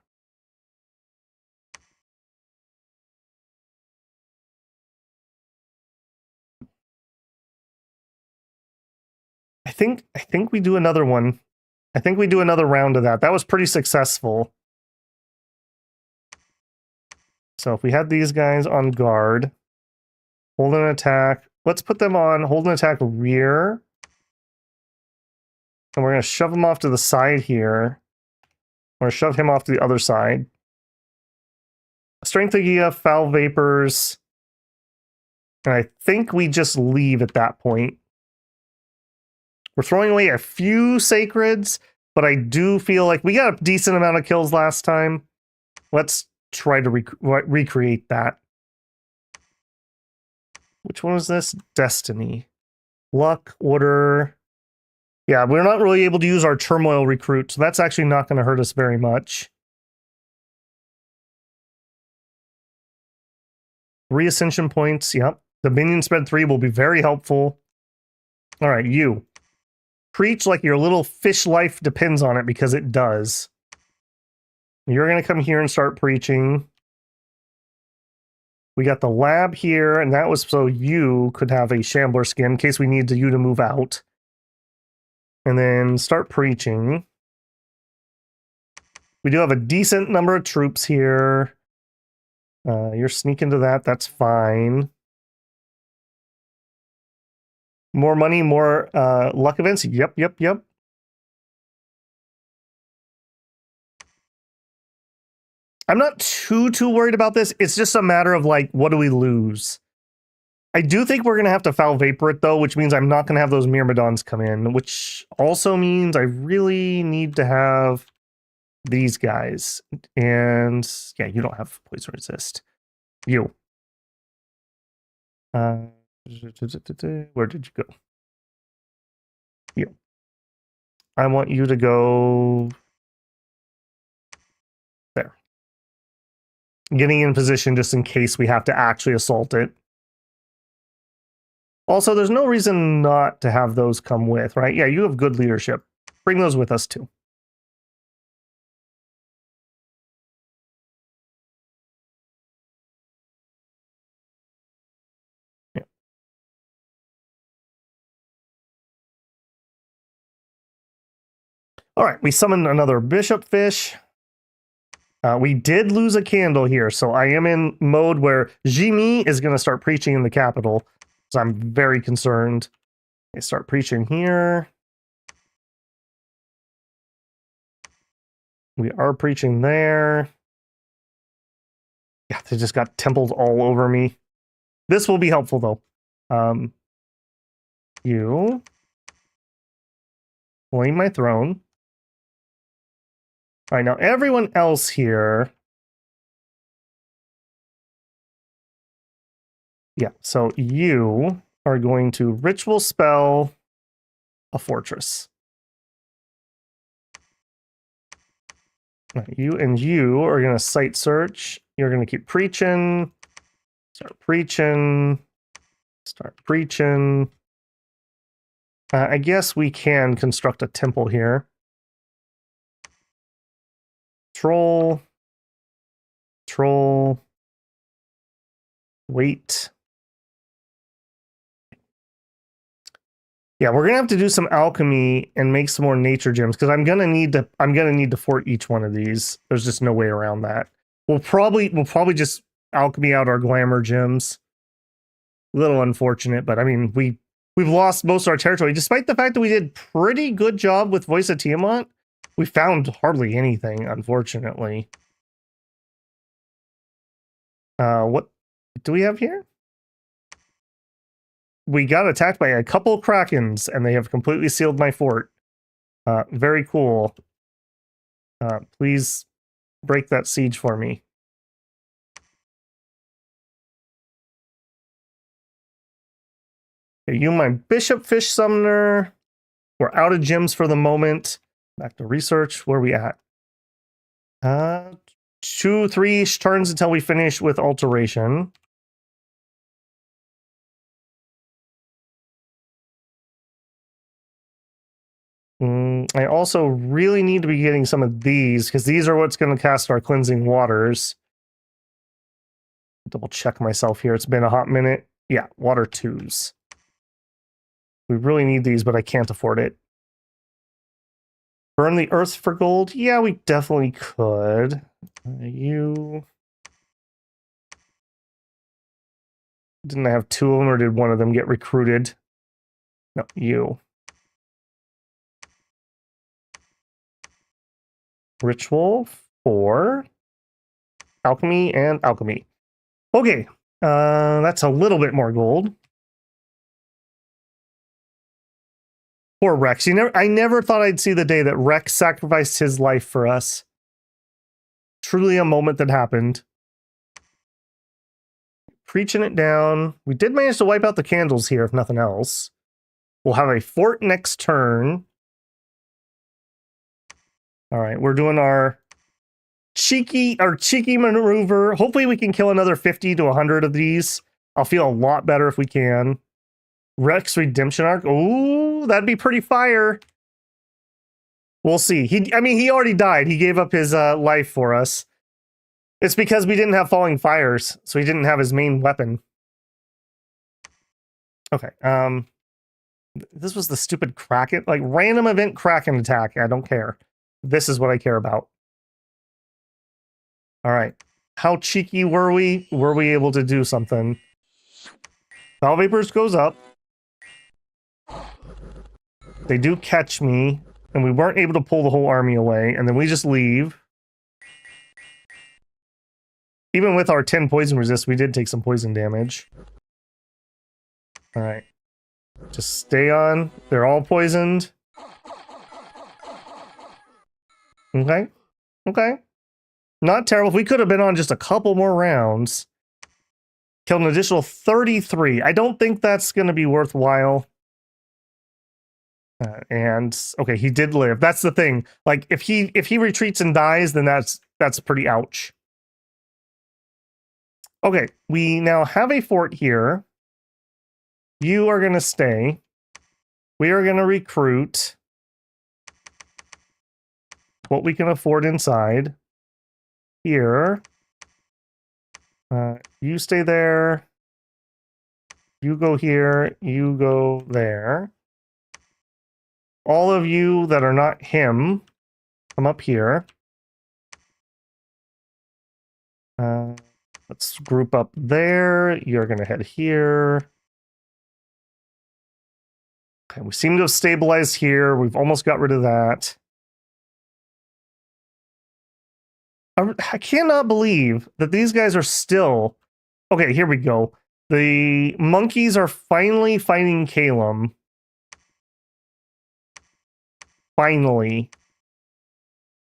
I think we do another one. I think we do another round of that. That was pretty successful. So if we had these guys on guard, hold an attack. Let's put them on hold an attack rear. And we're going to shove him off to the side here. We're going to shove him off to the other side. Strength Agia, foul vapors. And I think we just leave at that point. We're throwing away a few sacreds, but I do feel like we got a decent amount of kills last time. Let's try to recreate that. Which one was this? Destiny. Luck, order. Yeah, we're not really able to use our turmoil recruit, so that's actually not going to hurt us very much. Reascension points, yep. The minion spread 3 will be very helpful. All right, you. Preach like your little fish life depends on it, because it does. You're going to come here and start preaching. We got the lab here, and that was so you could have a Shambler skin in case we need you to move out. And then start preaching. We do have a decent number of troops here. You're sneaking to that, that's fine. More money, more luck events. Yep. I'm not too worried about this. It's just a matter of, like, what do we lose? I do think we're going to have to foul vapor it, though, which means I'm not going to have those Mermidons come in, which also means I really need to have these guys. And, yeah, you don't have poison resist. You. Where did you go? You. I want you to go there. Getting in position just in case we have to actually assault it. Also, there's no reason not to have those come with, right? Yeah, you have good leadership. Bring those with us, too. Yeah. All right, we summoned another bishop fish. We did lose a candle here, so I am in mode where Jimmy is going to start preaching in the capital. So I'm very concerned. They start preaching here. We are preaching there. Yeah, they just got temples all over me. This will be helpful, though. You claim my throne. All right, now everyone else here. Yeah, so you are going to ritual spell a fortress. Right, you are going to site search. You're going to keep preaching. Start preaching. Start preaching. I guess we can construct a temple here. Troll. Troll. Wait. Yeah, we're gonna have to do some alchemy and make some more nature gems because I'm gonna need to fort each one of these. There's just no way around that. We'll probably just alchemy out our glamour gems. A little unfortunate, but I mean we've lost most of our territory, despite the fact that we did pretty good job with Voice of Tiamat. We found hardly anything, unfortunately. What do we have here? We got attacked by a couple krakens, and they have completely sealed my fort. Very cool. Please break that siege for me. Okay, you my bishop fish summoner. We're out of gems for the moment. Back to research. Where are we at? 2-3 turns until we finish with alteration. I also really need to be getting some of these because these are what's going to cast our cleansing waters. Double check myself here. It's been a hot minute. Yeah, water 2s. We really need these, but I can't afford it. Burn the earth for gold? Yeah, we definitely could. You... Didn't I have 2 of them, or did one of them get recruited? No, you. Ritual 4. Alchemy and alchemy. Okay, that's a little bit more gold. Poor Rex. I never thought I'd see the day that Rex sacrificed his life for us. Truly a moment that happened. Preaching it down. We did manage to wipe out the candles here, if nothing else. We'll have a fort next turn. All right, we're doing our cheeky maneuver. Hopefully we can kill another 50 to 100 of these. I'll feel a lot better if we can. Rex Redemption Arc. Ooh, that'd be pretty fire. We'll see. He already died. He gave up his life for us. It's because we didn't have Falling Fires, so he didn't have his main weapon. Okay. This was the stupid Kraken, like random event Kraken attack. I don't care. This is what I care about. All right. How cheeky were we? Were we able to do something? Foul Vapors goes up. They do catch me, and we weren't able to pull the whole army away, and then we just leave. Even with our 10 poison resist, we did take some poison damage. All right. Just stay on. They're all poisoned. Okay. Okay. Not terrible. If we could have been on just a couple more rounds. Killed an additional 33. I don't think that's going to be worthwhile. And okay, he did live. That's the thing. Like if he retreats and dies, then that's pretty ouch. Okay, we now have a fort here. You are going to stay. We are going to recruit what we can afford inside. Here. You stay there. You go here. You go there. All of you that are not him, come up here. Let's group up there. You're going to head here. Okay, we seem to have stabilized here. We've almost got rid of that. I cannot believe that these guys are still... Okay, here we go. The monkeys are finally fighting Calum. Finally.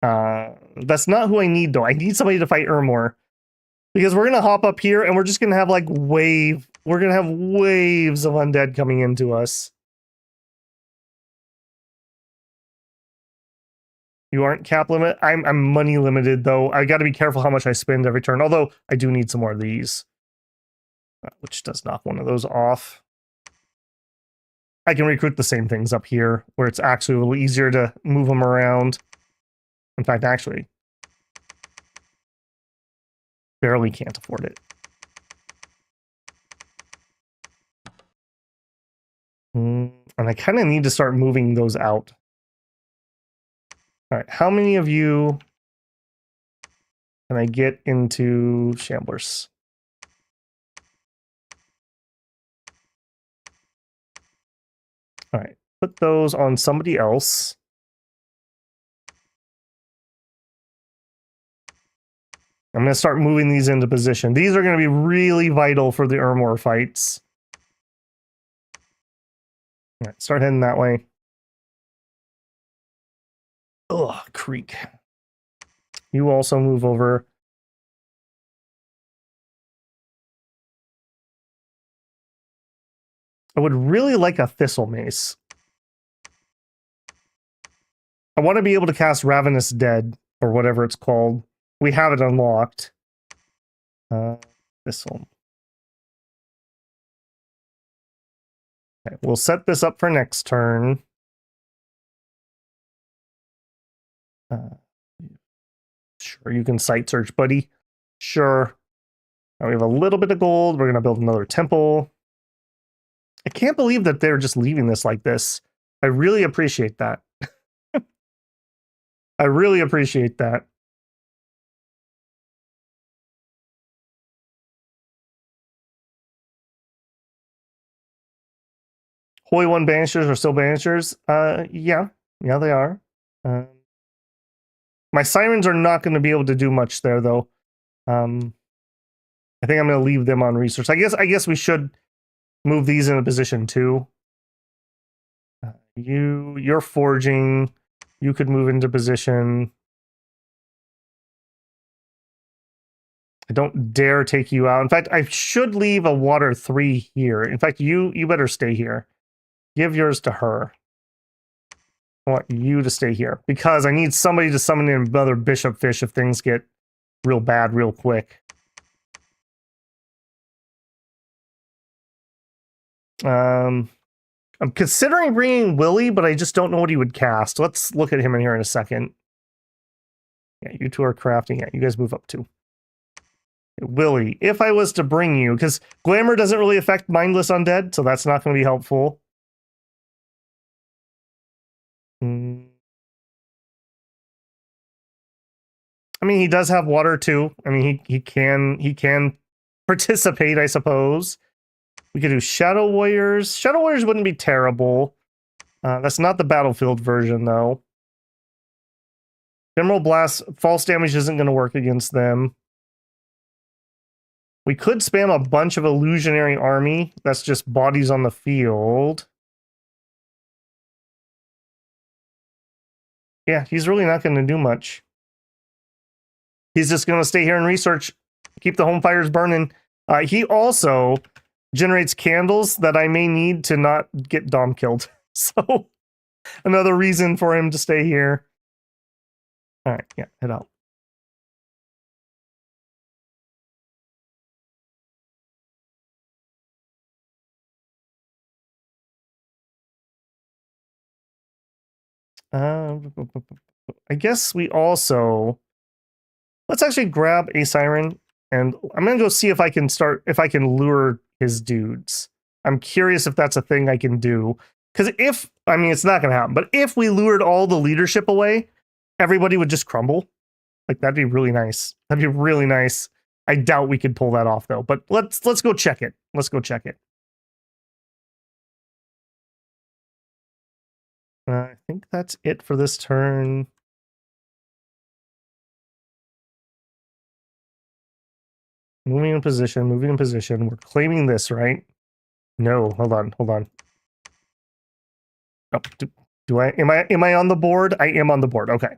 That's not who I need, though. I need somebody to fight Ermor. Because we're going to hop up here, and we're just going to have, like, we're going to have waves of undead coming into us. You aren't cap limit? I'm money limited, though. I got to be careful how much I spend every turn. Although, I do need some more of these. Which does knock one of those off. I can recruit the same things up here, where it's actually a little easier to move them around. In fact, actually, barely can't afford it. And I kind of need to start moving those out. All right, how many of you can I get into Shamblers? All right, put those on somebody else. I'm going to start moving these into position. These are going to be really vital for the Ermor fights. All right, start heading that way. Oh, creek. You also move over. I would really like a thistle mace. I want to be able to cast Ravenous Dead, or whatever it's called. We have it unlocked. Thistle. Okay, we'll set this up for next turn. Sure, you can site search, buddy. Sure. Now we have a little bit of gold. We're going to build another temple. I can't believe that they're just leaving this like this. I really appreciate that. I really appreciate that. Holy One Banishers are still Banishers? Yeah, they are. My Sirens are not going to be able to do much there, though. I think I'm going to leave them on research. I guess we should move these into position too. You're forging. You could move into position. I don't dare take you out. In fact, I should leave a water 3 here. In fact, you better stay here. Give yours to her. I want you to stay here because I need somebody to summon in another Bishop Fish if things get real bad real quick. I'm considering bringing Willie, but I just don't know what he would cast. Let's look at him in here in a second. Yeah, you two are crafting. Yeah, you guys move up too. Willie, if I was to bring you, because Glamour doesn't really affect Mindless Undead, so that's not going to be helpful. I mean, he does have water too. I mean, he can participate, I suppose. We could do Shadow Warriors. Shadow Warriors wouldn't be terrible. That's not the Battlefield version, though. Emerald Blast, false damage isn't going to work against them. We could spam a bunch of Illusionary Army. That's just bodies on the field. Yeah, he's really not going to do much. He's just going to stay here and research. Keep the home fires burning. He also generates candles that I may need to not get Dom killed. So, another reason for him to stay here. All right, yeah, head out. I guess we also... Let's actually grab a Siren, and I'm going to go see if I can lure his dudes. I'm curious if that's a thing I can do. Because I mean, it's not going to happen, but if we lured all the leadership away, everybody would just crumble. Like, that'd be really nice. That'd be really nice. I doubt we could pull that off, though. But let's go check it. Let's go check it. I think that's it for this turn. Moving in position, moving in position. We're claiming this, right? No, hold on. Oh, am I on the board? I am on the board. Okay.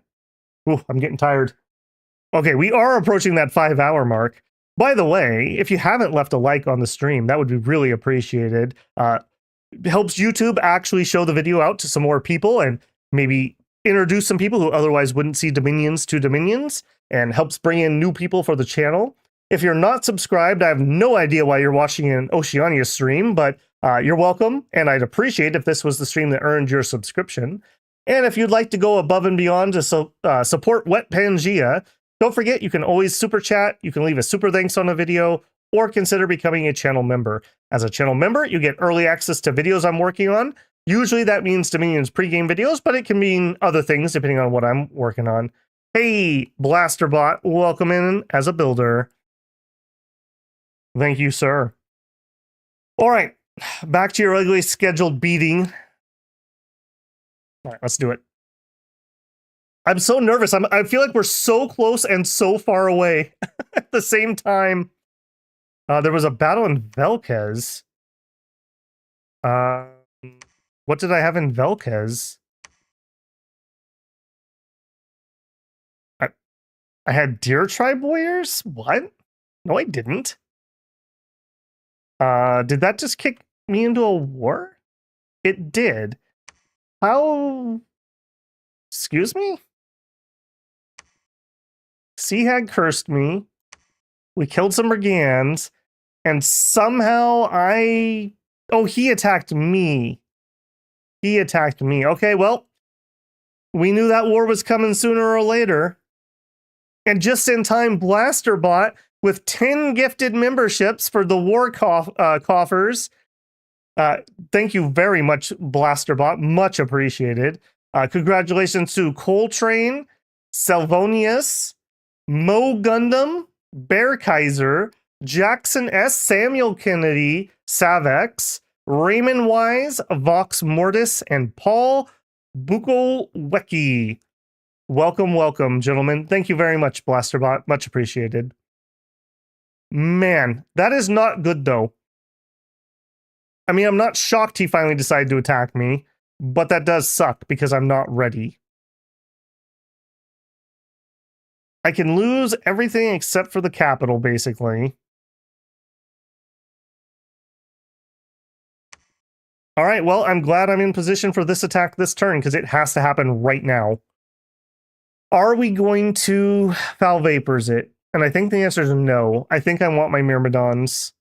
Ooh, I'm getting tired. Okay, we are approaching that 5-hour mark. By the way, if you haven't left a like on the stream, that would be really appreciated. It helps YouTube actually show the video out to some more people and maybe introduce some people who otherwise wouldn't see Dominions to Dominions, and helps bring in new people for the channel. If you're not subscribed, I have no idea why you're watching an Oceania stream, but you're welcome, and I'd appreciate if this was the stream that earned your subscription. And if you'd like to go above and beyond to support Wet Pangea, don't forget you can always super chat, you can leave a super thanks on a video, or consider becoming a channel member. As a channel member, you get early access to videos I'm working on. Usually that means Dominion's pregame videos, but it can mean other things depending on what I'm working on. Hey, Blasterbot, welcome in as a builder. Thank you, sir. All right, back to your regularly scheduled beating. All right, let's do it. I'm so nervous. I feel like we're so close and so far away at the same time. There was a battle in Velkez. What did I have in Velkez? I had Deer Tribe Warriors? What? No, I didn't. Did that just kick me into a war? It did. How? Excuse me? Sea had cursed me. We killed some brigands. And somehow Oh, he attacked me. He attacked me. Okay, well, we knew that war was coming sooner or later. And just in time, Blasterbot, with 10 gifted memberships for the war coffers. Thank you very much, Blasterbot. Much appreciated. Congratulations to Coltrane, Selvonius, Mo Gundam, Bear Kaiser, Jackson S., Samuel Kennedy, Savex, Raymond Wise, Vox Mortis, and Paul Bukolwecki. Welcome, welcome, gentlemen. Thank you very much, Blasterbot. Much appreciated. Man, that is not good, though. I mean, I'm not shocked he finally decided to attack me, but that does suck because I'm not ready. I can lose everything except for the capital, basically. All right, well, I'm glad I'm in position for this attack this turn because it has to happen right now. Are we going to Foul Vapors it? And I think the answer is no. I think I want my Myrmidons.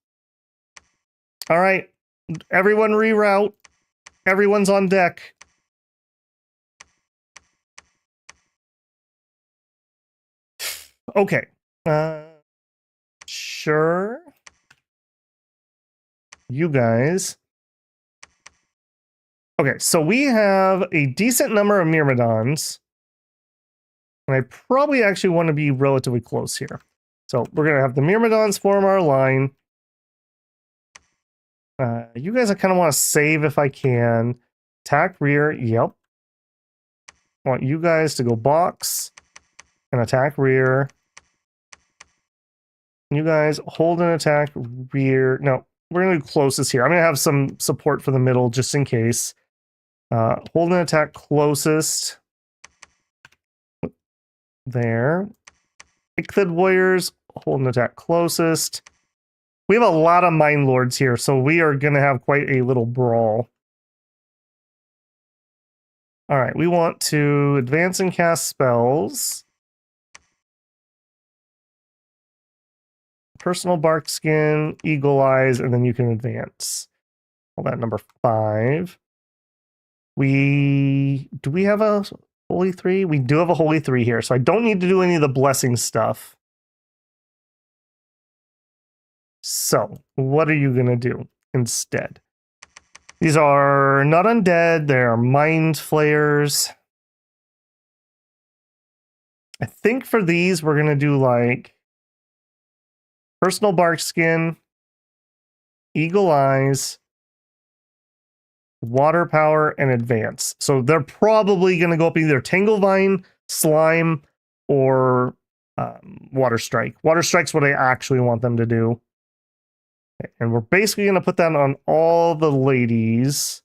All right, everyone reroute. Everyone's on deck. Okay. Sure. You guys. Okay, so we have a decent number of Myrmidons. And I probably actually want to be relatively close here. So we're going to have the Myrmidons form our line. You guys, I kind of want to save if I can. Attack rear, yep. I want you guys to go box and attack rear. You guys hold and attack rear. No, we're going to do closest here. I'm going to have some support for the middle just in case. Hold and attack closest. There. Icthid Warriors, hold and attack closest. We have a lot of Mind Lords here, so we are going to have quite a little brawl. All right, we want to advance and cast spells. Personal Bark Skin, Eagle Eyes, and then you can advance. Hold that number 5. Do we have a Holy 3? We do have a Holy 3 here, so I don't need to do any of the blessing stuff. So, what are you going to do instead? These are not undead, they're mind flayers. I think for these, we're going to do like Personal Bark Skin, Eagle Eyes, Water Power, and Advance. So they're probably going to go up either Tanglevine, Slime, or Water Strike. Water Strike's what I actually want them to do. Okay, and we're basically going to put that on all the ladies.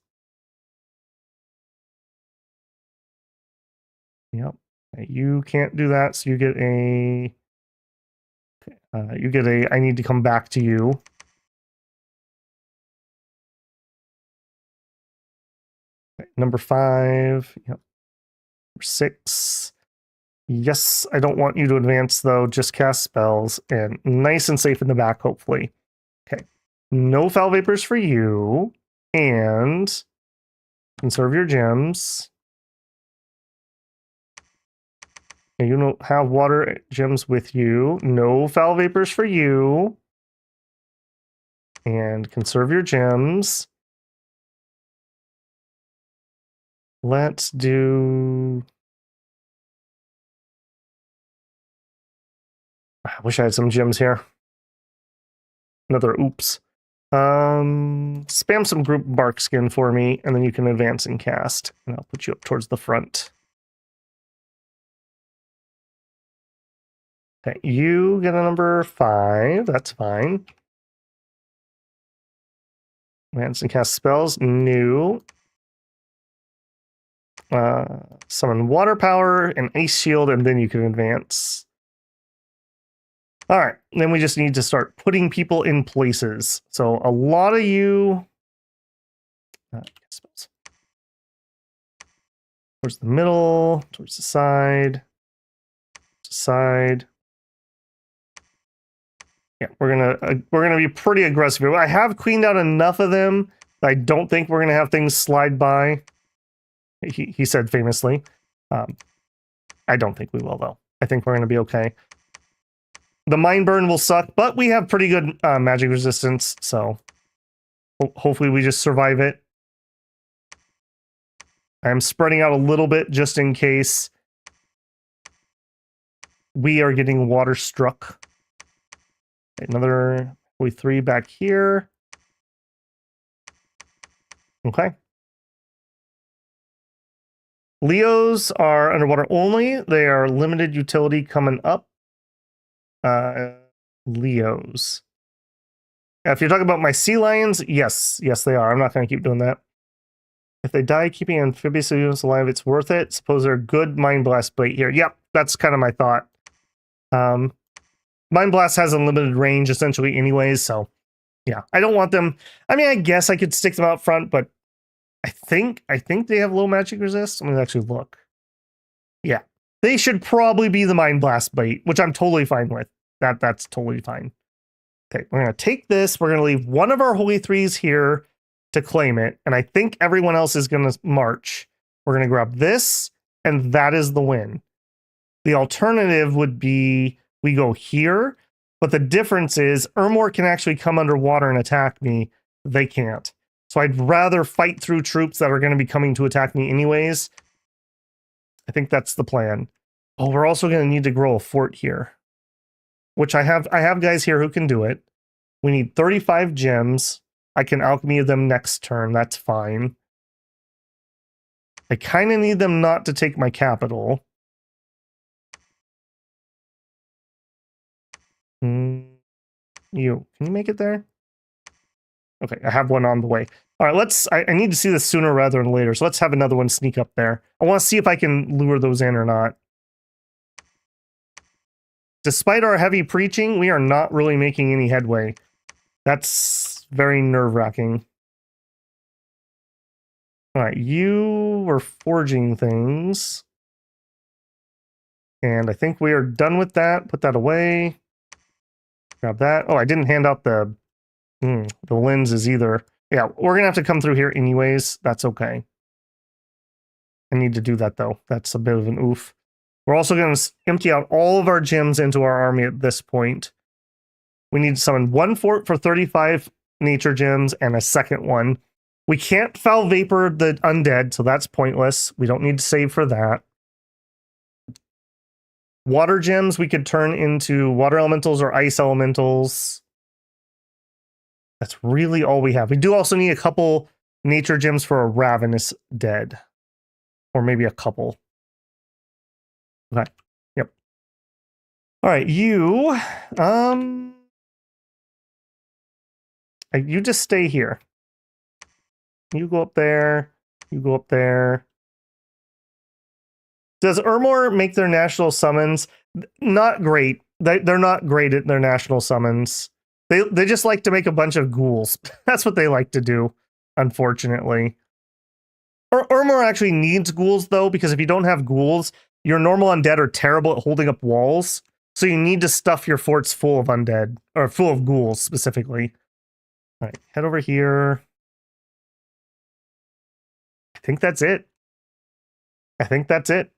Yep. You can't do that, so you get a... I need to come back to you. Okay, number 5. Yep. Number 6. Yes, I don't want you to advance, though. Just cast spells. And nice and safe in the back, hopefully. Okay. No Foul Vapors for you. And conserve your gems. You don't have water gems with you. No Foul Vapors for you. And conserve your gems. Let's do... I wish I had some gems here. Another oops. Spam some group bark skin for me, and then you can advance and cast. And I'll put you up towards the front. Okay, you get a number 5. That's fine. Advance and cast spells. New. Summon Water Power and Ice Shield, and then you can advance. All right, then we just need to start putting people in places. So a lot of you, towards the middle, towards the side, Yeah, we're gonna be pretty aggressive here. I have cleaned out enough of them that I don't think we're gonna have things slide by. He said famously. I don't think we will though. I think we're gonna be okay. The mine burn will suck, but we have pretty good magic resistance, so hopefully we just survive it. I'm spreading out a little bit just in case we are getting water struck. Another 3 back here. Okay. Leos are underwater only. They are limited utility coming up. Leos. If you're talking about my sea lions, yes, they are. I'm not going to keep doing that. If they die keeping amphibious units alive, it's worth it. Suppose they're a good Mind Blast bait here. Yep, that's kind of my thought. Mind Blast has unlimited range essentially anyways, so yeah. I don't want them. I mean, I guess I could stick them out front, but I think they have low magic resist. I'm going to actually look. Yeah. They should probably be the Mind Blast bait, which I'm totally fine with. That's totally fine. Okay, we're going to take this. We're going to leave one of our Holy Threes here to claim it, and I think everyone else is going to march. We're going to grab this, and that is the win. The alternative would be we go here, but the difference is Ermor can actually come underwater and attack me. They can't. So I'd rather fight through troops that are going to be coming to attack me anyways. I think that's the plan. Oh, we're also going to need to grow a fort here, which I have guys here who can do it. We need 35 gems. I can alchemy them next turn. That's fine. I kind of need them not to take my capital. Can you make it there? Okay, I have one on the way. All right, I need to see this sooner rather than later, so let's have another one sneak up there. I want to see if I can lure those in or not. Despite our heavy preaching, we are not really making any headway. That's very nerve-wracking. All right, you were forging things. And I think we are done with that. Put that away. Grab that. Oh, I didn't hand out the lenses either. Yeah, we're going to have to come through here anyways. That's okay. I need to do that, though. That's a bit of an oof. We're also going to empty out all of our gems into our army at this point. We need to summon one fort for 35 nature gems and a second one. We can't foul vapor the undead, so that's pointless. We don't need to save for that. Water gems we could turn into water elementals or ice elementals. That's really all we have. We do also need a couple nature gems for a ravenous dead. Or maybe a couple. Okay. Yep. All right, you just stay here. You go up there. You go up there. Does Ermor make their national summons? Not great. They're not great at their national summons. They just like to make a bunch of ghouls. That's what they like to do, unfortunately. Ermor actually needs ghouls, though, because if you don't have ghouls, your normal undead are terrible at holding up walls. So you need to stuff your forts full of undead, or full of ghouls, specifically. All right, head over here. I think that's it. I think that's it.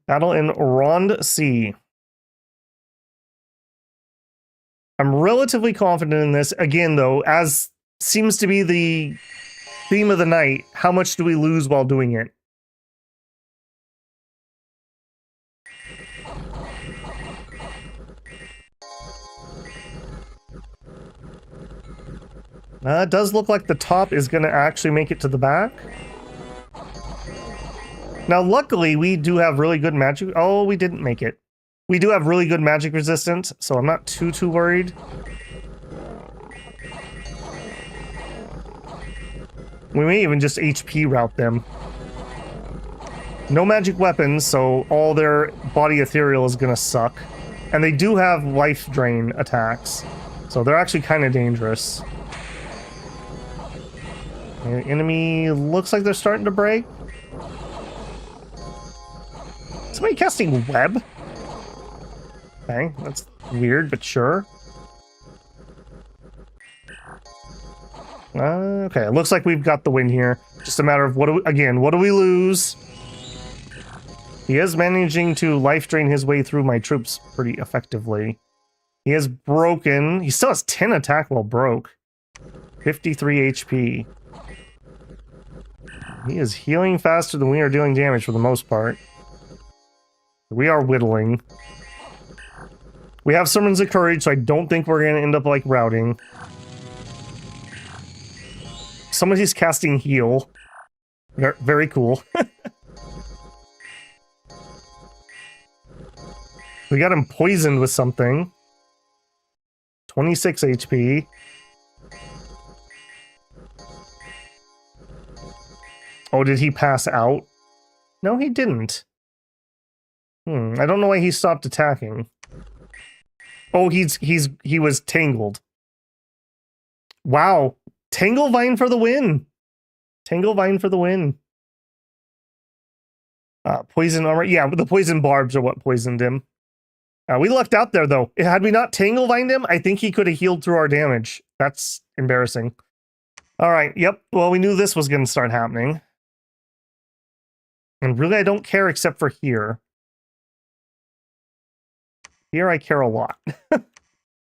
Battle in Ronde C. I'm relatively confident in this. Again, though, as seems to be the theme of the night, how much do we lose while doing it? It does look like the top is going to actually make it to the back. Now, luckily, we do have really good magic. Oh, we didn't make it. We do have really good magic resistance, so I'm not too worried. We may even just HP route them. No magic weapons, so all their body ethereal is gonna suck. And they do have life drain attacks, so they're actually kind of dangerous. The enemy looks like they're starting to break. Somebody casting web? Okay, that's weird, but sure. Okay, it looks like we've got the win here. Just a matter of what do we lose? He is managing to life drain his way through my troops pretty effectively. He is broken. He still has 10 attack while broke. 53 HP. He is healing faster than we are dealing damage for the most part. We are whittling. We have Summons of Courage, so I don't think we're going to end up, like, routing. Somebody's casting Heal. Very cool. We got him poisoned with something. 26 HP. Oh, did he pass out? No, he didn't. I don't know why he stopped attacking. Oh, he was tangled. Wow. Tanglevine for the win. Tanglevine for the win. Poison armor. Yeah, the poison barbs are what poisoned him. We lucked out there, though. Had we not Tanglevined him, I think he could have healed through our damage. That's embarrassing. All right, yep. Well, we knew this was going to start happening. And really, I don't care except for here. Here, I care a lot.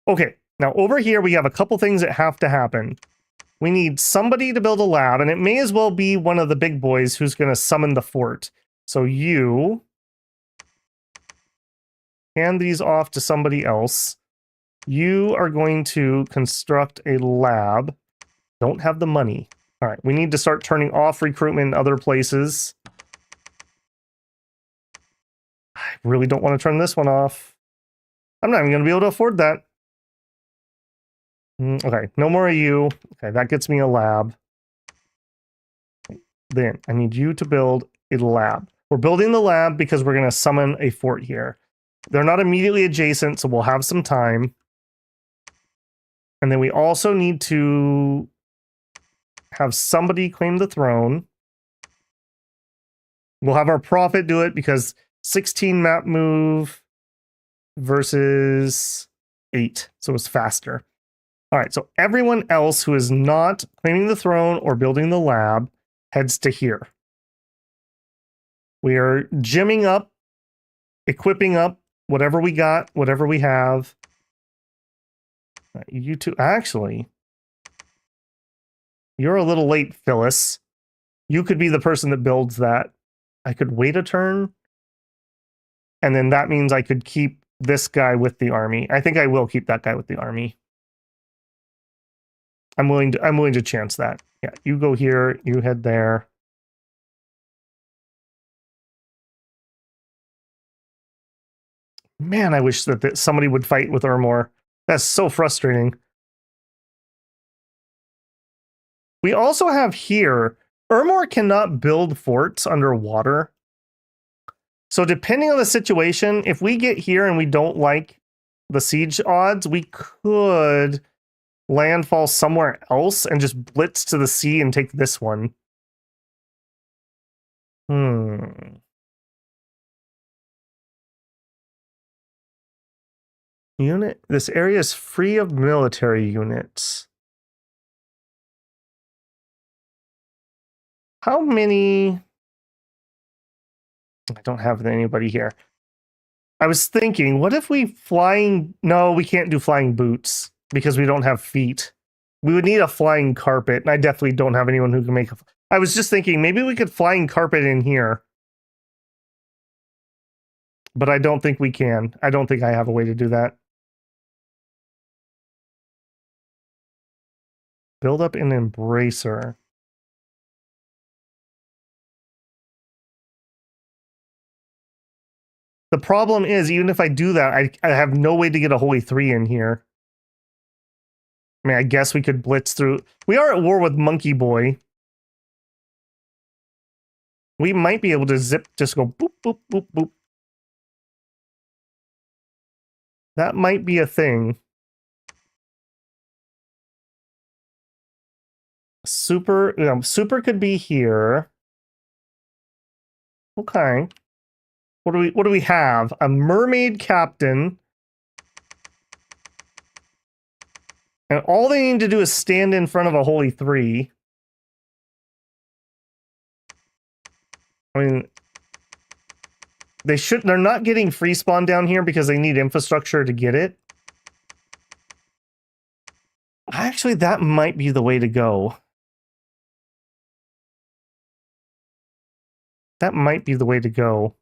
Okay, now over here, we have a couple things that have to happen. We need somebody to build a lab, and it may as well be one of the big boys who's going to summon the fort. So you hand these off to somebody else. You are going to construct a lab. Don't have the money. All right, we need to start turning off recruitment in other places. I really don't want to turn this one off. I'm not even going to be able to afford that. Okay, no more of you. Okay, that gets me a lab. Then I need you to build a lab. We're building the lab because we're going to summon a fort here. They're not immediately adjacent, so we'll have some time. And then we also need to have somebody claim the throne. We'll have our prophet do it because 16 map move versus 8, so it's faster. All right, so everyone else who is not claiming the throne or building the lab heads to here. We are gymming up, equipping up whatever we got, whatever we have. You two, actually, you're a little late, Phyllis. You could be the person that builds that. I could wait a turn, and then that means I could keep this guy with the army. I think I will keep that guy with the army. I'm willing to chance that. Yeah, you go here, you head there. Man, I wish that somebody would fight with Ermor. That's so frustrating. We also have here, Ermor cannot build forts underwater. So depending on the situation, if we get here and we don't like the siege odds, we could landfall somewhere else and just blitz to the sea and take this one. Unit. This area is free of military units. How many? I don't have anybody here. I was thinking, what if we flying? No, we can't do flying boots because we don't have feet. We would need a flying carpet, and I definitely don't have anyone who can make a... I was just thinking, maybe we could flying carpet in here. But I don't think we can. I don't think I have a way to do that. Build up an embracer. The problem is, even if I do that, I have no way to get a Holy 3 in here. I mean, I guess we could blitz through. We are at war with Monkey Boy. We might be able to just go boop, boop, boop, boop. That might be a thing. Super, super could be here. Okay. What do we have? A mermaid captain. And all they need to do is stand in front of a holy three. I mean, they're not getting free spawn down here because they need infrastructure to get it. Actually, that might be the way to go. That might be the way to go.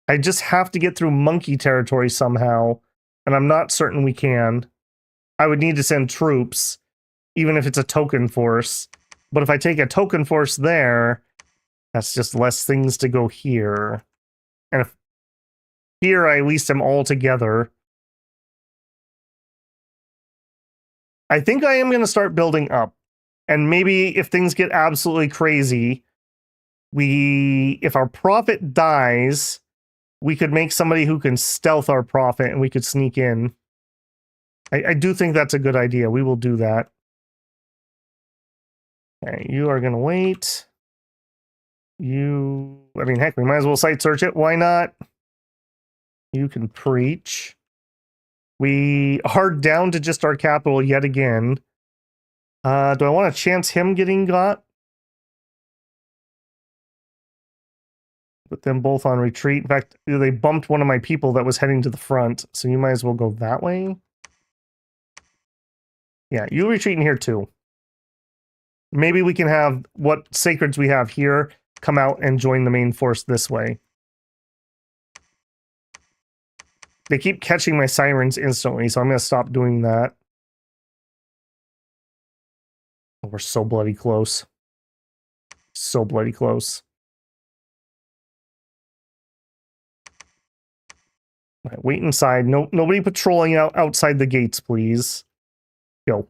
I just have to get through monkey territory somehow, and I'm not certain we can. I would need to send troops, even if it's a token force. But if I take a token force there, that's just less things to go here. And if here I at least am all together. I think I am going to start building up. And maybe if things get absolutely crazy, if our prophet dies, we could make somebody who can stealth our prophet and we could sneak in. I do think that's a good idea. We will do that. Okay, you are going to wait. I mean, heck, we might as well site search it. Why not? You can preach. We are down to just our capital yet again. Do I want to chance him getting got? Put them both on retreat. In fact, they bumped one of my people that was heading to the front, so you might as well go that way. Yeah, you retreat in here too. Maybe we can have what sacreds we have here come out and join the main force this way. They keep catching my sirens instantly, so I'm going to stop doing that. Oh, we're so bloody close. So bloody close. All right, wait inside. Nobody patrolling outside the gates, please. Go.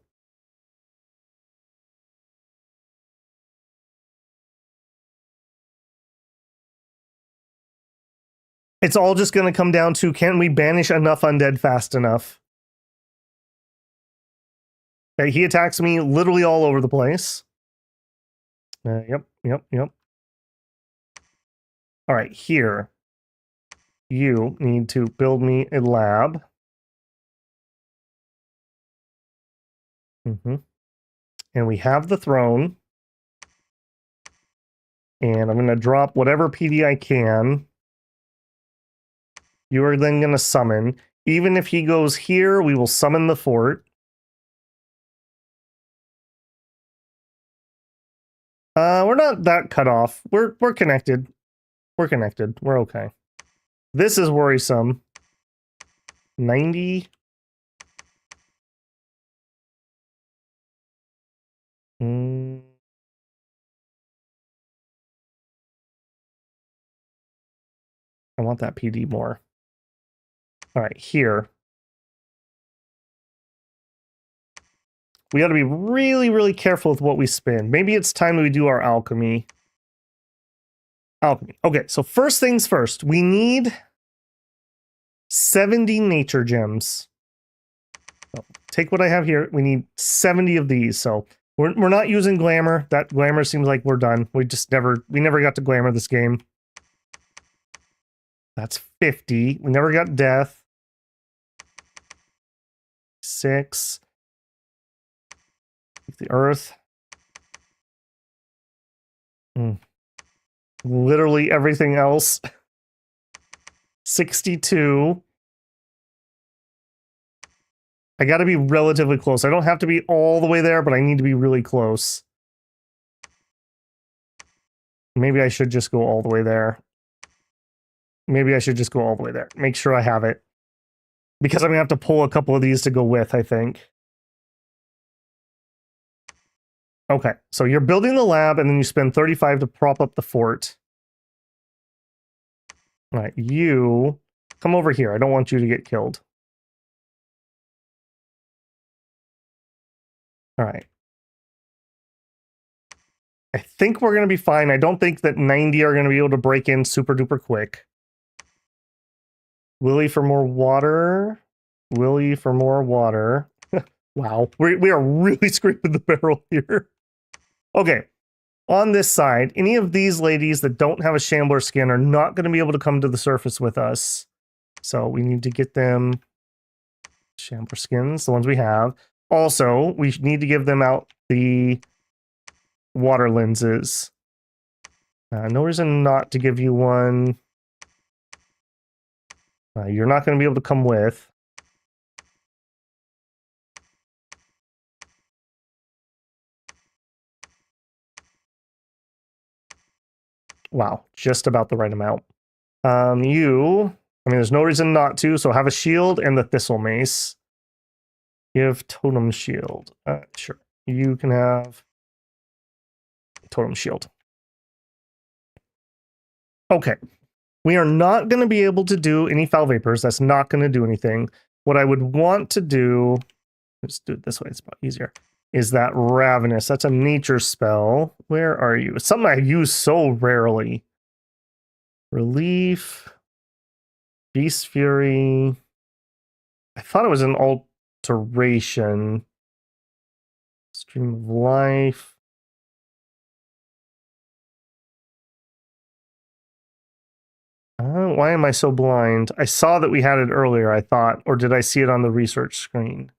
It's all just going to come down to, can we banish enough undead fast enough? Okay, he attacks me literally all over the place. Yep. All right, here. You need to build me a lab. And we have the throne. And I'm going to drop whatever PD I can. You are then going to summon. Even if he goes here, we will summon the fort. We're not that cut off. We're connected. We're connected. We're okay. This is worrisome. 90. I want that PD more. All right, here. We got to be really, really careful with what we spend. Maybe it's time we do our alchemy. Alchemy. Okay, so first things first. We need 70 nature gems. So take what I have here. We need 70 of these. So we're not using glamour. That glamour seems like we're done. We never got to glamour this game. That's 50. We never got death. 6. The earth. Literally everything else. 62. I got to be relatively close. I don't have to be all the way there, but I need to be really close. Maybe I should just go all the way there. Maybe I should just go all the way there. Make sure I have it. Because I'm going to have to pull a couple of these to go with, I think. Okay, so you're building the lab, and then you spend 35 to prop up the fort. All right, you come over here. I don't want you to get killed. All right. I think we're going to be fine. I don't think that 90 are going to be able to break in super duper quick. Willie for more water. Willie for more water. Wow. We are really scraping the barrel here. Okay. On this side, any of these ladies that don't have a shambler skin are not going to be able to come to the surface with us. So we need to get them shambler skins, the ones we have. Also, we need to give them out the water lenses. No reason not to give you one. You're not going to be able to come with. Wow, just about the right amount. I mean, there's no reason not to, so have a shield and the thistle mace. Give totem shield. Sure. You can have totem shield. Okay. We are not going to be able to do any foul vapors. That's not going to do anything. What I would want to do, let's do it this way, it's about easier, is that Ravenous. That's a nature spell. Where are you? It's something I use so rarely. Relief. Beast Fury. I thought it was an alteration. Stream of Life. Why am I so blind? I saw that we had it earlier, I thought, or did I see it on the research screen?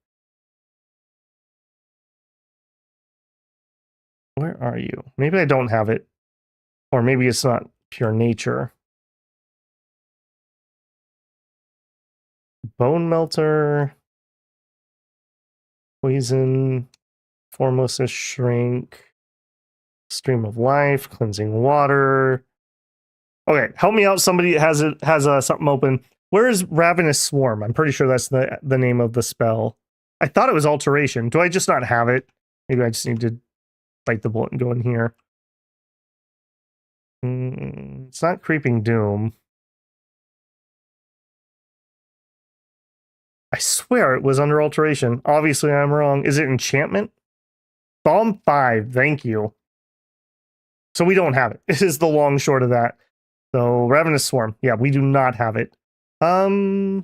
Where are you? Maybe I don't have it. Or maybe it's not pure nature. Bone Melter. Poison. Formlessness Shrink. Stream of Life. Cleansing Water. Okay, help me out. Somebody has something open. Where is Ravenous Swarm? I'm pretty sure that's the name of the spell. I thought it was Alteration. Do I just not have it? Maybe I just need to bite the bullet and go in here. It's not Creeping Doom. I swear it was under Alteration. Obviously, I'm wrong. Is it Enchantment? Bomb 5. Thank you. So we don't have it. This is the long short of that. So Ravenous Swarm. Yeah, we do not have it. And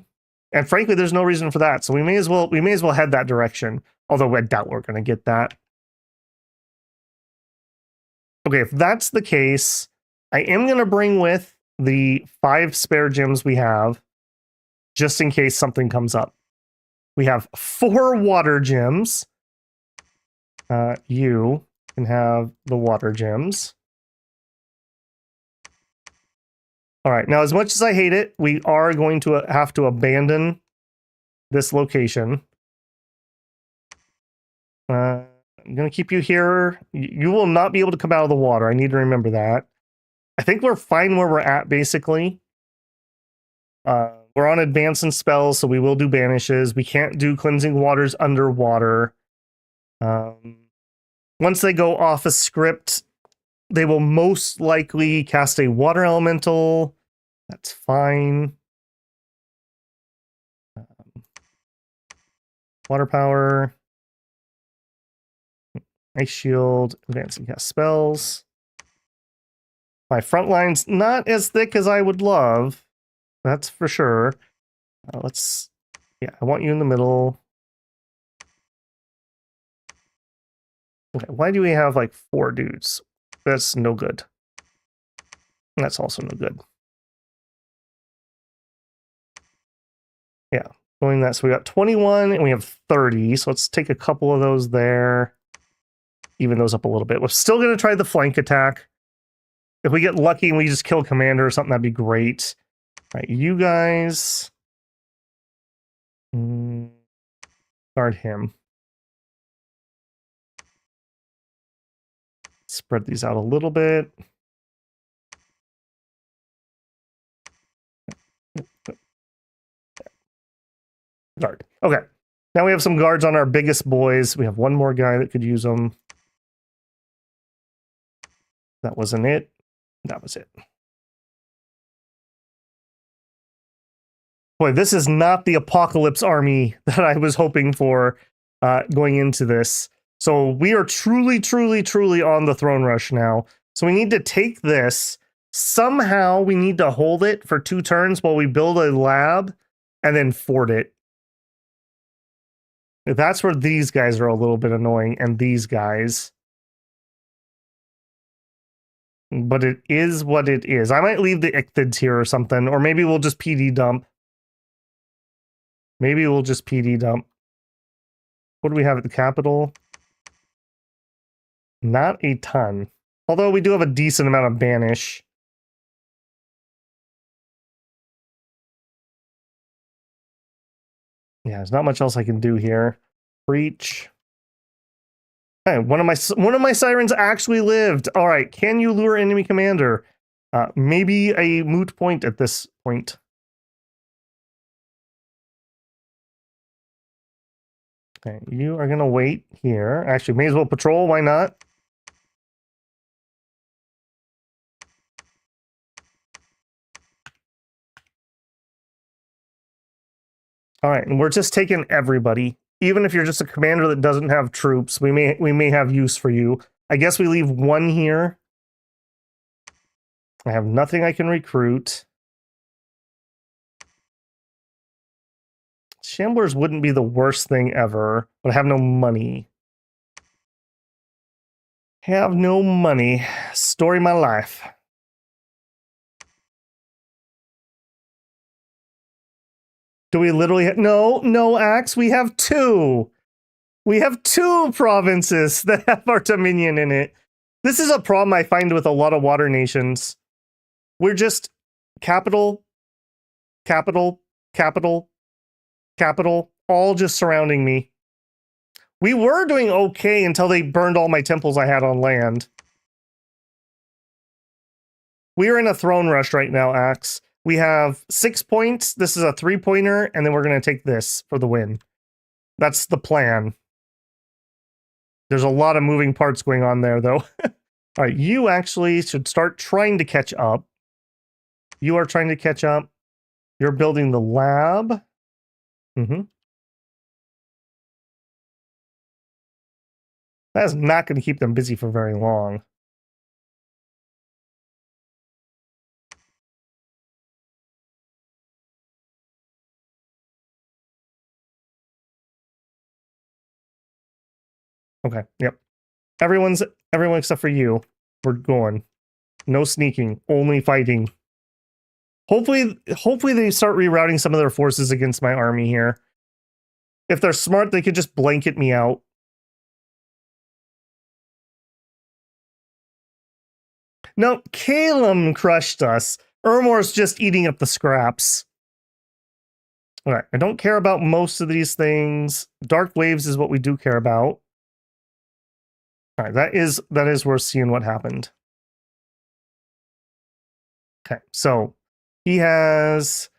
frankly, there's no reason for that. So we may as well head that direction. Although I doubt we're going to get that. Okay, if that's the case, I am going to bring with the 5 spare gems we have, just in case something comes up. We have 4 water gems. You can have the water gems. All right, now as much as I hate it, we are going to have to abandon this location. I'm going to keep you here. You will not be able to come out of the water. I need to remember that. I think we're fine where we're at, basically. We're on advancing spells, so we will do banishes. We can't do cleansing waters underwater. Once they go off a script, they will most likely cast a water elemental. That's fine. Water power. Ice shield. Advancing cast spells. My front line's not as thick as I would love. That's for sure. Yeah, I want you in the middle. Okay, why do we have like 4 dudes? That's no good. That's also no good. Yeah, doing that. So we got 21 and we have 30. So let's take a couple of those there. Even those up a little bit. We're still going to try the flank attack. If we get lucky and we just kill Commander or something, that'd be great. All right, you guys. Guard him. Spread these out a little bit. Guard. Okay. Now we have some guards on our biggest boys. We have one more guy that could use them. That wasn't it. That was it. Boy, this is not the apocalypse army that I was hoping for going into this. So we are truly, truly, truly on the throne rush now. So we need to take this. Somehow we need to hold it for 2 turns while we build a lab and then fort it. That's where these guys are a little bit annoying, and these guys. But it is what it is. I might leave the ichthyds here or something, or maybe we'll just PD dump. Maybe we'll just PD dump. What do we have at the capital? Not a ton. Although we do have a decent amount of banish. Yeah, there's not much else I can do here. Breach. Hey, one of my sirens actually lived. All right, can you lure enemy commander? Maybe a moot point at this point. Okay, you are gonna wait here. Actually, may as well patrol. Why not? All right, and we're just taking everybody. Even if you're just a commander that doesn't have troops, we may have use for you. I guess we leave 1 here. I have nothing I can recruit. Shamblers wouldn't be the worst thing ever, but I have no money. Have no money. Story of my life. Do we literally have... No, Axe. We have 2. We have 2 provinces that have our dominion in it. This is a problem I find with a lot of water nations. We're just capital, capital, capital, capital, all just surrounding me. We were doing okay until they burned all my temples I had on land. We are in a throne rush right now, Axe. We have 6 points. This is a 3-pointer, and then we're going to take this for the win. That's the plan. There's a lot of moving parts going on there, though. All right, you actually should start trying to catch up. You are trying to catch up. You're building the lab. That is not going to keep them busy for very long. Okay, yep. Everyone except for you. We're going. No sneaking, only fighting. Hopefully they start rerouting some of their forces against my army here. If they're smart, they could just blanket me out. No, Calum crushed us. Ermor's just eating up the scraps. All right, I don't care about most of these things. Dark waves is what we do care about. All right, that is worth seeing what happened. Okay, so he has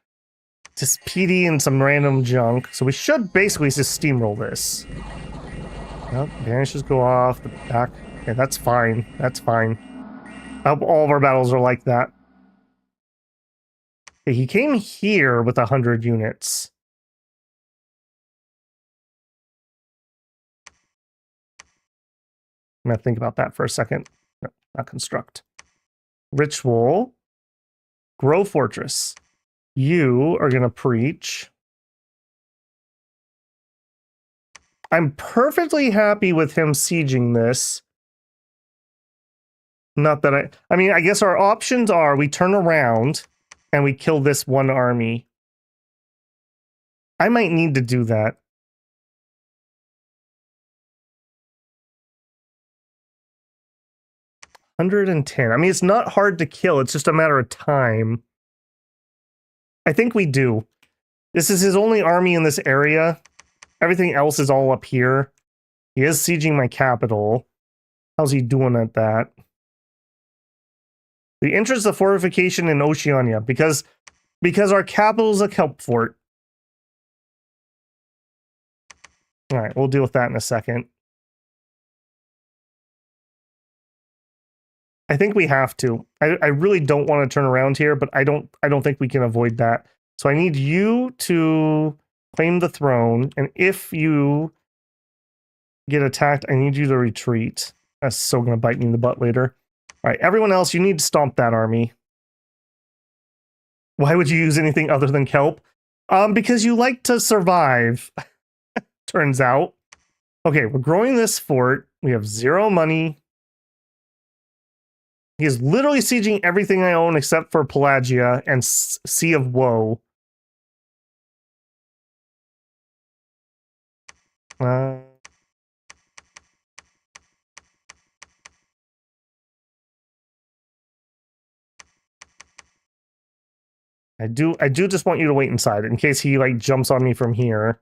just PD and some random junk. So we should basically just steamroll this. Well, banishes go off the back. Okay, that's fine. That's fine. I hope all of our battles are like that. Okay, he came here with 100 units. I'm gonna think about that for a second. No, not construct. Ritual. Grow fortress. You are gonna preach. I'm perfectly happy with him sieging this. Not that I mean, I guess our options are we turn around and we kill this one army. I might need to do that. $110. I mean, it's not hard to kill. It's just a matter of time. I think we do. This is his only army in this area. Everything else is all up here. He is sieging my capital. How's he doing at that? The interest of fortification in Oceania, because our capital is a kelp fort. All right, we'll deal with that in a second. I think we have to. I really don't want to turn around here, but I don't think we can avoid that. So I need you to claim the throne, and if you get attacked, I need you to retreat. That's so gonna bite me in the butt later. All right, everyone else, you need to stomp that army. Why would you use anything other than kelp? Because you like to survive, turns out. Okay, we're growing this fort. We have 0 money. He is literally sieging everything I own except for Pelagia and Sea of Woe. I do just want you to wait inside in case he like jumps on me from here.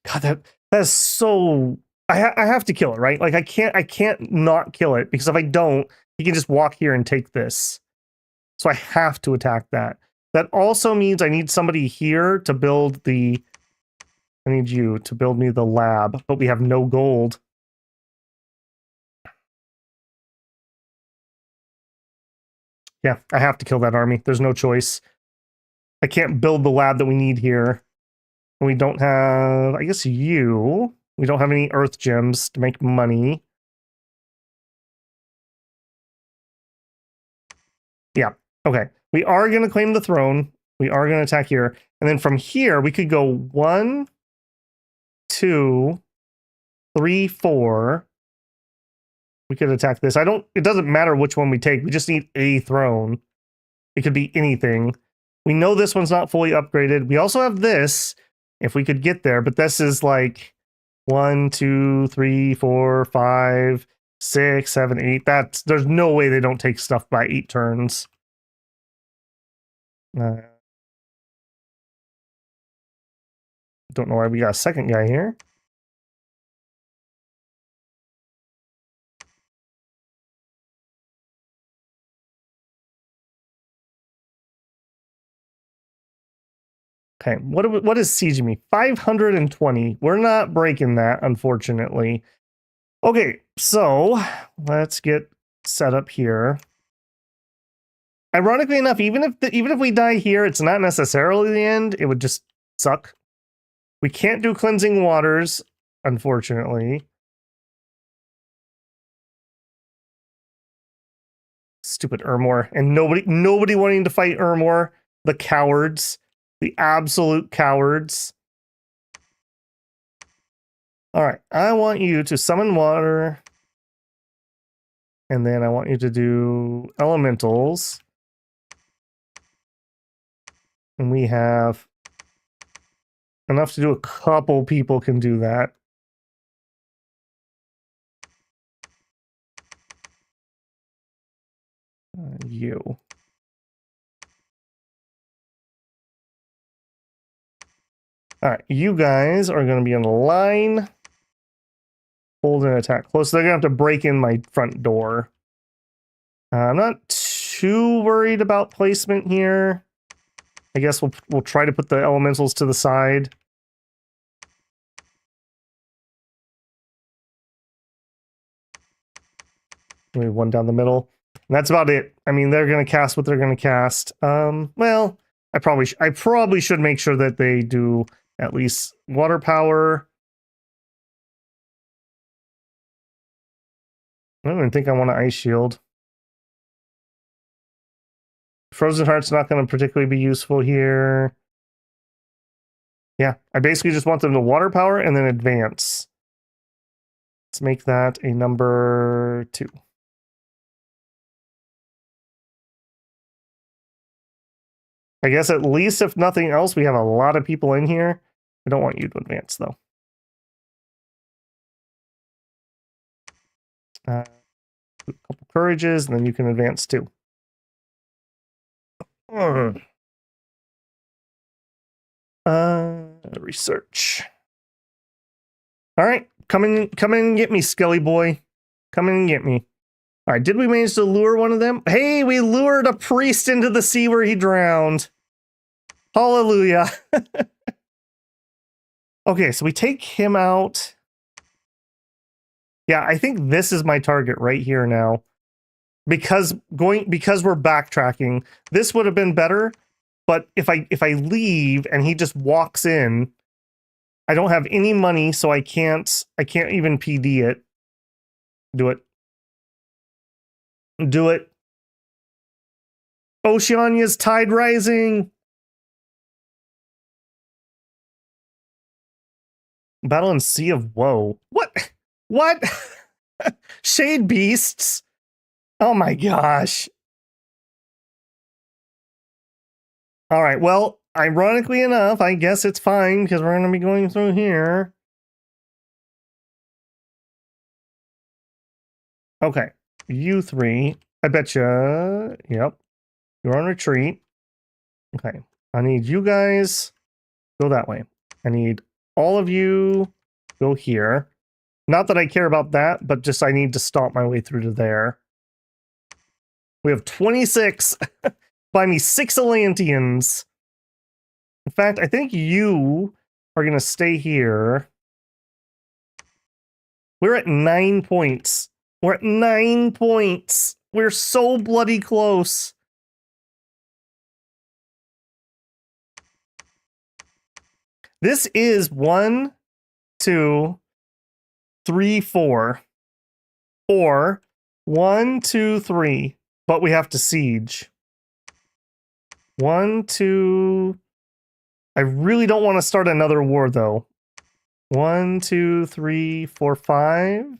God, that's so. I have to kill it, right? Like I can't not kill it because if I don't, he can just walk here and take this. So I have to attack that. That also means I need somebody here to build the. I need you to build me the lab, but we have no gold. Yeah, I have to kill that army. There's no choice. I can't build the lab that we need here. We don't have, I guess you. We don't have any earth gems to make money. Yeah, okay. We are going to claim the throne. We are going to attack here. And then from here, we could go 1, 2, 3, 4. We could attack this. It doesn't matter which one we take. We just need a throne. It could be anything. We know this one's not fully upgraded. We also have this, if we could get there, but this is like 1, 2, 3, 4, 5, 6, 7, 8. There's no way they don't take stuff by 8 turns. Don't know why we got a second guy here. Okay, what is sieging me? 520. We're not breaking that, unfortunately. Okay, so let's get set up here. Ironically enough, even if we die here, it's not necessarily the end. It would just suck. We can't do cleansing waters, unfortunately. Stupid Ermor, and nobody wanting to fight Ermor. The cowards. The absolute cowards. All right, I want you to summon water. And then I want you to do elementals. And we have enough to do a couple people can do that. You. All right, you guys are going to be in a line. Hold and attack close. They're going to have to break in my front door. I'm not too worried about placement here. I guess we'll try to put the elementals to the side. Maybe one down the middle. And that's about it. I mean, they're going to cast what they're going to cast. Well, I probably should make sure that they do at least water power. I don't even think I want an ice shield. Frozen Heart's not going to particularly be useful here. Yeah, I basically just want them to water power and then advance. Let's make that a number 2. I guess at least if nothing else, we have a lot of people in here. I don't want you to advance, though. A couple courages, and then you can advance, too. Research. All right, come in and get me, Skelly boy. Come in and get me. All right, did we manage to lure one of them? Hey, we lured a priest into the sea where he drowned. Hallelujah. Okay, so we take him out. Yeah, I think this is my target right here now. because we're backtracking. This would have been better, but if I leave and he just walks in, I don't have any money, so I can't even PD it. Do it. Do it. Oceania's tide rising. Battle in Sea of Woe. What? What? Shade beasts. Oh my gosh. All right. Well, ironically enough, I guess it's fine because we're going to be going through here. Okay. You three. I bet you. Yep. You're on retreat. Okay. I need you guys go that way. I need all of you go here. Not that I care about that, but just I need to stomp my way through to there. We have 26. Buy me 6 Atlanteans. In fact, I think you are going to stay here. We're at 9 points. We're at 9 points. We're so bloody close. This is 1, 2, 3, 4. Or 1, 2, 3. But we have to siege. 1, 2. I really don't want to start another war, though. 1, 2, 3, 4, 5.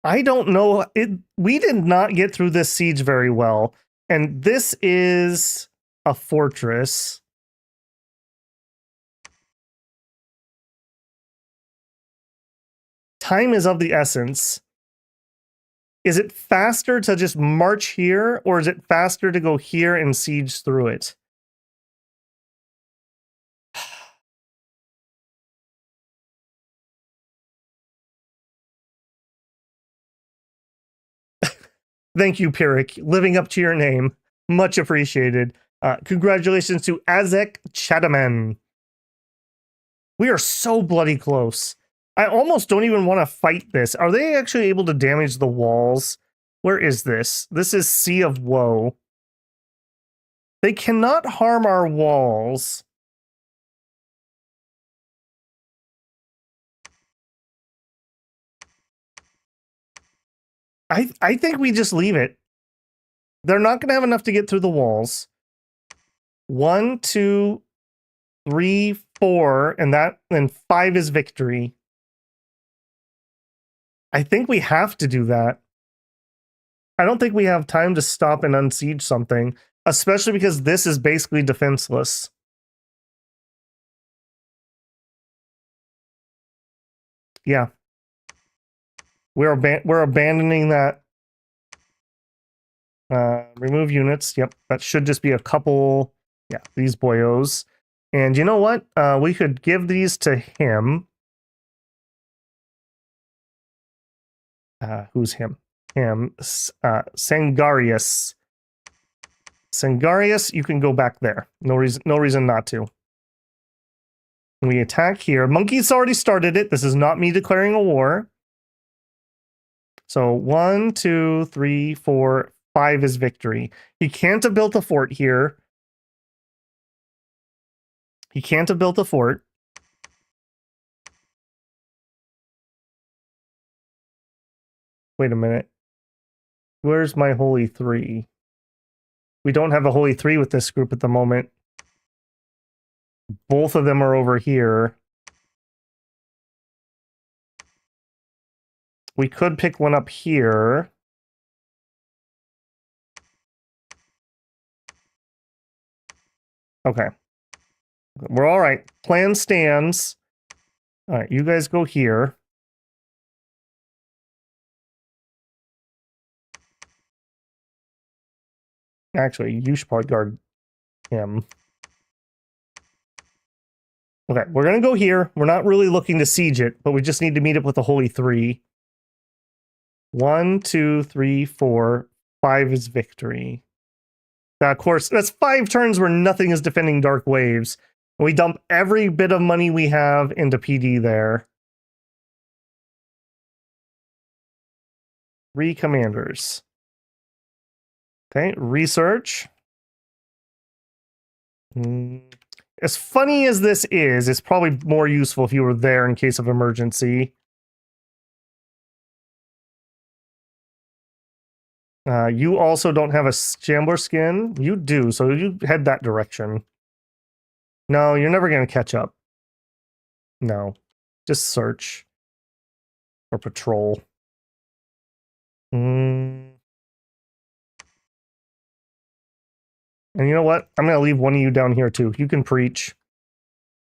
I don't know. We did not get through this siege very well. And this is a fortress. Time is of the essence. Is it faster to just march here, or is it faster to go here and siege through it? Thank you, Pyrrhic. Living up to your name. Much appreciated. Congratulations to Azek Chataman. We are so bloody close. I almost don't even want to fight this. Are they actually able to damage the walls? Where is this? This is Sea of Woe. They cannot harm our walls. I think we just leave it. They're not going to have enough to get through the walls. 1, 2, 3, 4, and then 5 is victory. I think we have to do that. I don't think we have time to stop and unsiege something, especially because this is basically defenseless. Yeah. We're abandoning that. Remove units. Yep, that should just be a couple. Yeah, these boyos. And you know what? We could give these to him. Who's him? Him. Sangarius. Sangarius, you can go back there. No reason not to. We attack here. Monkey's already started it. This is not me declaring a war. So 1, 2, 3, 4, 5 is victory. He can't have built a fort here. He can't have built a fort. Wait a minute. Where's my Holy 3? We don't have a Holy 3 with this group at the moment. Both of them are over here. We could pick one up here. Okay. We're all right. Plan stands. All right, you guys go here. Actually, you should probably guard him. Okay, we're going to go here. We're not really looking to siege it, but we just need to meet up with the Holy 3. 1, 2, 3, 4, 5 is victory. Of course, that's 5 turns where nothing is defending Dark Waves. We dump every bit of money we have into PD there. 3 commanders. Okay, research. As funny as this is, it's probably more useful if you were there in case of emergency. You also don't have a Shambler skin. You do, so you head that direction. No, you're never going to catch up. No. Just search. Or patrol. And you know what? I'm going to leave one of you down here too. You can preach.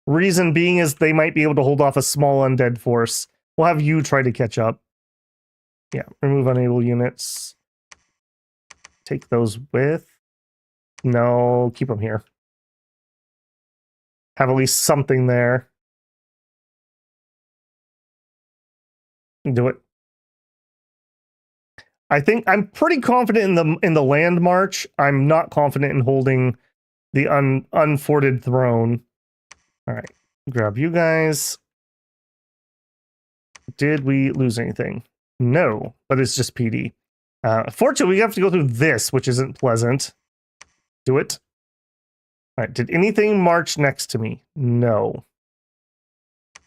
Reason being is they might be able to hold off a small undead force. We'll have you try to catch up. Yeah, remove unable units. Take those with. No, keep them here. Have at least something there. Do it. I think I'm pretty confident in the land march. I'm not confident in holding the unforted throne. All right, grab you guys. Did we lose anything? No, but it's just PD. Fortunately, we have to go through this, which isn't pleasant. Do it. All right, did anything march next to me? No.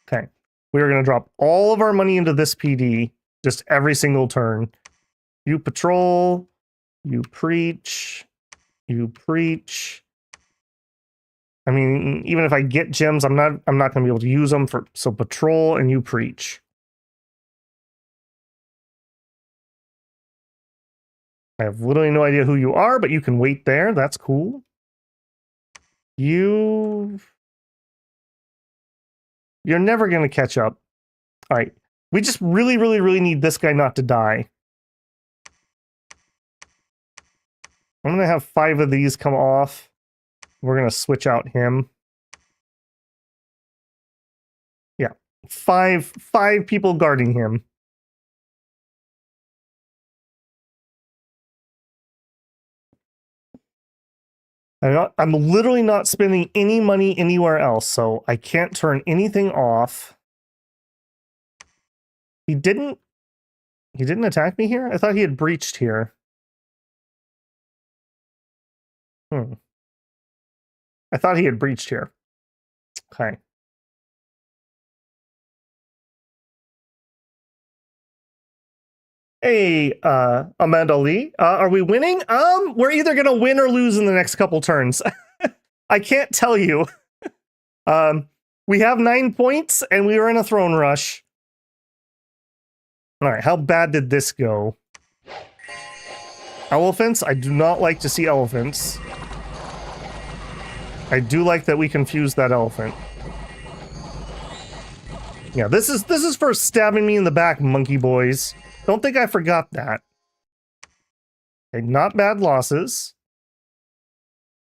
Okay, we are going to drop all of our money into this PD, just every single turn. You patrol, you preach, you preach. I mean, even if I get gems, I'm not going to be able to use them for, so patrol and you preach. I have literally no idea who you are, but you can wait there. That's cool. You're never going to catch up. All right. We just really, really, really need this guy not to die. I'm going to have 5 of these come off. We're going to switch out him. Yeah. 5 people guarding him. I'm literally not spending any money anywhere else, so I can't turn anything off. He didn't attack me here? I thought he had breached here. I thought he had breached here. Okay. Hey, Amanda Lee, are we winning? We're either gonna win or lose in the next couple turns. I can't tell you. We have 9 points and we were in a throne rush. All right, how bad did this go? Elephants? I do not like to see elephants. I do like that we confused that elephant. Yeah, this is for stabbing me in the back, monkey boys. Don't think I forgot that. Okay, not bad losses.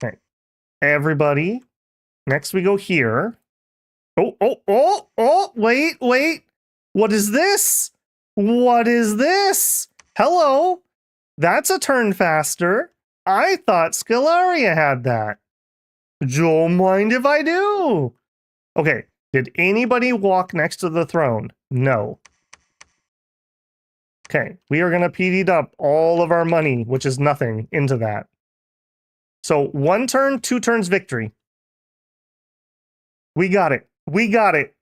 Okay, everybody. Next we go here. Oh, wait. What is this? What is this? Hello. That's a turn faster. I thought Scalaria had that. Don't mind if I do. Okay, did anybody walk next to the throne? No. Okay, we are going to PD up all of our money, which is nothing, into that. So 1 turn, 2 turns victory. We got it. We got it.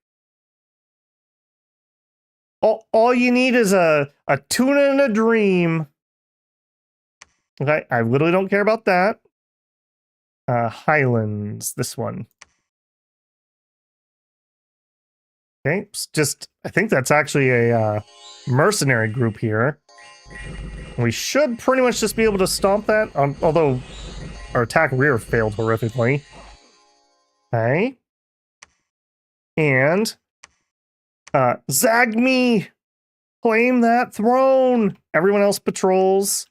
All you need is a tuna and a dream. Okay, I literally don't care about that. Highlands, this one. Okay, just, I think that's actually a mercenary group here. We should pretty much just be able to stomp that, although our attack rear failed horrifically. Okay. And Zagme! Claim that throne! Everyone else patrols.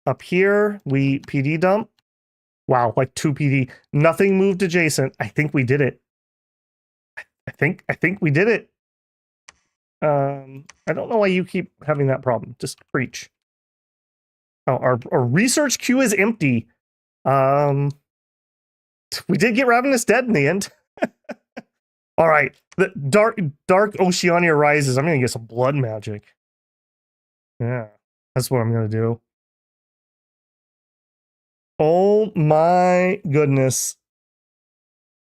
Up here, we PD dump. Wow, like 2 PD. Nothing moved adjacent. I think we did it. I think we did it. I don't know why you keep having that problem. Just preach. Oh, our research queue is empty. We did get Ravenous Dead in the end. All right, the dark Oceania rises. I'm gonna get some blood magic. Yeah, that's what I'm gonna do. Oh my goodness.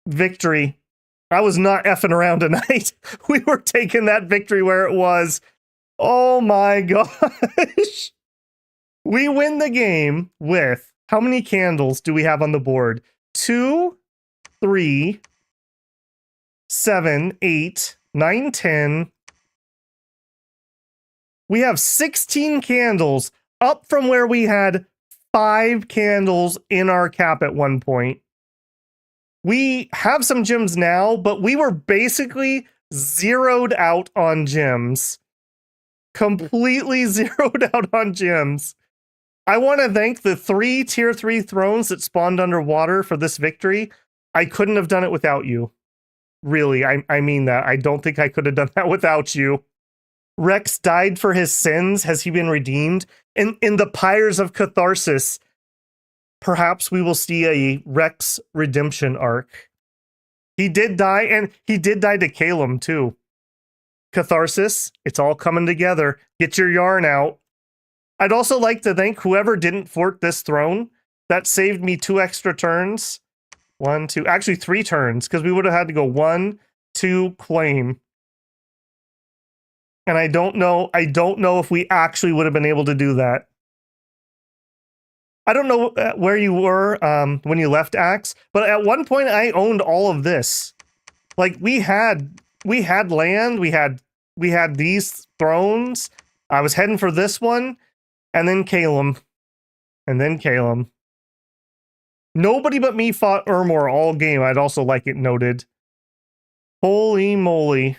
Victory. I was not effing around tonight. We were taking that victory where it was. Oh my gosh. We win the game with how many candles do we have on the board? 2, 3, 7, 8, 9, 10. We have 16 candles, up from where we had 5 candles in our cap at one point. We have some gems now, but we were basically zeroed out on gems. Completely zeroed out on gems. I want to thank the 3 tier 3 thrones that spawned underwater for this victory. I couldn't have done it without you. Really, I mean that. I don't think I could have done that without you. Rex died for his sins. Has he been redeemed? In the Pyres of Catharsis, perhaps we will see a Rex redemption arc. He did die, and he did die to Calum, too. Catharsis, it's all coming together. Get your yarn out. I'd also like to thank whoever didn't fort this throne. That saved me 2 extra turns. 1, 2, actually 3 turns, because we would have had to go 1, 2, claim. And I don't know if we actually would have been able to do that. I don't know where you were when you left Axe, but at one point I owned all of this. Like we had land, we had these thrones. I was heading for this one, and then Calum. And then Calum. Nobody but me fought Ermor all game. I'd also like it noted. Holy moly.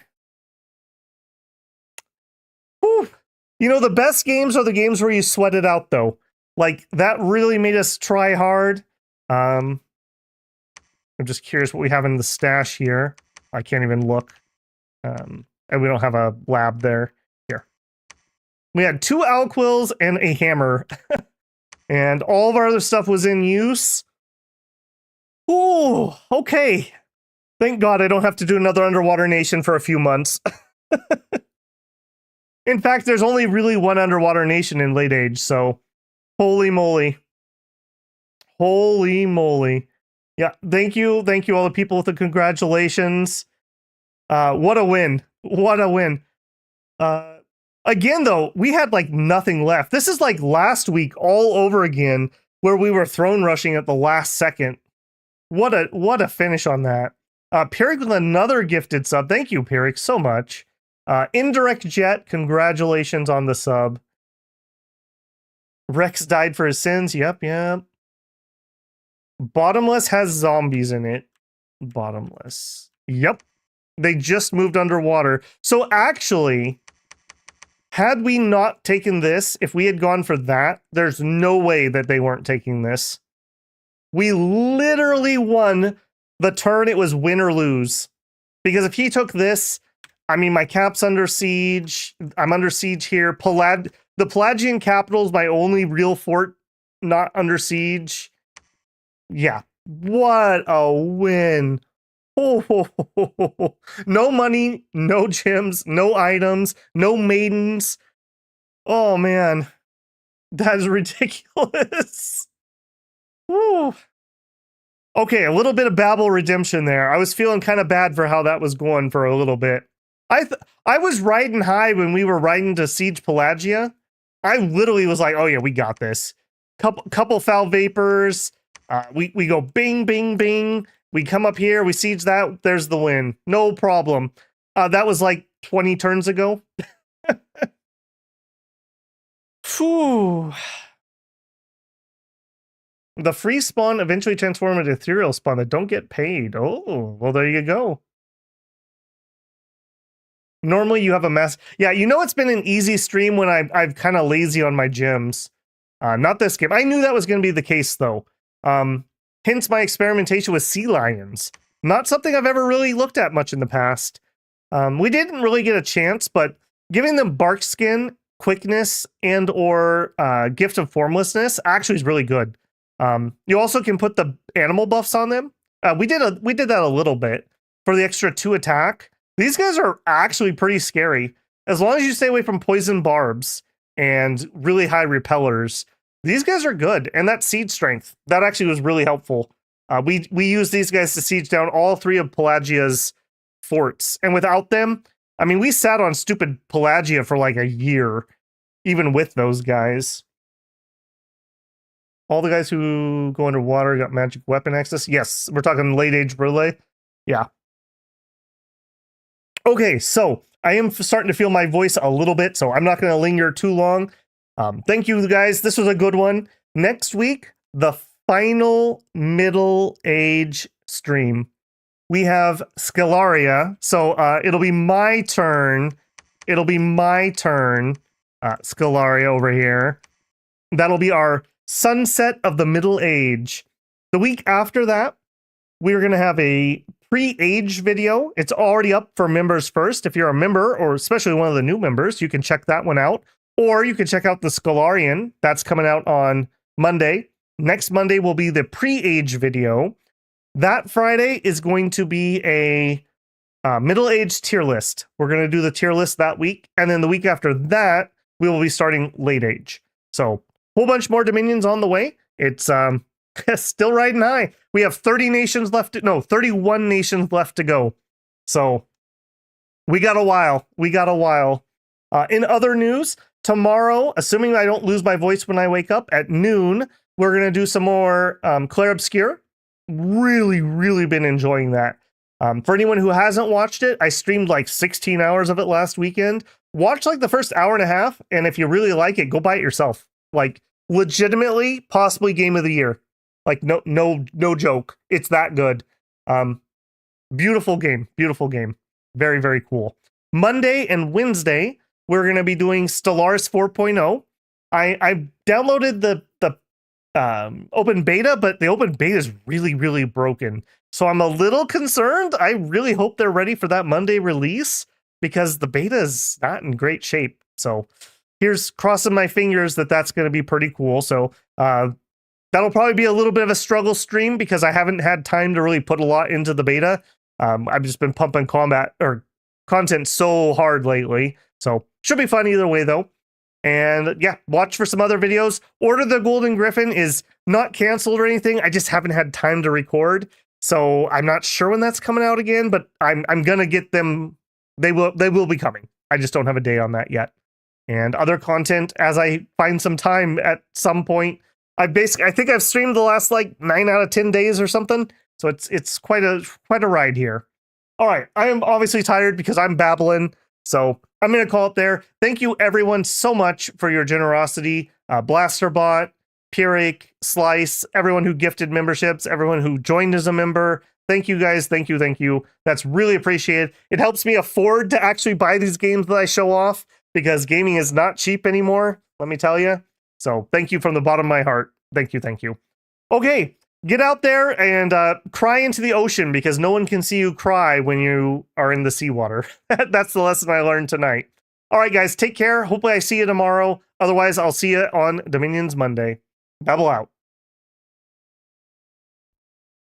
Whew. You know, the best games are the games where you sweat it out, though. Like, that really made us try hard. I'm just curious what we have in the stash here. I can't even look. And we don't have a lab there. Here. We had 2 Alquills and a hammer. And all of our other stuff was in use. Ooh, okay. Thank God I don't have to do another Underwater Nation for a few months. In fact, there's only really one Underwater Nation in Late Age, so holy moly. Holy moly. Yeah, thank you all the people with the congratulations. What a win. What a win. Again, though, we had like nothing left. This is like last week all over again, where we were throne rushing at the last second. What a finish on that. Pyric with another gifted sub. Thank you, Pyric, so much. Indirect Jet, congratulations on the sub. Rex died for his sins. Yep. Bottomless has zombies in it. Bottomless. Yep. They just moved underwater. So actually, had we not taken this, if we had gone for that, there's no way that they weren't taking this. We literally won the turn. It was win or lose. Because if he took this, I mean, my cap's under siege. I'm under siege here. The Pelagian capital is my only real fort not under siege. Yeah. What a win. Oh, no money, no gems, no items, no maidens. Oh, man. That is ridiculous. Woo. Okay, a little bit of Babel redemption there. I was feeling kind of bad for how that was going for a little bit. I was riding high when we were riding to siege Pelagia. I literally was like, oh yeah, we got this. Couple foul vapors. We go bing, bing, bing. We come up here, we siege that. There's the win. No problem. That was like 20 turns ago. Phew. The free spawn eventually transform into ethereal spawn that don't get paid. Oh, well, there you go. Normally you have a mess. Yeah, you know it's been an easy stream when I've kind of lazy on my gems. Not this game. I knew that was going to be the case, though. Hence my experimentation with sea lions. Not something I've ever really looked at much in the past. We didn't really get a chance, but giving them bark skin, quickness, and or gift of formlessness actually is really good. You also can put the animal buffs on them. We did that a little bit for the extra 2 attack. These guys are actually pretty scary as long as you stay away from poison barbs and really high repellers. These guys are good, and that siege strength, that actually was really helpful. We used these guys to siege down all 3 of Pangea's forts, and without them, I mean, we sat on stupid Pangea for like a year, even with those guys. All the guys who go underwater got magic weapon access. Yes, we're talking late age relay. Yeah. Okay, so I am starting to feel my voice a little bit, so I'm not going to linger too long. Thank you, guys. This was a good one. Next week, the final middle age stream. We have Scalaria, so it'll be my turn. It'll be my turn, Scalaria over here. That'll be our Sunset of the Middle Age. The week after that, we're going to have a pre-age video. It's already up for members first. If you're a member, or especially one of the new members, you can check that one out. Or you can check out the Scalarian. That's coming out on Monday. Next Monday will be the pre-age video. That Friday is going to be a middle-aged tier list. We're going to do the tier list that week. And then the week after that, we will be starting late age. So, whole bunch more Dominions on the way. It's still riding high. We have 30 nations left. 31 nations left to go. So, we got a while. We got a while. In other news, tomorrow, assuming I don't lose my voice when I wake up, at noon, we're going to do some more Clair Obscure. Really been enjoying that. For anyone who hasn't watched it, I streamed like 16 hours of it last weekend. Watch like the first hour and a half, and if you really like it, go buy it yourself. Like, legitimately, possibly game of the year. Like, no joke. It's that good. Beautiful game. Very cool. Monday and Wednesday, we're going to be doing Stellaris 4.0. I downloaded the open beta, but the open beta is really broken. So I'm a little concerned. I really hope they're ready for that Monday release, because the beta is not in great shape. So here's crossing my fingers that that's going to be pretty cool. So that'll probably be a little bit of a struggle stream, because I haven't had time to really put a lot into the beta. I've just been pumping content so hard lately. So should be fun either way, though. And yeah, watch for some other videos. Order the Golden Griffin is not canceled or anything. I just haven't had time to record. So I'm not sure when that's coming out again, but I'm gonna get them. They will be coming. I just don't have a day on that yet. And other content as I find some time at some point. I think I've streamed the last like 9 out of 10 days or something. So it's quite a ride here. All right, I am obviously tired because I'm babbling. So I'm going to call it there. Thank you, everyone, so much for your generosity. Blasterbot, Pyrrhic, Slice, everyone who gifted memberships, everyone who joined as a member. Thank you, guys. Thank you. That's really appreciated. It helps me afford to actually buy these games that I show off, because gaming is not cheap anymore, let me tell you. So thank you from the bottom of my heart. Thank you. Okay, get out there and cry into the ocean, because no one can see you cry when you are in the seawater. That's the lesson I learned tonight. All right, guys, take care. Hopefully I see you tomorrow. Otherwise, I'll see you on Dominions Monday. Babble out.